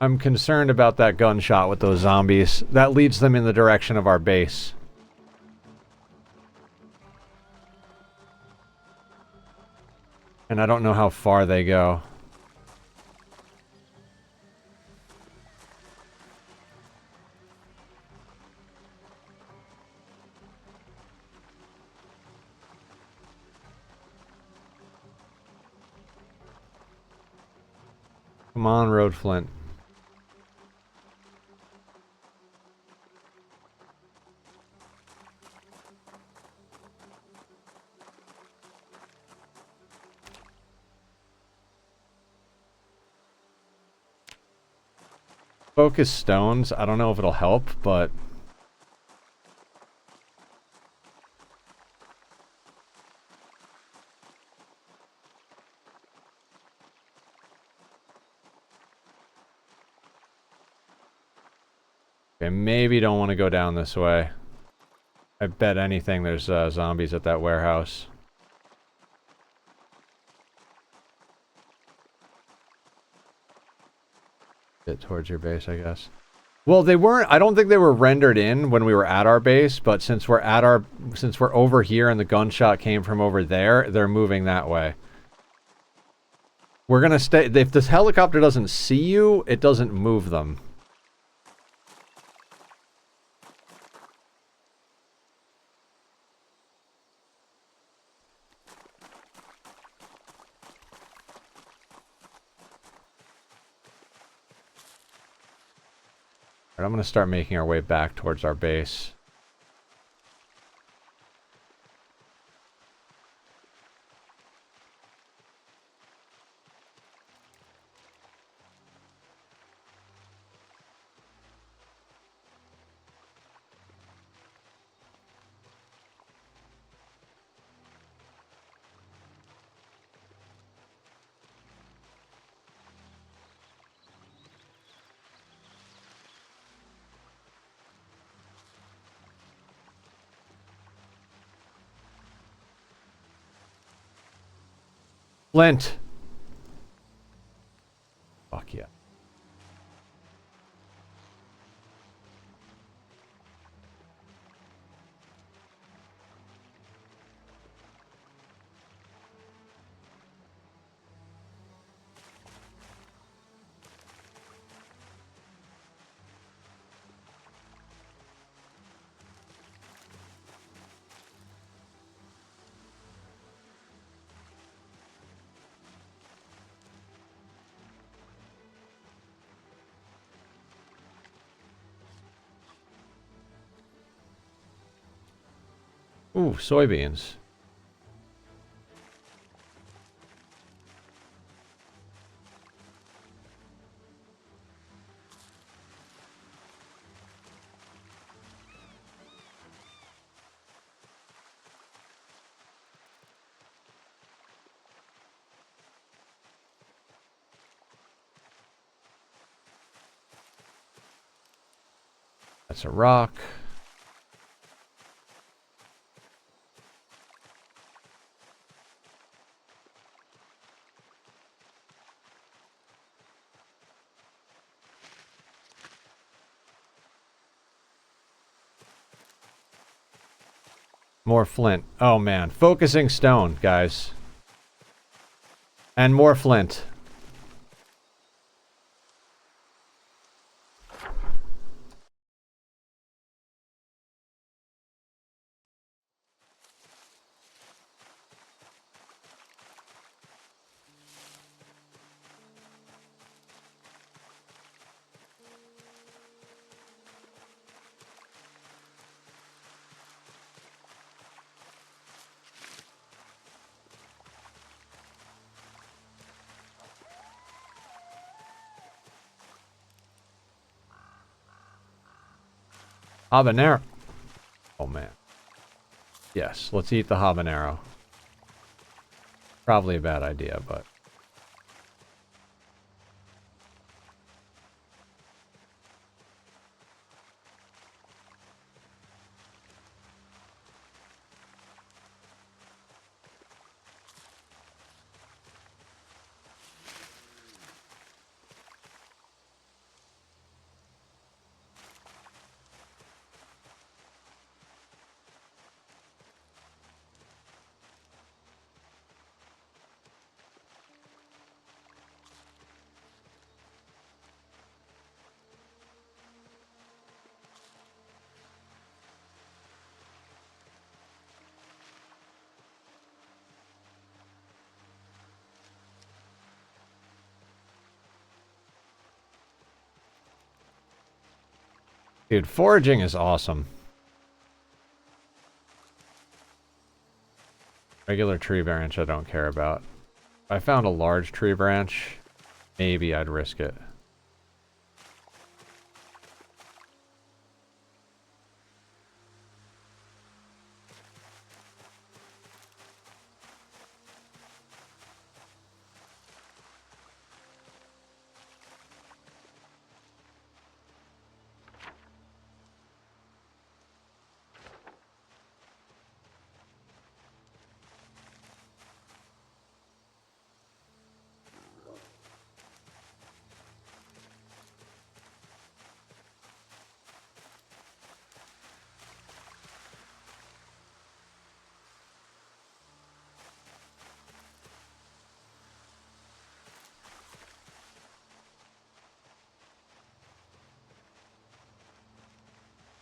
I'm concerned about that gunshot with those zombies. That leads them in the direction of our base. And I don't know how far they go. Come on, Road Flint. Focus stones. I don't know if it'll help, but... Okay, maybe don't want to go down this way. I bet anything there's zombies at that warehouse. Bit towards your base, I guess. Well, they weren't. I don't think they were rendered in when we were at our base, but since we're over here and the gunshot came from over there, they're moving that way. We're gonna stay. If this helicopter doesn't see you, it doesn't move them. Alright, I'm gonna start making our way back towards our base. Flint. Fuck yeah. Ooh, soybeans. That's a rock. More flint. Oh man, focusing stone, guys. And more flint. Habanero. Oh man. Yes, let's eat the habanero. Probably a bad idea, but... Dude, foraging is awesome. Regular tree branch I don't care about. If I found a large tree branch, maybe I'd risk it.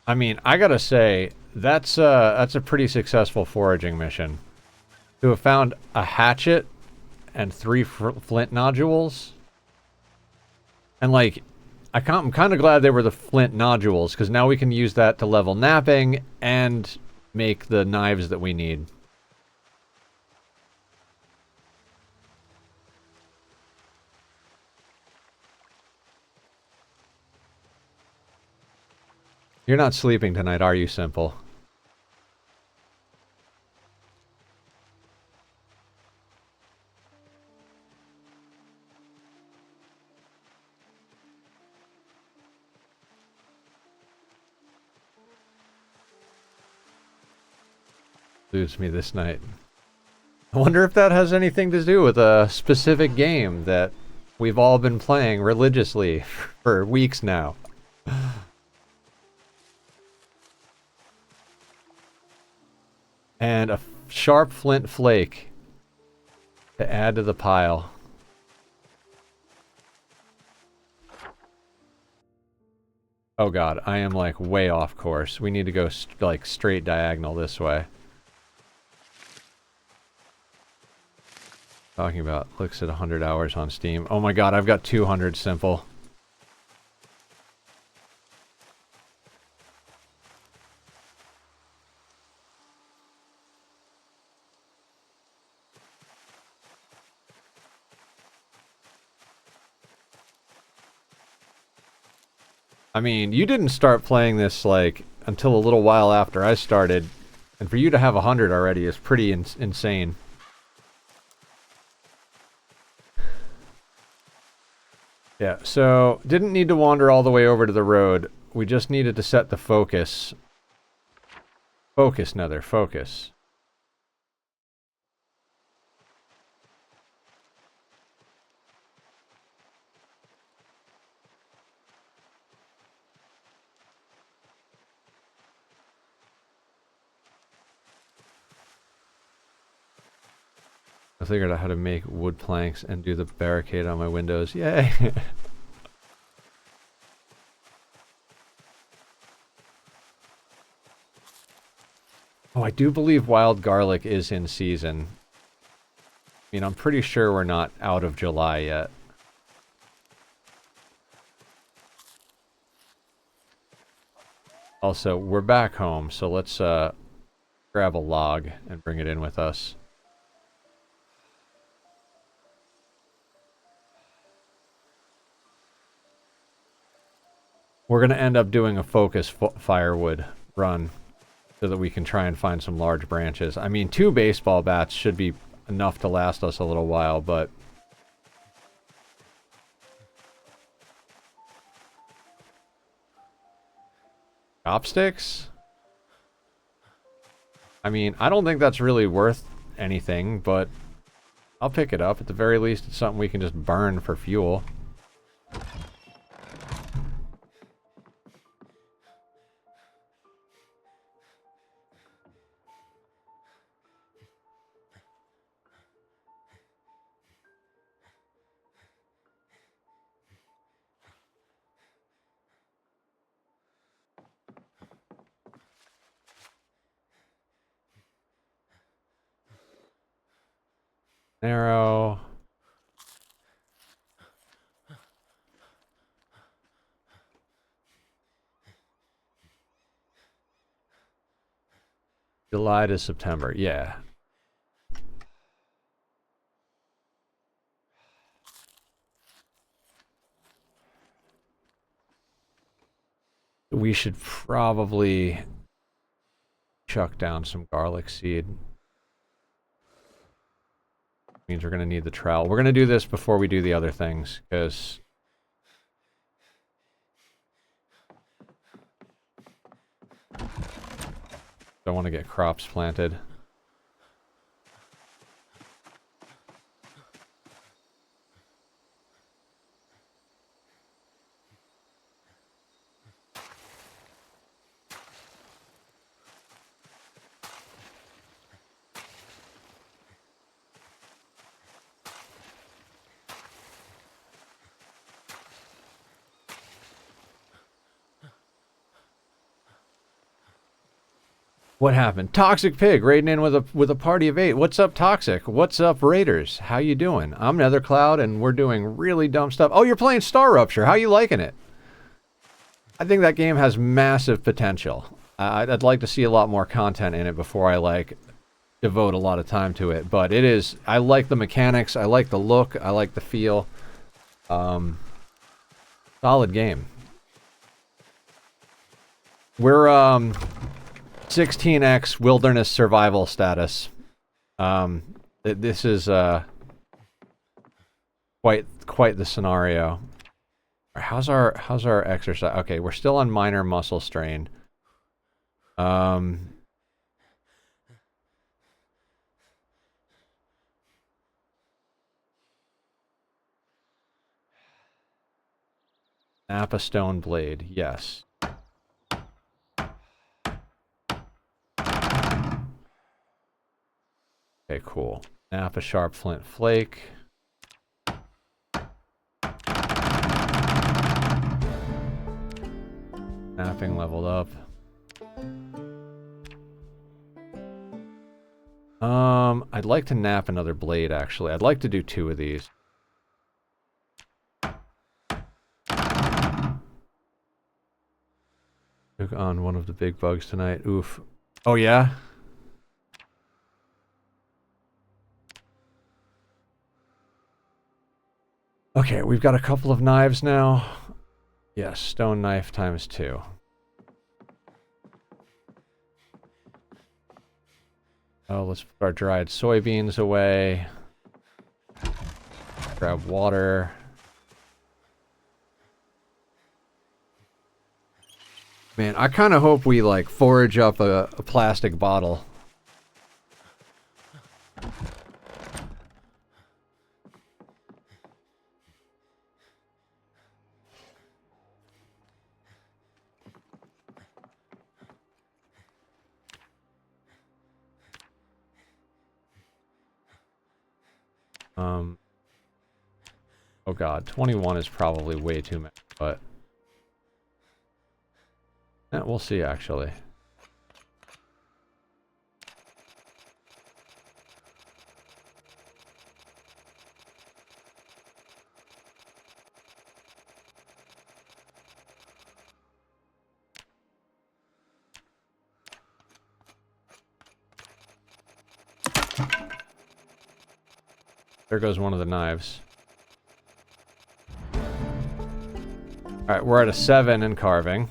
I mean, I gotta say, that's a pretty successful foraging mission. To have found a hatchet and 3 flint nodules. And like, I'm kind of glad they were the flint nodules, because now we can use that to level napping and make the knives that we need. You're not sleeping tonight, are you, Simple? Lose me this night. I wonder if that has anything to do with a specific game that we've all been playing religiously for weeks now. And a sharp flint flake to add to the pile. Oh god, I am like way off course. We need to go like straight diagonal this way. Talking about looks at 100 hours on Steam. Oh my god, I've got 200 simple. I mean, you didn't start playing this like until a little while after I started, and for you to have 100 already is pretty insane. Yeah, so didn't need to wander all the way over to the road. We just needed to set the focus. Focus, Nether, focus. I figured out how to make wood planks and do the barricade on my windows. Yay! Oh, I do believe wild garlic is in season. I mean, I'm pretty sure we're not out of July yet. Also, we're back home, so let's grab a log and bring it in with us. We're going to end up doing a focus firewood run so that we can try and find some large branches. I mean, 2 baseball bats should be enough to last us a little while, but... Chopsticks? I mean, I don't think that's really worth anything, but I'll pick it up. At the very least, it's something we can just burn for fuel. Narrow. July to September, yeah. We should probably chuck down some garlic seed. Means we're going to need the trowel. We're going to do this before we do the other things, because... don't want to get crops planted. What happened? Toxic Pig raiding in with a party of 8. What's up, Toxic? What's up, Raiders? How you doing? I'm Nethercloud, and we're doing really dumb stuff. Oh, you're playing Star Rupture. How you liking it? I think that game has massive potential. I'd like to see a lot more content in it before I, like, devote a lot of time to it. But it is... I like the mechanics. I like the look. I like the feel. Solid game. We're, 16x wilderness survival status. This is quite the scenario. How's our exercise? Okay, we're still on minor muscle strain. Napa stone blade, yes. Okay, cool. Napa sharp flint flake. Napping leveled up. I'd like to nap another blade, actually. I'd like to do 2 of these. Took on one of the big bugs tonight. Oof. Oh, yeah? Okay, we've got a couple of knives now. Yes, stone knife times 2. Oh, let's put our dried soybeans away. Grab water. Man, I kind of hope we, like, forage up a plastic bottle. Oh god, 21 is probably way too many, but... we'll see, actually. There goes one of the knives. Alright, we're at a 7 in carving.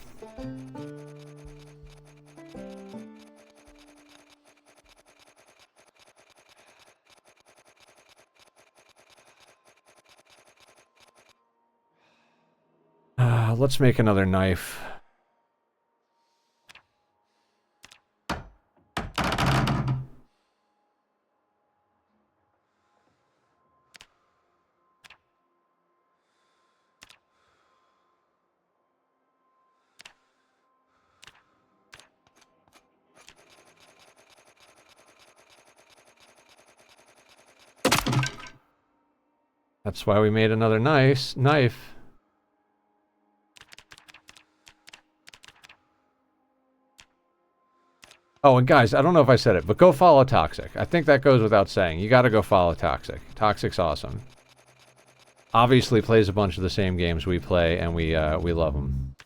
Let's make another knife. That's why we made another nice knife. Oh, and guys, I don't know if I said it, but go follow Toxic. I think that goes without saying. You gotta go follow Toxic. Toxic's awesome. Obviously plays a bunch of the same games we play, and we love them.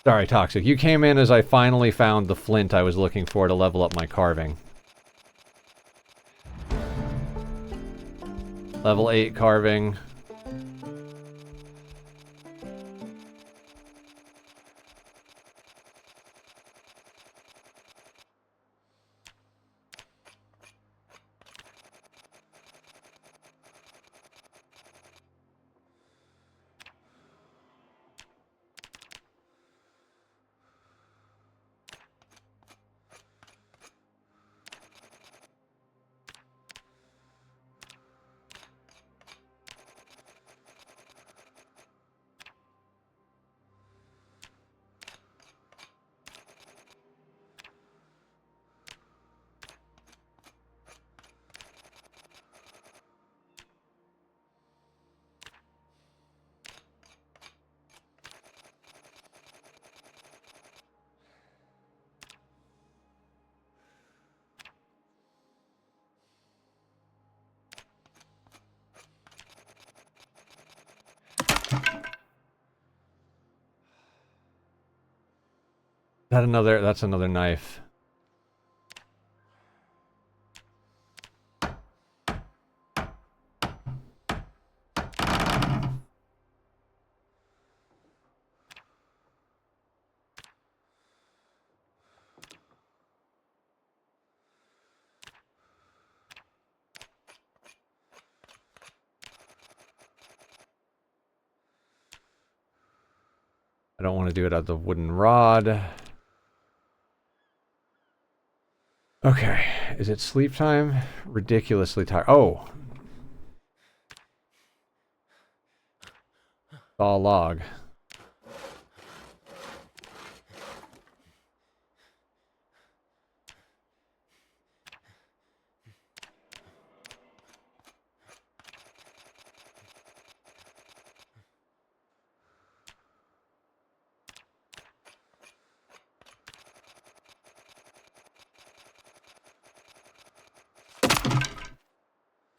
Sorry, Toxic. You came in as I finally found the flint I was looking for to level up my carving. Level 8 carving. That's another knife. I don't want to do it at the wooden rod. Okay, is it sleep time? Ridiculously tired. Oh, Saw a log.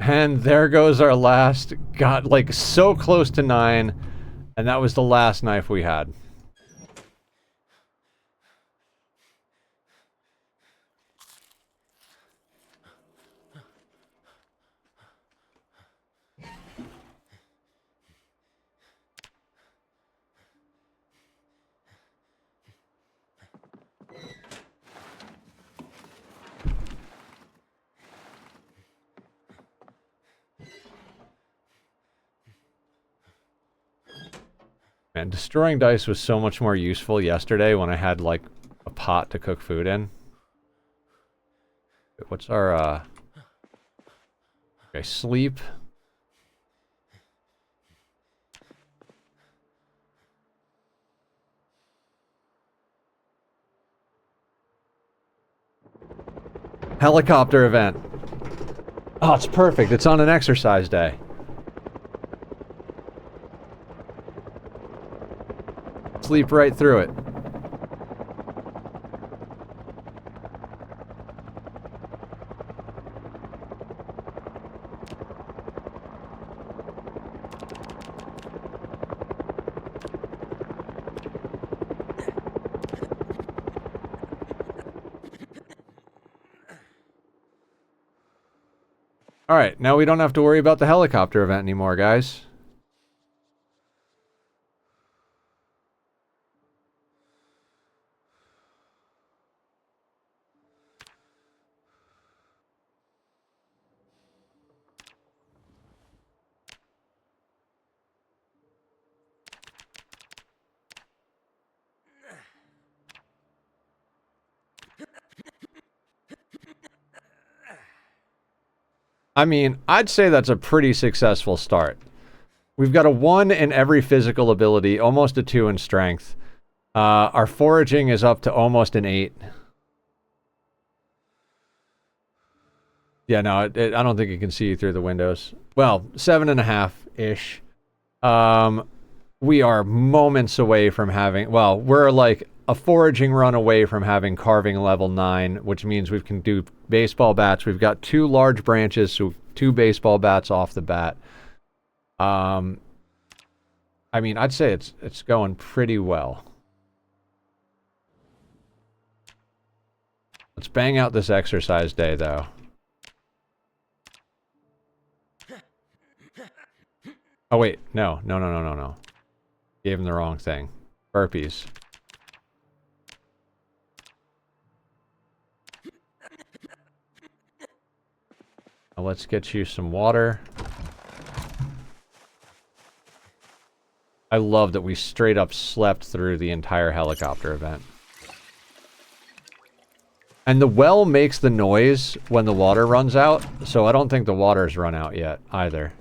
And there goes our last. Got like so close to 9, and that was the last knife we had. Man, destroying dice was so much more useful yesterday when I had, like, a pot to cook food in. What's our, Okay, sleep. Helicopter event. Oh, it's perfect. It's on an exercise day. Sleep right through it. Alright, now we don't have to worry about the helicopter event anymore, guys. I mean, I'd say that's a pretty successful start. We've got a 1 in every physical ability, almost a 2 in strength. Our foraging is up to almost an 8. Yeah, no, I don't think it can see you through the windows. Well, 7.5-ish. We are moments away from having... Well, we're like a foraging run away from having carving level 9, which means we can do baseball bats. We've got 2 large branches, so 2 baseball bats off the bat. I mean, I'd say it's going pretty well. Let's bang out this exercise day, though. Oh, wait. No. Gave him the wrong thing. Burpees. Now let's get you some water. I love that we straight up slept through the entire helicopter event. And the well makes the noise when the water runs out, so I don't think the water's run out yet, either.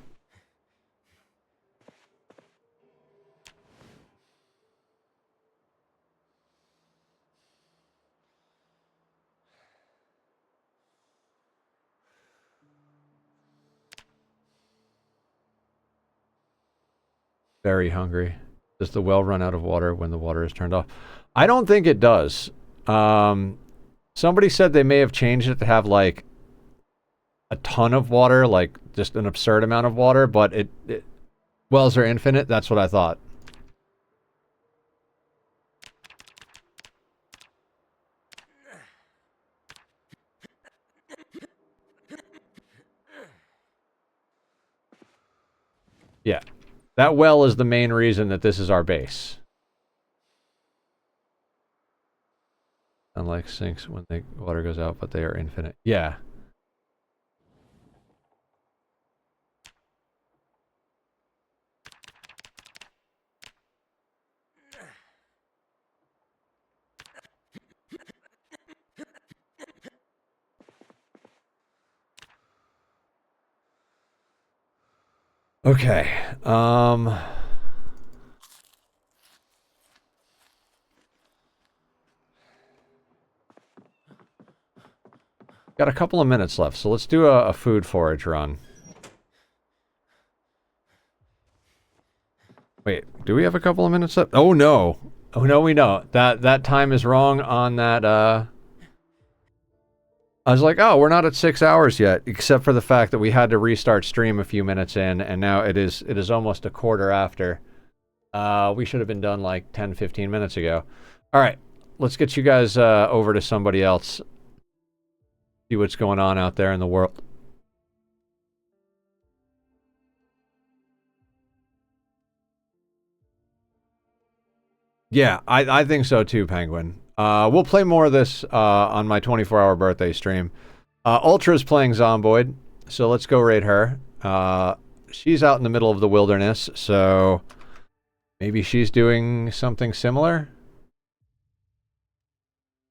Very hungry. Does the well run out of water when the water is turned off? I don't think it does. Somebody said they may have changed it to have, like, a ton of water, like, just an absurd amount of water, but wells are infinite. That's what I thought. Yeah. That well is the main reason that this is our base. Unlike sinks when the water goes out, but they are infinite. Yeah. Okay. Got a couple of minutes left, so let's do a food forage run. Wait, do we have a couple of minutes left? Oh no. Oh no, we don't. That time is wrong on that, I was like, oh, we're not at 6 hours yet, except for the fact that we had to restart stream a few minutes in, and now it is almost a quarter after. We should have been done like 10, 15 minutes ago. All right, let's get you guys over to somebody else. See what's going on out there in the world. Yeah, I think so too, Penguin. We'll play more of this on my 24-hour birthday stream. Ultra's playing Zomboid, so let's go raid her. She's out in the middle of the wilderness, so maybe she's doing something similar.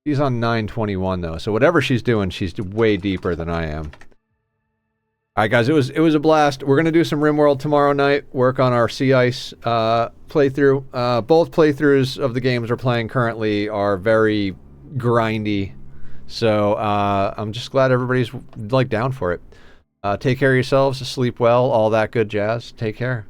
She's on 921 though, so whatever she's doing, she's way deeper than I am. Alright guys, it was a blast. We're gonna do some RimWorld tomorrow night, work on our Sea Ice playthrough. Both playthroughs of the games we're playing currently are very grindy. So I'm just glad everybody's like down for it. Take care of yourselves, sleep well, all that good jazz. Take care.